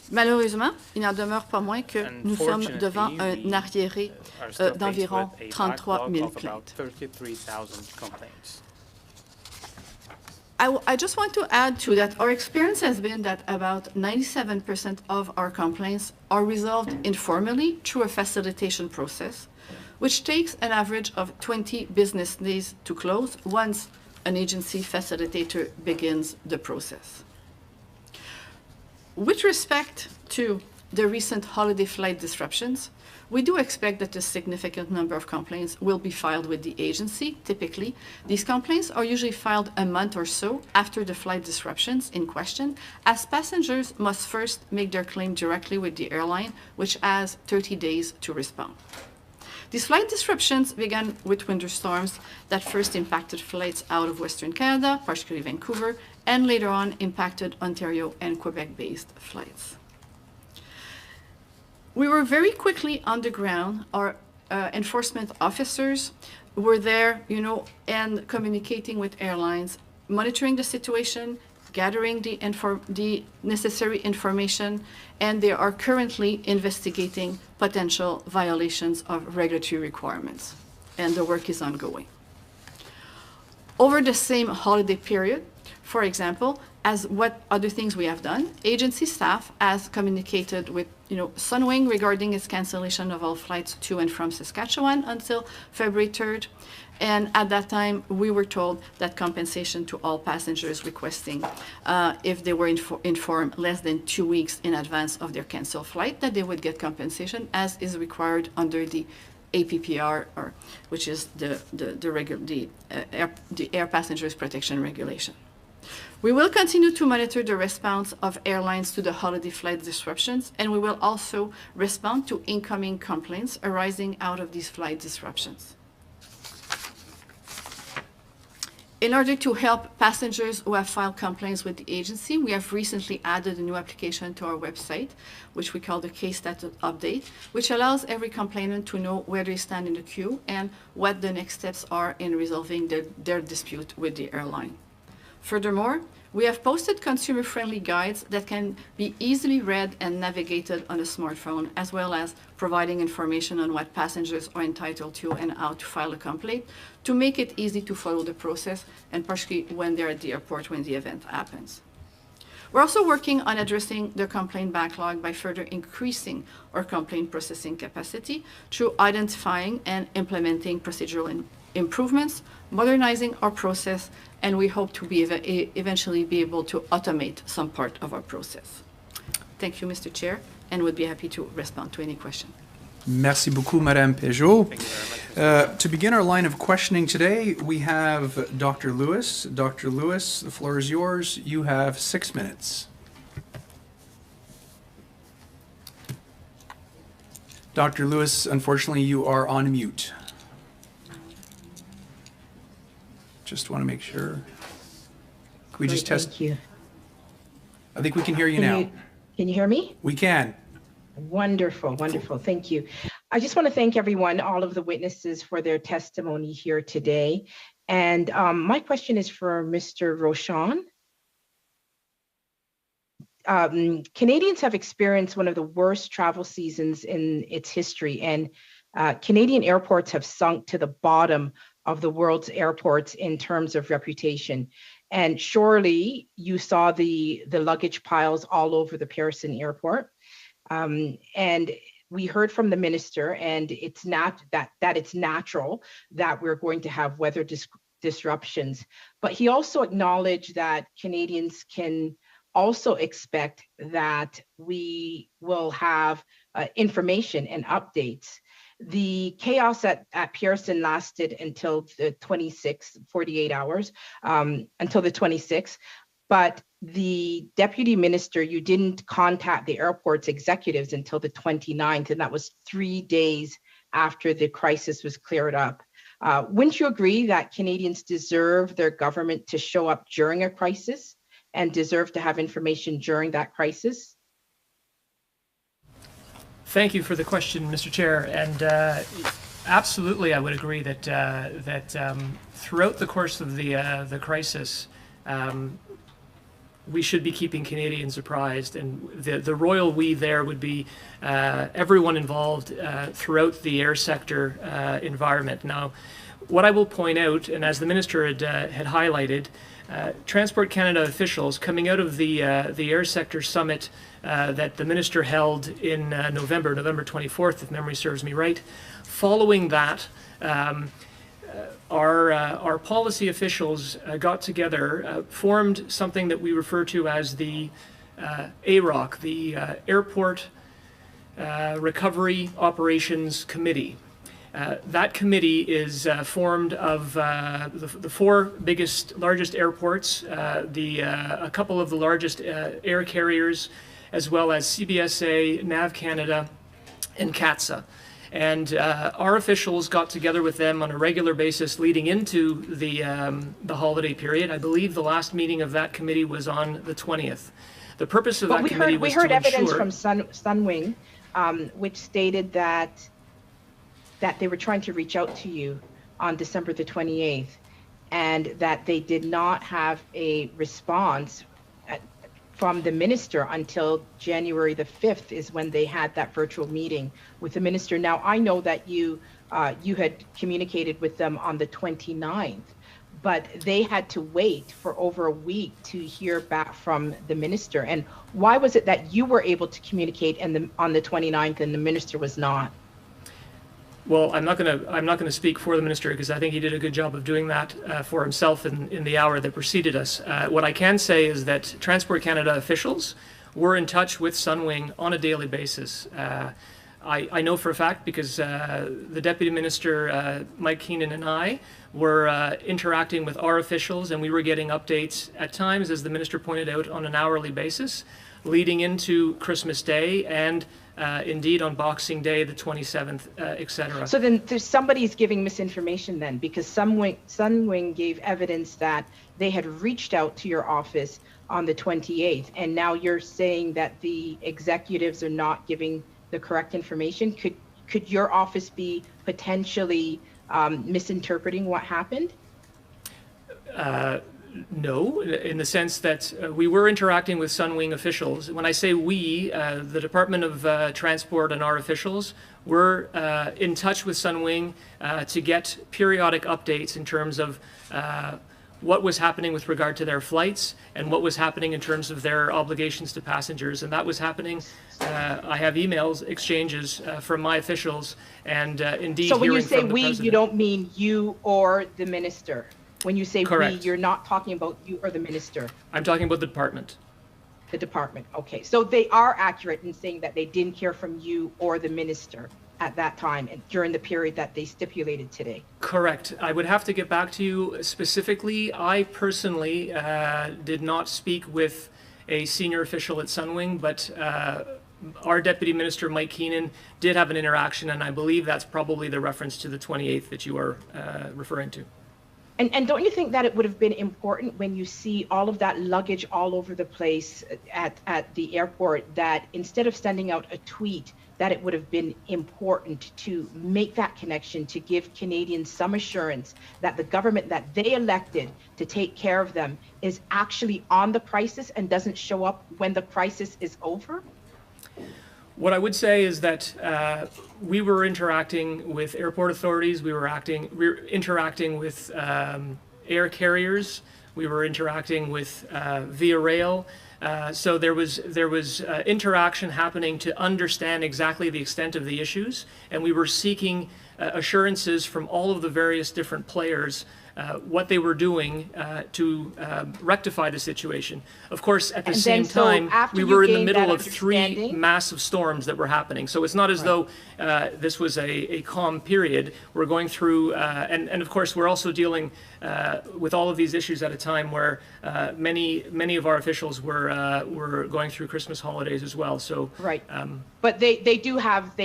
Malheureusement, il n'en demeure pas moins que nous sommes devant un arriéré d'environ 33 000 plaintes. I just want to add to that our experience has been that about 97% of our complaints are resolved informally through a facilitation process, which takes an average of 20 business days to close once an agency facilitator begins the process. With respect to the recent holiday flight disruptions, we do expect that a significant number of complaints will be filed with the agency. Typically, these complaints are usually filed a month or so after the flight disruptions in question, as passengers must first make their claim directly with the airline, which has 30 days to respond. These flight disruptions began with winter storms that first impacted flights out of Western Canada, particularly Vancouver, and later on impacted Ontario and Quebec-based flights. We were very quickly on the ground. Our enforcement officers were there, and communicating with airlines, monitoring the situation, gathering the necessary information, and they are currently investigating potential violations of regulatory requirements, and the work is ongoing. Over the same holiday period, for example, as what other things we have done, agency staff has communicated with Sunwing regarding its cancellation of all flights to and from Saskatchewan until February 3rd. And at that time, we were told that compensation to all passengers requesting, if they were informed less than 2 weeks in advance of their canceled flight, that they would get compensation as is required under the APPR, which is the Air Passengers Protection Regulation. We will continue to monitor the response of airlines to the holiday flight disruptions, and we will also respond to incoming complaints arising out of these flight disruptions. In order to help passengers who have filed complaints with the agency, we have recently added a new application to our website, which we call the Case Status Update, which allows every complainant to know where they stand in the queue and what the next steps are in resolving their dispute with the airline. Furthermore, we have posted consumer-friendly guides that can be easily read and navigated on a smartphone, as well as providing information on what passengers are entitled to and how to file a complaint to make it easy to follow the process, and particularly when they're at the airport when the event happens. We're also working on addressing the complaint backlog by further increasing our complaint processing capacity through identifying and implementing procedural improvements, modernizing our process, and we hope to eventually be able to automate some part of our process. Thank you, Mr. Chair, and would be happy to respond to any question. Merci beaucoup, Madame Peugeot. To begin our line of questioning today, we have Dr. Lewis. Dr. Lewis, the floor is yours. You have 6 minutes. Dr. Lewis, unfortunately, you are on mute. Just want to make sure. Can we just test? Thank you. I think we can hear you now. Can you hear me? We can. Wonderful, wonderful. Thank you. I just want to thank everyone, all of the witnesses, for their testimony here today. And my question is for Mr. Rochon. Canadians have experienced one of the worst travel seasons in its history, and Canadian airports have sunk to the bottom of the world's airports in terms of reputation. And surely you saw the luggage piles all over the Pearson Airport. And we heard from the minister, and it's not that it's natural that we're going to have weather disruptions. But he also acknowledged that Canadians can also expect that we will have information and updates. The chaos at Pearson lasted until the 26th, 48 hours, until the 26th. But the deputy minister, you didn't contact the airport's executives until the 29th, and that was 3 days after the crisis was cleared up. Wouldn't you agree that Canadians deserve their government to show up during a crisis and deserve to have information during that crisis? Thank you for the question, Mr. Chair. And absolutely, I would agree that throughout the course of the crisis, we should be keeping Canadians apprised. And the royal we there would be everyone involved throughout the air sector environment. Now, what I will point out, and as the minister had highlighted, Transport Canada officials coming out of the air sector summit that the minister held in November 24th, if memory serves me right. Following that, our policy officials got together, formed something that we refer to as the AROC, the Airport Recovery Operations Committee. That committee is formed of the four largest airports, a couple of the largest air carriers, as well as CBSA, NAV Canada, and CATSA. And our officials got together with them on a regular basis leading into the holiday period. I believe the last meeting of that committee was on the 20th. The purpose of that committee was to ensure... We heard evidence from Sunwing, which stated that they were trying to reach out to you on December the 28th, and that they did not have a response from the minister until January the 5th is when they had that virtual meeting with the minister. Now, I know that you had communicated with them on the 29th, but they had to wait for over a week to hear back from the minister. And why was it that you were able to communicate on the 29th and the minister was not? Well, I'm not going to speak for the minister, because I think he did a good job of doing that for himself in the hour that preceded us. What I can say is that Transport Canada officials were in touch with Sunwing on a daily basis. I know for a fact because the Deputy Minister, Mike Keenan, and I were interacting with our officials, and we were getting updates at times, as the minister pointed out, on an hourly basis, leading into Christmas Day and indeed on Boxing Day, the 27th, etc. So then somebody's giving misinformation then, because Sunwing gave evidence that they had reached out to your office on the 28th, and now you're saying that the executives are not giving the correct information. Could your office be potentially misinterpreting what happened? No, in the sense that we were interacting with Sunwing officials. When I say we, the Department of Transport and our officials were in touch with Sunwing to get periodic updates in terms of what was happening with regard to their flights and what was happening in terms of their obligations to passengers. And that was happening. I have emails exchanges from my officials, and indeed. So when you say we, president. You don't mean you or the minister? When you say Correct. We, you're not talking about you or the minister? I'm talking about the department. The department, okay. So they are accurate in saying that they didn't hear from you or the minister at that time and during the period that they stipulated today? Correct. I would have to get back to you specifically. I personally did not speak with a senior official at Sunwing, but our Deputy Minister, Mike Keenan, did have an interaction, and I believe that's probably the reference to the 28th that you are referring to. And don't you think that it would have been important when you see all of that luggage all over the place at the airport, that instead of sending out a tweet, that it would have been important to make that connection, to give Canadians some assurance that the government that they elected to take care of them is actually on the crisis and doesn't show up when the crisis is over? What I would say is that we were interacting with airport authorities, we were interacting with air carriers, we were interacting with via rail. So there was interaction happening to understand exactly the extent of the issues, and we were seeking assurances from all of the various different players what they were doing to rectify the situation. Of course, at the same time, we were in the middle of 3 massive storms that were happening. So it's not as though this was a calm period. We're going through, and of course, we're also dealing with all of these issues at a time where many of our officials were going through Christmas holidays as well. So right. But they do have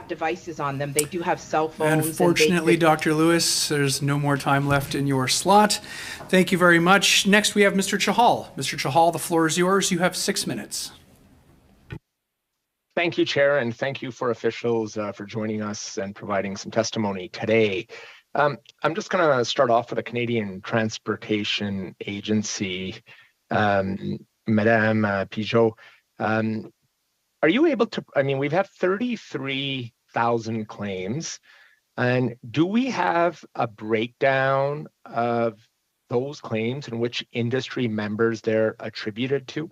devices on them. They do have cell phones. Unfortunately, Dr. Lewis, there's no more time left in your slot. Thank you very much. Next, we have Mr. Chahal. Mr. Chahal, the floor is yours. You have 6 minutes. Thank you, Chair, and thank you for officials for joining us and providing some testimony today. I'm just going to start off with the Canadian Transportation Agency. Madame Pigeot, are you able to, we've had 33,000 claims, and do we have a breakdown of those claims and which industry members they're attributed to?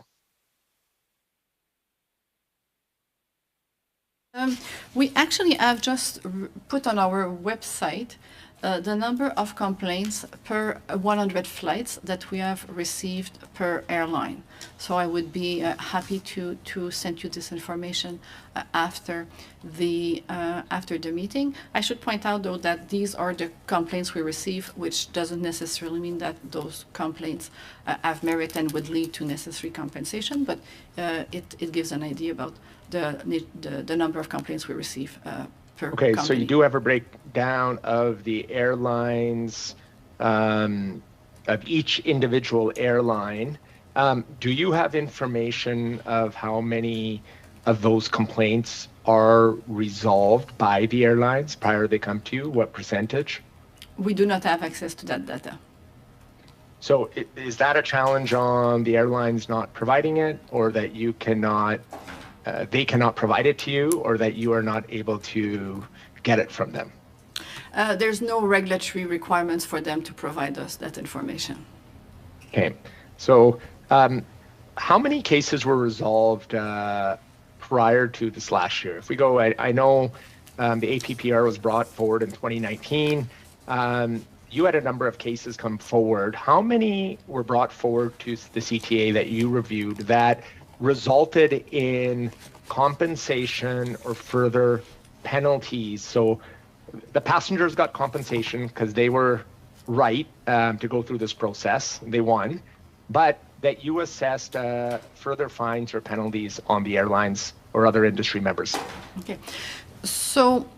We actually have just put on our website the number of complaints per 100 flights that we have received per airline. So I would be happy to send you this information after the meeting. I should point out, though, that these are the complaints we receive, which doesn't necessarily mean that those complaints have merit and would lead to necessary compensation, but it gives an idea about the number of complaints we receive per Okay, company. so you do have a breakdown of the airlines, of each individual airline. Do you have information of how many of those complaints are resolved by the airlines prior they come to you? What percentage? We do not have access to that data. So is that a challenge on the airlines not providing it, or that you cannot, they cannot provide it to you, or that you are not able to get it from them? There's no regulatory requirements for them to provide us that information. Okay, so how many cases were resolved prior to this last year? If we go, I know the APPR was brought forward in 2019. You had a number of cases come forward. How many were brought forward to the CTA that you reviewed that resulted in compensation or further penalties? So the passengers got compensation because they were right to go through this process. They won, but that you assessed further fines or penalties on the airlines or other industry members. Okay, so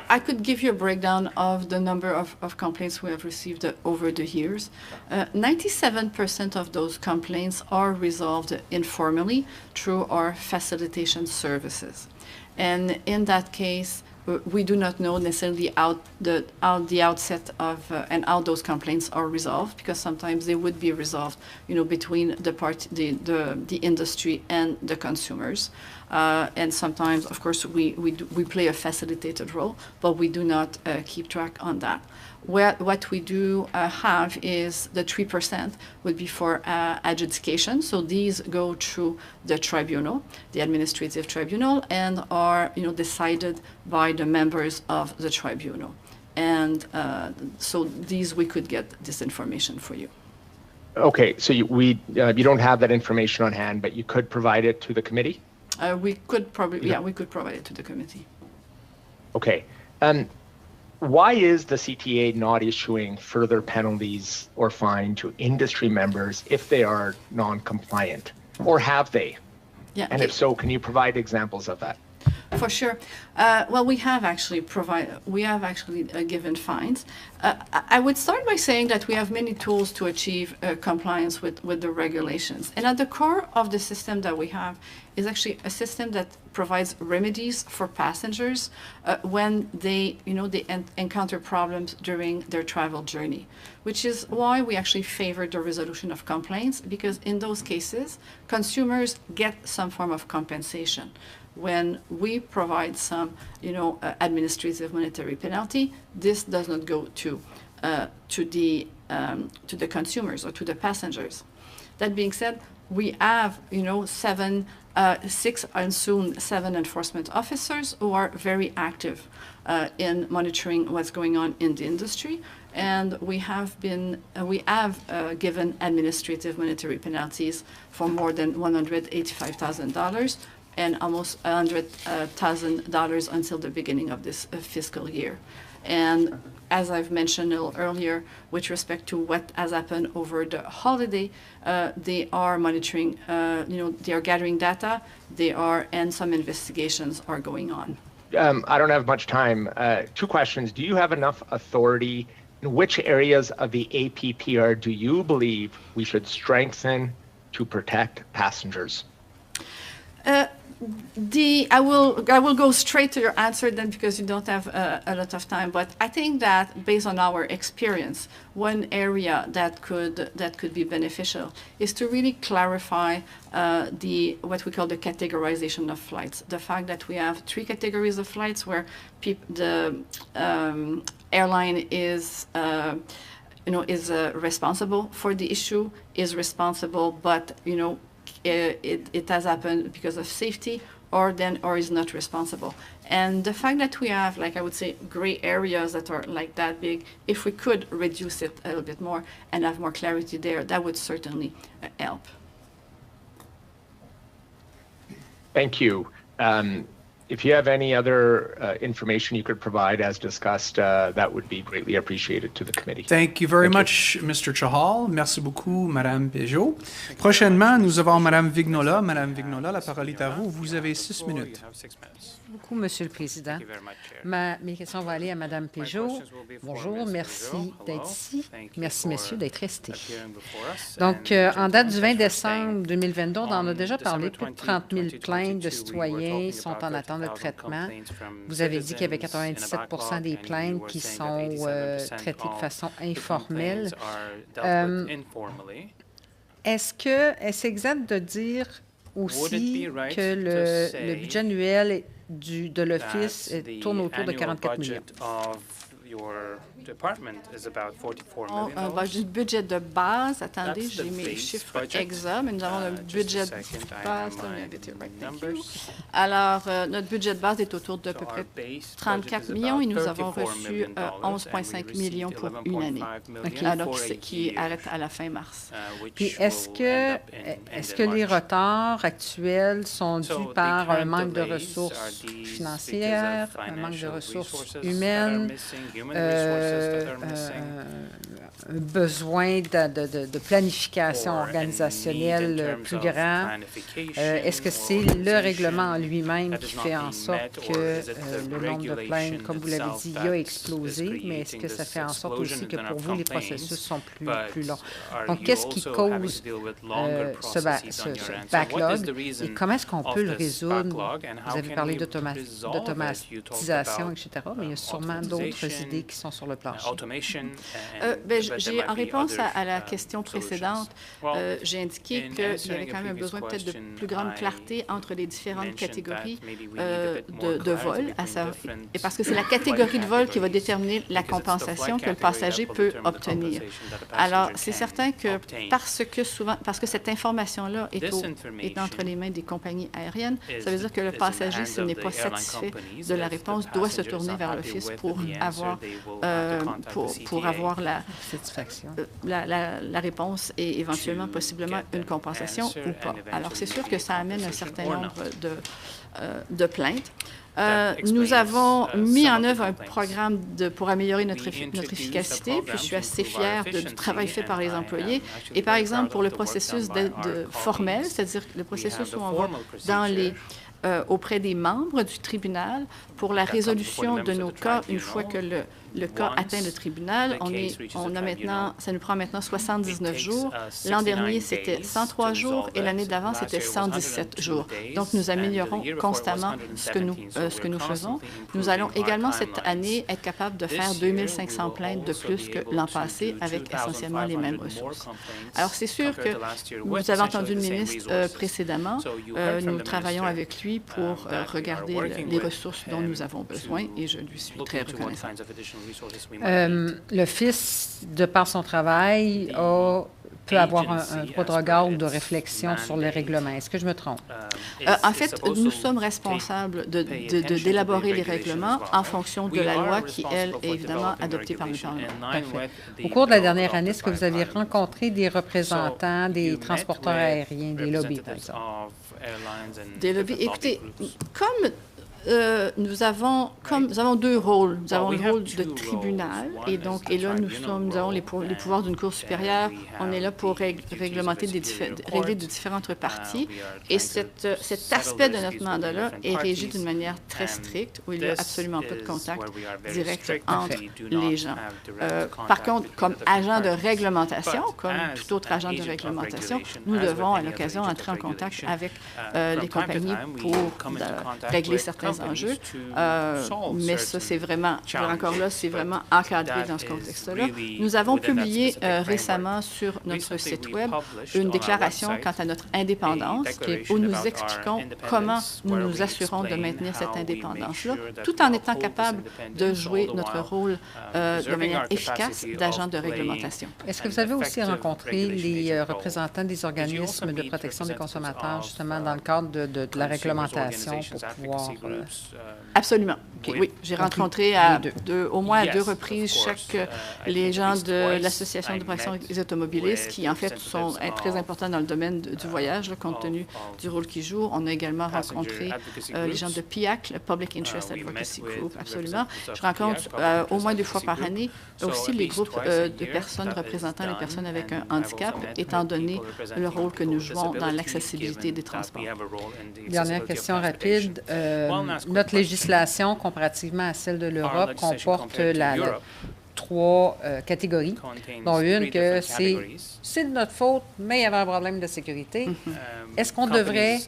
I could give you a breakdown of the number of complaints we have received over the years. 97% of those complaints are resolved informally through our facilitation services. And in that case, we do not know necessarily the outset of and how those complaints are resolved, because sometimes they would be resolved, between the industry and the consumers. And sometimes, of course, we play a facilitated role, but we do not keep track on that. What we do have is the 3% would be for adjudication. So these go through the tribunal, the administrative tribunal, and are decided by the members of the tribunal. And so these, we could get this information for you. Okay, so you don't have that information on hand, but you could provide it to the committee? We could probably, we could provide it to the committee. Okay. Why is the CTA not issuing further penalties or fine to industry members if they are non-compliant, or have they? Yeah. And if so, can you provide examples of that? For sure. Well, we have actually given fines. I would start by saying that we have many tools to achieve compliance with the regulations. And at the core of the system that we have is actually a system that provides remedies for passengers when they encounter problems during their travel journey, which is why we actually favor the resolution of complaints, because in those cases, consumers get some form of compensation. When we provide some, administrative monetary penalty, this does not go to the consumers or to the passengers. That being said, we have, 6 and soon 7 enforcement officers who are very active in monitoring what's going on in the industry, and we have given administrative monetary penalties for more than $185,000. And almost $100,000 until the beginning of this fiscal year. And as I've mentioned a little earlier, with respect to what has happened over the holiday, they are monitoring, they are gathering data, and some investigations are going on. I don't have much time. 2 questions. Do you have enough authority? In which areas of the APPR do you believe we should strengthen to protect passengers? I will go straight to your answer then, because you don't have a lot of time. But I think that based on our experience, one area that could be beneficial is to really clarify what we call the categorization of flights. The fact that we have 3 categories of flights where the airline is responsible for the issue, is responsible, but it has happened because of safety, or is not responsible. And the fact that we have, I would say, gray areas that are that big, if we could reduce it a little bit more and have more clarity there, that would certainly help. Thank you. If you have any other information you could provide as discussed, that would be greatly appreciated to the committee. Thank you very much, Mr. Chahal. Merci beaucoup, Madame Peugeot. Prochainement, nous avons Madame Vignola. Madame Vignola, la parole est à vous. Vous avez 6 minutes. Merci beaucoup, Monsieur le Président. Mes questions vont aller à Madame Peugeot. Bonjour, merci d'être ici. Merci, messieurs, d'être restés. Donc, en date du 20 décembre 2022, on en a déjà parlé, plus de 30 000 plaintes de citoyens sont en attente de traitement. Vous avez dit qu'il y avait 97 % des plaintes qui sont traitées de façon informelle. Est-ce exact de dire aussi que le budget annuel de l'Office tourne autour de 44 millions? Du budget de base, attendez, j'ai mes chiffres exacts, mais nous avons le budget de base. Alors, notre budget de base est autour d'à peu près 34 millions et nous avons reçu 11,5 millions pour une année, alors qui arrête à la fin mars. Puis, est-ce que les retards actuels sont dus par un manque de ressources financières, un manque de ressources humaines, un besoin de planification organisationnelle plus grand? Est-ce que c'est le règlement en lui-même qui fait en sorte que le nombre de plaintes, comme vous l'avez dit, a explosé, mais est-ce que ça fait en sorte aussi que pour vous, les processus sont plus longs? Donc, qu'est-ce qui cause ce backlog et comment est-ce qu'on peut le résoudre? Vous avez parlé d'automatisation, etc., mais il y a sûrement d'autres idées qui sont sur le plancher. En réponse à la question précédente, j'ai indiqué qu'il y avait quand même un besoin peut-être de plus grande clarté entre les différentes catégories de vol, et parce que c'est la catégorie de vol qui va déterminer la compensation que le passager peut obtenir. Alors, c'est certain que parce que cette information-là est entre les mains des compagnies aériennes, ça veut dire que le passager, s'il n'est pas satisfait de la réponse, doit se tourner vers l'Office pour avoir la satisfaction, la réponse et éventuellement, possiblement, une compensation ou pas. Alors, c'est sûr que ça amène un certain nombre de plaintes. Nous avons mis en œuvre un programme pour améliorer notre efficacité, puis je suis assez fière du travail fait par les employés. Et par exemple, pour le processus d'aide formel, c'est-à-dire le processus où on va dans les auprès des membres du tribunal pour la résolution de nos cas une fois que le cas atteint le tribunal. Ça nous prend maintenant 79 jours. L'an dernier, c'était 103 jours et l'année d'avant, c'était 117 jours. Donc, nous améliorons constamment ce que nous faisons. Nous allons également cette année être capables de faire 2500 plaintes de plus que l'an passé avec essentiellement les mêmes ressources. Alors, c'est sûr que vous avez entendu le ministre précédemment. Nous travaillons avec lui pour regarder les ressources dont nous avons besoin et je lui suis très reconnaissante. Le fils, de par son travail, peut avoir un droit de regard ou de réflexion sur les règlements. Est-ce que je me trompe? En fait, nous sommes responsables d'élaborer les règlements en fonction de la loi qui, elle, est évidemment adoptée par le Parlement. Parfait. Au cours de la dernière année, est-ce que vous avez rencontré des représentants des transporteurs aériens, des lobbies, par exemple? Des lobbies. Écoutez, comme nous avons deux rôles. Nous avons le rôle de tribunal et là, nous avons les pouvoirs d'une cour supérieure. On est là pour réglementer régler de différentes parties. Et cet aspect de notre mandat-là est régi d'une manière très stricte, où il n'y a absolument pas de contact direct entre les gens. Par contre, comme agent de réglementation, comme tout autre agent de réglementation, nous devons à l'occasion entrer en contact avec les compagnies pour régler certains enjeux, mais ça, c'est vraiment, encore là, c'est vraiment encadré dans ce contexte-là. Nous avons publié récemment sur notre site Web une déclaration quant à notre indépendance, où nous expliquons comment nous nous assurons de maintenir cette indépendance-là, tout en étant capable de jouer notre rôle de manière efficace d'agent de réglementation. Est-ce que vous avez aussi rencontré les représentants des organismes de protection des consommateurs, justement, dans le cadre de la réglementation pour pouvoir... Absolument. Oui, j'ai rencontré au moins à deux reprises les gens de l'Association de protection des automobilistes qui, en fait, sont très importants dans le domaine du voyage, là, compte tenu du rôle qu'ils jouent. On a également rencontré les gens de PIAC, le Public Interest Advocacy Group, absolument. Je rencontre au moins 2 fois par année aussi les groupes de personnes représentant les personnes avec un handicap, étant donné le rôle que nous jouons dans l'accessibilité des transports. Dernière question rapide. Notre législation, comparativement à celle de l'Europe, comporte 3 catégories, dont une que c'est de notre faute, mais il y avait un problème de sécurité. Est-ce qu'on devrait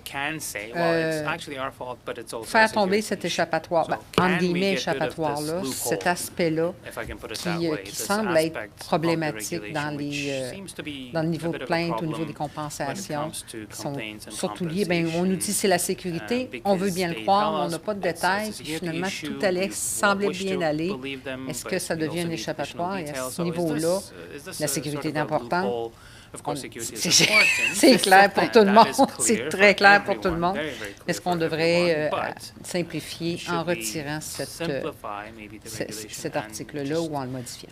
faire tomber cet échappatoire, entre guillemets échappatoire-là, cet aspect-là qui semble être problématique dans le niveau de plainte, au niveau des compensations, qui sont surtout liées, on nous dit c'est la sécurité, on veut bien le croire, on n'a pas de détails, puis finalement tout semblait bien aller. Est-ce que ça devient un échappatoire? Et à ce niveau-là, la sécurité est importante. C'est clair pour tout le monde. C'est très clair pour tout le monde. Est-ce qu'on devrait simplifier en retirant cet article-là ou en le modifiant?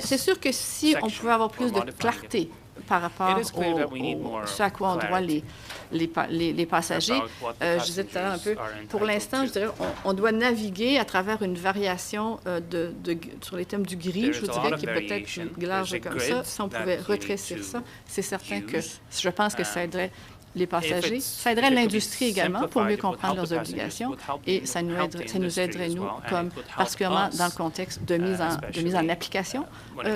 C'est sûr que si on pouvait avoir plus de clarté par rapport à ce à quoi ont droit les passagers. Je disais tout à l'heure un peu, pour l'instant, je dirais, on doit naviguer à travers une variation sur les thèmes du gris, je dirais, qui est peut-être large comme ça. Si on pouvait rétrécir ça, c'est certain que je pense que ça aiderait les passagers. Ça aiderait l'industrie également pour mieux comprendre leurs obligations et ça nous aiderait, nous, comme particulièrement dans le contexte de mise en application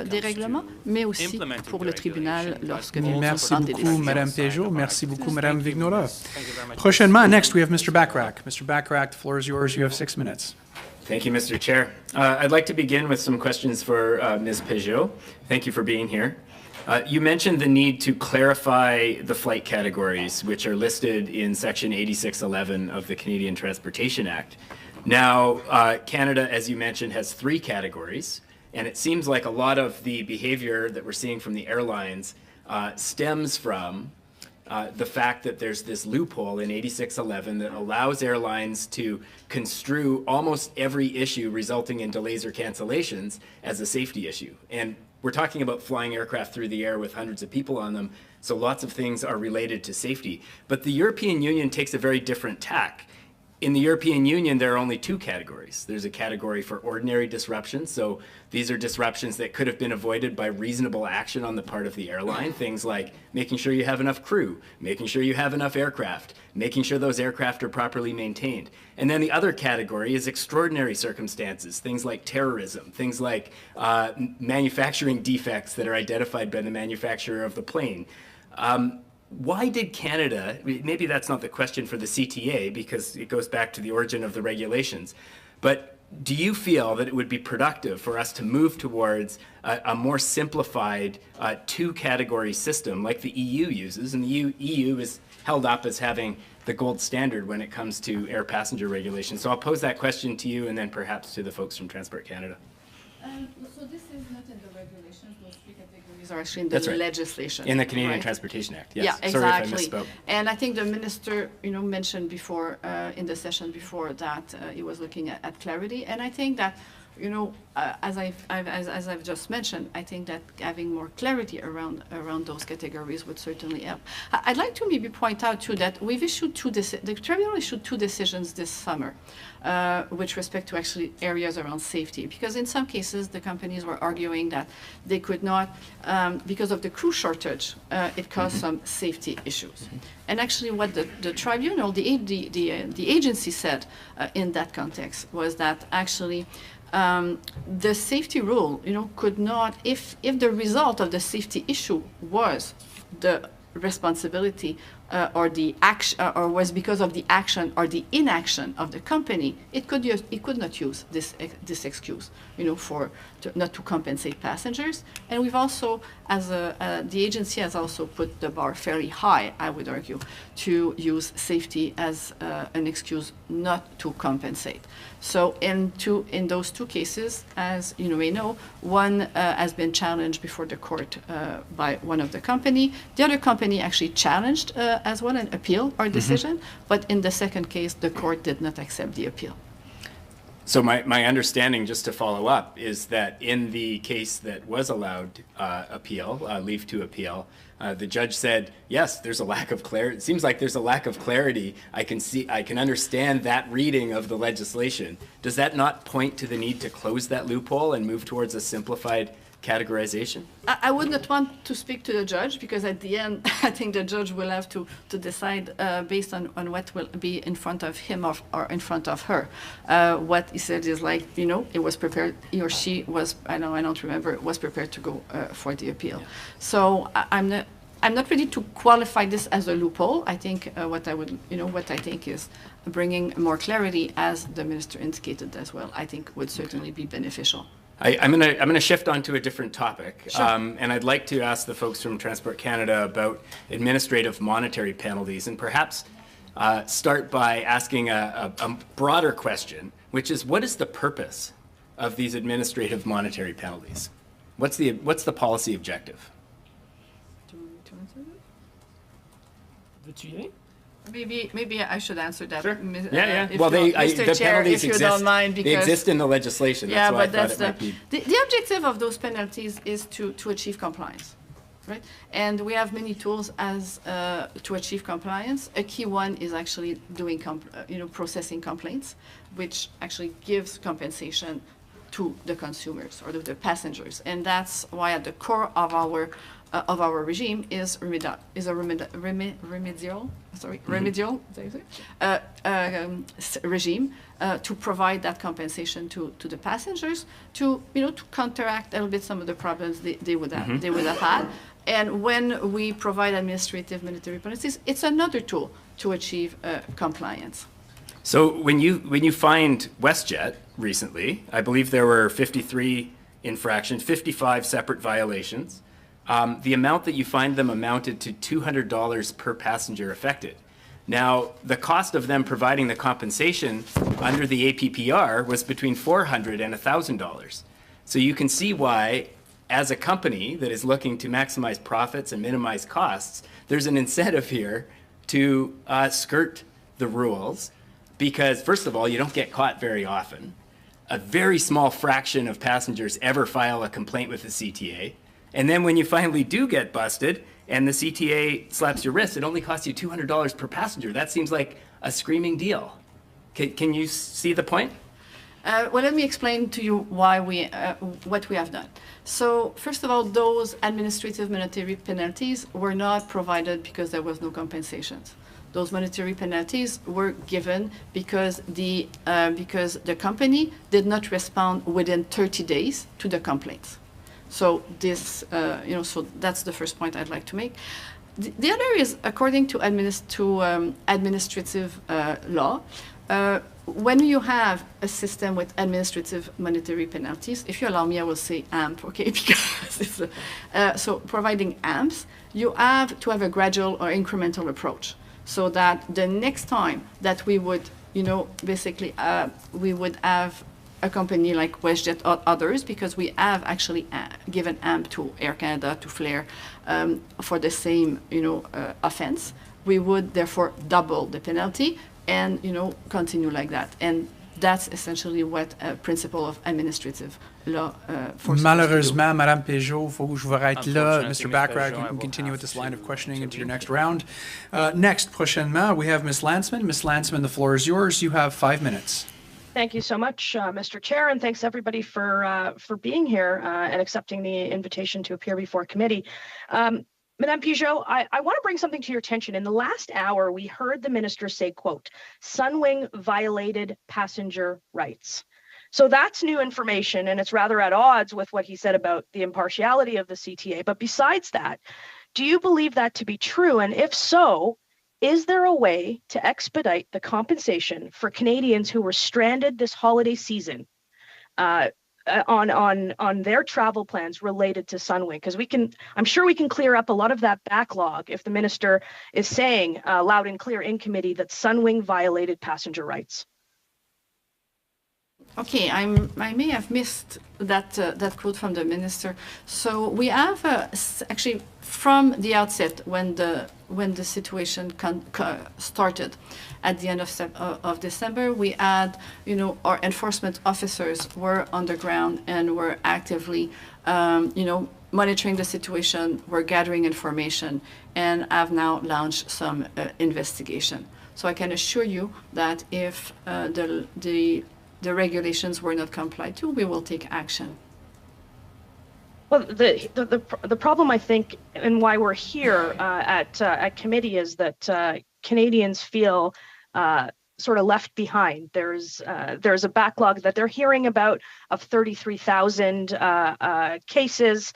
des règlements, mais aussi pour le tribunal lorsque nous Merci beaucoup, Mme Peugeot. Merci beaucoup, Mme Vignola. Prochainement, next, we have Mr. Bachrach. Mr. Bachrach, the floor is yours. You have 6 minutes. Thank you, Mr. Chair. I'd like to begin with some questions for Ms. Peugeot. Thank you for being here. You mentioned the need to clarify the flight categories, which are listed in Section 8611 of the Canadian Transportation Act. Now, Canada, as you mentioned, has 3 categories, and it seems like a lot of the behavior that we're seeing from the airlines stems from the fact that there's this loophole in 8611 that allows airlines to construe almost every issue resulting in delays or cancellations as a safety issue. And we're talking about flying aircraft through the air with hundreds of people on them, so lots of things are related to safety. But the European Union takes a very different tack. In the European Union, there are only two categories. There's a category for ordinary disruptions. So these are disruptions that could have been avoided by reasonable action on the part of the airline. Things like making sure you have enough crew, making sure you have enough aircraft, making sure those aircraft are properly maintained. And then the other category is extraordinary circumstances, things like terrorism, things like manufacturing defects that are identified by the manufacturer of the plane. Why did Canada, maybe that's not the question for the CTA because it goes back to the origin of the regulations, but do you feel that it would be productive for us to move towards a more simplified two-category system like the EU uses? And the EU is held up as having the gold standard when it comes to air passenger regulations. So I'll pose that question to you and then perhaps to the folks from Transport Canada. So this is not in the regulations, those three categories are actually in the That's right. legislation. In the Canadian right? Transportation Act, yes. Yeah, Sorry exactly. if I misspoke. And I think the minister, mentioned before, in the session before that he was looking at clarity. And I think that, as I've just mentioned, I think that having more clarity around those categories would certainly help. I'd like to maybe point out too that we've issued the tribunal issued two decisions this summer, with respect to actually areas around safety, because in some cases the companies were arguing that they could not, because of the crew shortage, it caused some safety issues. And actually, what the tribunal, the agency said in that context was that actually. The safety rule, could not, if the result of the safety issue was the responsibility or the action, or was because of the action or the inaction of the company, it could not use this excuse, not to compensate passengers. And we've also, the agency has also put the bar fairly high, I would argue, to use safety as an excuse not to compensate. So in those two cases, as you may know, one has been challenged before the court by one of the company. The other company actually challenged as well an appeal or decision, but in the second case, the court did not accept the appeal. So my understanding, just to follow up, is that in the case that was allowed leave to appeal, the judge said, yes, there's a lack of clarity. It seems like there's a lack of clarity. I can understand that reading of the legislation. Does that not point to the need to close that loophole and move towards a simplified categorization? I would not want to speak to the judge because at the end, I think the judge will have to decide based on what will be in front of him or in front of her. What he said is like, it was prepared, he or she was, I don't remember, was prepared to go for the appeal. Yeah. So I'm not ready to qualify this as a loophole. I think what I think is bringing more clarity, as the minister indicated as well, I think would certainly be beneficial. I'm gonna shift on to a different topic, sure. And I'd like to ask the folks from Transport Canada about administrative monetary penalties, and perhaps start by asking a broader question, which is, what is the purpose of these administrative monetary penalties? What's the policy objective? Do you want to answer that? Maybe I should answer that. Sure. Yeah. Well, the Chair, penalties if exist. You don't mind, because, they exist in the legislation. That's why I thought it might be. The objective of those penalties is to achieve compliance, right? And we have many tools to achieve compliance. A key one is actually doing processing complaints, which actually gives compensation to the consumers or the passengers, and that's why at the core of our regime is a remedial regime to provide that compensation to the passengers to counteract a little bit some of the problems they would have had. And when we provide administrative monetary penalties, it's another tool to achieve compliance. So when you fined WestJet recently, I believe there were 53 infractions, 55 separate violations. The amount that you fined them amounted to $200 per passenger affected. Now, the cost of them providing the compensation under the APPR was between $400 and $1,000. So you can see why, as a company that is looking to maximize profits and minimize costs, there's an incentive here to skirt the rules, because first of all, you don't get caught very often. A very small fraction of passengers ever file a complaint with the CTA. And then when you finally do get busted and the CTA slaps your wrist, it only costs you $200 per passenger. That seems like a screaming deal. Can you see the point? Well, let me explain to you why what we have done. So, first of all, those administrative monetary penalties were not provided because there was no compensations. Those monetary penalties were given because the company did not respond within 30 days to the complaints. So this, so that's the first point I'd like to make. The other is, according to administrative law, when you have a system with administrative monetary penalties, if you allow me, I will say AMP, okay, because it's so providing AMPs, you have to have a gradual or incremental approach, so that the next time that we would, basically, we would have a company like WestJet or others, because we have actually given AMP to Air Canada, to Flair, for the same, offense. We would therefore double the penalty and, continue like that. And that's essentially what a principle of administrative law forces. Malheureusement, Madame Peugeot, il faut que je vous arrête là. Mr. Bachrach, you can continue with this line of questioning into your next round. Next, prochainement, we have Ms. Landsman. Ms. Landsman, the floor is yours. You have 5 minutes. Thank you so much, Mr. Chair, and thanks everybody for being here and accepting the invitation to appear before committee. Madame Peugeot, I want to bring something to your attention. In the last hour, we heard the minister say, quote, Sunwing violated passenger rights. So that's new information, and it's rather at odds with what he said about the impartiality of the CTA. But besides that, do you believe that to be true? And if so, is there a way to expedite the compensation for Canadians who were stranded this holiday season on their travel plans related to Sunwing? Because I'm sure we can clear up a lot of that backlog if the minister is saying loud and clear in committee that Sunwing violated passenger rights. Okay, I may have missed that quote from the minister. So we have actually from the outset when the situation started at the end of December, we had our enforcement officers were on the ground and were actively monitoring the situation, were gathering information, and have now launched some investigation. So I can assure you that if the regulations were not complied to, we will take action. Well, the problem, I think, and why we're here at committee is that Canadians feel sort of left behind. There's a backlog that they're hearing about of 33,000 cases.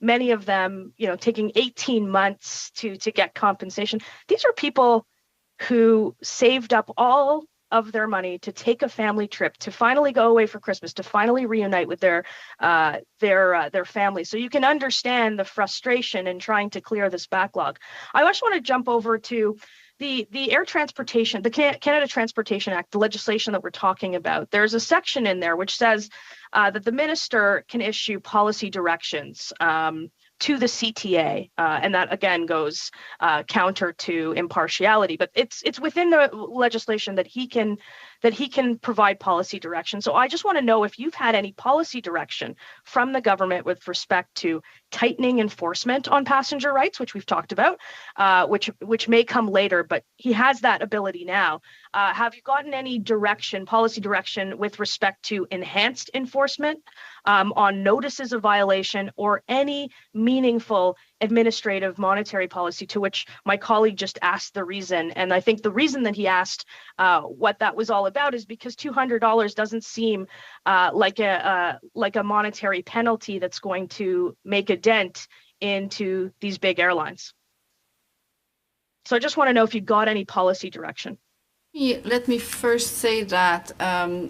Many of them, taking 18 months to get compensation. These are people who saved up all of their money to take a family trip, to finally go away for Christmas, to finally reunite with their families. So you can understand the frustration in trying to clear this backlog. I also want to jump over to the air transportation, the Canada Transportation Act, the legislation that we're talking about. There's a section in there which says that the minister can issue policy directions to the CTA, and that again goes counter to impartiality. But it's within the legislation that he can provide policy direction. So I just want to know if you've had any policy direction from the government with respect to tightening enforcement on passenger rights, which we've talked about, which may come later, but he has that ability now. Have you gotten any policy direction with respect to enhanced enforcement on notices of violation or any meaningful administrative monetary policy, to which my colleague just asked the reason? And I think the reason that he asked what that was all about is because $200 doesn't seem like a monetary penalty that's going to make a dent into these big airlines. So I just want to know if you got any policy direction. Let me first say that I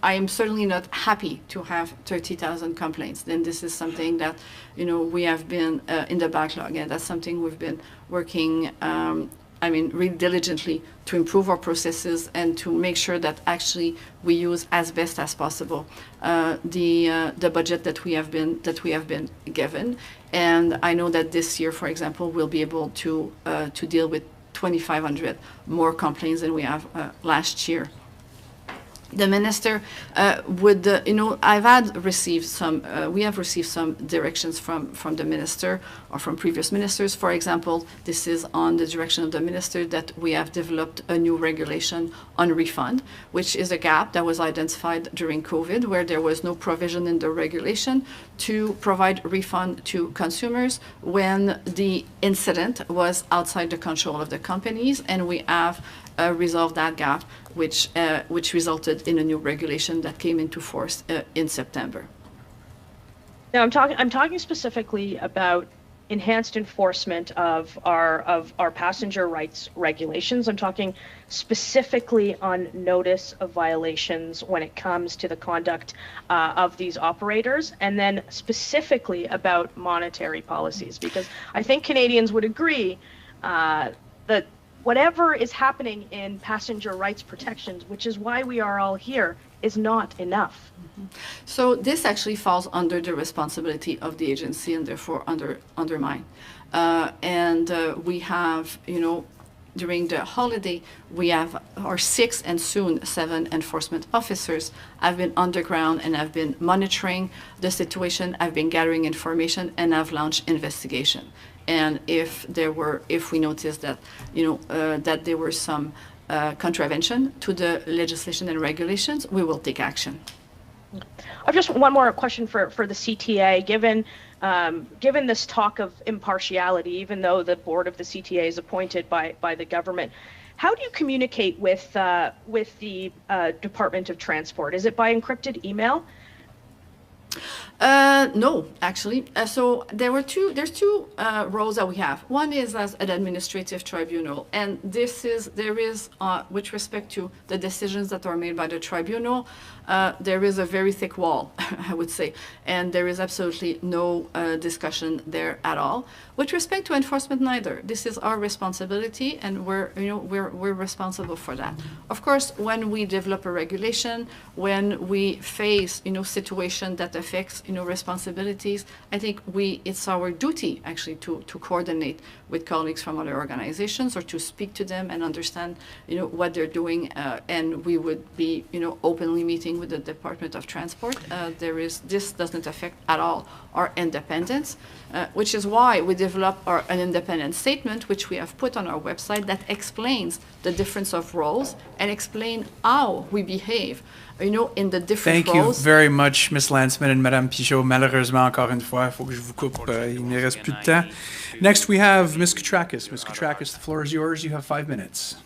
am certainly not happy to have 30,000 complaints. Then this is something that we have been in the backlog, and that's something we've been working really diligently to improve our processes and to make sure that actually we use as best as possible the budget that we have been given. And I know that this year, for example, we'll be able to deal with 2,500 more complaints than we have last year. the minister would, we have received some directions from the minister or from previous ministers. For example, this is on the direction of the minister that we have developed a new regulation on refund, which is a gap that was identified during COVID, where there was no provision in the regulation to provide refund to consumers when the incident was outside the control of the companies, and we have resolved that gap, which resulted in a new regulation that came into force in September. Now, I'm talking specifically about enhanced enforcement of our passenger rights regulations. I'm talking specifically on notice of violations when it comes to the conduct of these operators, and then specifically about monetary policies, because I think Canadians would agree that whatever is happening in passenger rights protections, which is why we are all here, is not enough. So this actually falls under the responsibility of the agency and therefore under mine. We have, during the holiday, we have our 6 and soon 7 enforcement officers have been underground and have been monitoring the situation, have been gathering information, and have launched investigation. And if we noticed that, that there were some contravention to the legislation and regulations, we will take action. I've just one more question for the CTA. Given this talk of impartiality, even though the board of the CTA is appointed by the government, how do you communicate with the Department of Transport? Is it by encrypted email? No, actually. So there's two roles that we have. One is as an administrative tribunal, and there is with respect to the decisions that are made by the tribunal, there is a very thick wall, I would say, and there is absolutely no discussion there at all. With respect to enforcement, neither. This is our responsibility, and we're responsible for that. Of course, when we develop a regulation, when we face situation that affects responsibilities, I think it's our duty actually to coordinate with colleagues from other organizations or to speak to them and understand what they're doing, and we would be openly meeting with the Department of Transport. This doesn't affect at all our independence, which is why we developed an independent statement, which we have put on our website, that explains the difference of roles and explain how we behave in the different roles. Thank you very much, Ms. Landsman and Madame Pichot. Malheureusement, encore une fois, il faut que je vous coupe. Il ne reste plus de temps. Next, we have Ms. Koutrakis. Ms. Koutrakis, the floor is yours. You have 5 minutes.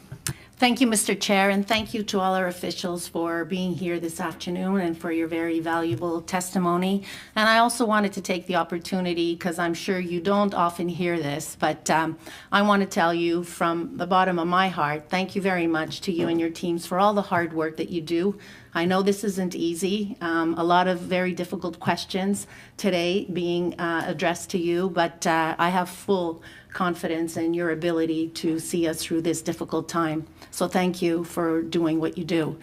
Thank you, Mr. Chair, and thank you to all our officials for being here this afternoon and for your very valuable testimony. And I also wanted to take the opportunity, because I'm sure you don't often hear this, but I want to tell you from the bottom of my heart, thank you very much to you and your teams for all the hard work that you do. I know this isn't easy, a lot of very difficult questions today being addressed to you, but I have full confidence in your ability to see us through this difficult time. So thank you for doing what you do.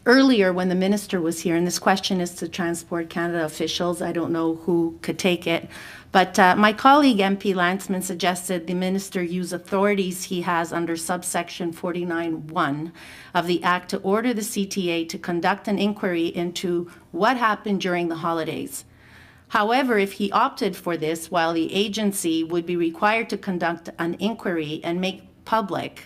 Earlier, when the minister was here, and this question is to Transport Canada officials, I don't know who could take it, but my colleague MP Landsman suggested the minister use authorities he has under subsection 49(1) of the Act to order the CTA to conduct an inquiry into what happened during the holidays. However, if he opted for this, while the agency would be required to conduct an inquiry and make public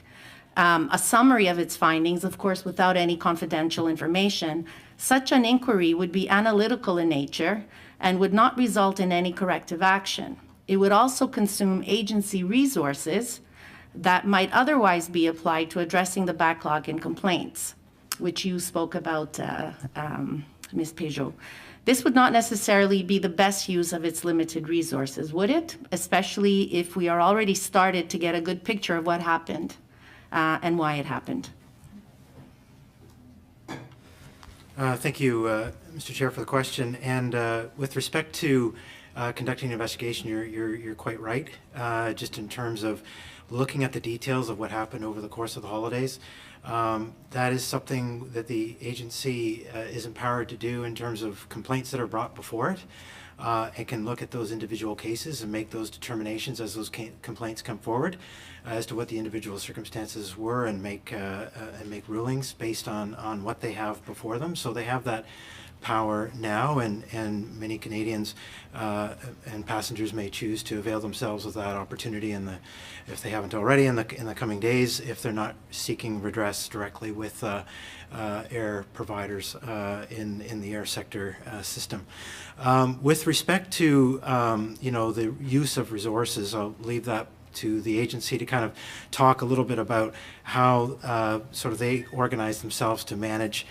a summary of its findings, of course, without any confidential information, such an inquiry would be analytical in nature and would not result in any corrective action. It would also consume agency resources that might otherwise be applied to addressing the backlog in complaints, which you spoke about, Ms. Peugeot. This would not necessarily be the best use of its limited resources, would it? Especially if we are already started to get a good picture of what happened and why it happened. Thank you, Mr. Chair, for the question. And with respect to conducting an investigation, you're quite right. Just in terms of looking at the details of what happened over the course of the holidays, that is something that the agency is empowered to do in terms of complaints that are brought before it. and can look at those individual cases and make those determinations as those complaints come forward as to what the individual circumstances were, and make rulings based on what they have before them. So they have that power now, and many Canadians and passengers may choose to avail themselves of that opportunity if they haven't already in the coming days, if they're not seeking redress directly with air providers in the air sector system. With respect to the use of resources, I'll leave that to the agency to kind of talk a little bit about how sort of they organize themselves to manage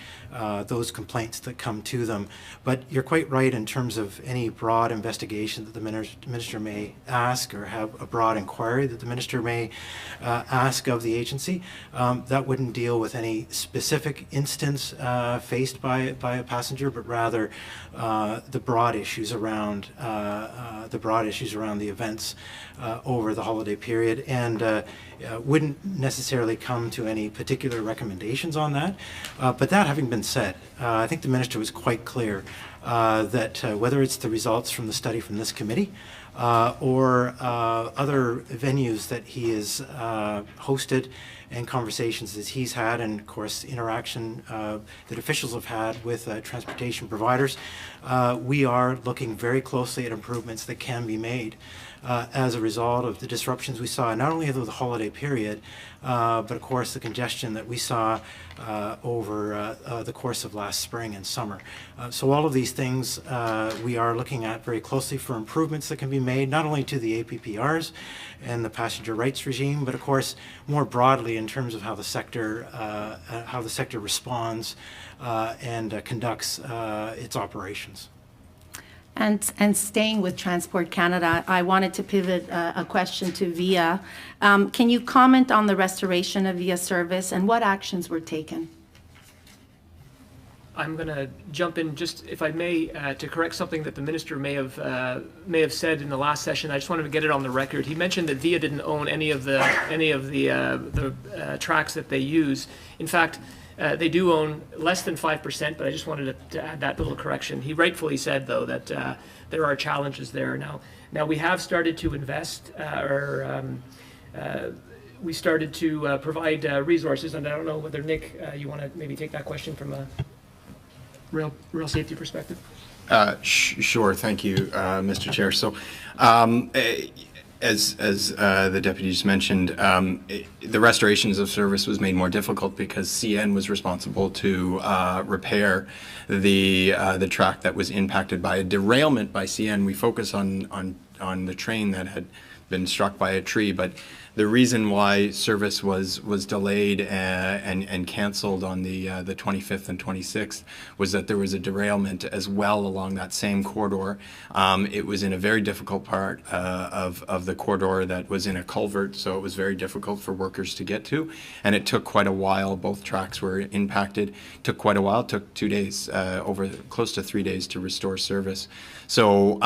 those complaints that come to them. But you're quite right in terms of any broad investigation that the minister may ask, or have a broad inquiry that the minister may ask of the agency. That wouldn't deal with any specific instance faced by a passenger, but rather the broad issues around the events over the holiday period, and wouldn't necessarily come to any particular recommendations on that. But that having been said, I think the minister was quite clear that whether it's the results from the study from this committee or other venues that he has hosted, and conversations that he's had, and of course interaction that officials have had with transportation providers, we are looking very closely at improvements that can be made as a result of the disruptions we saw, not only over the holiday period, but of course the congestion that we saw over the course of last spring and summer. So all of these things we are looking at very closely for improvements that can be made, not only to the APPRs and the passenger rights regime, but of course more broadly in terms of how the sector responds and conducts its operations. And staying with Transport Canada, I wanted to pivot a question to VIA. Can you comment on the restoration of VIA service and what actions were taken? I'm going to jump in, just if I may, to correct something that the minister may have said in the last session. I just wanted to get it on the record. He mentioned that VIA didn't own any of the tracks that they use. In fact, they do own less than 5%, but I just wanted to add that little correction. He rightfully said, though, that there are challenges there. Now we have started to invest, we started to provide resources, and I don't know whether, Nick, you want to maybe take that question from a rail safety perspective? Sure, thank you, Mr. Chair. So, as the deputy just mentioned, the restorations of service was made more difficult because CN was responsible to repair the track that was impacted by a derailment by CN. We focus on the train that had been struck by a tree, but the reason why service was delayed and canceled on the 25th and 26th was that there was a derailment as well along that same corridor. It was in a very difficult part of the corridor that was in a culvert, so it was very difficult for workers to get to, and it took quite a while. Both tracks were impacted. It took quite a while. It took 2 days, over close to 3 days, to restore service. So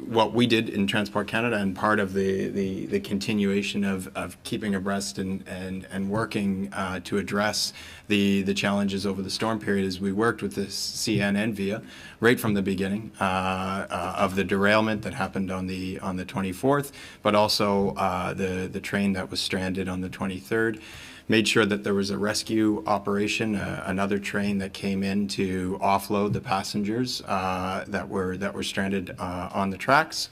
what we did in Transport Canada, and part of the continuation of keeping abreast and working to address the challenges over the storm period, is we worked with the CN and VIA right from the beginning of the derailment that happened on the 24th, but also the train that was stranded on the 23rd. Made sure that there was a rescue operation, another train that came in to offload the passengers that were stranded on the tracks.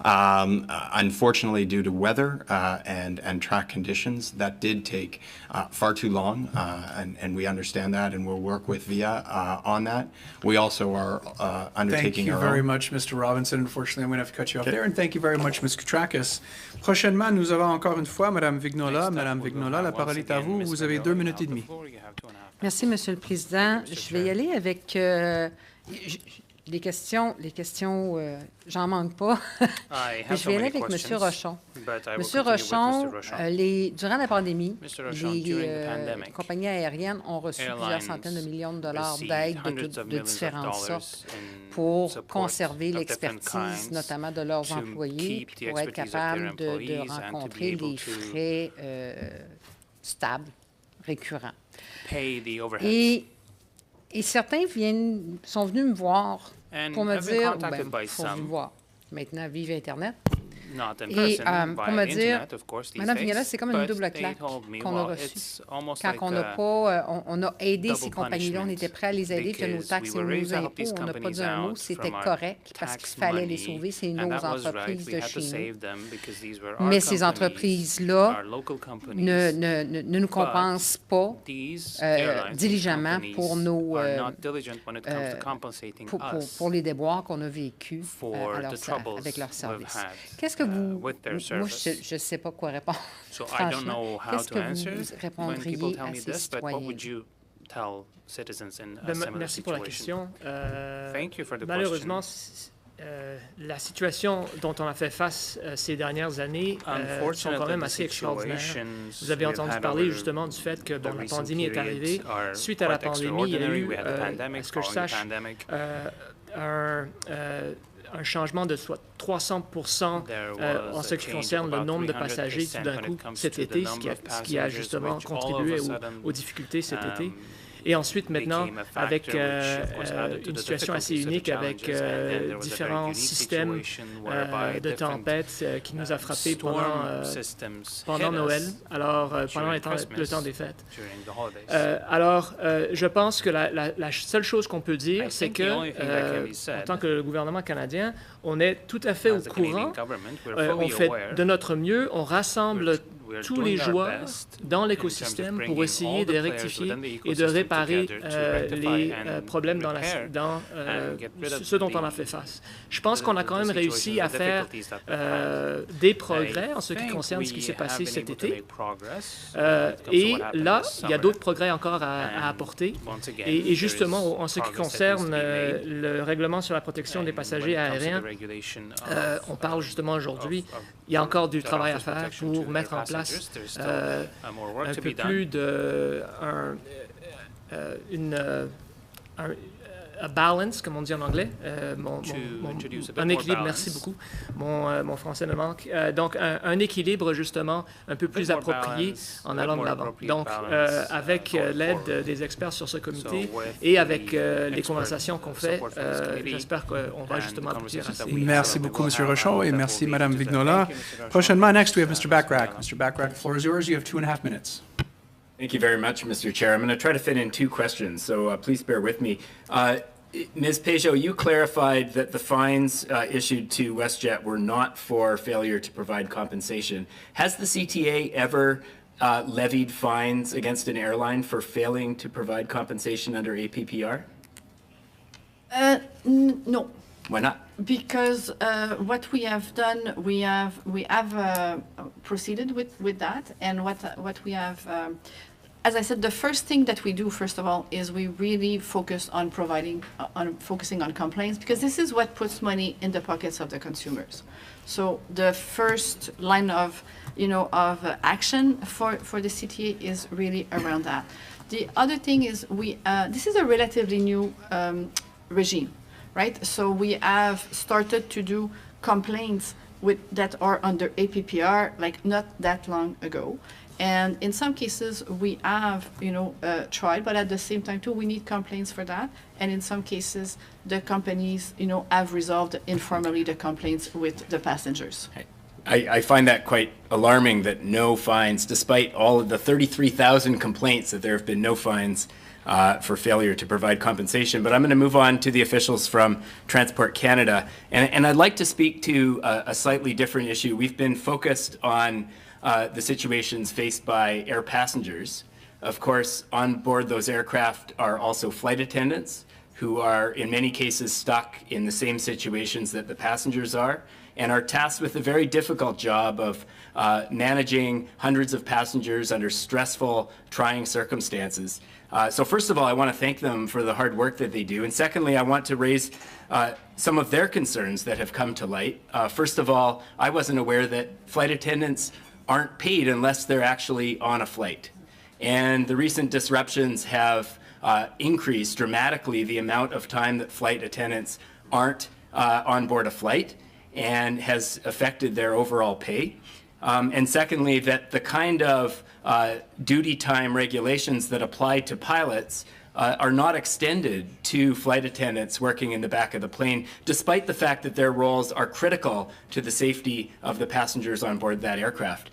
Unfortunately, due to weather and track conditions, that did take far too long, and we understand that, and we'll work with VIA on that. We also are undertaking our own. Thank you very much, Mr. Robinson. Unfortunately, I'm going to have to cut you off there, and thank you very much, Ms. Koutrakis. Prochainement, nous avons encore une fois Mme Vignola. Madame Vignola, la parole est à vous. Vous avez 2 minutes et demie. Merci, Monsieur le Président. Je vais y aller avec les questions, j'en manque pas. Mais je vais aller avec M. Rochon. M. Rochon, durant la pandémie, les compagnies aériennes ont reçu plusieurs centaines de millions de dollars d'aide de différentes sortes pour conserver l'expertise, notamment de leurs employés, pour être capables de rencontrer des frais stables, récurrents. Et certains sont venus me voir pour me dire, faut voir, maintenant, vive Internet. Et pour me dire, Madame Vignola, c'est comme une double claque qu'on a reçue. Quand on n'a pas, on a aidé ces compagnies-là, on était prêt à les aider, puis nos taxes et nos impôts, on n'a pas dit un mot, c'était correct parce qu'il fallait les sauver, c'est nos entreprises de chez nous. Mais ces entreprises-là ne nous compensent pas diligemment pour nos pour les déboires qu'on a vécus avec leurs services. Qu'est-ce que moi, je ne sais pas quoi répondre. Franchement, qu'est-ce que vous répondriez à ces citoyens? Merci pour la question. Malheureusement, la situation dont on a fait face ces dernières années sont quand même assez extraordinaires. Vous avez entendu parler justement du fait que la pandémie est arrivée. Suite à la pandémie, il y a eu, à ce que je sache, un changement de soit 300% en ce qui concerne le nombre de passagers tout d'un coup cet été, ce qui a justement contribué aux difficultés cet été. Et ensuite, maintenant, avec une situation assez unique, avec différents systèmes de tempêtes qui nous a frappés pendant Noël, alors pendant le temps des fêtes. Alors, je pense que la seule chose qu'on peut dire, c'est que, en tant que gouvernement canadien, on est tout à fait au courant, on fait de notre mieux, on rassemble tous les joueurs dans l'écosystème pour essayer de rectifier et de réparer les problèmes dans ce dont on a fait face. Je pense qu'on a quand même réussi à faire des progrès en ce qui concerne ce qui s'est passé cet été. Et là, il y a d'autres progrès encore à apporter. Et justement, en ce qui concerne le règlement sur la protection des passagers aériens, on parle justement aujourd'hui, il y a encore du travail à faire pour mettre en place un peu plus un balance, comme on dit en anglais, un équilibre, merci beaucoup, mon français me manque, donc un équilibre justement un peu plus approprié en allant de l'avant. Donc avec l'aide des experts sur ce comité et avec les conversations qu'on fait, j'espère qu'on va justement aboutir à ça. Merci beaucoup, M. Rochon, et merci, Mme Vignola. Prochainement, next, we have Mr. Bachrach. Mr. Bachrach, the floor is yours. You have 2.5 minutes. Thank you very much, Mr. Chair. I'm going to try to fit in two questions, so please bear with me. Ms. Peugeot, you clarified that the fines issued to WestJet were not for failure to provide compensation. Has the CTA ever levied fines against an airline for failing to provide compensation under APPR? No. Why not? Because what we have done, we have proceeded with that, and what we have. As I said, the first thing that we do, first of all, is we really focus on focusing on complaints, because this is what puts money in the pockets of the consumers. So the first line of, action for the CTA is really around that. The other thing is this is a relatively new regime, right? So we have started to do complaints that are under APPR like not that long ago. And in some cases, we have, tried, but at the same time, too, we need complaints for that. And in some cases, the companies, have resolved informally the complaints with the passengers. I find that quite alarming that no fines, despite all of the 33,000 complaints, that there have been no fines for failure to provide compensation. But I'm going to move on to the officials from Transport Canada. And I'd like to speak to a slightly different issue. We've been focused on the situations faced by air passengers. Of course, on board those aircraft are also flight attendants who are in many cases stuck in the same situations that the passengers are and are tasked with a very difficult job of managing hundreds of passengers under stressful, trying circumstances. So first of all, I want to thank them for the hard work that they do. And secondly, I want to raise some of their concerns that have come to light. First of all, I wasn't aware that flight attendants aren't paid unless they're actually on a flight. And the recent disruptions have increased dramatically the amount of time that flight attendants aren't on board a flight, and has affected their overall pay. And secondly, that the kind of duty time regulations that apply to pilots are not extended to flight attendants working in the back of the plane, despite the fact that their roles are critical to the safety of the passengers on board that aircraft.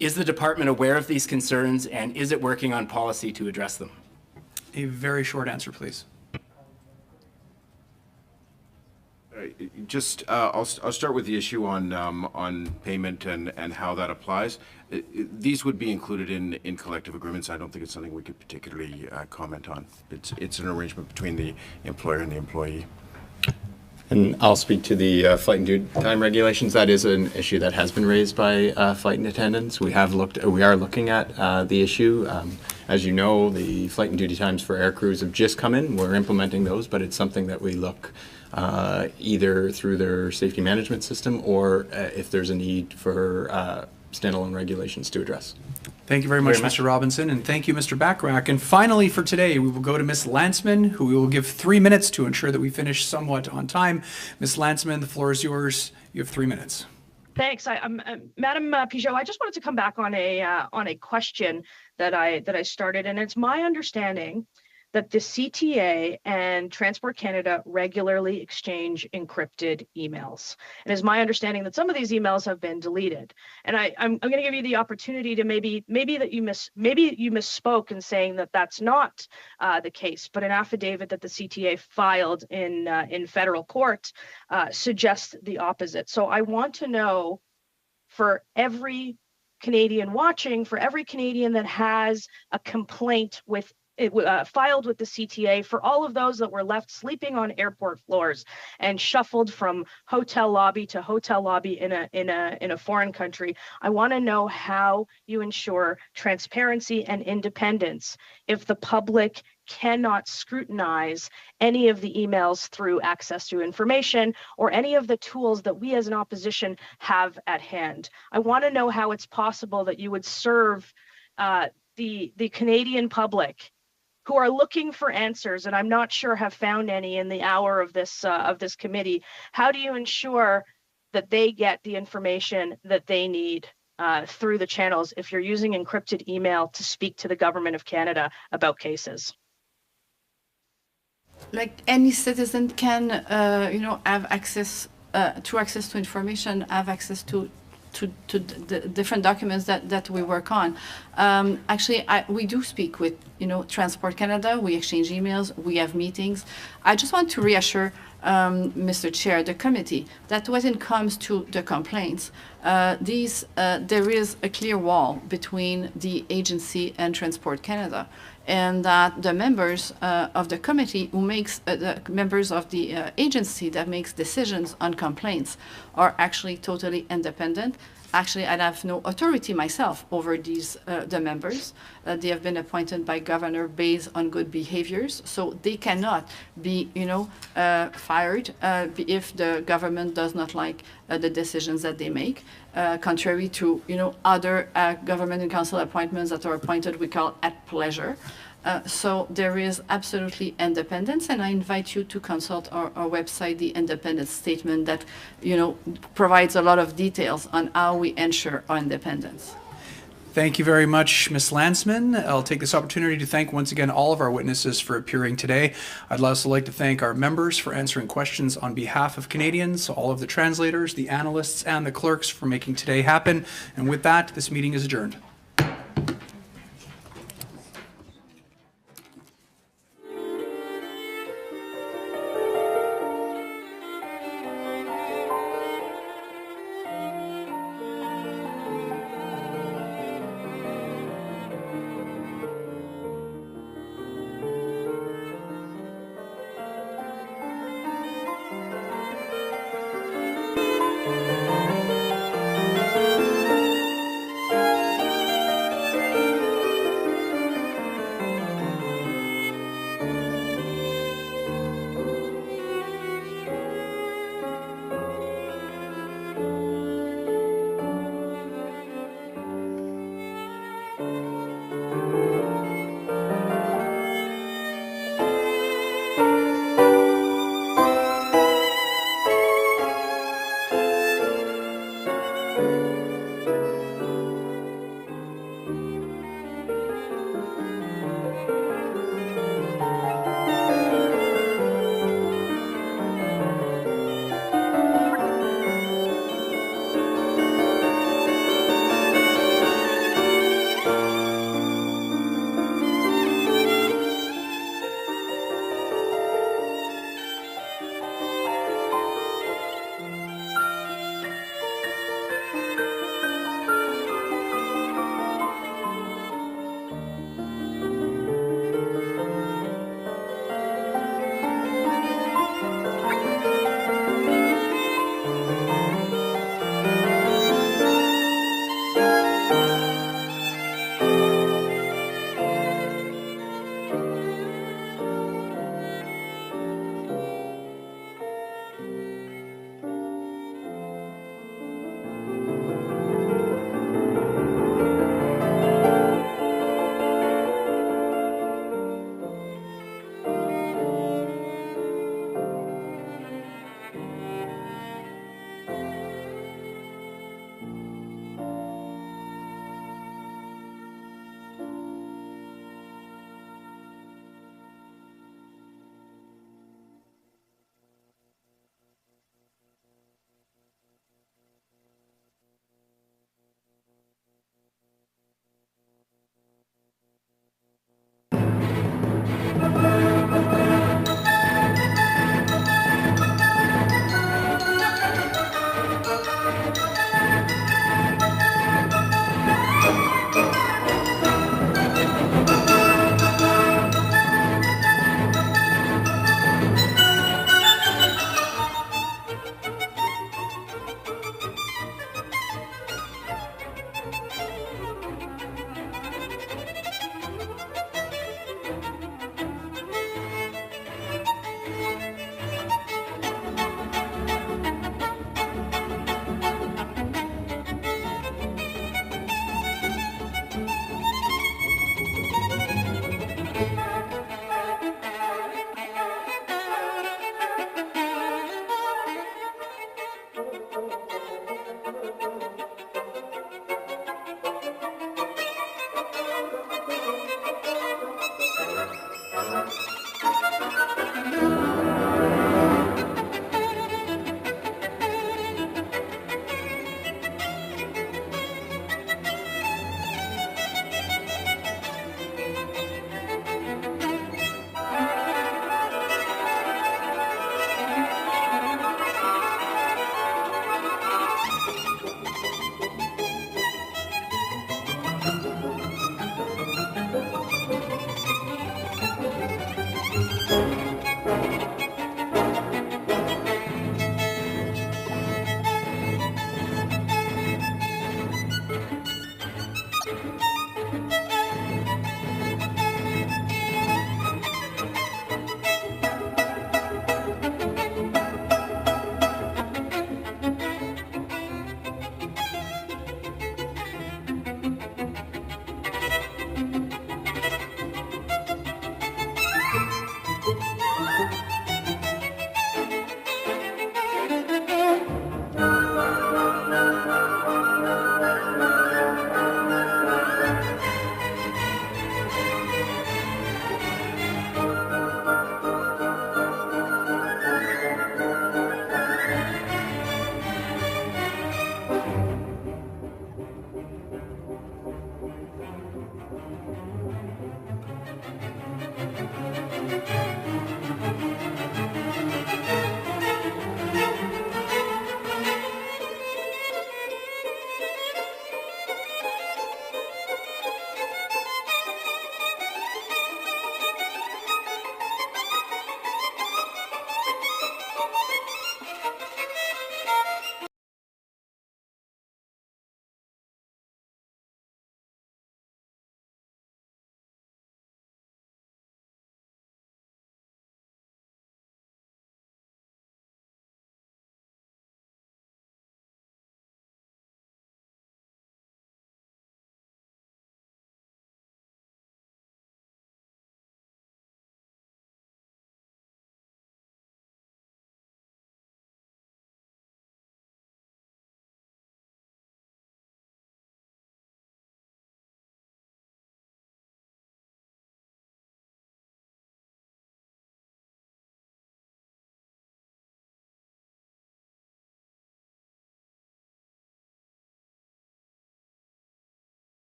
Is the department aware of these concerns, and is it working on policy to address them? A very short answer, please. I'll start with the issue on payment and how that applies. These would be included in collective agreements. I don't think it's something we could particularly comment on. It's an arrangement between the employer and the employee. And I'll speak to the flight and duty time regulations. That is an issue that has been raised by flight attendants. We are looking at the issue. As you know, the flight and duty times for air crews have just come in. We're implementing those, but it's something that we look either through their safety management system or if there's a need for standalone regulations to address. Thank you very much, Mr. Robinson, and thank you, Mr. Bachrach. And finally for today, we will go to Ms. Landsman, who we will give 3 minutes to ensure that we finish somewhat on time. Ms. Landsman, the floor is yours. You have 3 minutes. Thanks. Madam Pigeot, I just wanted to come back on a question that I started, and it's my understanding that the CTA and Transport Canada regularly exchange encrypted emails. And it's my understanding that some of these emails have been deleted. And I'm going to give you the opportunity to maybe you misspoke in saying that that's not the case, but an affidavit that the CTA filed in federal court suggests the opposite. So I want to know, for every Canadian watching, for every Canadian that has a complaint with filed with the CTA, for all of those that were left sleeping on airport floors and shuffled from hotel lobby to hotel lobby in a foreign country, I want to know how you ensure transparency and independence if the public cannot scrutinize any of the emails through access to information or any of the tools that we as an opposition have at hand. I want to know how it's possible that you would serve the Canadian public who are looking for answers, and I'm not sure have found any in the hour of this committee. How do you ensure that they get the information that they need through the channels if you're using encrypted email to speak to the government of Canada about cases? Like any citizen can, have access to information, have access to the different documents that we work on. Actually, we do speak with, Transport Canada. We exchange emails. We have meetings. I just want to reassure Mr. Chair, the committee, that when it comes to the complaints, there is a clear wall between the agency and Transport Canada, and that the members of the committee who makes, the members of the agency that makes decisions on complaints are actually totally independent. Actually, I have no authority myself over these, the members. They have been appointed by governor based on good behaviors, so they cannot be, fired if the government does not like the decisions that they make. Contrary to, other government and council appointments that are appointed, we call at pleasure. So there is absolutely independence, and I invite you to consult our website, the independence statement that, provides a lot of details on how we ensure our independence. Thank you very much, Ms. Landsman. I'll take this opportunity to thank once again all of our witnesses for appearing today. I'd also like to thank our members for answering questions on behalf of Canadians, all of the translators, the analysts, and the clerks for making today happen. And with that, this meeting is adjourned.